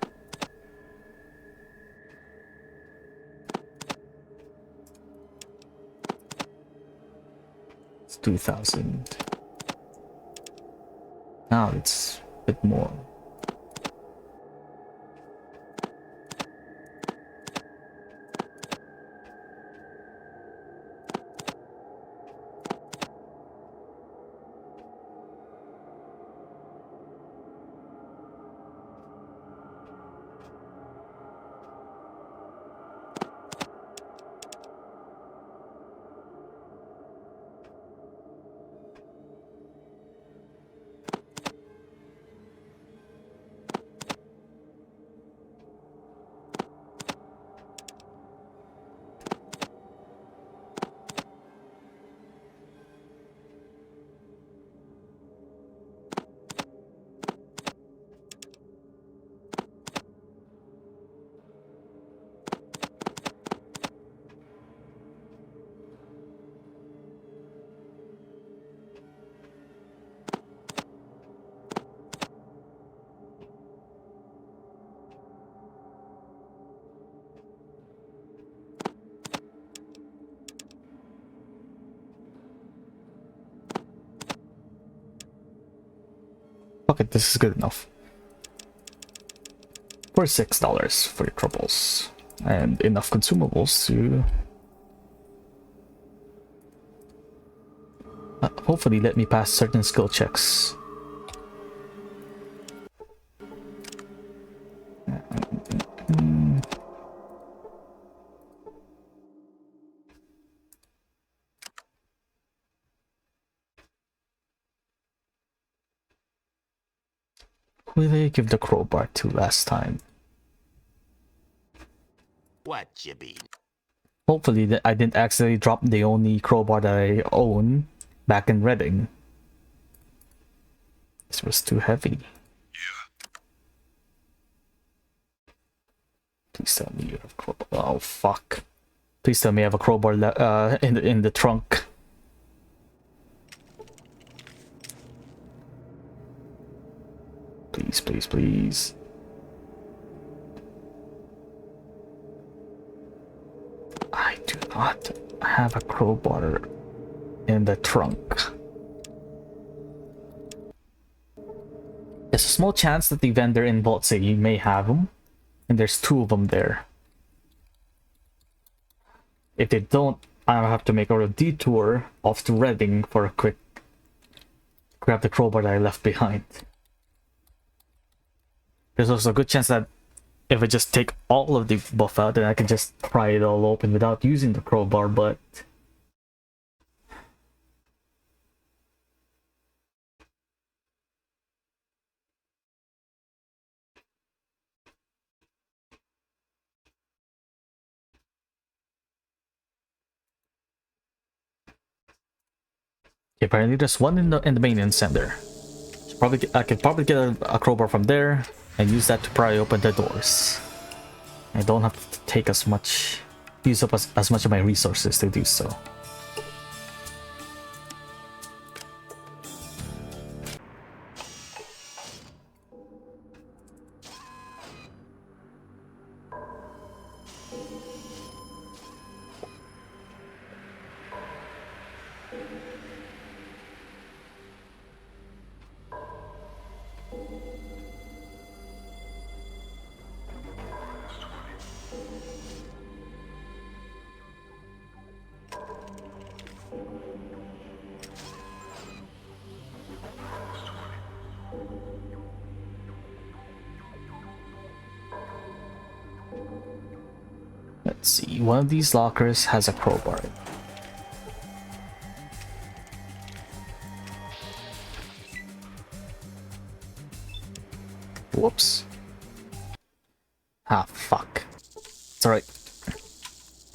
It's 2,000. Now it's a bit more. Okay, this is good enough. For $6 for your troubles. And enough consumables to... hopefully let me pass certain skill checks. Who did I give the crowbar to last time? What you be? Hopefully I didn't accidentally drop the only crowbar that I own back in Reading. This was too heavy. Please tell me you have a crowbar. Oh fuck. Please tell me I have a crowbar in the trunk. Please, please, please. I do not have a crowbar in the trunk. There's a small chance that the vendor in Vault City may have them, and there's 2 of them there. If they don't, I'll have to make a detour off to Reading for a quick grab the crowbar that I left behind. There's also a good chance that if I just take all of the buff out, then I can just pry it all open without using the crowbar, but... apparently there's one in the maintenance center. I could probably get a crowbar from there and use that to pry open the doors. I don't have to take use up as much of my resources to do so. Let's see, one of these lockers has a crowbar. Whoops. Ah, fuck.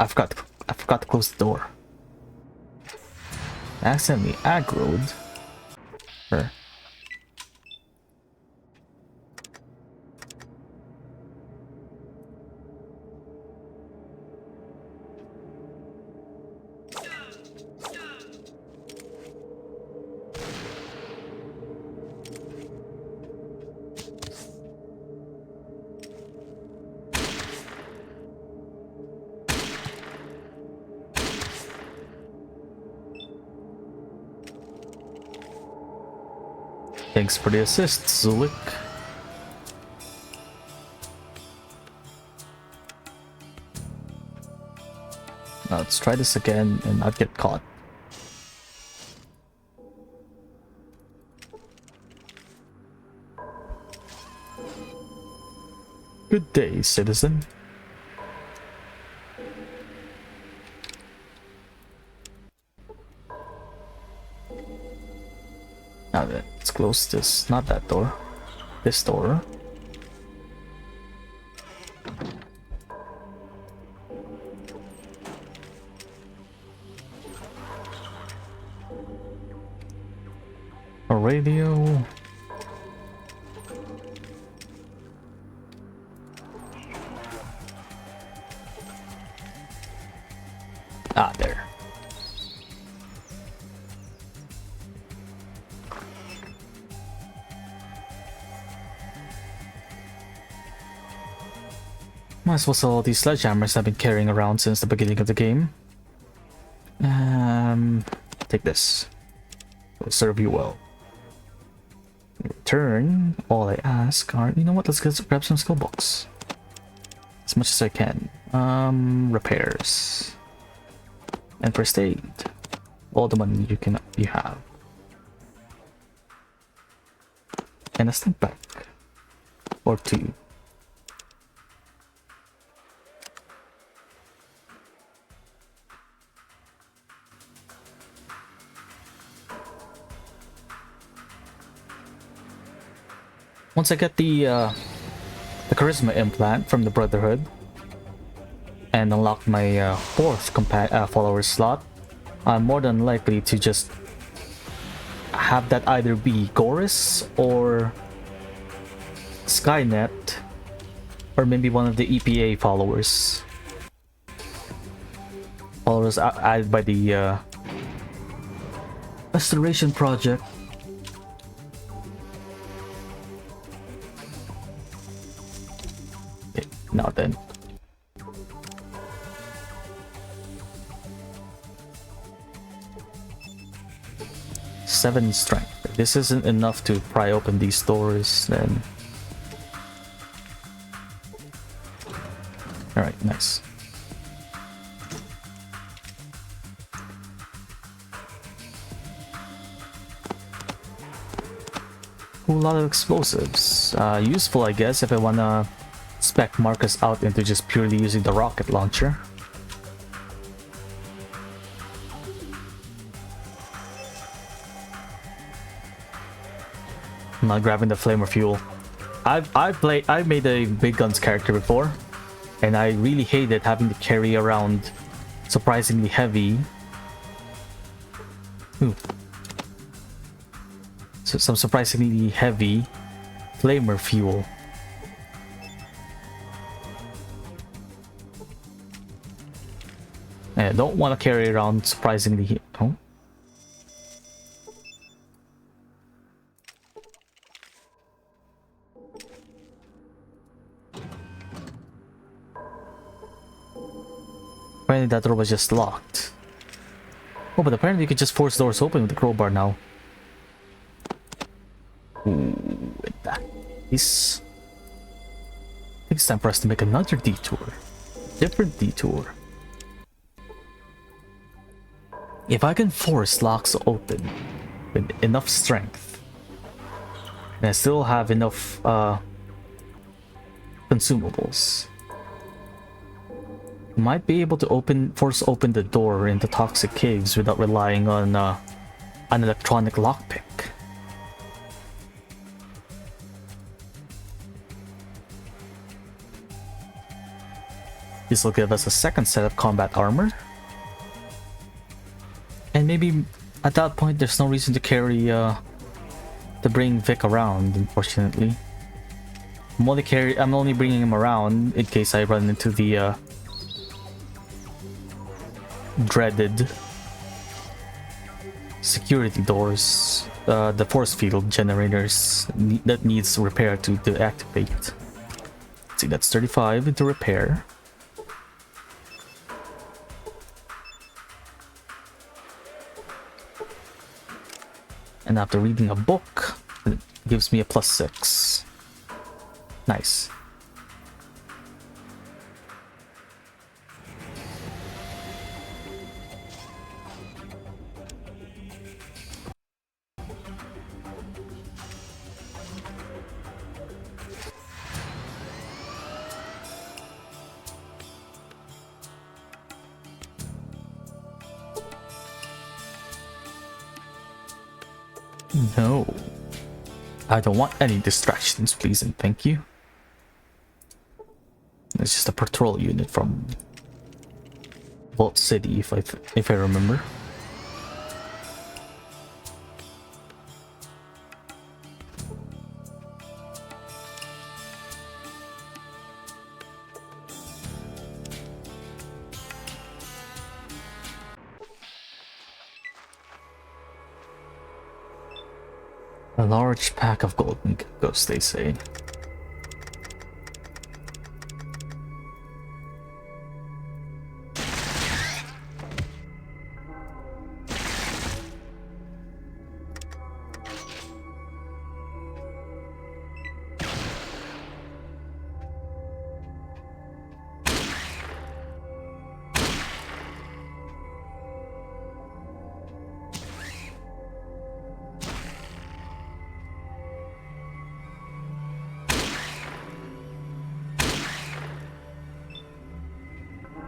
I forgot to close the door. Accidentally aggroed her. Thanks for the assist, Zulik. Now let's try this again and not get caught. Good day, citizen. Now then, let's close this, not that door, this door. A radio. Ah, there. Might as well sell all these sledgehammers I've been carrying around since the beginning of the game. Take this. It'll serve you well. In return, all I ask are, you know what, let's grab some skill books. As much as I can. Repairs. And first aid. All the money you have. And a step back. Or two. Once I get the charisma implant from the Brotherhood and unlock my fourth follower slot, I'm more than likely to just have that either be Goris or Skynet, or maybe one of the EPA followers. Followers added by the Restoration Project. Now then. Seven strength. If this isn't enough to pry open these doors, then... Alright, nice. Cool, lot of explosives. Useful, I guess, if I wanna spec Marcus out into just purely using the rocket launcher. I'm not grabbing the flamer fuel. I've made a big guns character before, and I really hated having to carry around surprisingly heavy. So some surprisingly heavy flamer fuel. I don't want to carry around surprisingly. Oh. Apparently that door was just locked. Oh, but apparently you can just force doors open with the crowbar now. Ooh, with that. This. I think it's time for us to make another detour. Different detour. If I can force locks open with enough strength, and I still have enough consumables, I might be able to force open the door into toxic caves without relying on an electronic lockpick. This will give us a second set of combat armor. And maybe at that point there's no reason to carry to bring Vic around, unfortunately. I'm only bringing him around in case I run into the dreaded security doors, the force field generators that needs repair to deactivate. Let's see, that's 35 into repair. And after reading a book, it gives me a +6. Nice. No. I don't want any distractions, please and thank you. It's just a patrol unit from Vault City, if I remember. A large pack of golden geckos, they say.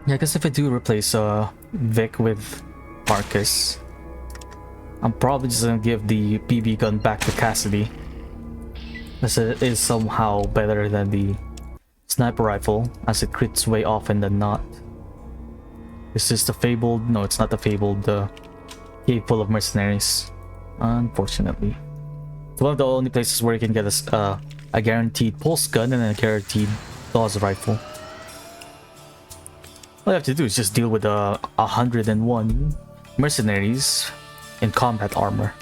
Yeah, I guess if I do replace Vic with Marcus, I'm probably just gonna give the BB gun back to Cassidy, as it is somehow better than the sniper rifle, as it crits way often than not. Is this the fabled? No, it's not the fabled cave full of mercenaries, unfortunately. It's one of the only places where you can get a guaranteed pulse gun and a guaranteed gauss rifle. All you have to do is just deal with 101 mercenaries in combat armor.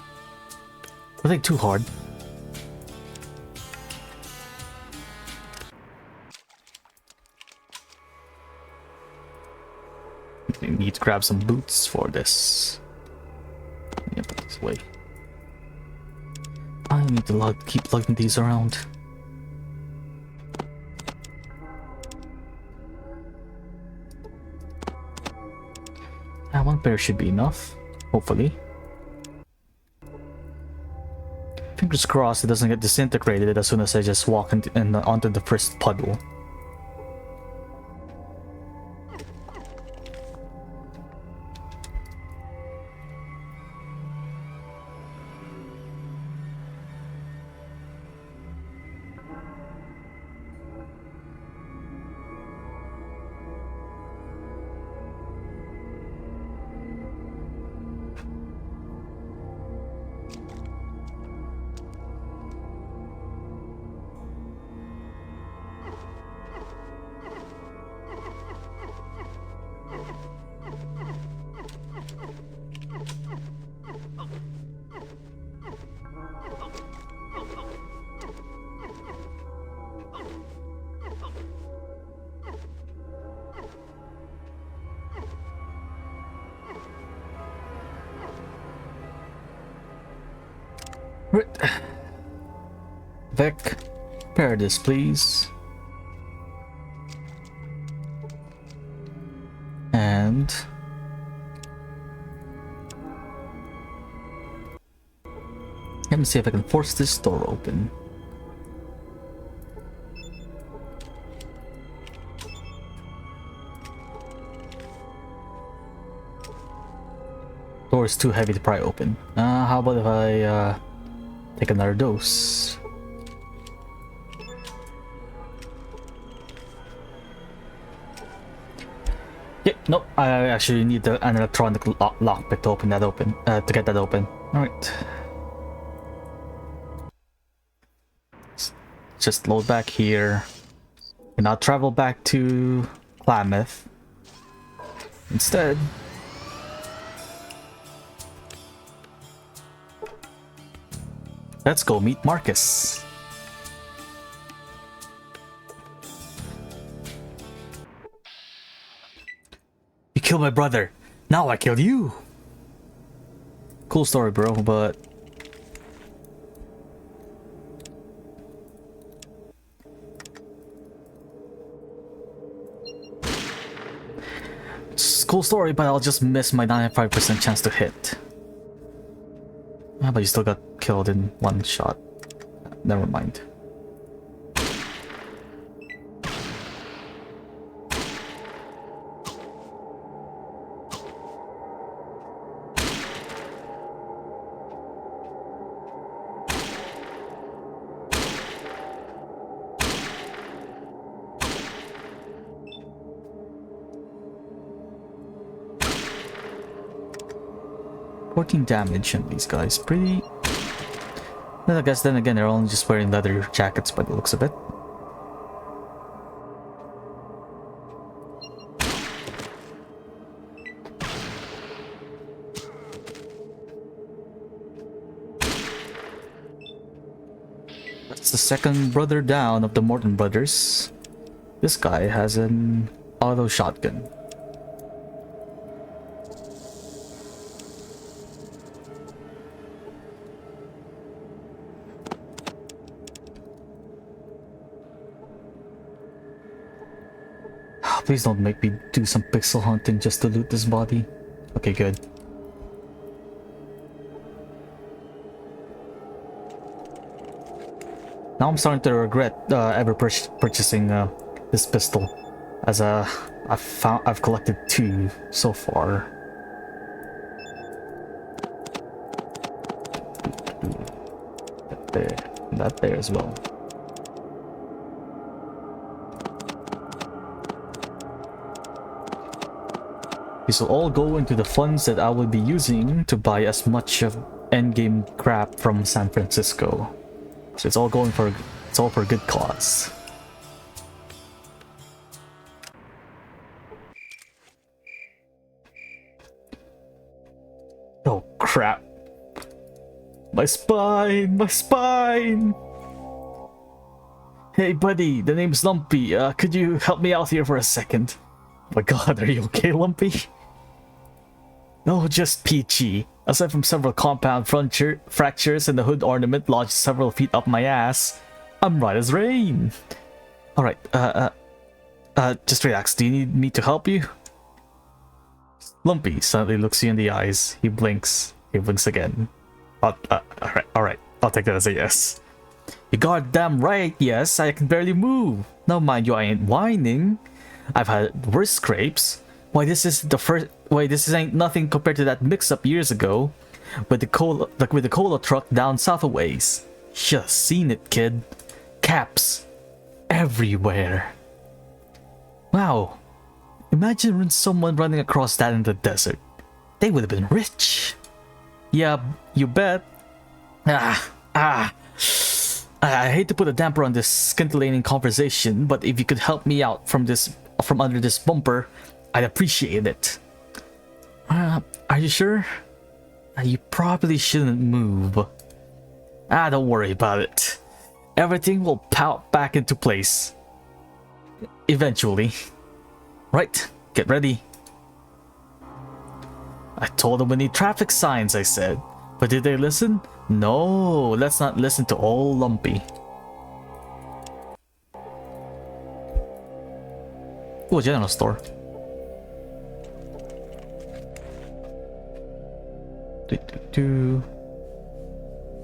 Nothing too hard. We need to grab some boots for this. Yeah, put this away. I need to keep lugging these around. One pair should be enough, hopefully. Fingers crossed it doesn't get disintegrated as soon as I just walk onto the first puddle. Vic, prepare this, please. And let me see if I can force this door open. Door is too heavy to pry open. How about if I take another dose? Nope, I actually need an electronic lockpick to open that to get that open. Alright. Just load back here. And I'll travel back to Klamath. Instead. Let's go meet Marcus. You killed my brother. Now I killed you. Cool story, bro, but it's a cool story, but I'll just miss my 95% chance to hit. Ah, but you still got killed in one shot. Never mind. 14 damage on these guys. Pretty... Well, I guess then again, they're only just wearing leather jackets by the looks of it. That's the second brother down of the Morton brothers. This guy has an auto shotgun. Please don't make me do some pixel hunting just to loot this body. Okay, good. Now I'm starting to regret ever purchasing this pistol, as I've collected 2 so far. That there as well. These will all go into the funds that I will be using to buy as much of endgame crap from San Francisco. So it's all for good cause. Oh crap. My spine! My spine! Hey buddy, the name's Lumpy. Could you help me out here for a second? Oh my god, are you okay, Lumpy? No, just peachy. Aside from several compound fractures and the hood ornament lodged several feet up my ass, I'm right as rain. Alright, just relax. Do you need me to help you? Lumpy suddenly looks you in the eyes. He blinks. He blinks again. Alright. I'll take that as a yes. You goddamn right, yes. I can barely move. Now mind you, I ain't whining. I've had worse scrapes. Why, this ain't nothing compared to that mix-up years ago with the cola truck down south a ways. Should've seen it, kid. Caps everywhere. Wow. Imagine someone running across that in the desert. They would have been rich. Yeah, you bet. I hate to put a damper on this scintillating conversation, but if you could help me out from under this bumper, I'd appreciate it. Are you sure? You probably shouldn't move. Don't worry about it. Everything will pop back into place. Eventually. Right, get ready. I told them we need traffic signs, I said. But did they listen? No, let's not listen to old Lumpy. Oh, a general store.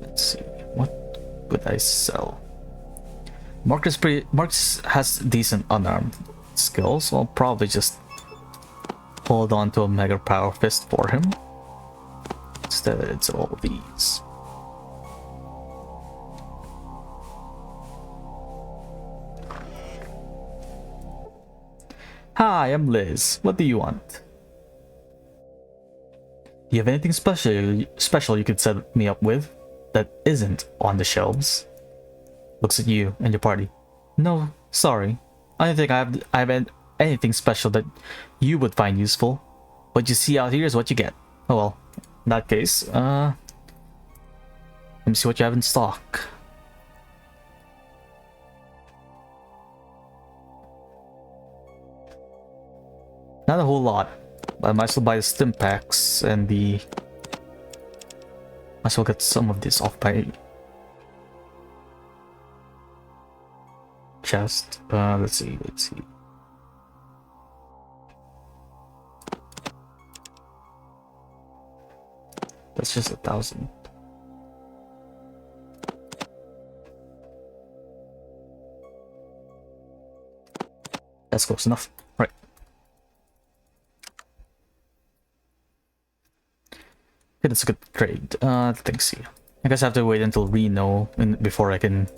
Let's see, what would I sell? Marcus has decent unarmed skills, so I'll probably just hold on to a mega power fist for him. Instead, it's all these. Hi, I'm Liz. What do you want? Do you have anything special you could set me up with that isn't on the shelves? Looks at you and your party. No, sorry. I don't think I have anything special that you would find useful. What you see out here is what you get. Oh well, in that case, let me see what you have in stock. Not a whole lot, but I might as well buy the stim packs and the... Might as well get some of this off my chest. Let's see. That's just 1,000. That's close enough. Right. Okay, that's a good trade. Let's see. I guess I have to wait until Reno before I can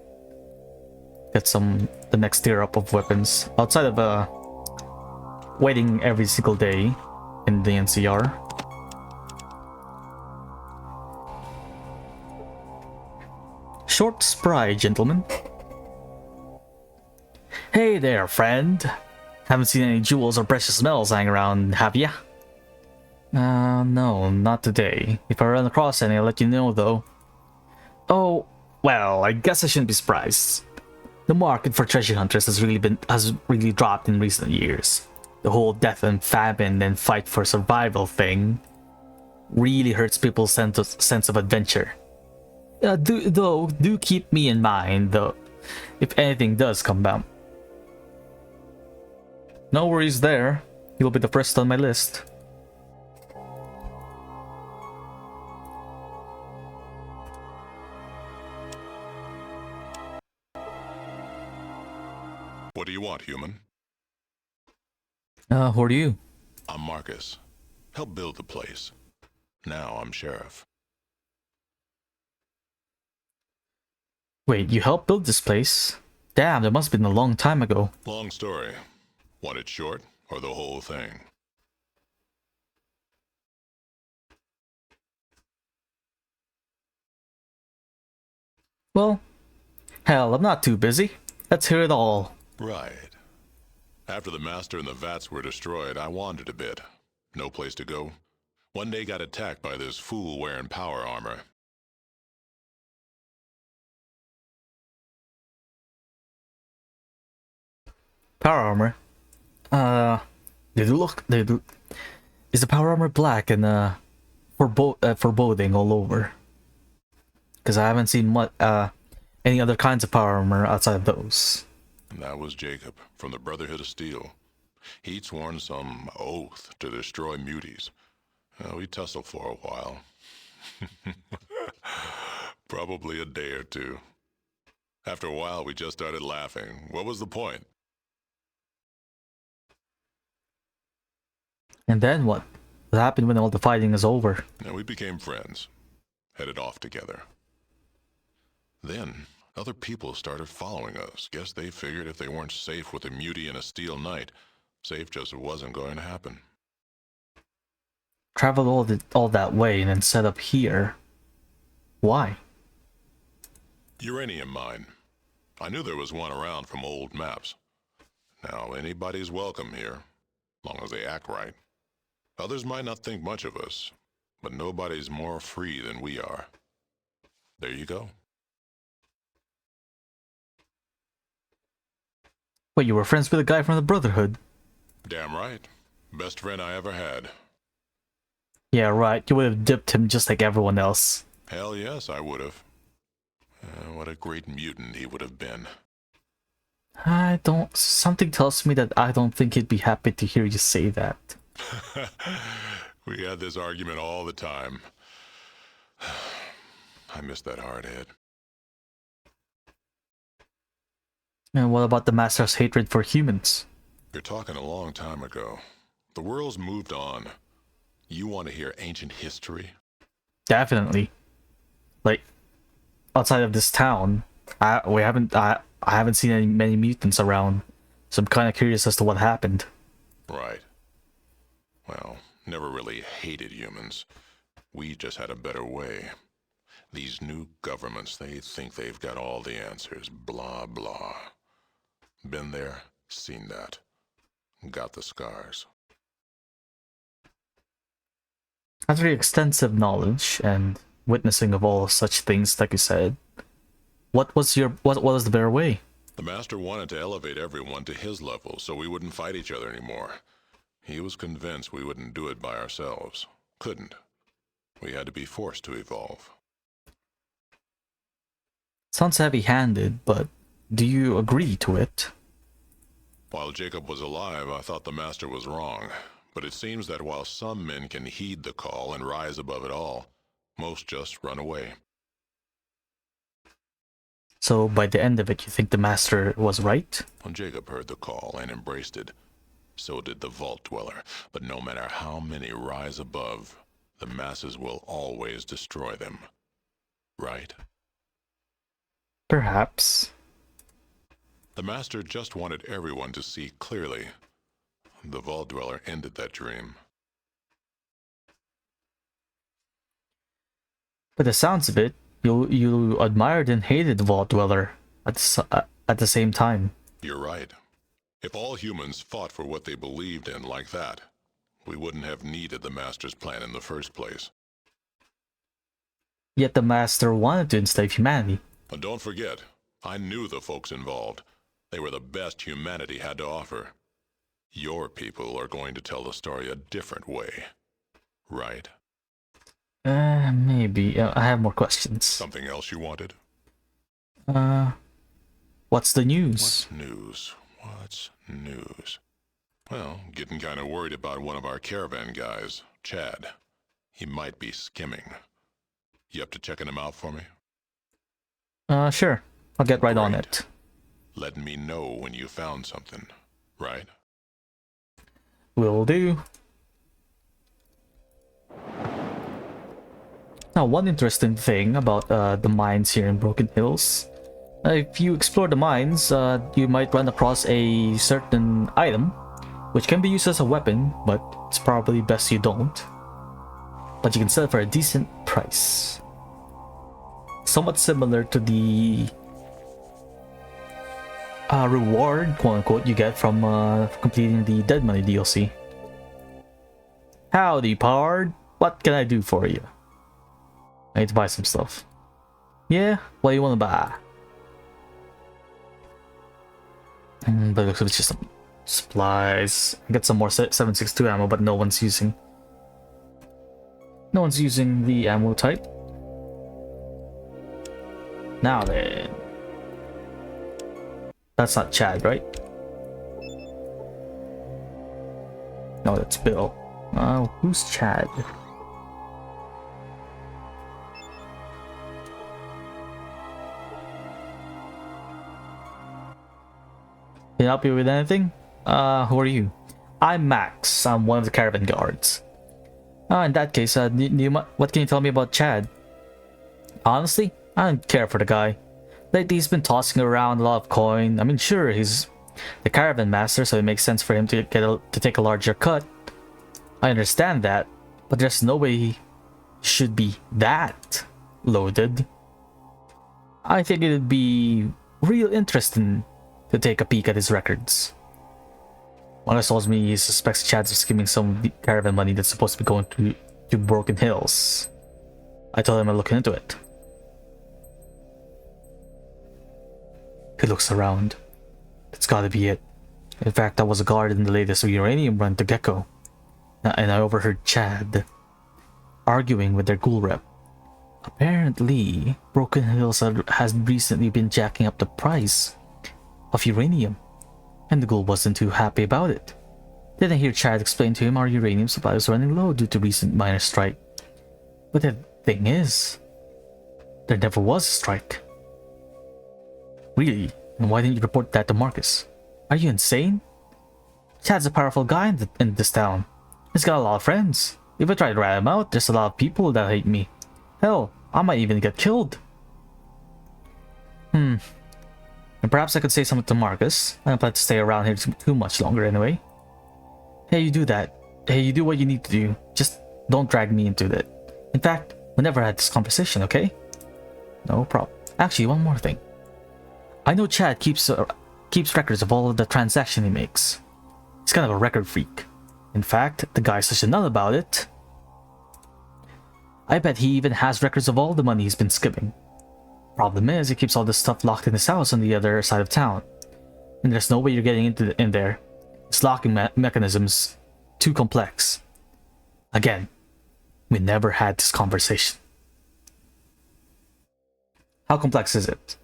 get the next tier up of weapons. Outside of waiting every single day in the NCR. Short spry, gentlemen. Hey there, friend. Haven't seen any jewels or precious metals hanging around, have ya? No, not today. If I run across any, I'll let you know, though. Oh, well, I guess I shouldn't be surprised. The market for treasure hunters has really dropped in recent years. The whole death and famine and fight for survival thing really hurts people's sense of adventure. Do keep me in mind, though, if anything does come out. No worries there. You'll be the first on my list. What do you want, human? Who are you? I'm Marcus. Help build the place. Now I'm sheriff. Wait, you helped build this place? Damn, that must have been a long time ago. Long story. Want it short or the whole thing? Well, hell, I'm not too busy. Let's hear it all. Right. After the master and the vats were destroyed, I wandered a bit. No place to go. One day got attacked by this fool wearing power armor. Power armor? Is the power armor black and foreboding all over? Because I haven't seen any other kinds of power armor outside of those. That was Jacob, from the Brotherhood of Steel. He'd sworn some oath to destroy muties. We tussled for a while. Probably a day or two. After a while, we just started laughing. What was the point? And then what? What happened when all the fighting is over? We became friends. Headed off together. Then, other people started following us. Guess they figured if they weren't safe with a mutie and a steel knight, safe just wasn't going to happen. Traveled all that way and then set up here. Why? Uranium mine. I knew there was one around from old maps. Now, anybody's welcome here, long as they act right. Others might not think much of us, but nobody's more free than we are. There you go. Wait, you were friends with a guy from the Brotherhood? Damn right. Best friend I ever had. Yeah, right. You would have dipped him just like everyone else. Hell yes, I would have. What a great mutant he would have been. Something tells me that I don't think he'd be happy to hear you say that. We had this argument all the time. I miss that hard head. And what about the Master's hatred for humans? You're talking a long time ago. The world's moved on. You want to hear ancient history? Definitely. Like, outside of this town, I haven't seen many mutants around, so I'm kind of curious as to what happened. Right. Well, never really hated humans. We just had a better way. These new governments, they think they've got all the answers. Blah, blah. Been there, seen that. Got the scars. Has very extensive knowledge and witnessing of all such things, like you said. What was the better way? The Master wanted to elevate everyone to his level so we wouldn't fight each other anymore. He was convinced we wouldn't do it by ourselves. Couldn't. We had to be forced to evolve. Sounds heavy-handed, but do you agree to it? While Jacob was alive, I thought the Master was wrong. But it seems that while some men can heed the call and rise above it all, most just run away. So by the end of it, you think the Master was right? When Jacob heard the call and embraced it, so did the Vault Dweller. But no matter how many rise above, the masses will always destroy them. Right? Perhaps. The Master just wanted everyone to see clearly. The Vault Dweller ended that dream. By the sounds of it, you admired and hated the Vault Dweller at the same time. You're right. If all humans fought for what they believed in like that, we wouldn't have needed the Master's plan in the first place. Yet the Master wanted to enslave humanity. And don't forget, I knew the folks involved. They were the best humanity had to offer. Your people are going to tell the story a different way, right? Maybe. I have more questions. Something else you wanted? What's the news? What's news? Well, getting kind of worried about one of our caravan guys, Chad. He might be skimming. You up to checking him out for me? Sure. I'll get right on it. Let me know when you found something, right? Will do. Now, one interesting thing about the mines here in Broken Hills, if you explore the mines, you might run across a certain item, which can be used as a weapon, but it's probably best you don't. But you can sell it for a decent price. Somewhat similar to the reward, quote-unquote, you get from completing the Dead Money DLC. Howdy, Pard. What can I do for you? I need to buy some stuff. Yeah? What do you want to buy? But it looks like it's just some supplies. I get some more 7.62 ammo, but no one's using the ammo type. Now then. That's not Chad, right? No, that's Bill. Who's Chad? Can I help you with anything? Who are you? I'm Max. I'm one of the caravan guards. In that case, what can you tell me about Chad? Honestly, I don't care for the guy. Lately, he's been tossing around a lot of coin. I mean, sure, he's the caravan master, so it makes sense for him to take a larger cut. I understand that, but there's no way he should be that loaded. I think it'd be real interesting to take a peek at his records. One guy tells me he suspects Chad's of skimming some of the caravan money that's supposed to be going to Broken Hills. I told him I'd look into it. He looks around. That's gotta be it. In fact, I was a guard in the latest uranium run to Gecko, and I overheard Chad arguing with their ghoul rep. Apparently, Broken Hills has recently been jacking up the price of uranium, and the ghoul wasn't too happy about it. Then I hear Chad explain to him our uranium supply was running low due to recent miner strike. But the thing is, there never was a strike. Really? And why didn't you report that to Marcus? Are you insane? Chad's a powerful guy in this town. He's got a lot of friends. If I try to rat him out, there's a lot of people that hate me. Hell, I might even get killed. And perhaps I could say something to Marcus. I don't plan to stay around here too much longer anyway. Hey, you do that. Hey, you do what you need to do. Just don't drag me into it. In fact, we never had this conversation, okay? No problem. Actually, one more thing. I know Chad keeps records of all of the transactions he makes. He's kind of a record freak. In fact, the guy's such a nut about it. I bet he even has records of all the money he's been skimming. Problem is, he keeps all this stuff locked in his house on the other side of town. And there's no way you're getting in there. His locking mechanism's too complex. Again, we never had this conversation. How complex is it?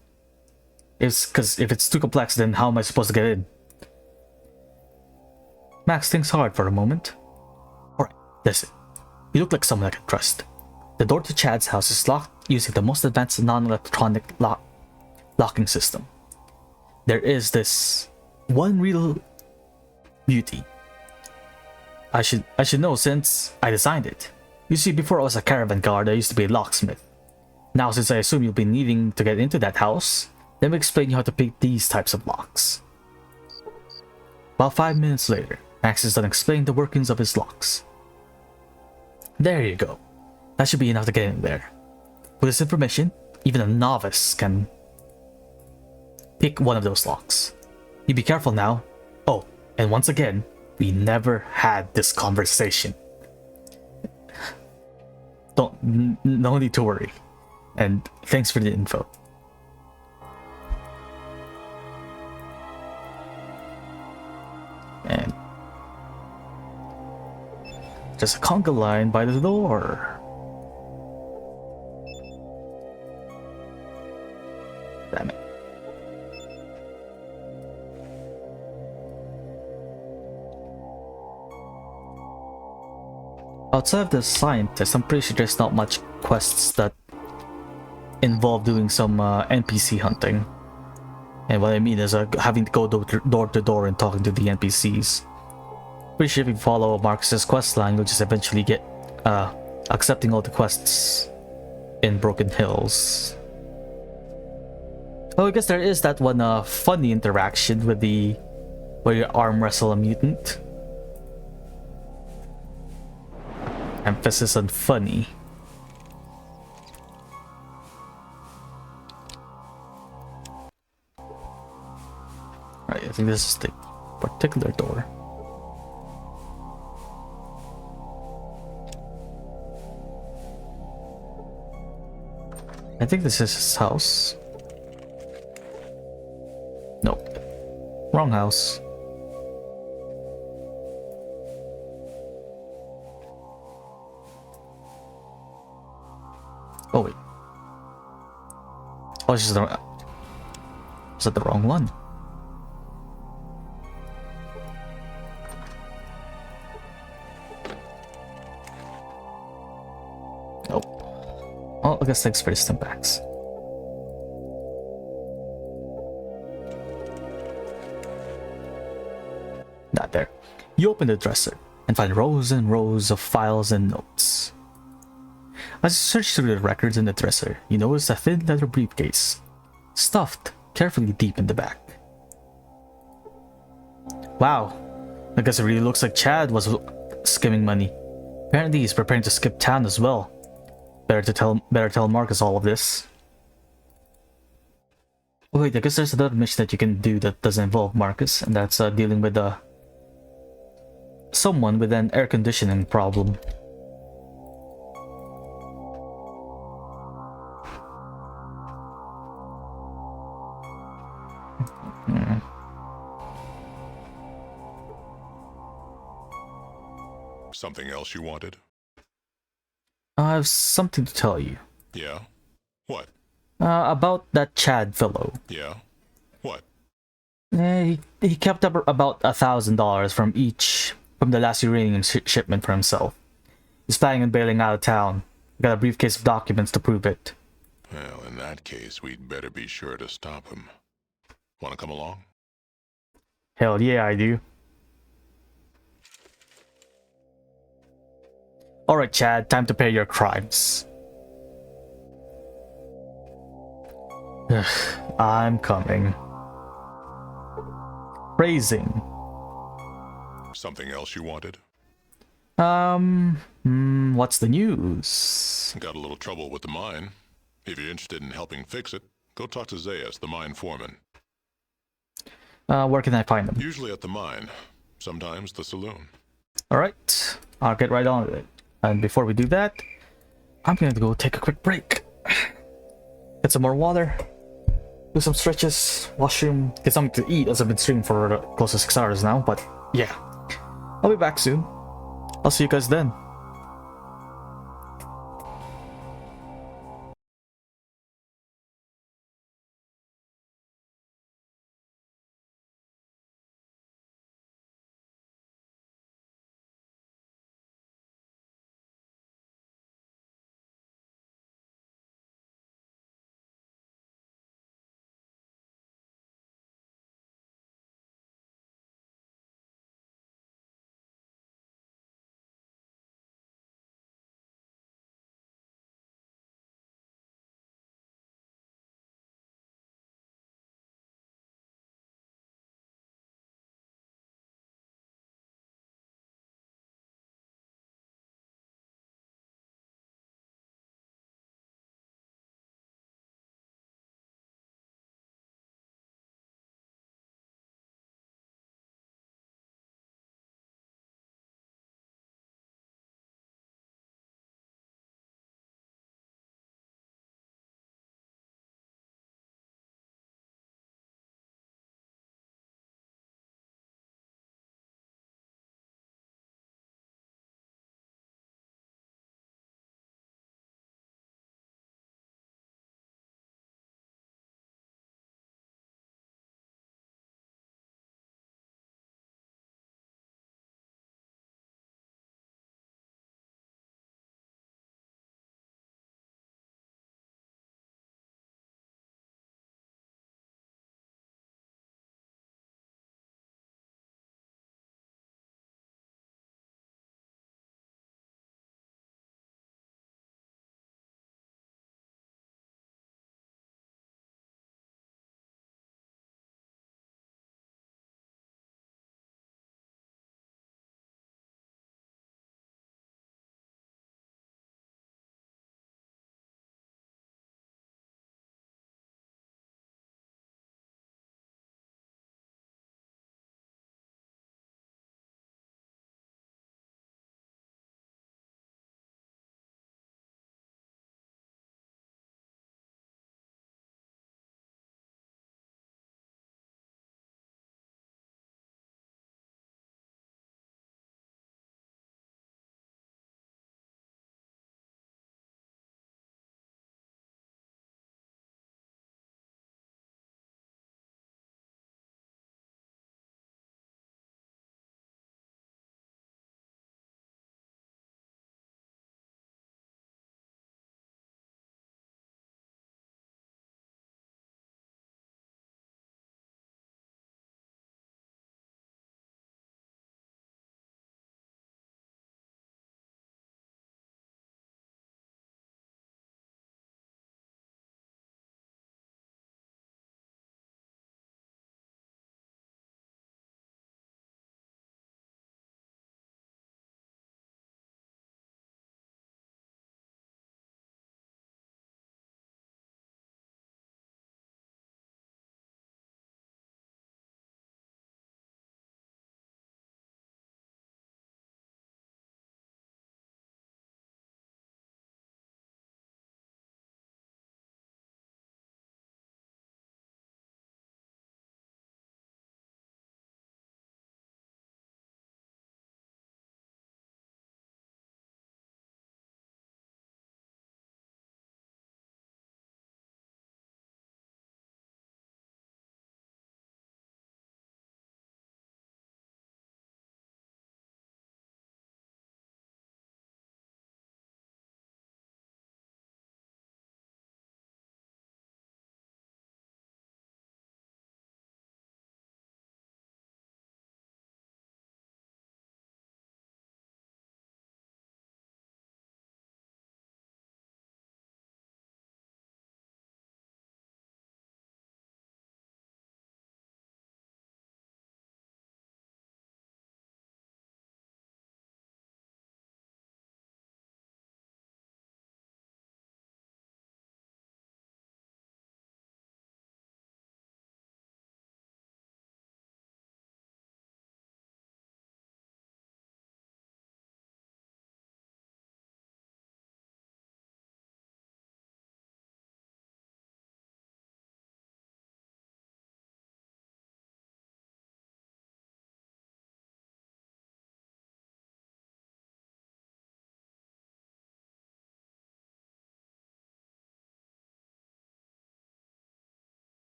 Because if it's too complex, then how am I supposed to get in? Max thinks hard for a moment. Alright, listen. You look like someone I can trust. The door to Chad's house is locked using the most advanced non-electronic locking system. There is this one real beauty. I should know since I designed it. You see, before I was a caravan guard, I used to be a locksmith. Now, since I assume you'll be needing to get into that house, let me explain you how to pick these types of locks. About 5 minutes later, Max is done explaining the workings of his locks. There you go. That should be enough to get in there. With this information, even a novice can pick one of those locks. You be careful now. Oh, and once again, we never had this conversation. No need to worry. And thanks for the info. And there's a conga line by the door. Damn it. Outside of the scientist, I'm pretty sure there's not much quests that involve doing some NPC hunting. And what I mean is having to go door to door and talking to the NPCs. Pretty sure if you follow Marcus's quest line, you'll just eventually get accepting all the quests in Broken Hills. Oh, I guess there is that one funny interaction with where you arm wrestle a mutant. Emphasis on funny. Right, I think this is the particular door. I think this is his house. Nope. Wrong house. Oh wait. Oh, this is the... Is that the wrong one? Nope. Oh, I guess thanks for the stimpaks. Not there. You open the dresser and find rows and rows of files and notes. As you search through the records in the dresser, you notice a thin leather briefcase, stuffed carefully deep in the back. Wow, I guess it really looks like Chad was skimming money. Apparently he's preparing to skip town as well. Better tell Marcus all of this. Oh wait, I guess there's another mission that you can do that doesn't involve Marcus, and that's dealing with someone with an air conditioning problem. Something else you wanted? I have something to tell you. Yeah? What? About that Chad fellow. Yeah? What? He kept up about $1,000 from the last uranium shipment for himself. He's planning on bailing out of town. Got a briefcase of documents to prove it. Well, in that case, we'd better be sure to stop him. Wanna come along? Hell yeah, I do. Alright, Chad, time to pay your crimes. I'm coming. Phrasing. Something else you wanted? What's the news? Got a little trouble with the mine. If you're interested in helping fix it, go talk to Zayas, the mine foreman. Where can I find them? Usually at the mine. Sometimes the saloon. Alright, I'll get right on it. And before we do that, I'm gonna go take a quick break. Get some more water. Do some stretches, washroom, get something to eat as I've been streaming for close to 6 hours now, but yeah. I'll be back soon. I'll see you guys then.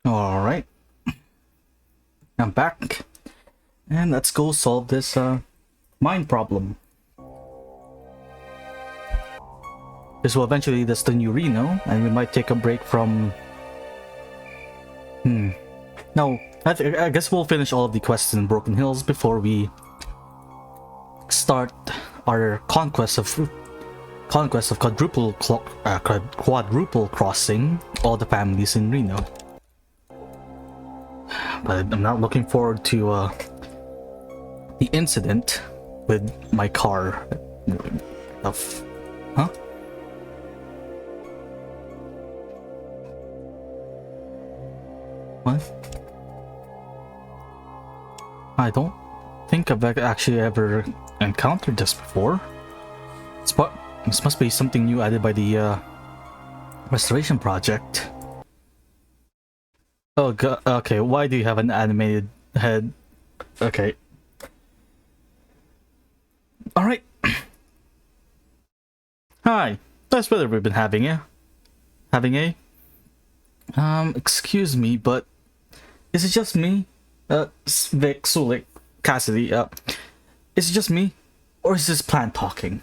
Alright. I'm back. And let's go solve this mine problem. This will eventually lead us to New Reno, and we might take a break from... No, I guess we'll finish all of the quests in Broken Hills before we start our conquest of quadruple crossing all the families in Reno. But I'm not looking forward to the incident with my car. Huh? What? I don't think I've actually ever encountered this before. This must be something new added by the restoration project. Oh god, okay, why do you have an animated head? Okay. Alright. Hi, nice weather we've been having, yeah? Excuse me, but is it just me? Vic, Sulik, Cassidy, is it just me? Or is this plant talking?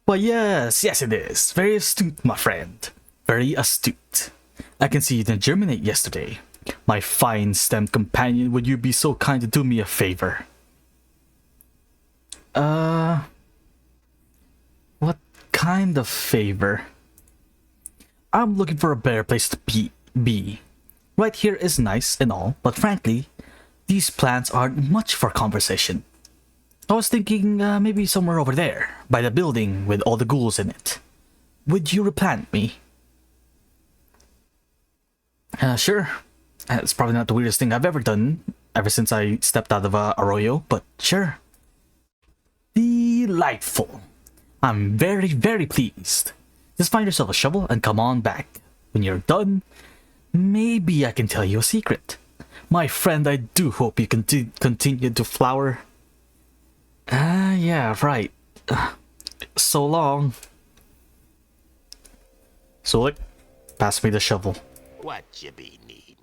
Well, yes it is. Very astute, my friend. Very astute. I can see you didn't germinate yesterday. My fine stem companion, would you be so kind to do me a favor? What kind of favor? I'm looking for a better place to be. Right here is nice and all, but frankly, these plants aren't much for conversation. I was thinking maybe somewhere over there, by the building with all the ghouls in it. Would you replant me? Sure. It's probably not the weirdest thing I've ever done, ever since I stepped out of Arroyo, but sure. Delightful. I'm very, very pleased. Just find yourself a shovel and come on back. When you're done, maybe I can tell you a secret. My friend, I do hope you can continue to flower. Yeah, right. So long. Sulik, pass me the shovel. What you be needing?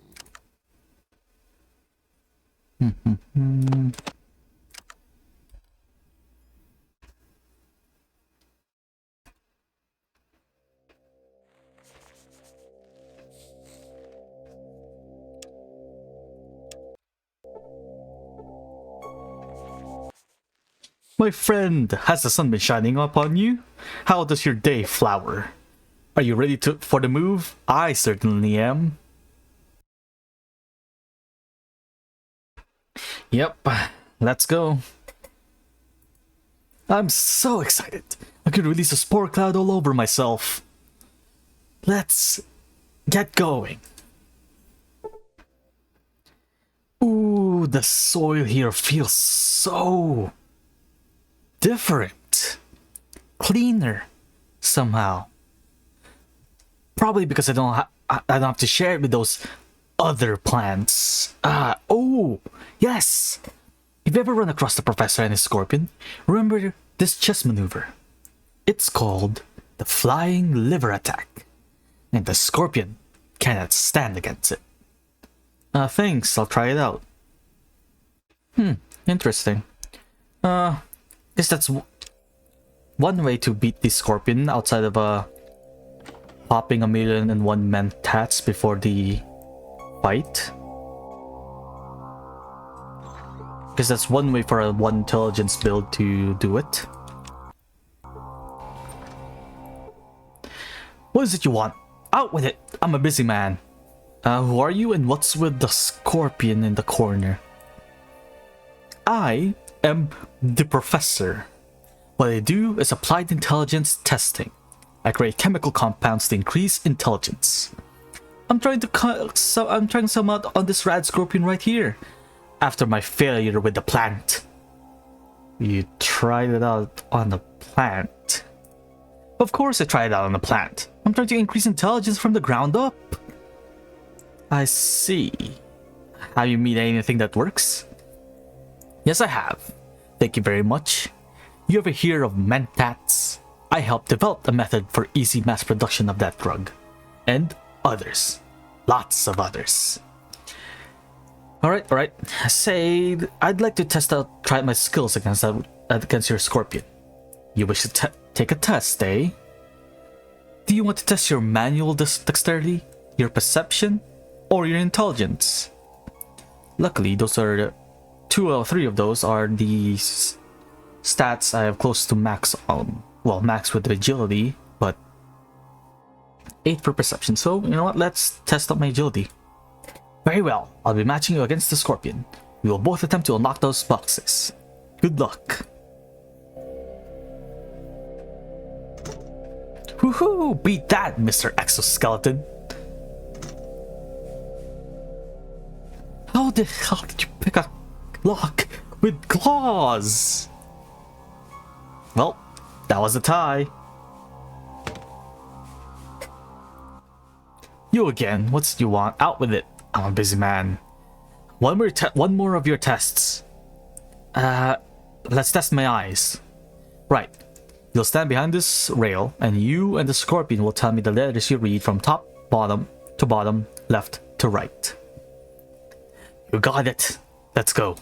My friend, has the sun been shining up on you? How does your day flower? Are you ready for the move? I certainly am. Yep, let's go. I'm so excited. I could release a spore cloud all over myself. Let's get going. Ooh, the soil here feels so different, cleaner somehow. Probably because I don't have to share it with those other plants. Oh, yes. If you ever run across the professor and his scorpion, remember this chess maneuver. It's called the flying liver attack, and the scorpion cannot stand against it. Thanks, I'll try it out. Interesting. Guess that's one way to beat the scorpion outside of popping 1,000,001 mentats before the fight. Because that's one way for a 1 intelligence build to do it. What is it you want? Out with it! I'm a busy man. Who are you and what's with the scorpion in the corner? I am the professor. What I do is applied intelligence testing. I create chemical compounds to increase intelligence. I'm trying some out on this rad scorpion right here. After my failure with the plant. You tried it out on the plant? Of course I tried it out on the plant. I'm trying to increase intelligence from the ground up. I see. Have you made anything that works? Yes, I have. Thank you very much. You ever hear of mentats? I helped develop a method for easy mass production of that drug. And others. lots of others. Alright. Say, I'd like to try my skills against your scorpion. You wish to take a test, eh? Do you want to test your manual dexterity, your perception, or your intelligence? Luckily, those are 2 or 3 of those are the stats I have close to max on. Well, max with agility, but 8 for perception. So, you know what? Let's test out my agility. Very well. I'll be matching you against the scorpion. We will both attempt to unlock those boxes. Good luck. Woohoo! Beat that, Mr. Exoskeleton. How the hell did you pick a lock with claws? Well, that was a tie. You again. What's you want? Out with it. I'm a busy man. One more of your tests. Let's test my eyes. Right. You'll stand behind this rail, and you and the scorpion will tell me the letters you read from top, bottom, to bottom, left to right. You got it. Let's go.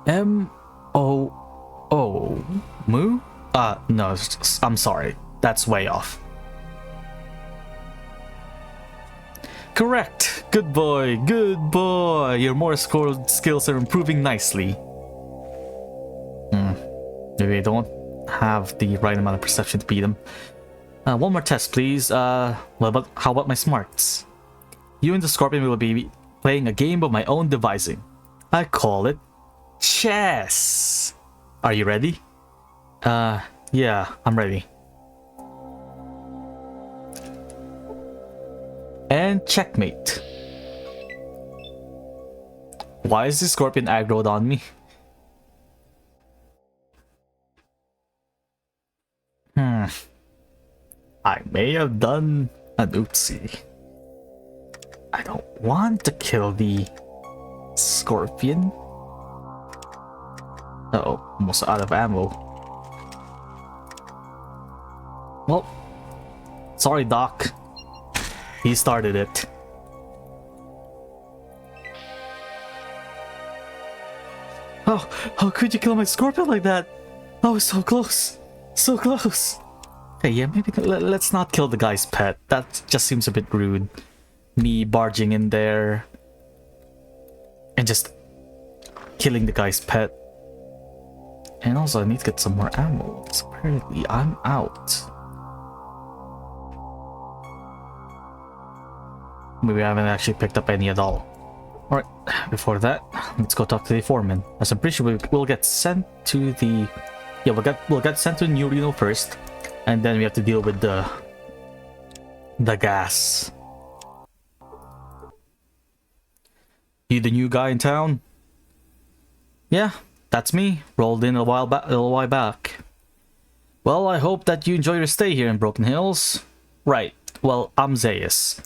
M-O-O. Moo? No, I'm sorry. That's way off. Correct. Good boy. Your Morse code skills are improving nicely. Maybe I don't have the right amount of perception to beat him. One more test, please. How about my smarts? You and the scorpion will be playing a game of my own devising. I call it chess. Are you ready? Yeah, I'm ready. And checkmate. Why is the scorpion aggroed on me? I may have done an oopsie. I don't want to kill the scorpion. Uh-oh, almost out of ammo. Well, sorry, Doc. He started it. Oh, how could you kill my scorpion like that? I was so close. So close. Hey, yeah, maybe let's not kill the guy's pet. That just seems a bit rude. Me barging in there and just killing the guy's pet. And also, I need to get some more ammo. So apparently, I'm out. Maybe I haven't actually picked up any at all. Alright, before that, let's go talk to the foreman. As I'm pretty sure we'll get sent to the... Yeah, we'll get sent to New Reno first. And then we have to deal with the gas. You the new guy in town? Yeah, that's me. Rolled in a little while back. Well, I hope that you enjoy your stay here in Broken Hills. Right, well, I'm Zaius.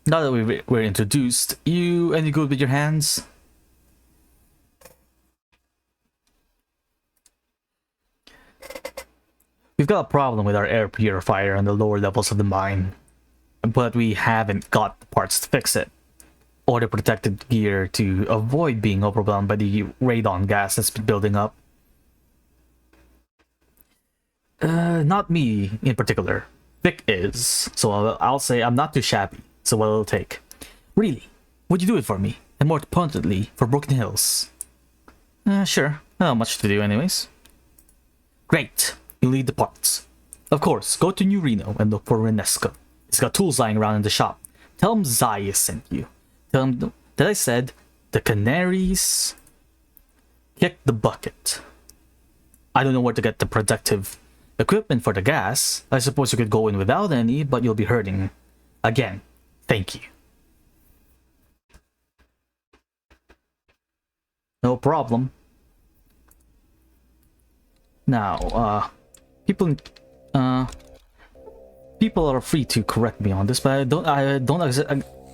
Now that we're introduced, you any good with your hands? We've got a problem with our air purifier on the lower levels of the mine, but we haven't got the parts to fix it, or the protective gear to avoid being overwhelmed by the radon gas that's been building up. Not me in particular. Vic is, so I'll say I'm not too shabby, so what it'll take. Really, would you do it for me? And more importantly, for Broken Hills? Sure, not much to do anyways. Great. You lead the parts. Of course, go to New Reno and look for Renesco. He's got tools lying around in the shop. Tell him Zaius sent you. Tell him that I said the canaries kicked the bucket. I don't know where to get the protective equipment for the gas. I suppose you could go in without any, but you'll be hurting. Again, thank you. No problem. Now, people are free to correct me on this, but I don't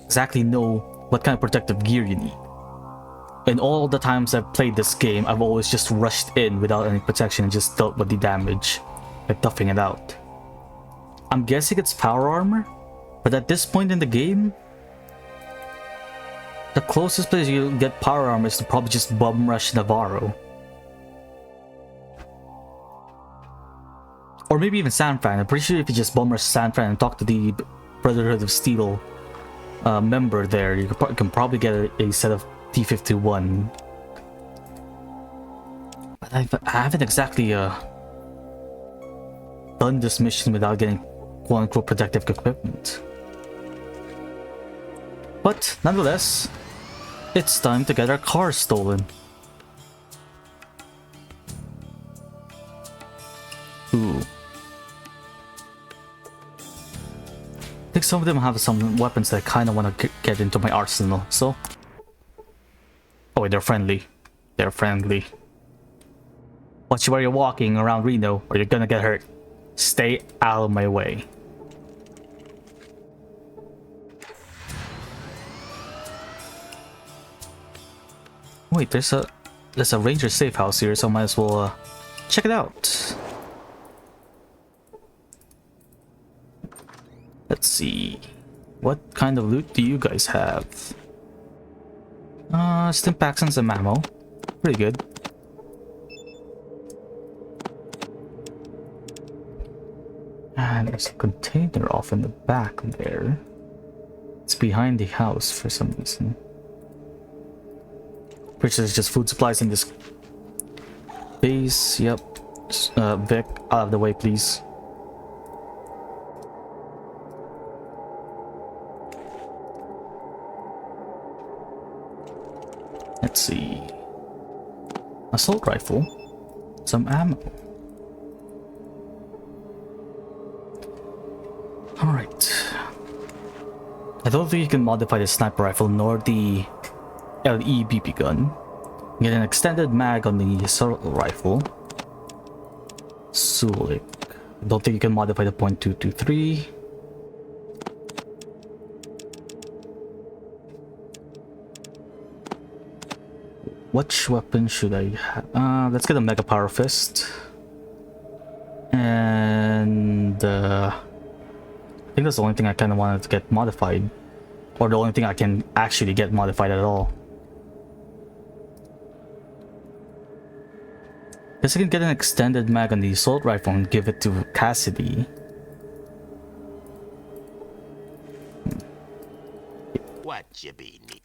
exactly know what kind of protective gear you need. In all the times I've played this game, I've always just rushed in without any protection and just dealt with the damage by toughing it out. I'm guessing it's power armor, but at this point in the game, the closest place you get power armor is to probably just bum rush Navarro. Or maybe even San Fran. I'm pretty sure if you just bum rush San Fran and talk to the Brotherhood of Steel member there, you can probably get a set of T-51. But I haven't exactly done this mission without getting quote-unquote protective equipment. But nonetheless, it's time to get our car stolen. Ooh. I think some of them have some weapons that I kind of want to get into my arsenal, so... Oh wait, they're friendly. They're friendly. Watch where you're walking around Reno, or you're gonna get hurt. Stay out of my way. Wait, there's a ranger safe house here, so I might as well check it out. Let's see. What kind of loot do you guys have? Stim packs and some ammo. Pretty good. And there's a container off in the back there. It's behind the house for some reason. Pretty sure there's just food supplies in this base. Yep. Vic, out of the way, please. Let's see. Assault rifle. Some ammo. Alright. I don't think you can modify the sniper rifle nor the LE BP gun. Get an extended mag on the assault rifle. Sulik. I don't think you can modify the .223. Which weapon should I have? Let's get a Mega Power Fist. And I think that's the only thing I kind of wanted to get modified. Or the only thing I can actually get modified at all. Guess I can get an extended mag on the assault rifle and give it to Cassidy. What you be need?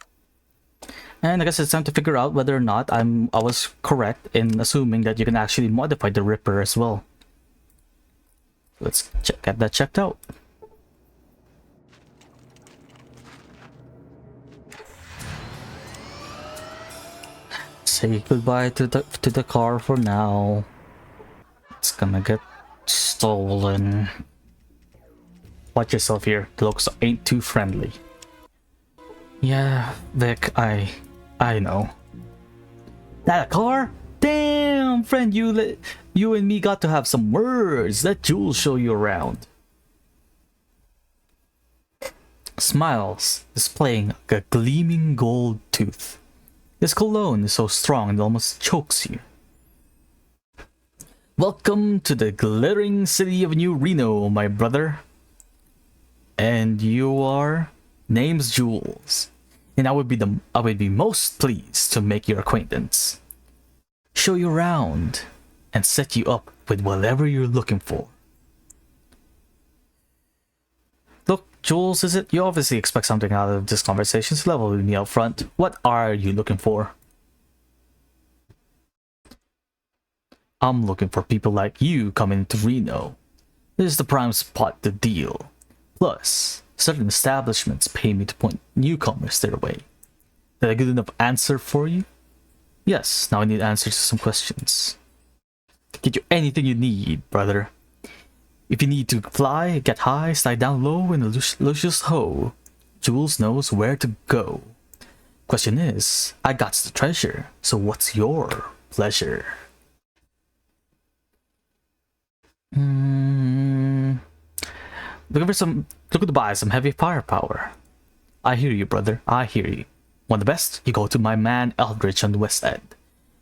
And I guess it's time to figure out whether or not I was correct in assuming that you can actually modify the Ripper as well. Let's get that checked out. Say goodbye to the car for now. It's gonna get stolen. Watch yourself here. The looks ain't too friendly. Yeah, Vic, I know. That a car? Damn, friend, you and me got to have some words. Let Jules show you around. Smiles, displaying a gleaming gold tooth. This cologne is so strong it almost chokes you. Welcome to the glittering city of New Reno, my brother. And you are? Name's Jules. And I would be most pleased to make your acquaintance. Show you around and set you up with whatever you're looking for. Look, Jules, you obviously expect something out of this conversation, so level with me up front. What are you looking for? I'm looking for people like you coming to Reno. This is the prime spot to deal. Plus, certain establishments pay me to point newcomers their way. Did I get a good enough answer for you? Yes, now I need answers to some questions. Get you anything you need, brother. If you need to fly, get high, slide down low in a luscious hoe, Jules knows where to go. Question is, I got the treasure, so what's your pleasure? Looking to buy some heavy firepower. I hear you, brother. I hear you. Want the best? You go to my man Eldridge on the West End.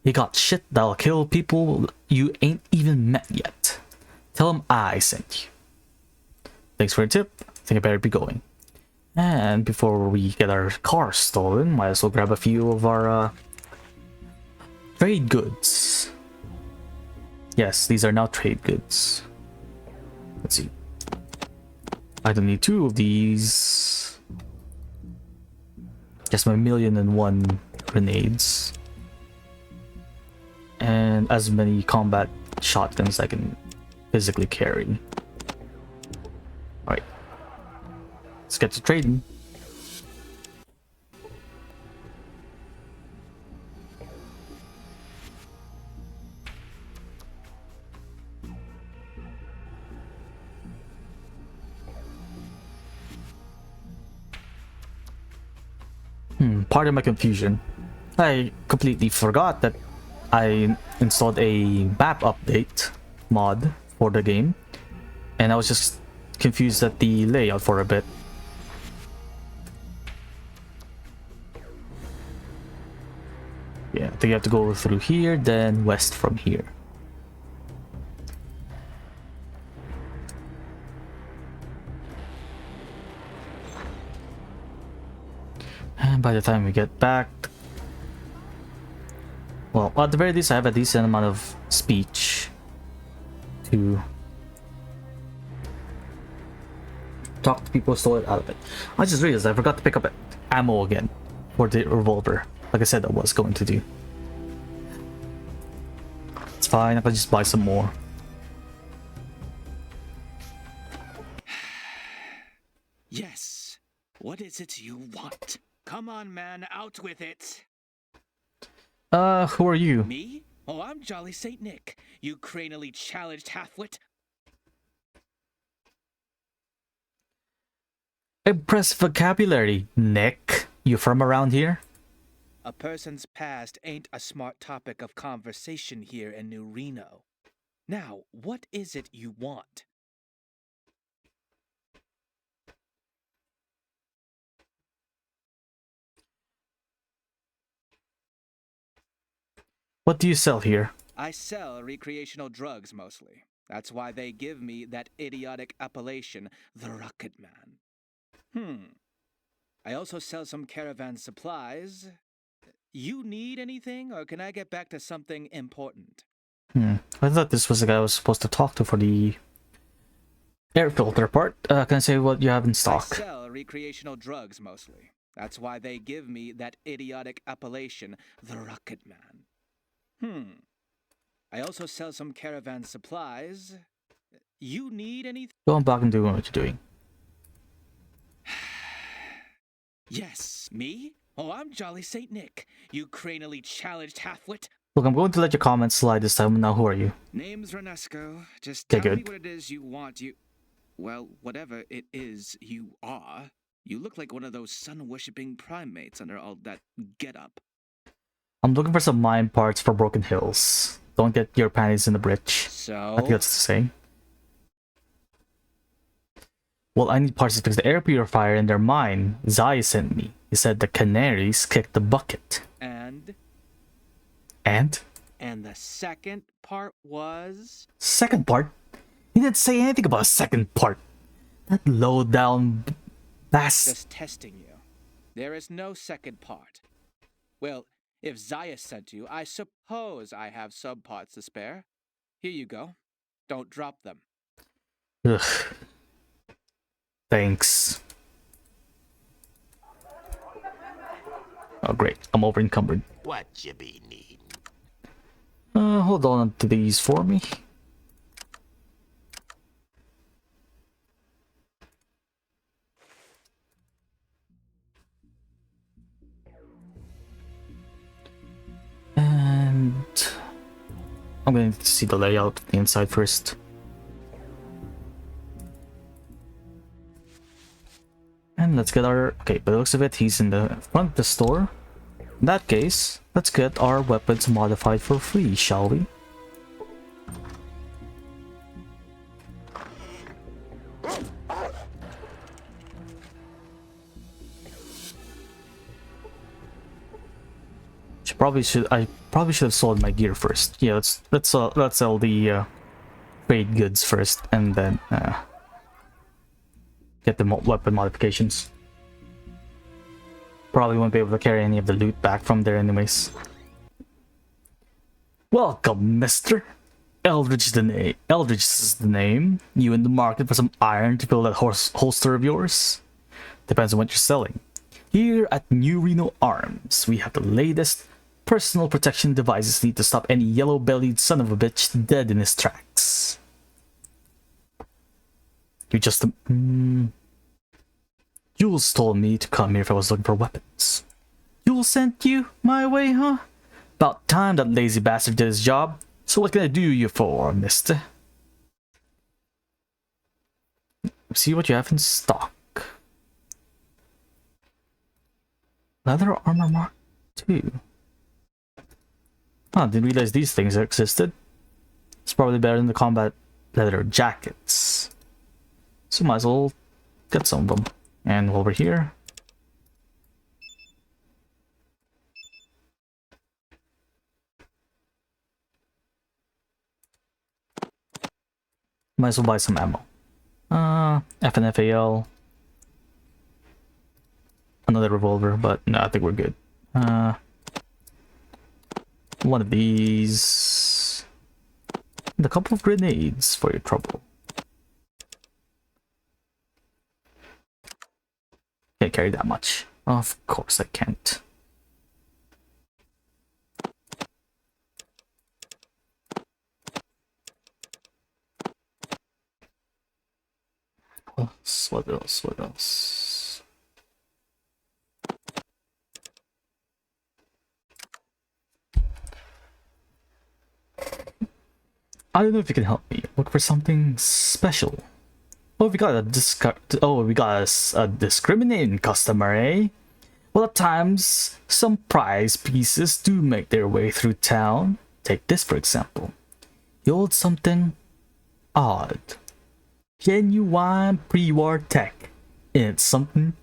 He got shit that'll kill people you ain't even met yet. Tell him I sent you. Thanks for the tip. I think I better be going. And before we get our car stolen, might as well grab a few of our trade goods. Yes, these are now trade goods. Let's see. I don't need 2 of these. Just my 1,000,001 grenades. And as many combat shotguns I can physically carry. Alright. Let's get to trading. Pardon my confusion. I completely forgot that I installed a map update mod for the game, and I was just confused at the layout for a bit. Yeah, I think you have to go through here, then west from here. And by the time we get back, well, at the very least I have a decent amount of speech to talk to people, stole it out of it. I just realized I forgot to pick up ammo again for the revolver, like I said I was going to do. It's fine, I can just buy some more. Yes. What is it you want? Come on, man, out with it. Who are you? Me? Oh, I'm Jolly Saint Nick, you cranially challenged halfwit. Impressive vocabulary, Nick. You from around here? A person's past ain't a smart topic of conversation here in New Reno. Now, what is it you want? What do you sell here? I sell recreational drugs mostly. That's why they give me that idiotic appellation, the Rocket Man. I also sell some caravan supplies. You need anything, or can I get back to something important? I thought this was the guy I was supposed to talk to for the air filter part. Can I say what you have in stock? I sell recreational drugs mostly. That's why they give me that idiotic appellation, the Rocket Man. I also sell some caravan supplies. You need anything? Go on back and do what you're doing. Yes, me? Oh, I'm Jolly Saint Nick, you cranially challenged halfwit. Look, I'm going to let your comments slide this time. Now, who are you? Name's Renesco. Just Okay, tell me good. what it is you want. Well, whatever it is you are. You look like one of those sun-worshipping primates under all that get-up. I'm looking for some mine parts for Broken Hills. Don't get your panties in the britch. So? I think that's the same. Well, I need parts to fix the air purifier in their mine. Zai sent me. He said the canaries kicked the bucket. And? And? And the second part was? Second part? He didn't say anything about a second part. That low down bass. Just testing you. There is no second part. Well, if Zaya sent you, I suppose I have some parts to spare. Here you go. Don't drop them. Ugh. Thanks. Oh great, I'm over encumbered. What you be needing? Hold on to these for me. And I'm going to see the layout of the inside first. And let's get our... Okay, by the looks of it, he's in the front of the store. In that case, let's get our weapons modified for free, shall we? I probably should have sold my gear first. Yeah, let's sell the trade goods first, and then get the weapon modifications. Probably won't be able to carry any of the loot back from there anyways. Welcome, mister. Eldridge is the name. You in the market for some iron to fill that holster of yours? Depends on what you're selling. Here at New Reno Arms, we have the latest personal protection devices need to stop any yellow-bellied son of a bitch dead in his tracks. You just... Jules told me to come here if I was looking for weapons. Jules sent you my way, huh? About time that lazy bastard did his job. So what can I do you for, mister? See what you have in stock. Leather armor mark 2. Oh, didn't realize these things existed. It's probably better than the combat leather jackets. So might as well get some of them. And while we're here, might as well buy some ammo. FNFAL. Another revolver, but no, I think we're good. One of these. And a couple of grenades for your trouble. Can't carry that much. Of course I can't. What else? I don't know if you can help me. Look for something special. Oh, we got a discriminating customer, eh? Well, at times, some prize pieces do make their way through town. Take this, for example. You hold something odd. Genuine pre-war tech. It's something.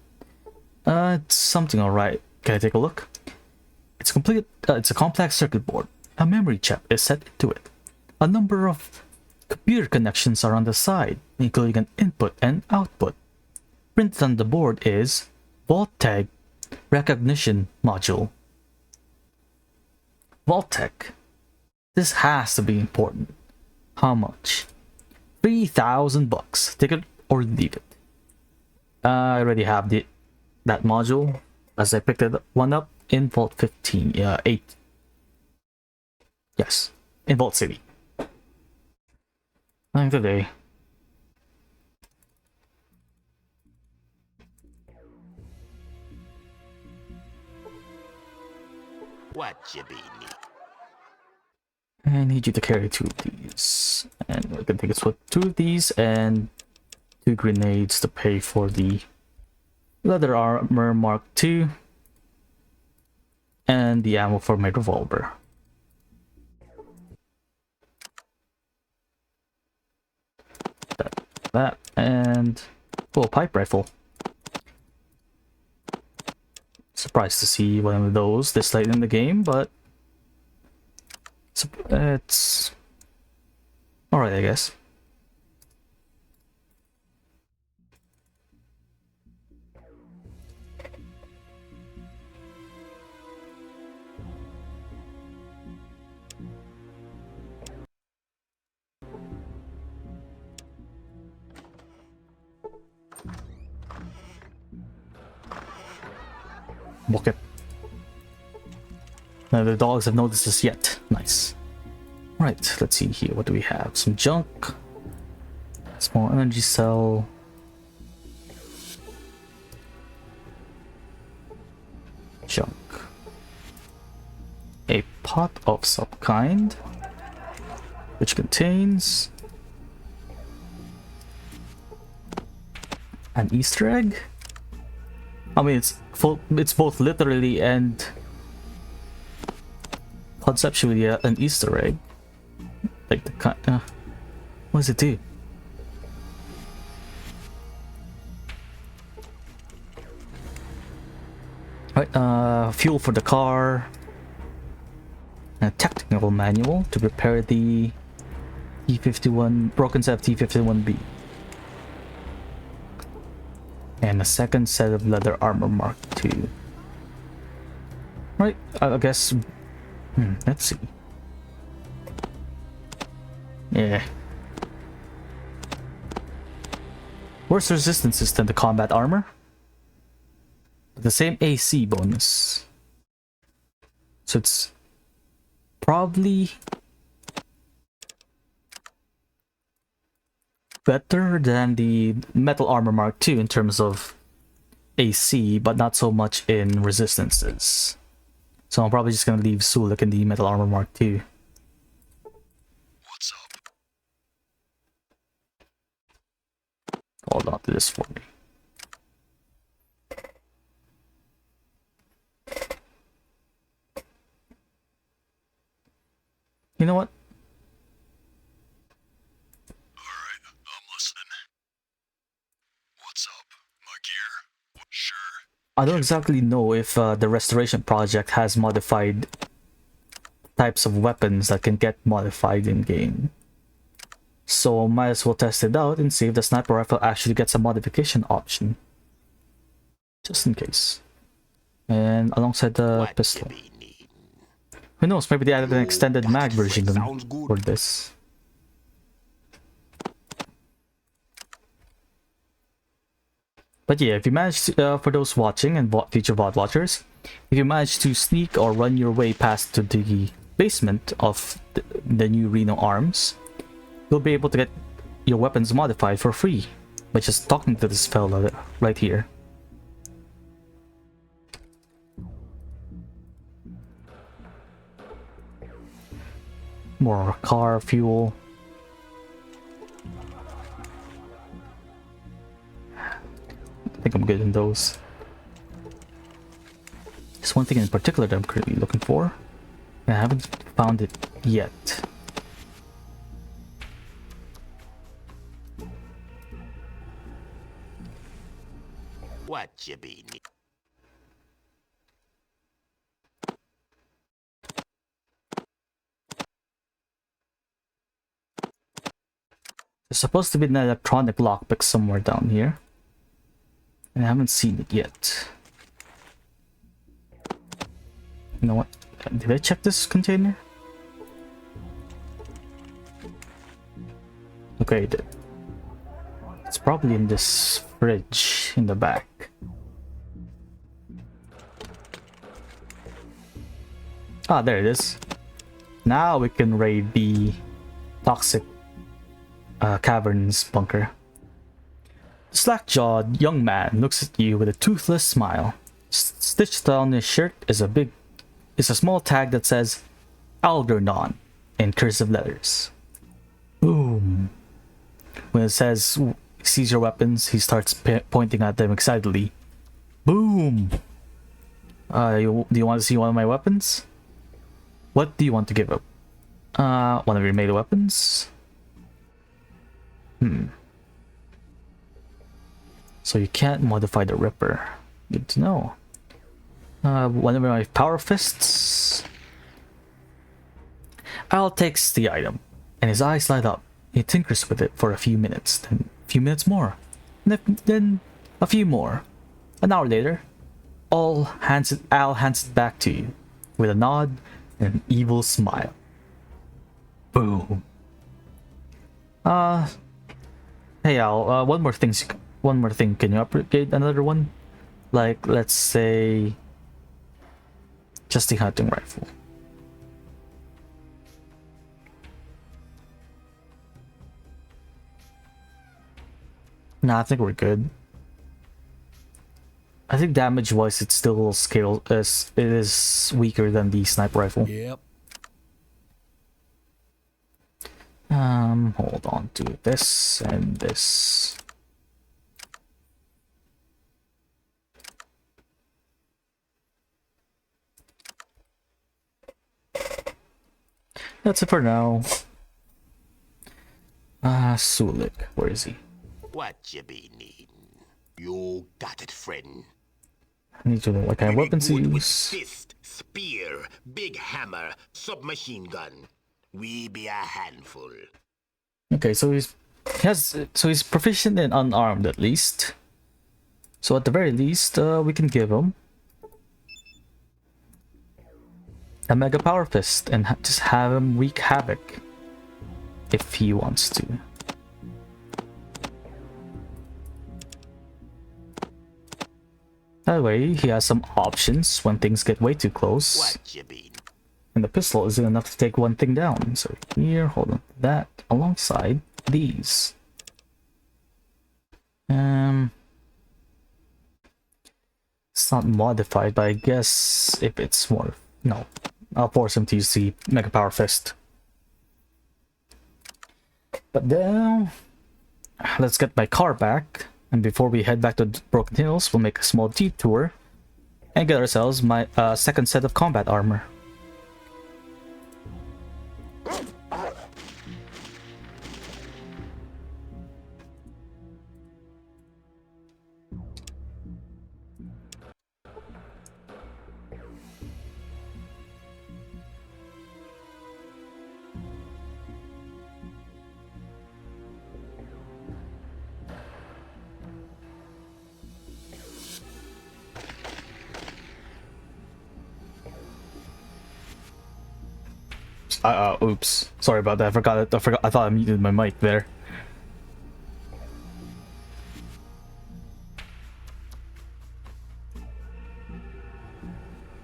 It's something alright. Can I take a look? It's complete. It's a complex circuit board. A memory chip is set into it. A number of computer connections are on the side, including an input and output. Printed on the board is Vault Tag Recognition Module. Vault Tech. This has to be important. How much? $3,000. Take it or leave it. I already have that module, as I picked one up in Vault 8. Yes, in Vault City. Not today. What you be need? I need you to carry 2 of these. And I can take it with 2 of these and 2 grenades to pay for the leather armor mark 2 and the ammo for my revolver. That and pipe rifle. Surprised to see one of those this late in the game, but it's alright, I guess. Okay. None of the dogs have noticed this yet. Nice. Right, let's see here. What do we have? Some junk. Small energy cell. Junk. A pot of some kind, which contains an Easter egg. I mean, it's both literally and conceptually an Easter egg. Like the kind. What does it do? Right, fuel for the car. A technical manual to repair the T-51 broken set of T-51B. And a second set of leather armor Mark II. Right, I guess... let's see. Yeah. Worse resistances than the combat armor. The same AC bonus. So it's probably better than the metal armor Mark II in terms of AC, but not so much in resistances. So I'm probably just gonna leave Sulik in the metal armor Mark II. What's up? Hold on to this for me. You know what? Alright, I'm listening. What's up? My gear? Sure. I don't exactly know if the restoration project has modified types of weapons that can get modified in game. So might as well test it out and see if the sniper rifle actually gets a modification option. Just in case. And alongside the pistol. Who knows, maybe they added an extended mag version for this. But yeah, if you manage to, for those watching and future VOD watchers, if you manage to sneak or run your way past to the basement of the new Reno arms, you'll be able to get your weapons modified for free by just talking to this fella right here. More car fuel. I think I'm good in those. There's one thing in particular that I'm currently looking for, and I haven't found it yet. What you be need? There's supposed to be an electronic lockpick somewhere down here, and I haven't seen it yet. You know what? Did I check this container? Okay, it's probably in this fridge in the back. Ah, there it is. Now we can raid the toxic caverns bunker. The slack-jawed young man looks at you with a toothless smile. Stitched on his shirt is a small tag that says Algernon in cursive letters. Boom. When it says sees your weapons, he starts pointing at them excitedly. Boom. Do you want to see one of my weapons? What do you want to give up? One of your melee weapons? So you can't modify the Ripper. Good to know. One of my power fists? Al takes the item, and his eyes light up. He tinkers with it for a few minutes, then a few minutes more, then a few more. An hour later, Al hands it back to you, with a nod and an evil smile. Boom. Hey Al, one more thing. Can you upgrade another one? Like, let's say, just the hunting rifle. Nah, I think we're good. I think damage-wise, it's still it is weaker than the sniper rifle. Yep. Hold on to this and this. That's it for now. Sulik, where is he? What you be needing? You got it, friend. I need to know what kind of weapons to With use. fist, spear, big hammer, submachine gun. We be a handful. Okay, so he's proficient in unarmed at least. So at the very least, we can give him a Mega Power Fist and just have him wreak havoc if he wants to. That way, he has some options when things get way too close. What you mean? And the pistol isn't enough to take one thing down. So here, hold on, that alongside these. It's not modified, but I guess if it's more, no, I'll force him to use the Mega Power Fist. But now, let's get my car back, and before we head back to Broken Hills, we'll make a small detour and get ourselves my second set of combat armor. Oops. Sorry about that. I forgot. I thought I muted my mic there.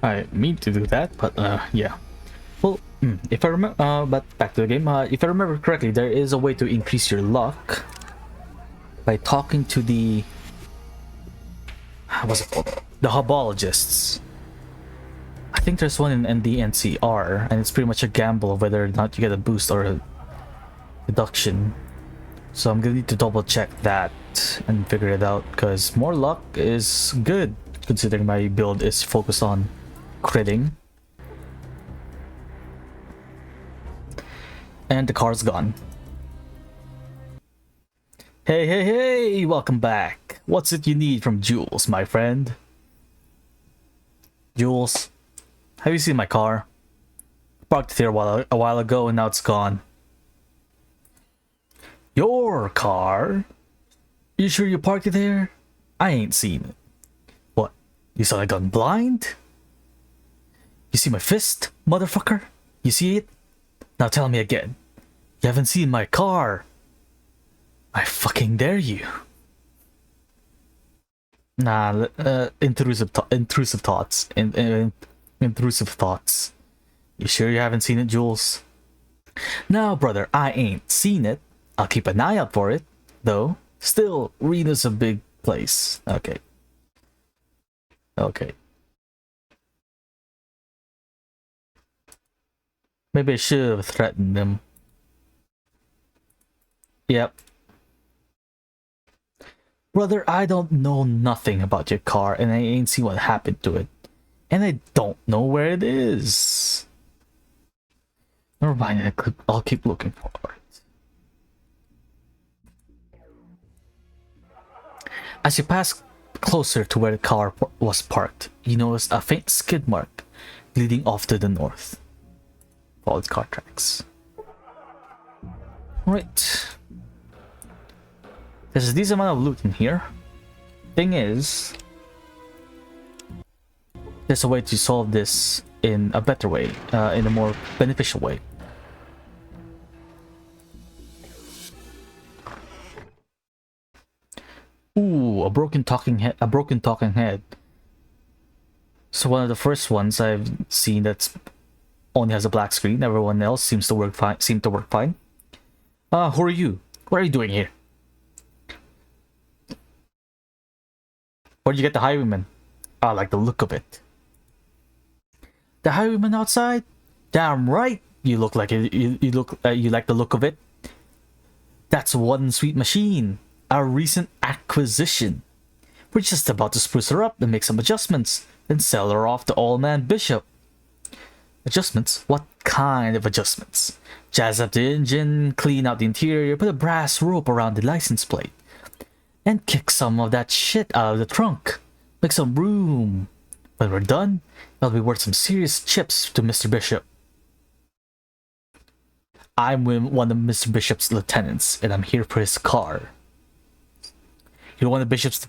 I mean to do that, but yeah. Well, if I remember, but back to the game. If I remember correctly, there is a way to increase your luck by talking to the what's it called? The hubologists. I think there's one in the NCR, and it's pretty much a gamble of whether or not you get a boost or a deduction. So I'm gonna need to double check that and figure it out, because more luck is good, considering my build is focused on critting. And the car's gone. Hey, hey, hey! Welcome back. What's it you need from Jules, my friend? Jules? Have you seen my car? Parked it here a while ago and now it's gone. Your car? You sure you parked it there? I ain't seen it. What? You saw I gone blind? You see my fist, motherfucker? You see it? Now tell me again. You haven't seen my car. I fucking dare you. Nah, intrusive thoughts. Intrusive thoughts. You sure you haven't seen it, Jules? No, brother, I ain't seen it. I'll keep an eye out for it, though. Still, Rena's a big place. Okay. Okay. Maybe I should have threatened them. Yep. Brother, I don't know nothing about your car, and I ain't seen what happened to it. And I don't know where it is. Never mind, I'll keep looking for it. As you pass closer to where the car was parked, you notice a faint skid mark leading off to the north. Follow its car tracks. Right. There's a decent amount of loot in here. Thing is, there's a way to solve this in a better way, in a more beneficial way. Ooh, a broken talking head. So one of the first ones I've seen that's only has a black screen. Everyone else seems to work fine. Who are you? What are you doing here? Where'd you get the highwayman? I like the look of it. The highwayman outside? Damn right, you look like it. You like the look of it. That's one sweet machine, our recent acquisition. We're just about to spruce her up and make some adjustments, then sell her off to Old Man Bishop. Adjustments? What kind of adjustments? Jazz up the engine, clean out the interior, put a brass rope around the license plate, and kick some of that shit out of the trunk. Make some room. When we're done, it'll be worth some serious chips to Mr. Bishop. I'm one of Mr. Bishop's lieutenants, and I'm here for his car. You're one of Bishop's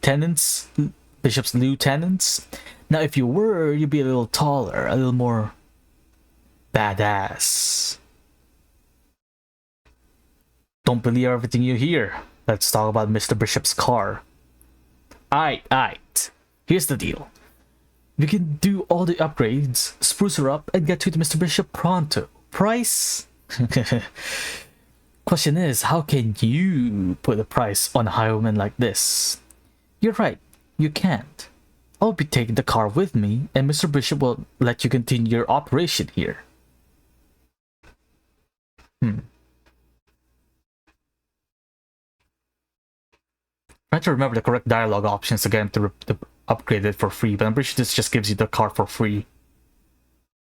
lieutenants? Now, if you were, you'd be a little taller, a little more badass. Don't believe everything you hear. Let's talk about Mr. Bishop's car. Aight. Here's the deal. We can do all the upgrades, spruce her up, and get to Mr. Bishop pronto. Price? Question is, how can you put a price on a highwayman like this? You're right, you can't. I'll be taking the car with me, and Mr. Bishop will let you continue your operation here. Trying to remember the correct dialogue options again to upgrade it for free, but I'm pretty sure this just gives you the car for free.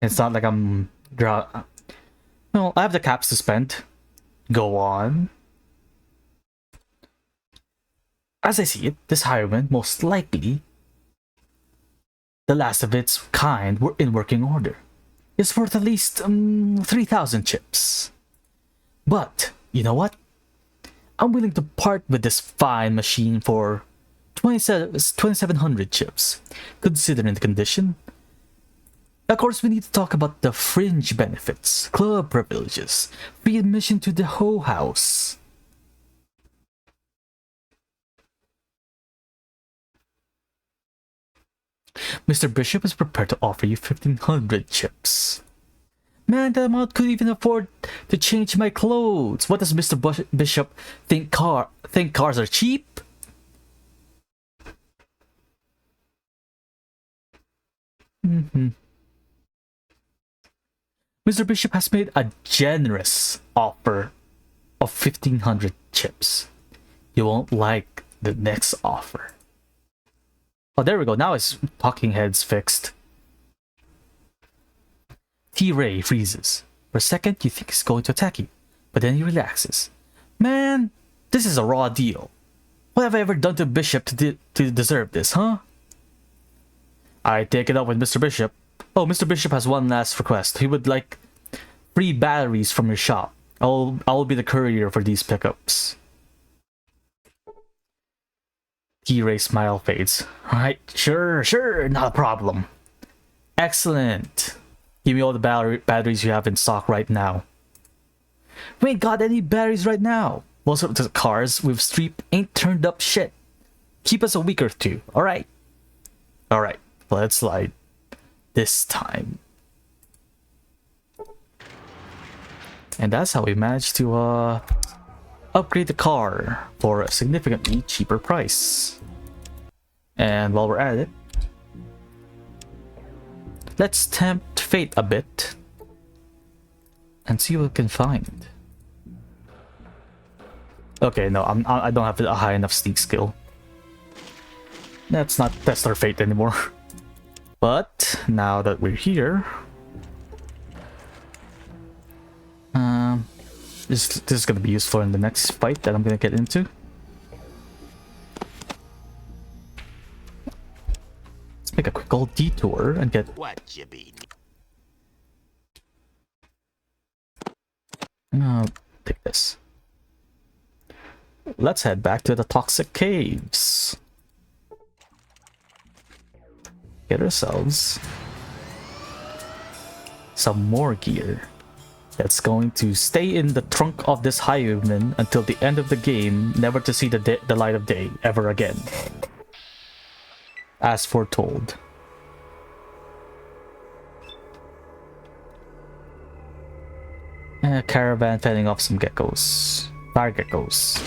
It's not like I'm no, I have the caps to spend. Go on. As I see it, this highwayman, most likely the last of its kind, were in working order. It's worth at least 3,000 chips. But, you know what? I'm willing to part with this fine machine for 2,700 chips, considering the condition. Of course, we need to talk about the fringe benefits, club privileges, free admission to the Ho House. Mr. Bishop is prepared to offer you 1,500 chips. Man, that amount could even afford to change my clothes. What does Mr. Bishop think cars are cheap? Mr. Bishop has made a generous offer of 1,500 chips. You won't like the next offer. Oh, there we go. Now his talking head's fixed. T-Ray freezes. For a second, you think he's going to attack you, but then he relaxes. Man, this is a raw deal. What have I ever done to Bishop to deserve this, huh? I take it up with Mr. Bishop. Oh, Mr. Bishop has one last request. He would like free batteries from your shop. I'll be the courier for these pickups. T-Ray's smile fades. Alright, sure, not a problem. Excellent. Give me all the batteries you have in stock right now. We ain't got any batteries right now. Most of the cars we've street ain't turned up shit. Keep us a week or two, alright? Alright, let's slide. This time. And that's how we managed to upgrade the car for a significantly cheaper price. And while we're at it, let's tempt fate a bit and see what we can find. Okay, no, I don't have a high enough sneak skill. Let's not test our fate anymore. But now that we're here, this is gonna be useful in the next fight that I'm gonna get into. Let's make a quick old detour and get. What you be? I'll take this. Let's head back to the toxic caves. Get ourselves some more gear that's going to stay in the trunk of this highwayman until the end of the game, never to see the light of day ever again, as foretold. A caravan fending off some geckos, fire geckos.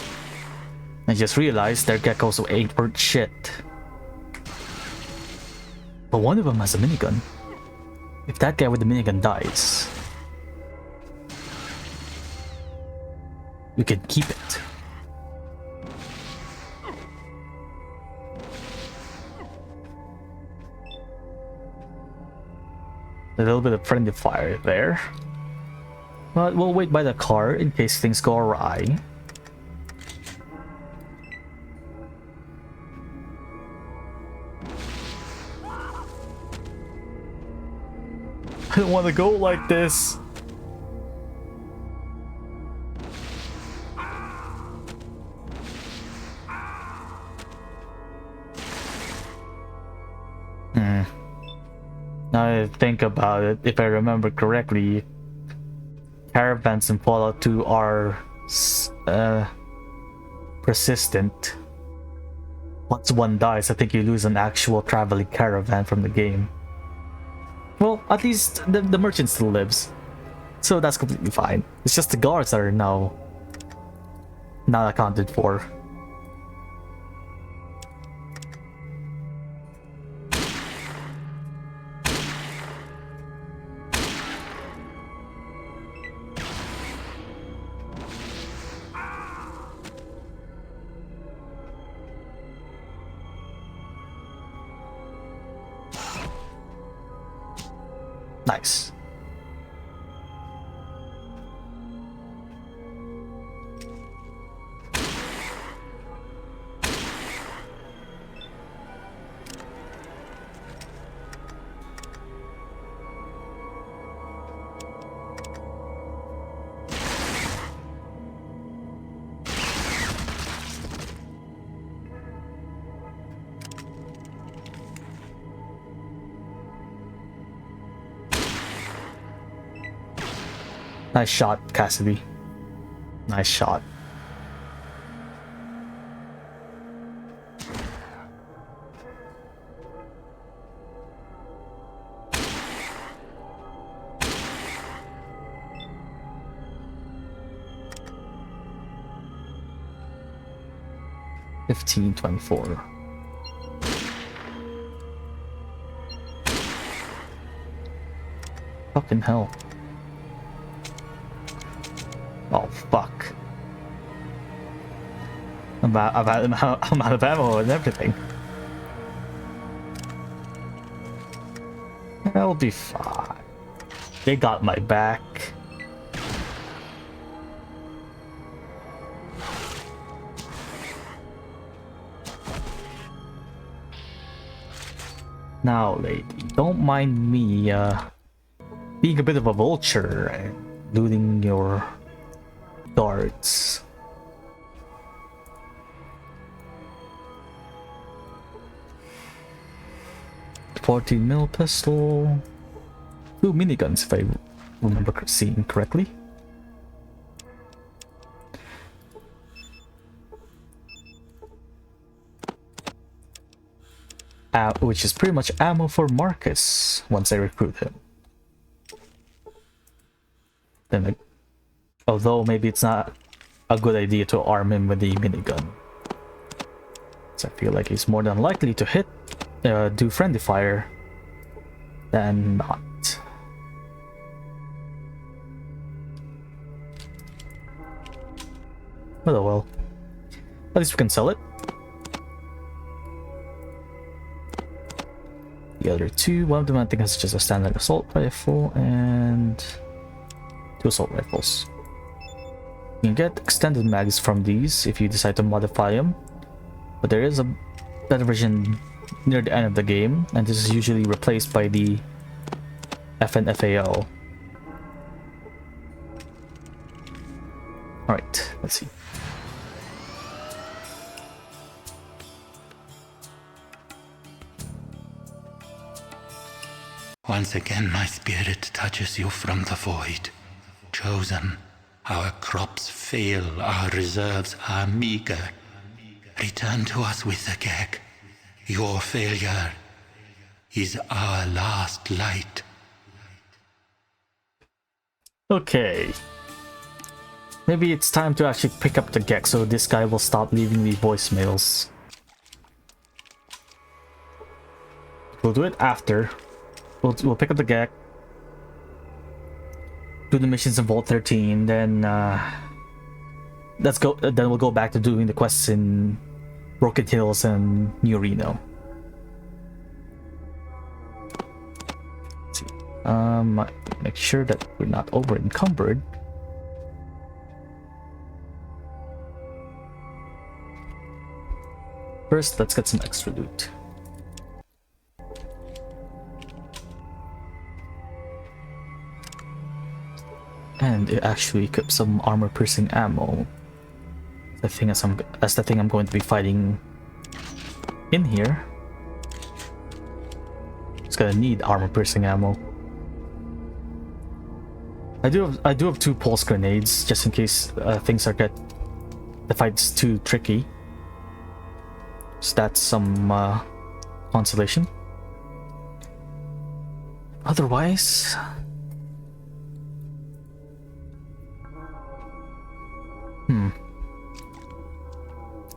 I just realized their geckos ain't worth shit. But one of them has a minigun. If that guy with the minigun dies, we can keep it. A little bit of friendly fire there. But we'll wait by the car in case things go awry. I don't want to go like this. Now that I think about it, if I remember correctly, caravans in Fallout 2 are persistent. Once one dies, I think you lose an actual traveling caravan from the game. Well, at least the merchant still lives, so that's completely fine. It's just the guards that are now not accounted for. Nice. Nice shot, Cassidy. Nice shot. $15.24. Fucking hell. Oh fuck. I'm out of ammo and everything. That'll be fine. They got my back. Now, lady, don't mind me being a bit of a vulture and looting your guards. .14mm pistol, 2 miniguns if I remember seeing correctly. Which is pretty much ammo for Marcus once I recruit him. Then, although maybe it's not a good idea to arm him with the minigun, so I feel like he's more than likely to hit, do friendly fire than not. Oh well, at least we can sell it. The other two, one of them I think has just a standard assault rifle and 2 assault rifles. You can get extended mags from these if you decide to modify them, but there is a better version near the end of the game, and this is usually replaced by the FNFAO. Alright, let's see. Once again my spirit touches you from the void. Chosen, our crops fail, our reserves are meager. Return to us with the gag. Your failure is our last light. Okay. Maybe it's time to actually pick up the gag so this guy will stop leaving me voicemails. We'll do it after. We'll pick up the gag, do the missions in Vault 13, then let's go. Then we'll go back to doing the quests in Broken Hills and New Reno. Let's see. Make sure that we're not over encumbered. First, let's get some extra loot. And it actually equips some armor-piercing ammo. That's the thing I'm going to be fighting in here. it's gonna need armor-piercing ammo. I do have 2 pulse grenades just in case things are the fight's too tricky. So that's some consolation. Otherwise,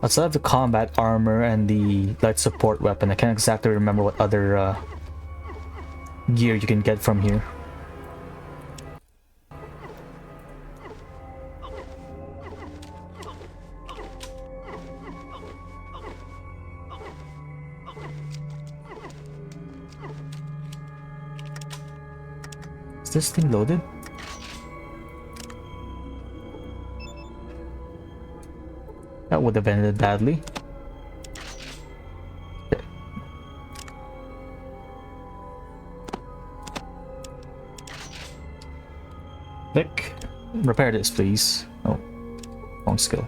outside of the combat armor and the light support weapon, I can't exactly remember what other gear you can get from here. Is this thing loaded? That would have ended badly. Okay. Vic, repair this, please. Oh, wrong skill.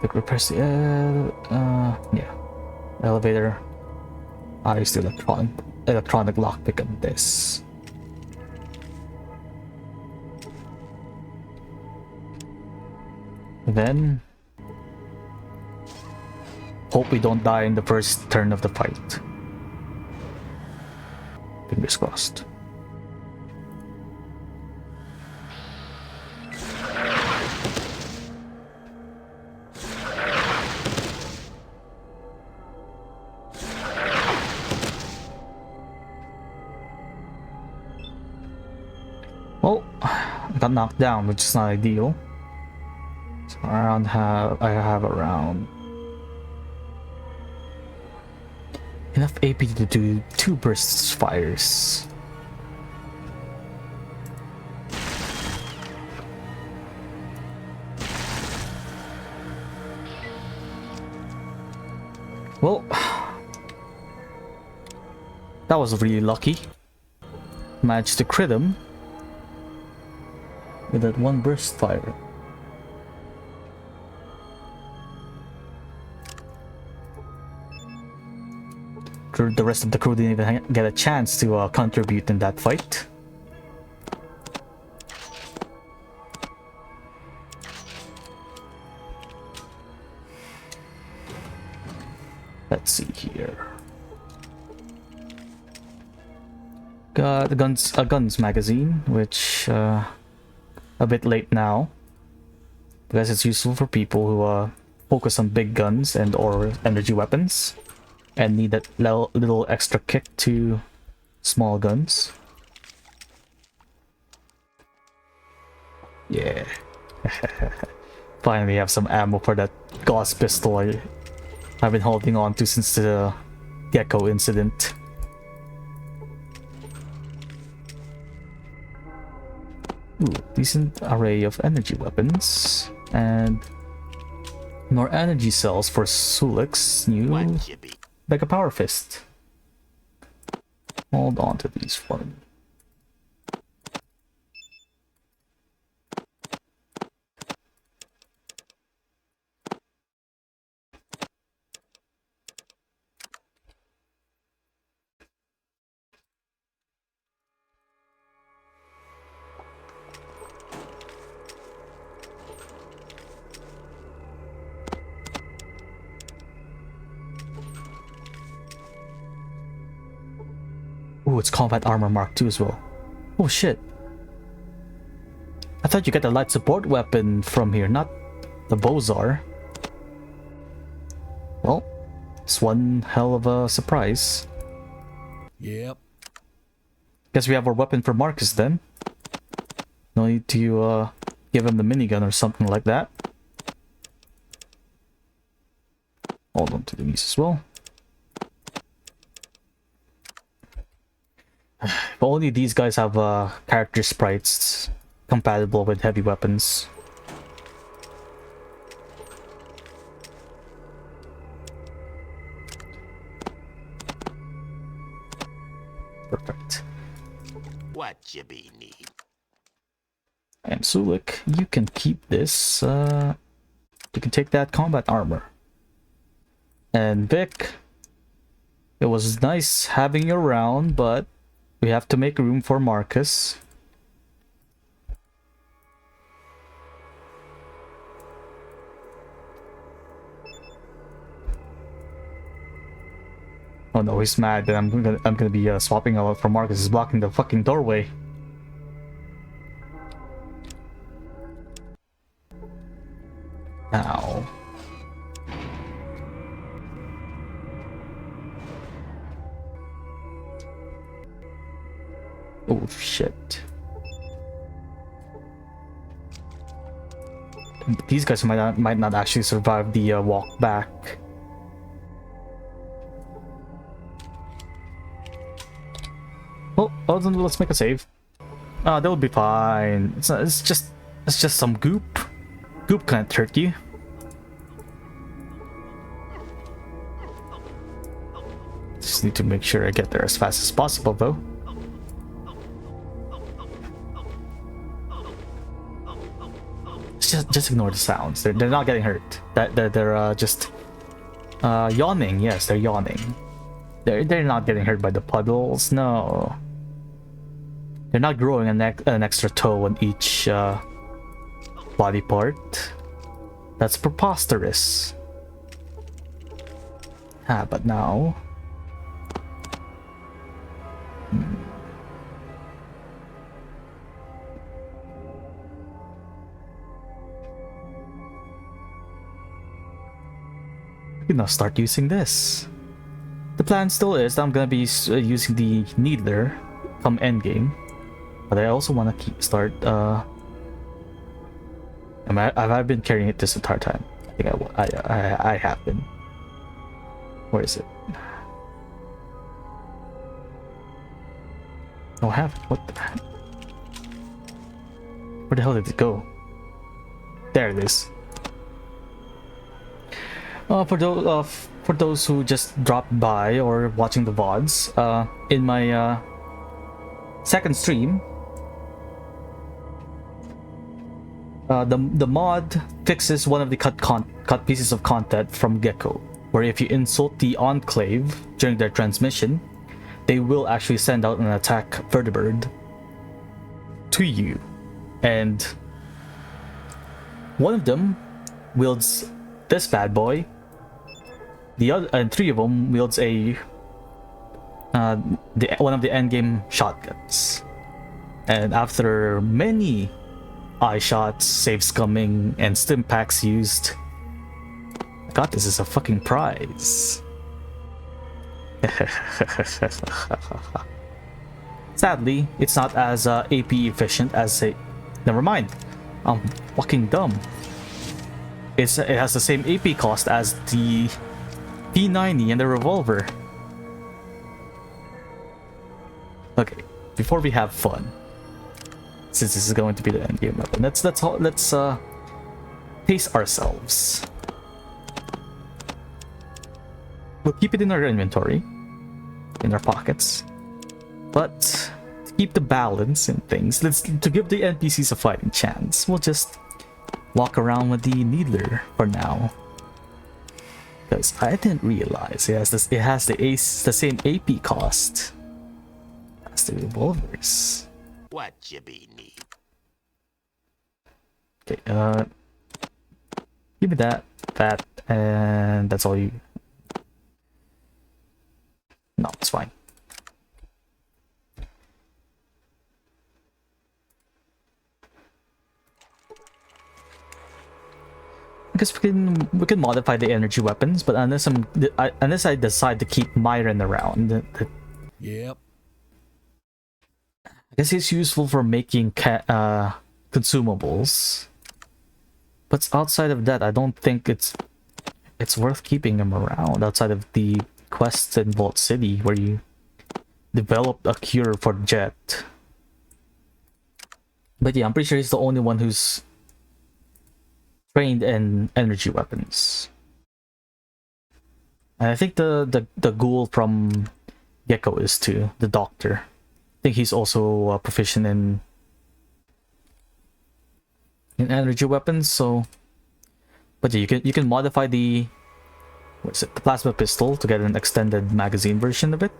Vic repairs the yeah, elevator. I use the electronic lockpick on this. Then hope we don't die in the first turn of the fight. Fingers crossed. Well, I got knocked down, which is not ideal. So I have around enough AP to do 2 burst fires. Well, that was really lucky. Managed to crit him with that 1 burst fire. The rest of the crew didn't even get a chance to contribute in that fight. Let's see here. Got a guns magazine, which a bit late now, because it's useful for people who focus on big guns and or energy weapons and need that little extra kick to small guns. Yeah. Finally have some ammo for that gauss pistol I've been holding on to since the gecko incident. Ooh, decent array of energy weapons and more energy cells for Sulik's new Mega Power Fist. Hold on to these for me. Ooh, it's combat armor Mark II as well. Oh shit. I thought you get the light support weapon from here, not the Bozar. Well, it's one hell of a surprise. Yep. Guess we have our weapon for Marcus then. No need to give him the minigun or something like that. Hold on to these as well. If only these guys have character sprites compatible with heavy weapons. Perfect. What you be need? And Sulik, you can keep this. You can take that combat armor. And Vic, it was nice having you around, but we have to make room for Marcus. Oh no, he's mad that I'm gonna be swapping out for Marcus. He's blocking the fucking doorway. Now. Oh shit. These guys might not actually survive the walk back. Oh, then let's make a save. That would be fine. It's just some goop. Goop can't hurt you. Just need to make sure I get there as fast as possible, though. Just ignore the sounds. They're not getting hurt. They're just yawning. Yes, they're yawning. They're not getting hurt by the puddles. No. They're not growing an extra toe on each body part. That's preposterous. But now... We can now start using this. The plan still is that I'm gonna be using the Needler come endgame. But I also want to start... have I been carrying it this entire time? I think I have been. Where is it? No, I haven't. What the heck? Where the hell did it go? There it is. For those who just dropped by or watching the VODs, in my second stream, the mod fixes one of the cut pieces of content from Gecko, where if you insult the Enclave during their transmission, they will actually send out an attack vertibird to you, and one of them wields this bad boy. The other and three of them wields a one of the endgame shotguns, and after many eye shots, save scumming, and stim packs used, I got this as a fucking prize. Sadly, it's not as AP efficient as a... Never mind, I'm fucking dumb. It has the same AP cost as the P90 and the revolver. Okay, before we have fun, since this is going to be the endgame weapon, let's pace ourselves. We'll keep it in our inventory, in our pockets, but to keep the balance in things, to give the NPCs a fighting chance, we'll just walk around with the Needler for now. Because I didn't realize it has the same AP cost as the revolvers. What you be need? Okay, give me that, and that's all you... No, it's fine. Because we can modify the energy weapons, but unless I decide to keep Myron around, Yep. I guess it's useful for making consumables. But outside of that, I don't think it's worth keeping him around. Outside of the quests in Vault City, where you develop a cure for Jet. But yeah, I'm pretty sure he's the only one who's trained in energy weapons. And I think the ghoul from Gecko is too, the doctor. I think he's also proficient in in energy weapons. So, but yeah, you can modify the the plasma pistol to get an extended magazine version of it,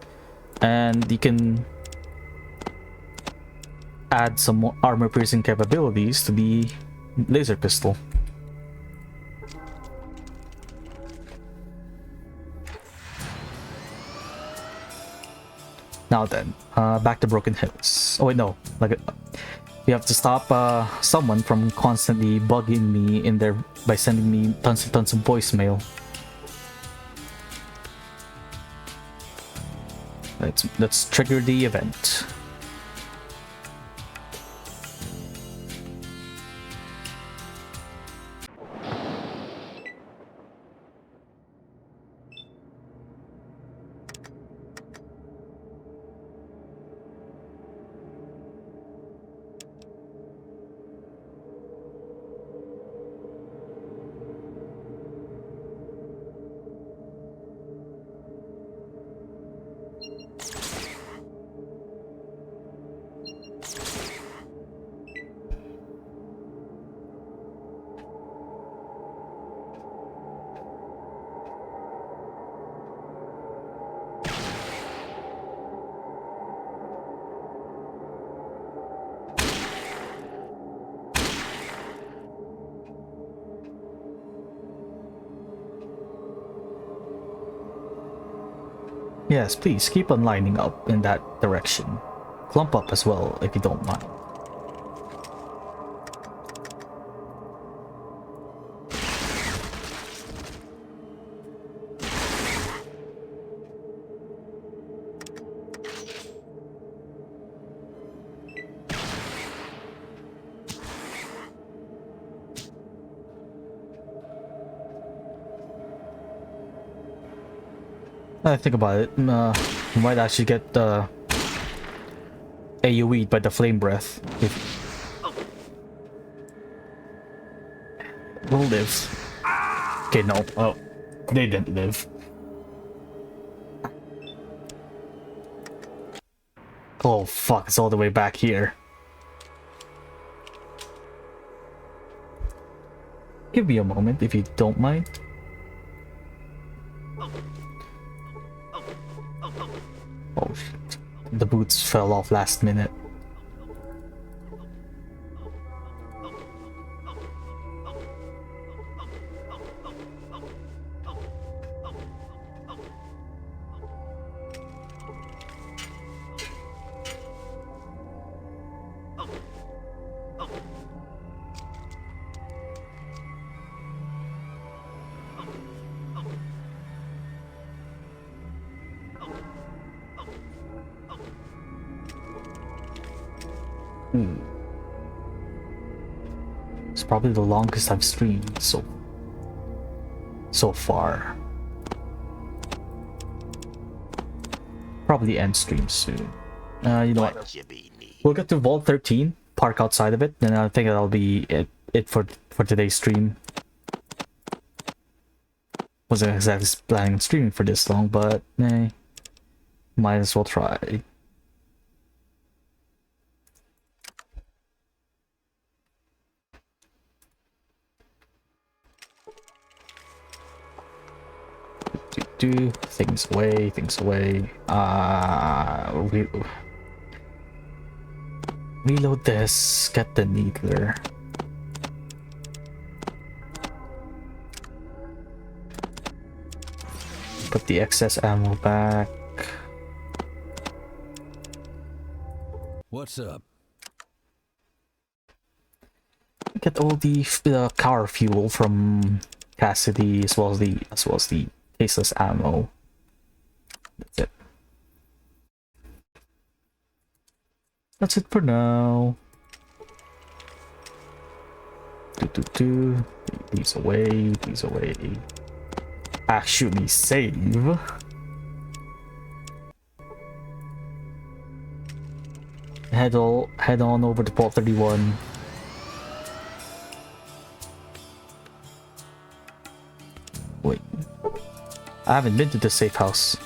and you can add some more armor piercing capabilities to the laser pistol. Now then, back to Broken Hills. Oh wait, no. We have to stop someone from constantly bugging me in there by sending me tons and tons of voicemail. Let's trigger the event. Yes, please keep on lining up in that direction. Clump up as well if you don't mind. I think about it, you might actually get AoE'd by the flame breath. We'll live. Okay, no. Oh, they didn't live. Oh fuck, it's all the way back here. Give me a moment if you don't mind. Oh shit. The boots fell off last minute. It's probably the longest I've streamed so far. Probably end stream soon. You know what? We'll get to Vault 13, park outside of it, and I think that'll be it for today's stream. Wasn't exactly planning on streaming for this long, but might as well try. Do things away, reload this, get the needler. Put the excess ammo back. What's up? Get all the car fuel from Cassidy as well as the tasteless ammo. That's it. That's it for now. These away, these away. Actually save. Head on over to Vault 31. Wait. I haven't been to the safe house.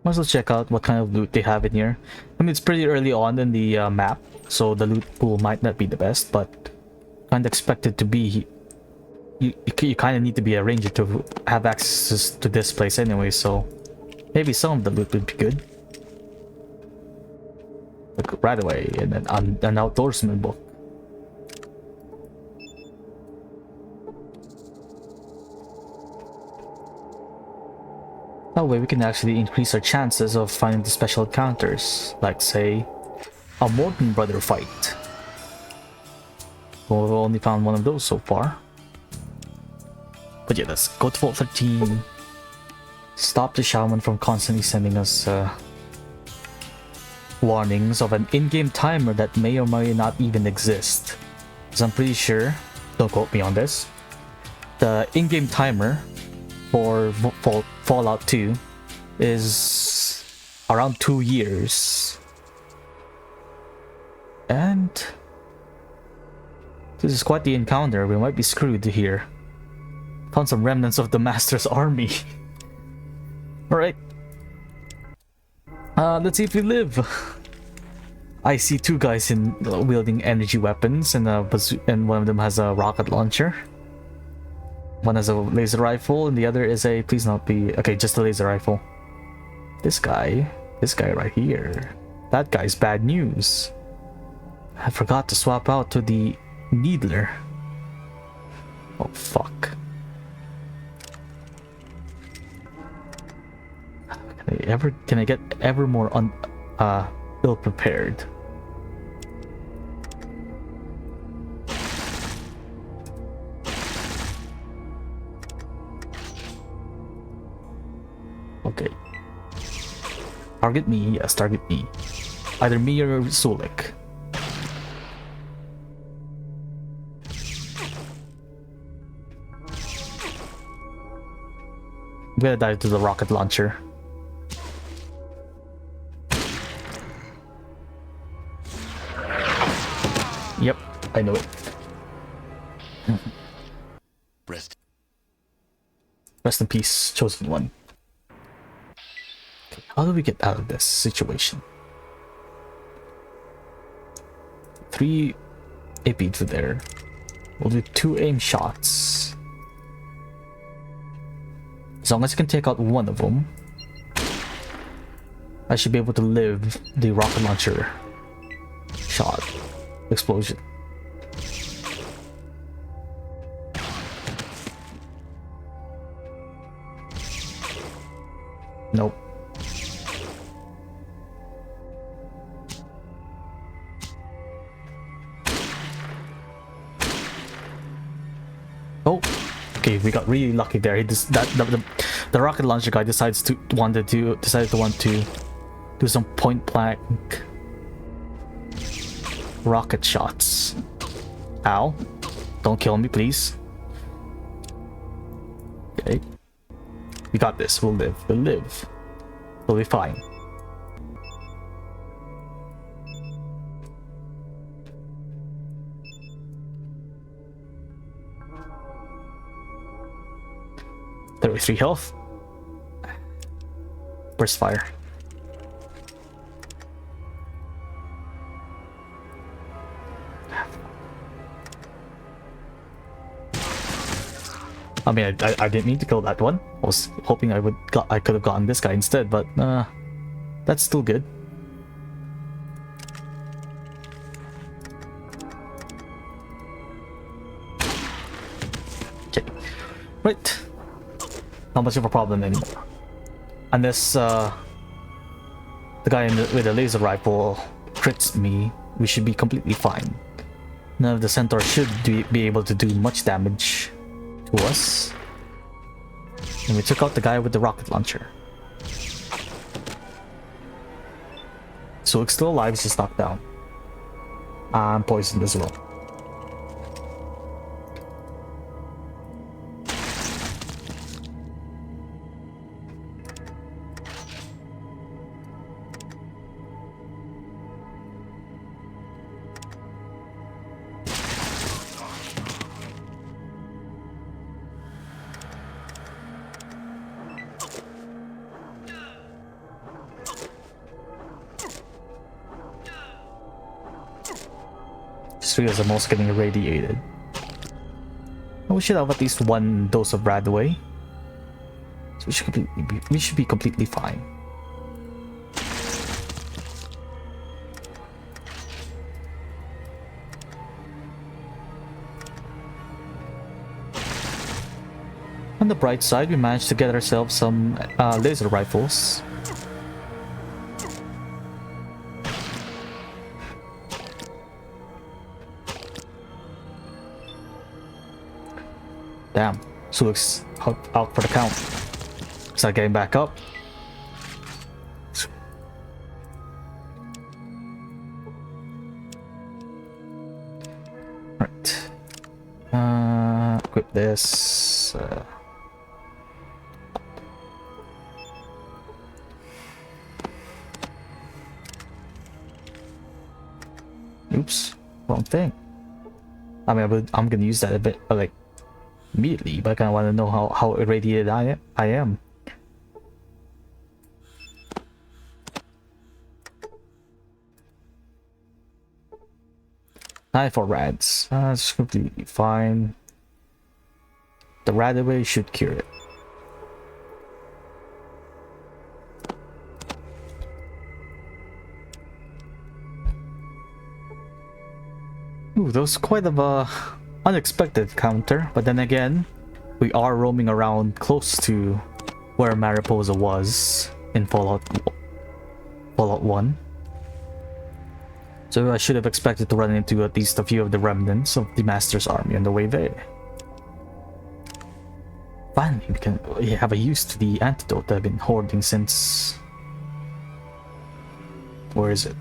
Might as well check out what kind of loot they have in here. I mean, it's pretty early on in the map, so the loot pool might not be the best, but kind of expected to be. You kind of need to be a ranger to have access to this place anyway, so maybe some of the loot would be good. Look, right away, and then an outdoorsman book. That way we can actually increase our chances of finding the special encounters, like say, a Morton brother fight. Well, we've only found one of those so far. But yeah, let's go to Vault 13. Stop the shaman from constantly sending us warnings of an in-game timer that may or may not even exist. Because I'm pretty sure, don't quote me on this, the in-game timer for Fallout 2 is around 2 years. And this is quite the encounter. We might be screwed here. Found some remnants of the Master's army. Alright. Let's see if we live. I see two guys wielding energy weapons, and one of them has a rocket launcher. One has a laser rifle, and the other is a, please not be, okay, just a laser rifle. This guy right here. That guy's bad news. I forgot to swap out to the needler. Oh fuck. Can I get ever more ill prepared? Okay. Target me, yes, target me. Either me or Sulik. I'm gonna dive to the rocket launcher. Yep, I know it. Rest in peace, chosen one. Okay, how do we get out of this situation? 3 AP to there. We'll do 2 aim shots. As long as I can take out one of them, I should be able to live the rocket launcher shot. Explosion. Nope. Oh, okay, we got really lucky there. The rocket launcher guy decided to want to do some point blank rocket shots. Ow. Don't kill me, please. Okay. We got this. We'll live. We'll live. We'll be fine. .33 health. Burst fire. I mean, I didn't mean to kill that one. I was hoping I could have gotten this guy instead, but that's still good. Okay, right. Not much of a problem anymore, unless the guy with the laser rifle crits me. We should be completely fine. None of the centaurs should be able to do much damage to us. And we took out the guy with the rocket launcher. So it's still alive, it's just knocked down. I'm poisoned as well. three of them also getting irradiated. We should have at least one dose of Radaway. So we should be completely fine. On the bright side, we managed to get ourselves some laser rifles. Damn, Suluk's out for the count. Start getting back up. Right. Equip this. Oops, wrong thing. I mean, I'm gonna use that a bit, like, immediately, but I kind of want to know how irradiated I am. For rads. That's completely fine. The Radaway should cure it. Ooh, that was quite of a unexpected counter, but then again, we are roaming around close to where Mariposa was in Fallout 1. So I should have expected to run into at least a few of the remnants of the Master's army on the way there. Finally, we have a use to the antidote that I've been hoarding since... Where is it?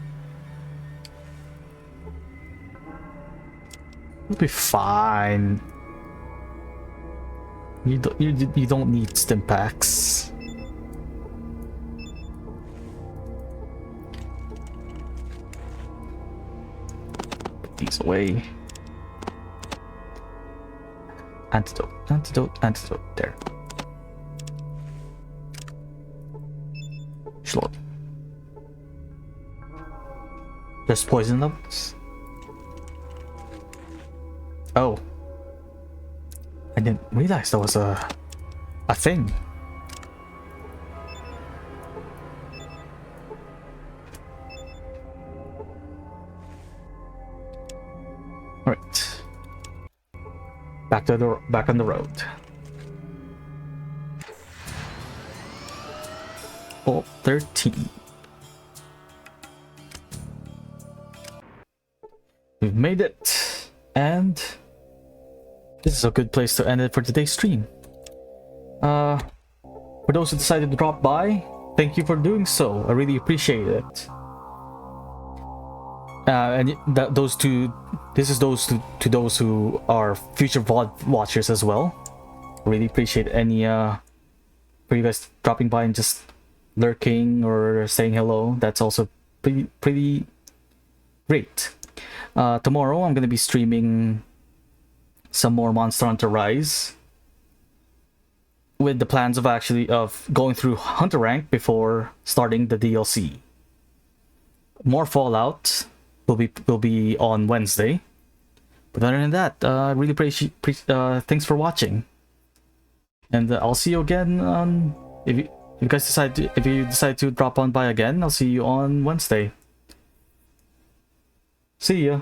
We'll be fine. You don't need stim packs. Put these away. Antidote, antidote, antidote. There. Sure. There's poison levels. Oh. I didn't realize that was a thing. Alright. Back on the road. Vault 13. We've made it, and this is a good place to end it for today's stream. For those who decided to drop by, thank you for doing so. I really appreciate it. And this is those to those who are future VOD watchers as well. I really appreciate any for you guys dropping by and just lurking or saying hello. That's also pretty great. Tomorrow I'm gonna be streaming some more Monster Hunter Rise, with the plans of going through Hunter rank before starting the DLC. More Fallout will be on Wednesday. But other than that, I really appreciate thanks for watching, and I'll see you again if you decide to drop on by again. I'll see you on Wednesday. See ya.